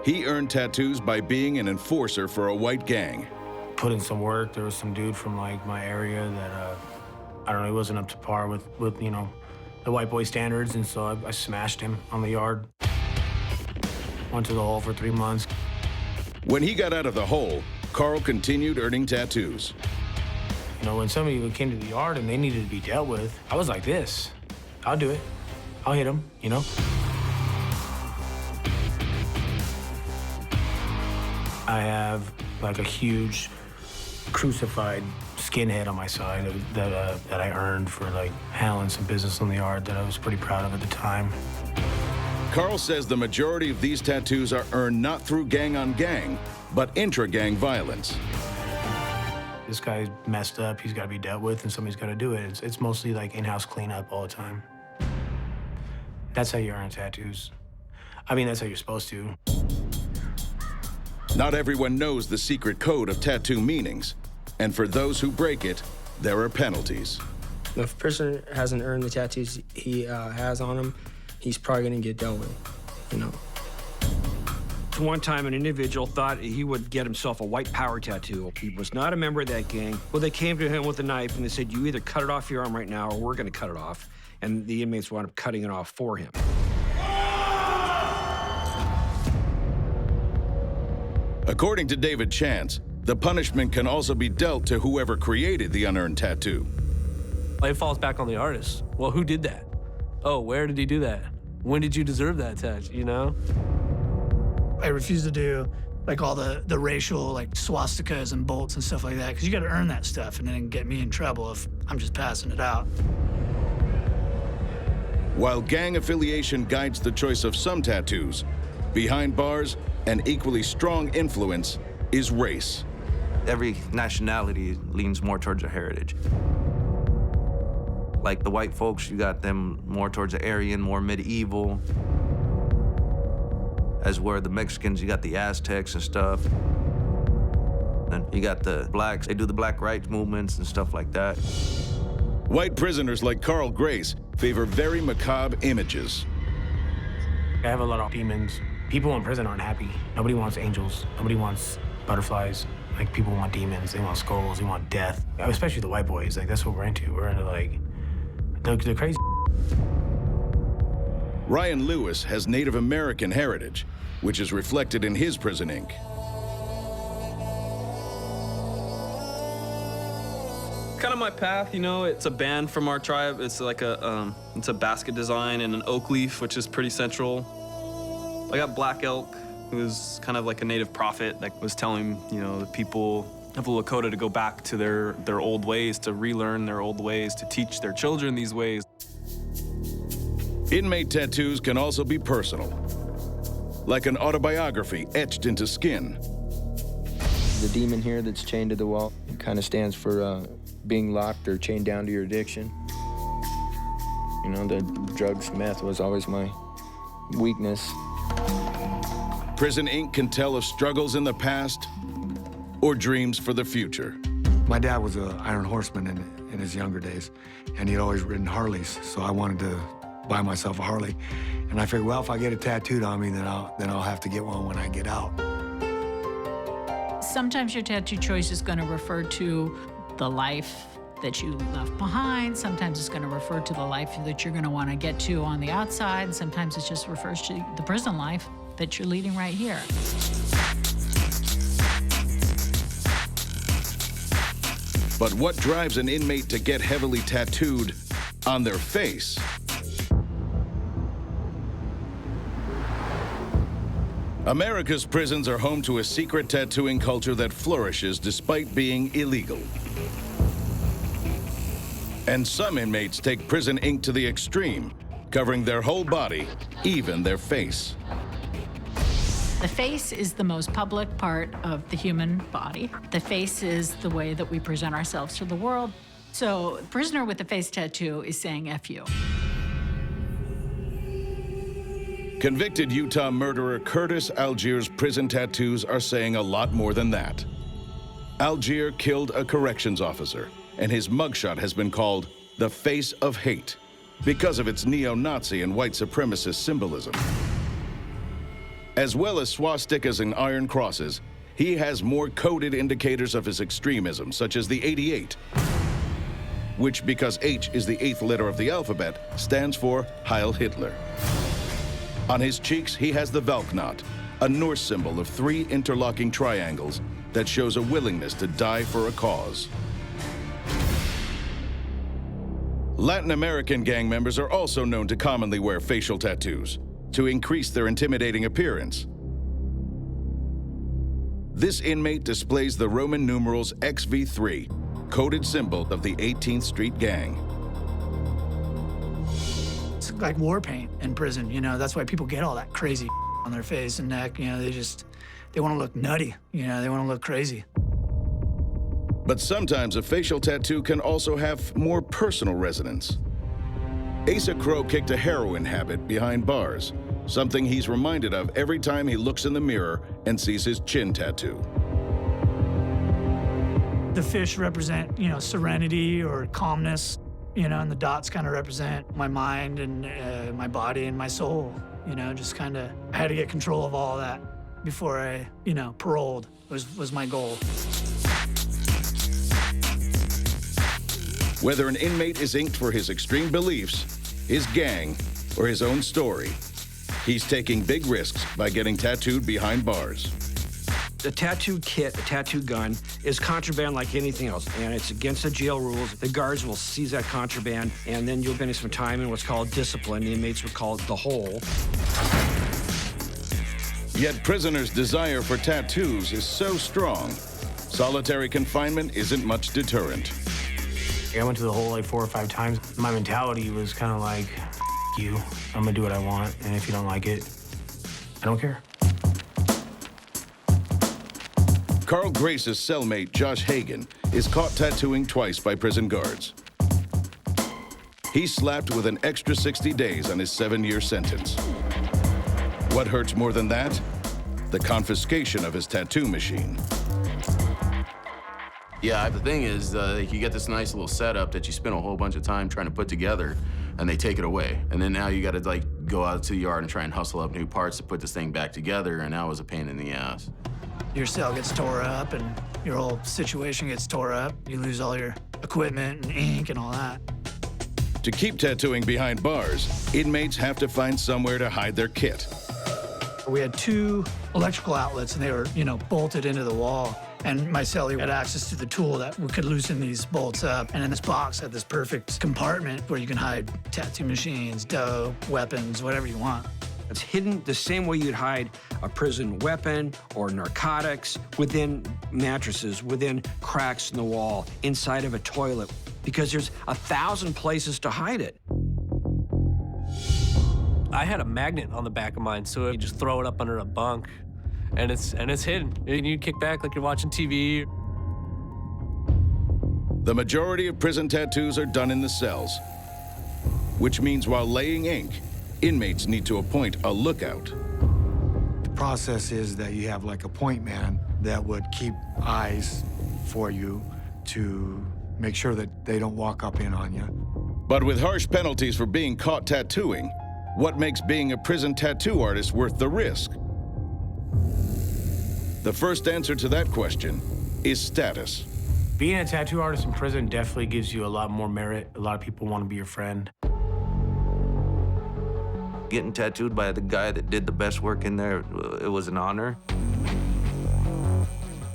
He earned tattoos by being an enforcer for a white gang. Put in some work. There was some dude from, my area that, I don't know, he wasn't up to par with the white boy standards, and so I smashed him on the yard. Went to the hole for 3 months. When he got out of the hole, Carl continued earning tattoos. When somebody came to the yard and they needed to be dealt with, I was like this. I'll do it. I'll hit him, I have, a huge crucified skinhead on my side that I earned for, handling some business in the yard that I was pretty proud of at the time. Carl says the majority of these tattoos are earned not through gang-on-gang, but intra-gang violence. This guy messed up, he's got to be dealt with, and somebody's got to do it. It's mostly in-house cleanup all the time. That's how you earn tattoos. I mean, that's how you're supposed to. Not everyone knows the secret code of tattoo meanings, and for those who break it, there are penalties. If a person hasn't earned the tattoos he has on him, he's probably going to get dealt with, One time, an individual thought he would get himself a white power tattoo. He was not a member of that gang. Well, they came to him with a knife, and they said, you either cut it off your arm right now, or we're going to cut it off. And the inmates wound up cutting it off for him. According to David Chance, the punishment can also be dealt to whoever created the unearned tattoo. It falls back on the artist. Well, who did that? Oh, where did he do that? When did you deserve that tattoo, I refuse to do all the racial swastikas and bolts and stuff like that, because you got to earn that stuff and then get me in trouble if I'm just passing it out. While gang affiliation guides the choice of some tattoos, behind bars, an equally strong influence is race. Every nationality leans more towards their heritage. Like the white folks, you got them more towards the Aryan, more medieval. As where the Mexicans, you got the Aztecs and stuff. And you got the blacks, they do the black rights movements and stuff like that. White prisoners like Carl Grace favor very macabre images. I have a lot of demons. People in prison aren't happy. Nobody wants angels. Nobody wants butterflies. People want demons. They want skulls. They want death. Especially the white boys. That's what we're into. We're into, the crazy. Ryan Lewis has Native American heritage, which is reflected in his prison ink. Kind of my path, it's a band from our tribe. It's it's a basket design and an oak leaf, which is pretty central. I got Black Elk, who's kind of like a native prophet that was telling, the people of the Lakota to go back to their old ways, to relearn their old ways, to teach their children these ways. Inmate tattoos can also be personal, like an autobiography etched into skin. The demon here that's chained to the wall, it kind of stands for being locked or chained down to your addiction. The drugs, meth was always my weakness. Prison ink can tell of struggles in the past or dreams for the future. My dad was an Iron Horseman in his younger days, and he'd always ridden Harleys, so I wanted to buy myself a Harley. And I figured, well, if I get it tattooed on me, then I'll have to get one when I get out. Sometimes your tattoo choice is going to refer to the life that you left behind. Sometimes it's going to refer to the life that you're going to want to get to on the outside. Sometimes it just refers to the prison life that you're leading right here. But what drives an inmate to get heavily tattooed on their face? America's prisons are home to a secret tattooing culture that flourishes despite being illegal. And some inmates take prison ink to the extreme, covering their whole body, even their face. The face is the most public part of the human body. The face is the way that we present ourselves to the world. So, a prisoner with a face tattoo is saying F you. Convicted Utah murderer Curtis Algier's prison tattoos are saying a lot more than that. Algier killed a corrections officer, and his mugshot has been called the face of hate because of its neo-Nazi and white supremacist symbolism. As well as swastikas and iron crosses, he has more coded indicators of his extremism, such as the 88, which, because H is the 8th letter of the alphabet, stands for Heil Hitler. On his cheeks, he has the Valknot, a Norse symbol of 3 interlocking triangles that shows a willingness to die for a cause. Latin American gang members are also known to commonly wear facial tattoos to increase their intimidating appearance. This inmate displays the Roman numerals XV3, coded symbol of the 18th Street Gang. It's like war paint in prison, you know, that's why people get all that crazy on their face and neck, you know, they want to look nutty, you know, they want to look crazy. But sometimes a facial tattoo can also have more personal resonance. Asa Crow kicked a heroin habit behind bars, something he's reminded of every time he looks in the mirror and sees his chin tattoo. The fish represent, you know, serenity or calmness, you know, and the dots kind of represent my mind and my body and my soul, you know, just kind of, I had to get control of all that before I, you know, paroled was my goal. Whether an inmate is inked for his extreme beliefs, his gang, or his own story, he's taking big risks by getting tattooed behind bars. The tattoo kit, the tattoo gun, is contraband like anything else, and it's against the jail rules. The guards will seize that contraband, and then you'll spend some time in what's called discipline. The inmates would call it the hole. Yet prisoners' desire for tattoos is so strong, solitary confinement isn't much deterrent. I went to the hole like 4 or 5 times. My mentality was kind of like, F you, I'm gonna do what I want, and if you don't like it, I don't care. Carl Grace's cellmate, Josh Hagan, is caught tattooing twice by prison guards. He's slapped with an extra 60 days on his 7-year sentence. What hurts more than that? The confiscation of his tattoo machine. Yeah, the thing is, you get this nice little setup that you spend a whole bunch of time trying to put together, and they take it away. And then now you got to like go out to the yard and try and hustle up new parts to put this thing back together, and that was a pain in the ass. Your cell gets tore up and your whole situation gets tore up. You lose all your equipment and ink and all that. To keep tattooing behind bars, inmates have to find somewhere to hide their kit. We had 2 electrical outlets and they were, you know, bolted into the wall. And my cellie had access to the tool that we could loosen these bolts up. And in this box had this perfect compartment where you can hide tattoo machines, dope, weapons, whatever you want. It's hidden the same way you'd hide a prison weapon or narcotics, within mattresses, within cracks in the wall, inside of a toilet, because there's 1,000 places to hide it. I had a magnet on the back of mine, so you just throw it up under a bunk, and it's hidden. And you kick back like you're watching TV. The majority of prison tattoos are done in the cells, which means while laying ink, inmates need to appoint a lookout. The process is that you have like a point man that would keep eyes for you to make sure that they don't walk up in on you. But with harsh penalties for being caught tattooing, what makes being a prison tattoo artist worth the risk? The first answer to that question is status. Being a tattoo artist in prison definitely gives you a lot more merit. A lot of people want to be your friend. Getting tattooed by the guy that did the best work in there, it was an honor.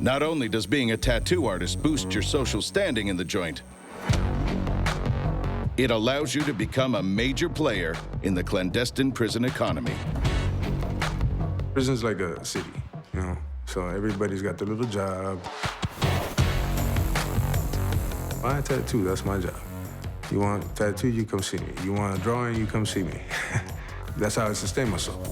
Not only does being a tattoo artist boost your social standing in the joint, it allows you to become a major player in the clandestine prison economy. Prison's like a city, you know? So everybody's got their little job. My tattoo, that's my job. You want a tattoo, you come see me. You want a drawing, you come see me. That's how I sustain myself.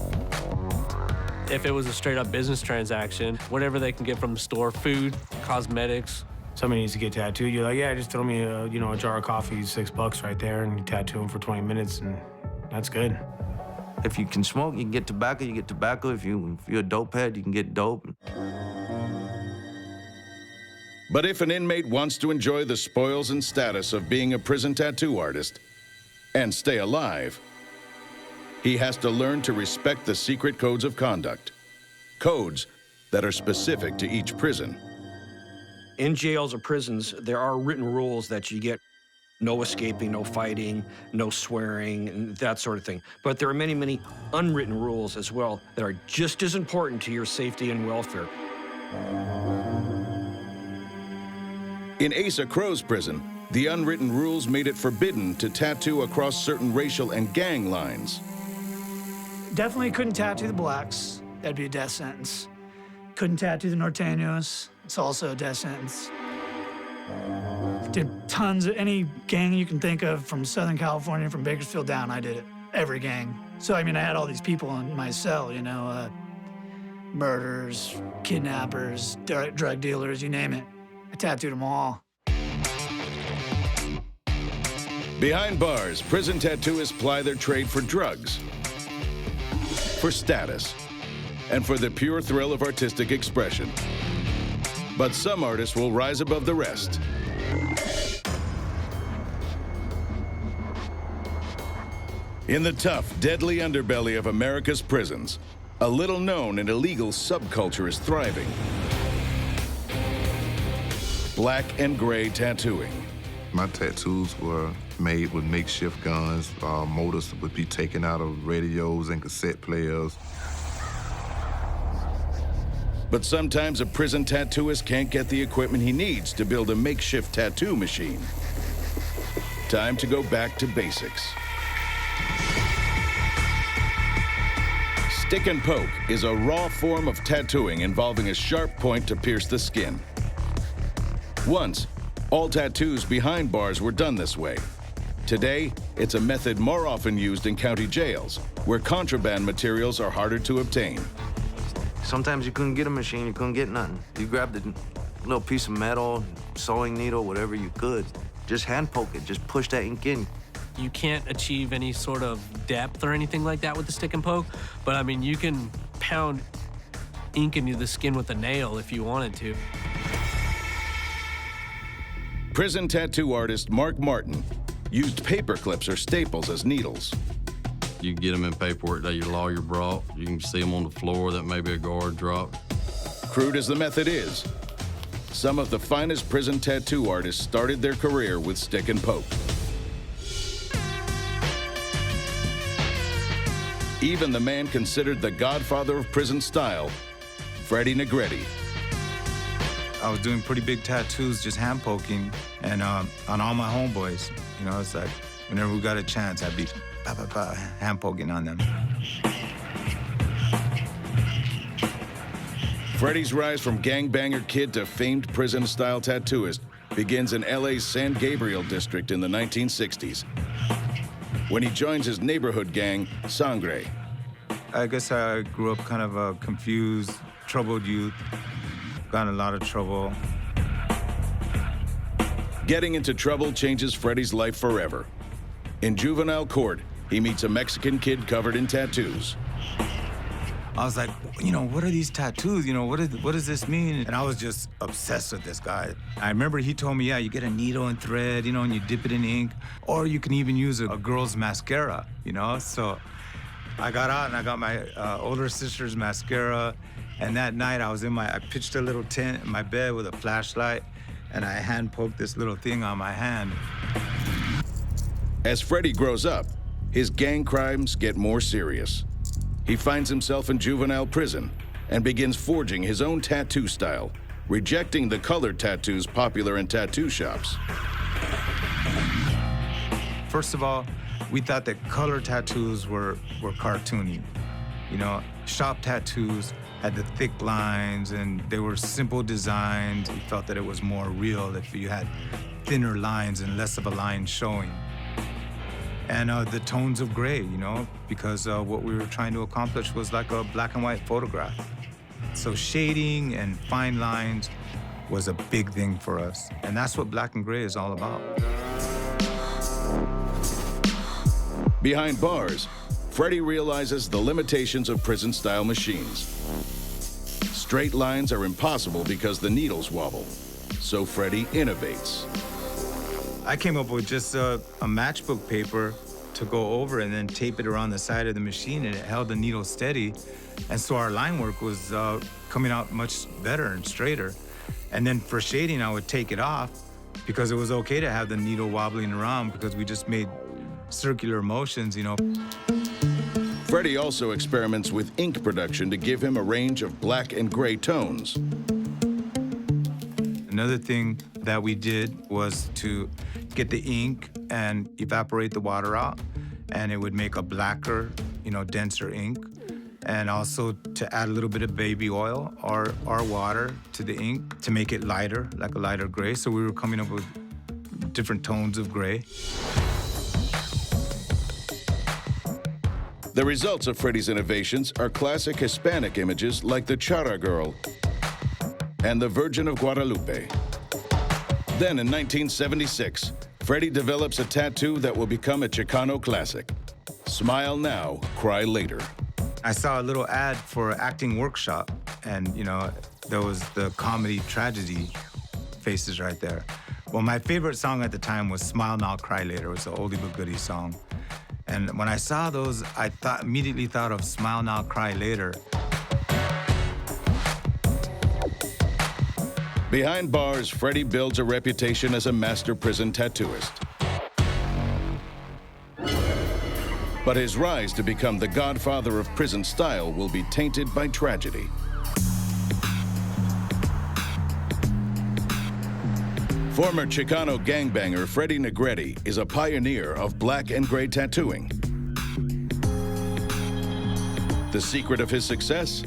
If it was a straight up business transaction, whatever they can get from the store, food, cosmetics. Somebody needs to get tattooed. You're like, yeah, just throw me a jar of coffee, $6 right there, and you tattoo them for 20 minutes, and that's good. If you can smoke, you can get tobacco, you get tobacco. If you're a dope head, you can get dope. But if an inmate wants to enjoy the spoils and status of being a prison tattoo artist and stay alive, he has to learn to respect the secret codes of conduct, codes that are specific to each prison. In jails or prisons, there are written rules that you get. No escaping, no fighting, no swearing, and that sort of thing. But there are many, many unwritten rules as well that are just as important to your safety and welfare. In Asa Crow's prison, the unwritten rules made it forbidden to tattoo across certain racial and gang lines. Definitely couldn't tattoo the blacks. That'd be a death sentence. Couldn't tattoo the Norteños. It's also a death sentence. Did tons of any gang you can think of from Southern California, from Bakersfield down, I did it. Every gang. So, I mean, I had all these people in my cell, you know, murderers, kidnappers, drug dealers, you name it. I tattooed them all. Behind bars, prison tattooists ply their trade for drugs, for status, and for the pure thrill of artistic expression. But some artists will rise above the rest. In the tough, deadly underbelly of America's prisons, a little-known and illegal subculture is thriving. Black and gray tattooing. My tattoos were made with makeshift guns. Motors would be taken out of radios and cassette players. But sometimes a prison tattooist can't get the equipment he needs to build a makeshift tattoo machine. Time to go back to basics. Stick and poke is a raw form of tattooing involving a sharp point to pierce the skin. Once, all tattoos behind bars were done this way. Today, it's a method more often used in county jails, where contraband materials are harder to obtain. Sometimes you couldn't get a machine, you couldn't get nothing. You grabbed a little piece of metal, sewing needle, whatever you could. Just hand poke it, just push that ink in. You can't achieve any sort of depth or anything like that with the stick and poke, but I mean, you can pound ink into the skin with a nail if you wanted to. Prison tattoo artist Mark Martin used paper clips or staples as needles. You get them in paperwork that your lawyer brought. You can see them on the floor that maybe a guard dropped. Crude as the method is, some of the finest prison tattoo artists started their career with stick and poke. Even the man considered the godfather of prison style, Freddie Negretti. I was doing pretty big tattoos, just hand poking, and on all my homeboys. You know, it's like whenever we got a chance, I'd be hand poking on them. Freddie's rise from gangbanger kid to famed prison-style tattooist begins in LA's San Gabriel district in the 1960s, when he joins his neighborhood gang, Sangre. I guess I grew up kind of a confused, troubled youth. Got in a lot of trouble. Getting into trouble changes Freddie's life forever. In juvenile court, he meets a Mexican kid covered in tattoos. I was like, you know, what are these tattoos? You know, what does this mean? And I was just obsessed with this guy. I remember he told me, yeah, you get a needle and thread, you know, and you dip it in ink, or you can even use a girl's mascara, you know? So I got out and I got my older sister's mascara, and that night I pitched a little tent in my bed with a flashlight, and I hand poked this little thing on my hand. As Freddie grows up, his gang crimes get more serious. He finds himself in juvenile prison and begins forging his own tattoo style, rejecting the colored tattoos popular in tattoo shops. First of all, we thought that color tattoos were cartoony. You know, shop tattoos had the thick lines and they were simple designs. He felt that it was more real if you had thinner lines and less of a line showing. And the tones of gray, you know, because what we were trying to accomplish was like a black and white photograph. So shading and fine lines was a big thing for us. And that's what black and gray is all about. Behind bars, Freddie realizes the limitations of prison-style machines. Straight lines are impossible because the needles wobble. So Freddie innovates. I came up with just a matchbook paper to go over and then tape it around the side of the machine, and it held the needle steady. And so our line work was coming out much better and straighter. And then for shading, I would take it off because it was okay to have the needle wobbling around because we just made circular motions, you know. Freddie also experiments with ink production to give him a range of black and gray tones. Another thing that we did was to get the ink and evaporate the water out, and it would make a blacker, you know, denser ink. And also to add a little bit of baby oil or water to the ink to make it lighter, like a lighter gray. So we were coming up with different tones of gray. The results of Freddie's innovations are classic Hispanic images like the Chara Girl and the Virgin of Guadalupe. Then in 1976, Freddie develops a tattoo that will become a Chicano classic. Smile now, cry later. I saw a little ad for acting workshop, and you know, there was the comedy tragedy faces right there. Well, my favorite song at the time was Smile Now, Cry Later. It was an oldie but goodie song. And when I saw those, I immediately thought of Smile Now, Cry Later. Behind bars, Freddie builds a reputation as a master prison tattooist. But his rise to become the godfather of prison style will be tainted by tragedy. Former Chicano gangbanger Freddie Negrete is a pioneer of black and gray tattooing. The secret of his success?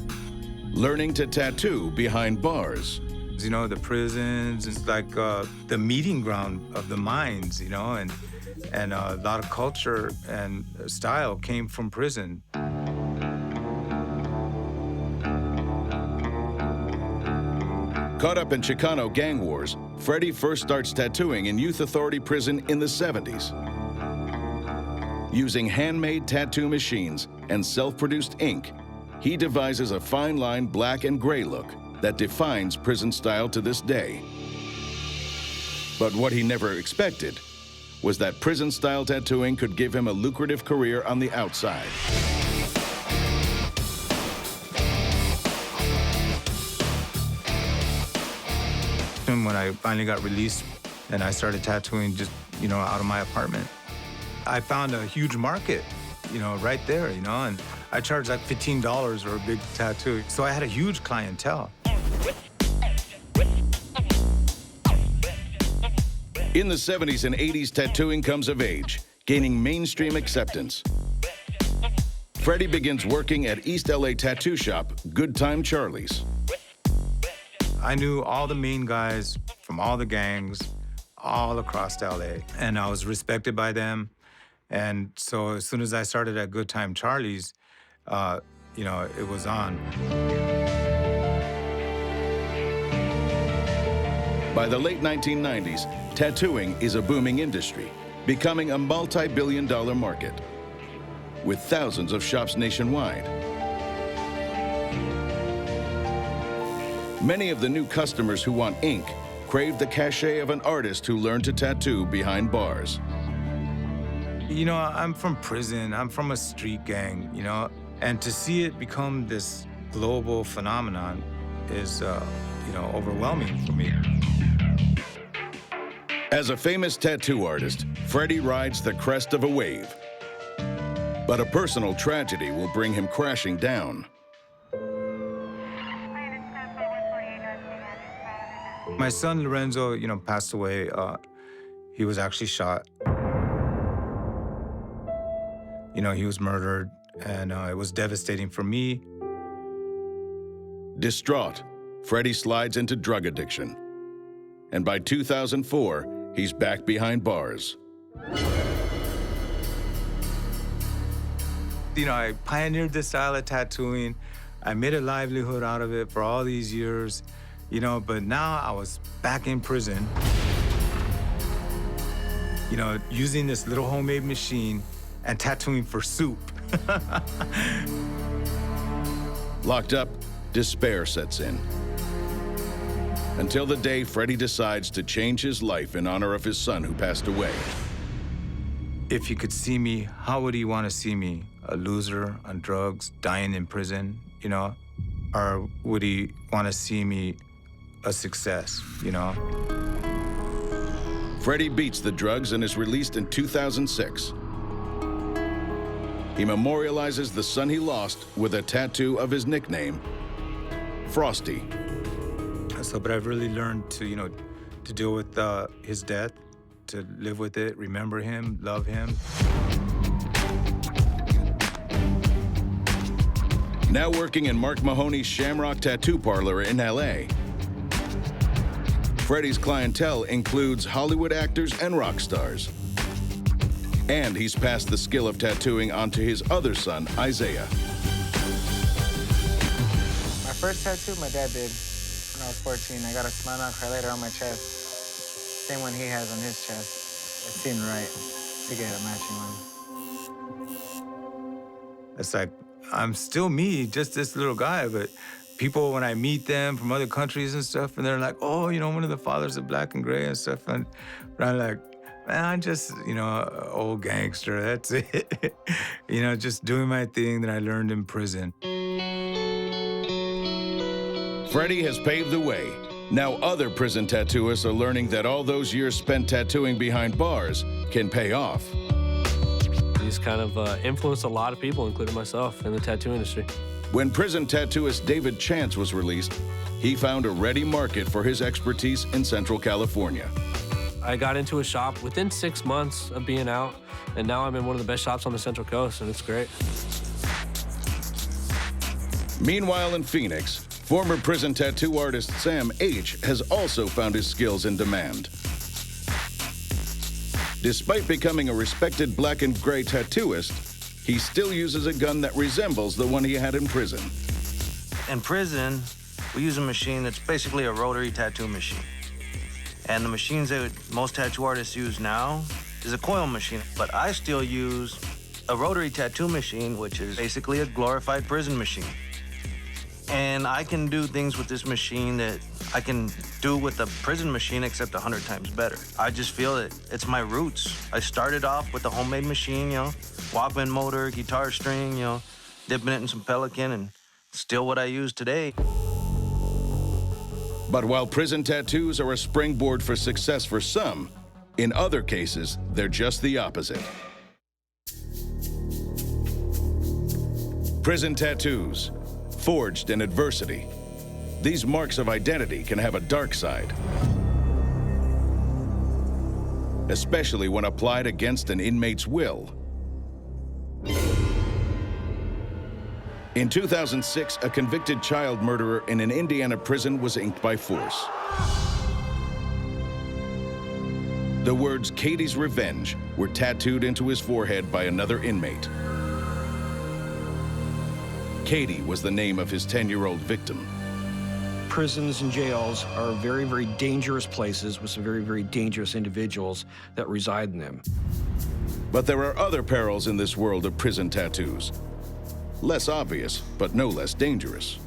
Learning to tattoo behind bars. You know, the prisons, it's like the meeting ground of the minds, you know, and a lot of culture and style came from prison. Caught up in Chicano gang wars, Freddie first starts tattooing in Youth Authority Prison in the 70s. Using handmade tattoo machines and self-produced ink, he devises a fine line black and gray look that defines prison style to this day. But what he never expected was that prison-style tattooing could give him a lucrative career on the outside. And when I finally got released and I started tattooing just, you know, out of my apartment, I found a huge market, you know, right there, you know, and I charged like $15 for a big tattoo. So I had a huge clientele. In the 70s and 80s, tattooing comes of age, gaining mainstream acceptance. Freddie begins working at East LA tattoo shop, Good Time Charlie's. I knew all the main guys from all the gangs all across LA, and I was respected by them. And so as soon as I started at Good Time Charlie's, you know, it was on. By the late 1990s, tattooing is a booming industry, becoming a multi-billion-dollar market, with thousands of shops nationwide. Many of the new customers who want ink crave the cachet of an artist who learned to tattoo behind bars. You know, I'm from prison, I'm from a street gang, you know, and to see it become this global phenomenon is, you know, overwhelming for me. As a famous tattoo artist, Freddie rides the crest of a wave. But a personal tragedy will bring him crashing down. My son Lorenzo, you know, passed away. He was actually shot. You know, he was murdered, and it was devastating for me. Distraught, Freddie slides into drug addiction. And by 2004, he's back behind bars. You know, I pioneered this style of tattooing. I made a livelihood out of it for all these years, you know, but now I was back in prison, you know, using this little homemade machine and tattooing for soup. Locked up, despair sets in. Until the day Freddie decides to change his life in honor of his son who passed away. If he could see me, how would he want to see me? A loser on drugs, dying in prison, you know? Or would he want to see me a success, you know? Freddie beats the drugs and is released in 2006. He memorializes the son he lost with a tattoo of his nickname, Frosty. So, but I've really learned to, you know, to deal with his death, to live with it, remember him, love him. Now working in Mark Mahoney's Shamrock Tattoo Parlor in LA. Freddie's clientele includes Hollywood actors and rock stars. And he's passed the skill of tattooing onto his other son, Isaiah. My first tattoo my dad did when I was 14. I got a smile mark highlighter on my chest. Same one he has on his chest. It seemed right to get a matching one. It's like, I'm still me, just this little guy, but people, when I meet them from other countries and stuff, and they're like, oh, you know, one of the fathers of Black and Gray and stuff, and I'm like, man, I'm just, you know, an old gangster, that's it. You know, just doing my thing that I learned in prison. Freddie has paved the way. Now other prison tattooists are learning that all those years spent tattooing behind bars can pay off. He's kind of influenced a lot of people, including myself, in the tattoo industry. When prison tattooist David Chance was released, he found a ready market for his expertise in Central California. I got into a shop within 6 months of being out, and now I'm in one of the best shops on the Central Coast, and it's great. Meanwhile, in Phoenix, former prison tattoo artist Sam H. has also found his skills in demand. Despite becoming a respected Black and Gray tattooist, he still uses a gun that resembles the one he had in prison. In prison, we use a machine that's basically a rotary tattoo machine. And the machines that most tattoo artists use now is a coil machine. But I still use a rotary tattoo machine, which is basically a glorified prison machine. And I can do things with this machine that I can do with the prison machine, except 100 times better. I just feel it. It's my roots. I started off with the homemade machine, you know, Walkman motor, guitar string, you know, dipping it in some Pelican, and still what I use today. But while prison tattoos are a springboard for success for some, in other cases, they're just the opposite. Prison tattoos, forged in adversity. These marks of identity can have a dark side, especially when applied against an inmate's will. In 2006, a convicted child murderer in an Indiana prison was inked by force. The words "Katie's Revenge" were tattooed into his forehead by another inmate. Katie was the name of his 10-year-old victim. Prisons and jails are very, very dangerous places with some very, very dangerous individuals that reside in them. But there are other perils in this world of prison tattoos. Less obvious, but no less dangerous.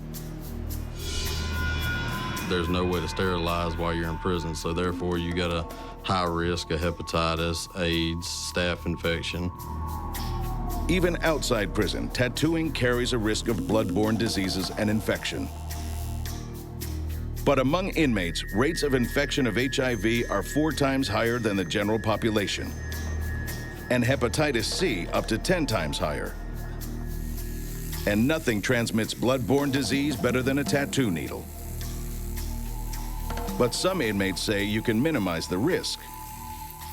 There's no way to sterilize while you're in prison, so therefore you got a high risk of hepatitis, AIDS, staph infection. Even outside prison, tattooing carries a risk of bloodborne diseases and infection. But among inmates, rates of infection of HIV are 4 times higher than the general population, and hepatitis C up to 10 times higher. And nothing transmits bloodborne disease better than a tattoo needle. But some inmates say you can minimize the risk.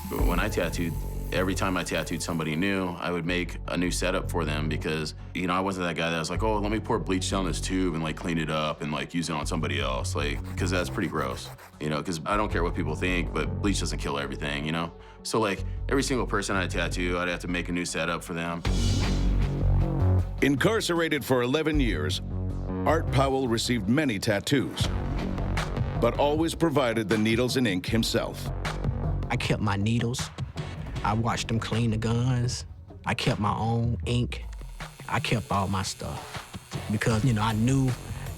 But when I tattooed, Every time I tattooed somebody new, I would make a new setup for them because, you know, I wasn't that guy that was like, oh, let me pour bleach down this tube and like clean it up and like use it on somebody else, like, because that's pretty gross, you know, because I don't care what people think, but bleach doesn't kill everything, you know? So like every single person I tattoo, I'd have to make a new setup for them. Incarcerated for 11 years, Art Powell received many tattoos, but always provided the needles and ink himself. I kept my needles. I watched them clean the guns. I kept my own ink. I kept all my stuff because, you know, I knew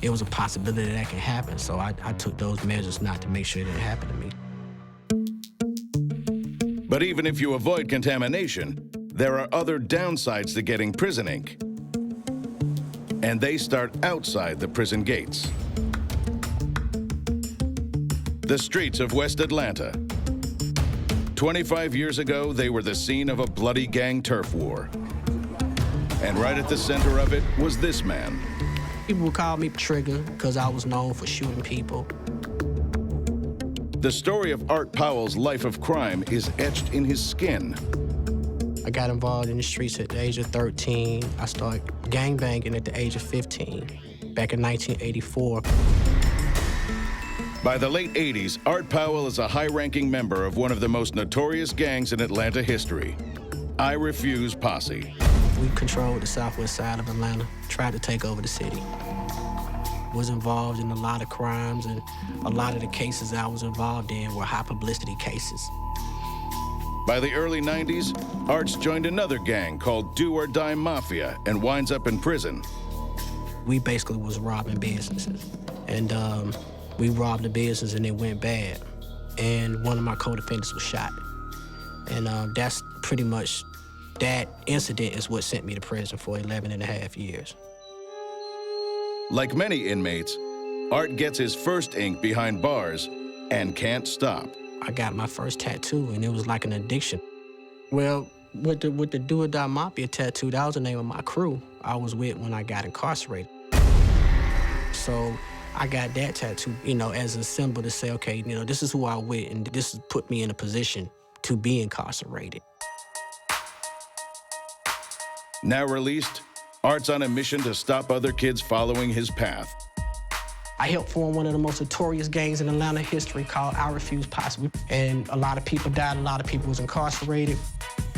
it was a possibility that could happen. So I took those measures not to make sure it didn't happen to me. But even if you avoid contamination, there are other downsides to getting prison ink. And they start outside the prison gates. The streets of West Atlanta. 25 years ago, they were the scene of a bloody gang turf war. And right at the center of it was this man. People would call me Trigger because I was known for shooting people. The story of Art Powell's life of crime is etched in his skin. I got involved in the streets at the age of 13. I started gangbanging at the age of 15, back in 1984. By the late 80s, Art Powell is a high-ranking member of one of the most notorious gangs in Atlanta history, I Refuse Posse. We controlled the southwest side of Atlanta, tried to take over the city. Was involved in a lot of crimes, and a lot of the cases I was involved in were high-publicity cases. By the early 90s, Art's joined another gang called Do or Die Mafia and winds up in prison. We basically was robbing businesses, and we robbed the business and it went bad. And one of my co-defendants was shot. And that's pretty much, that incident is what sent me to prison for 11 and a half years. Like many inmates, Art gets his first ink behind bars and can't stop. I got my first tattoo and it was like an addiction. Well, with the Do or Die Mafia tattoo, that was the name of my crew I was with when I got incarcerated. So I got that tattoo, you know, as a symbol to say, okay, you know, this is who I'm with, and this has put me in a position to be incarcerated. Now released, Art's on a mission to stop other kids following his path. I helped form one of the most notorious gangs in Atlanta history called I Refuse Posse. And a lot of people died, a lot of people was incarcerated.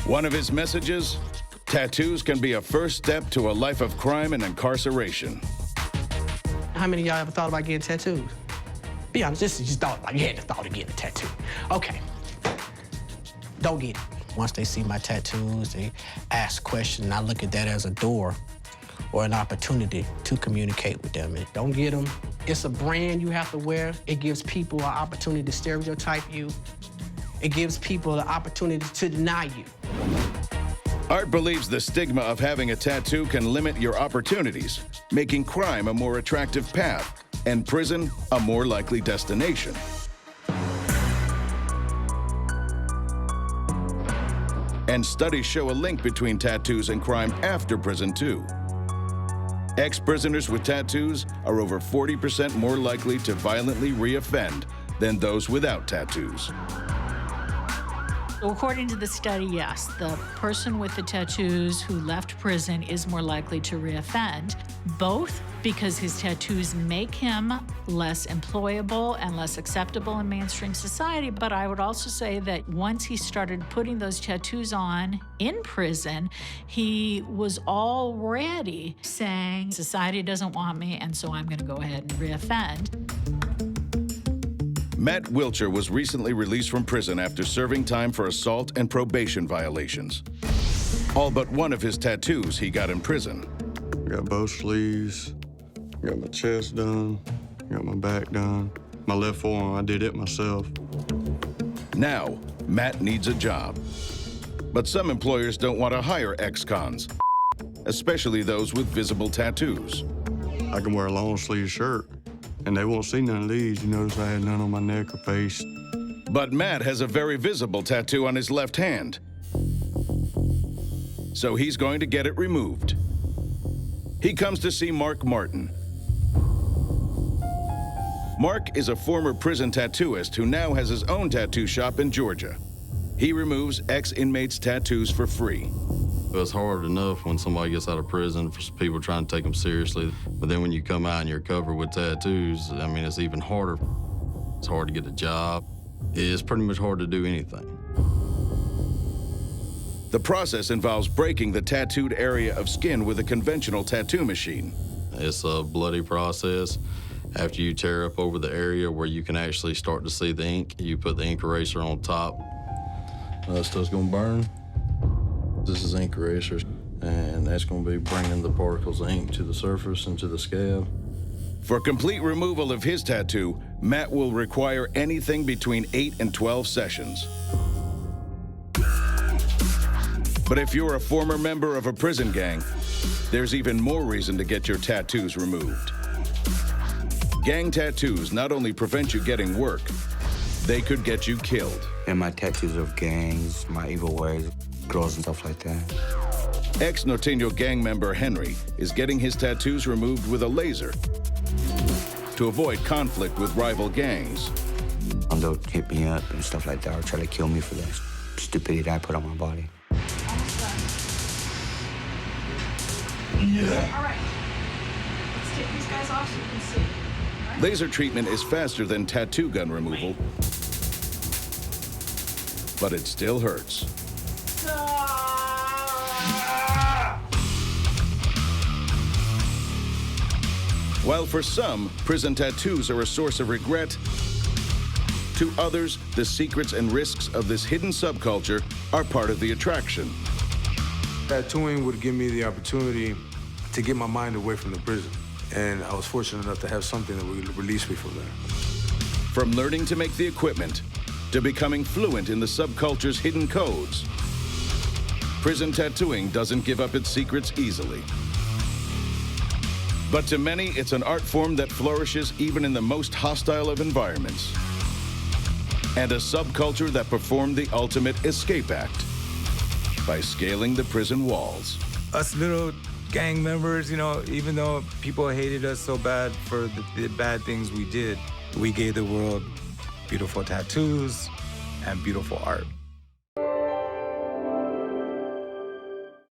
One of his messages, tattoos can be a first step to a life of crime and incarceration. How many of y'all ever thought about getting tattoos? Be honest, this is just thought, like you had the thought of getting a tattoo. Okay, don't get it. Once they see my tattoos, they ask questions, and I look at that as a door or an opportunity to communicate with them. And don't get them. It's a brand you have to wear. It gives people an opportunity to stereotype you. It gives people the opportunity to deny you. Art believes the stigma of having a tattoo can limit your opportunities, making crime a more attractive path and prison a more likely destination. And studies show a link between tattoos and crime after prison, too. Ex-prisoners with tattoos are over 40% more likely to violently re-offend than those without tattoos. According to the study, yes, the person with the tattoos who left prison is more likely to reoffend, both because his tattoos make him less employable and less acceptable in mainstream society, but I would also say that once he started putting those tattoos on in prison, he was already saying, society doesn't want me, and so I'm gonna go ahead and reoffend. Matt Wilcher was recently released from prison after serving time for assault and probation violations. All but one of his tattoos he got in prison. I got both sleeves, got my chest done, got my back done. My left forearm, I did it myself. Now, Matt needs a job. But some employers don't want to hire ex-cons, especially those with visible tattoos. I can wear a long sleeve shirt, and they won't see none of these. You notice I had none on my neck or face. But Matt has a very visible tattoo on his left hand. So he's going to get it removed. He comes to see Mark Martin. Mark is a former prison tattooist who now has his own tattoo shop in Georgia. He removes ex-inmates' tattoos for free. It's hard enough when somebody gets out of prison for people trying to take them seriously. But then when you come out and you're covered with tattoos, I mean, it's even harder. It's hard to get a job. It's pretty much hard to do anything. The process involves breaking the tattooed area of skin with a conventional tattoo machine. It's a bloody process. After you tear up over the area where you can actually start to see the ink, you put the ink eraser on top. That stuff's gonna burn. This is ink eraser, and that's gonna be bringing the particles of ink to the surface and to the scab. For complete removal of his tattoo, Matt will require anything between 8 and 12 sessions. But if you're a former member of a prison gang, there's even more reason to get your tattoos removed. Gang tattoos not only prevent you getting work, they could get you killed. And my tattoos of gangs, my evil ways, girls and stuff like that. Ex-Norteño gang member Henry is getting his tattoos removed with a laser to avoid conflict with rival gangs. They'll hit me up and stuff like that, or try to kill me for that stupidity that I put on my body. Yeah. All right. Let's take these guys off so you can see. Laser treatment is faster than tattoo gun removal, but it still hurts. While for some, prison tattoos are a source of regret, to others, the secrets and risks of this hidden subculture are part of the attraction. Tattooing would give me the opportunity to get my mind away from the prison. And I was fortunate enough to have something that would release me from there. From learning to make the equipment, to becoming fluent in the subculture's hidden codes, prison tattooing doesn't give up its secrets easily. But to many, it's an art form that flourishes even in the most hostile of environments. And a subculture that performed the ultimate escape act by scaling the prison walls. Us little gang members, you know, even though people hated us so bad for the bad things we did, we gave the world beautiful tattoos and beautiful art.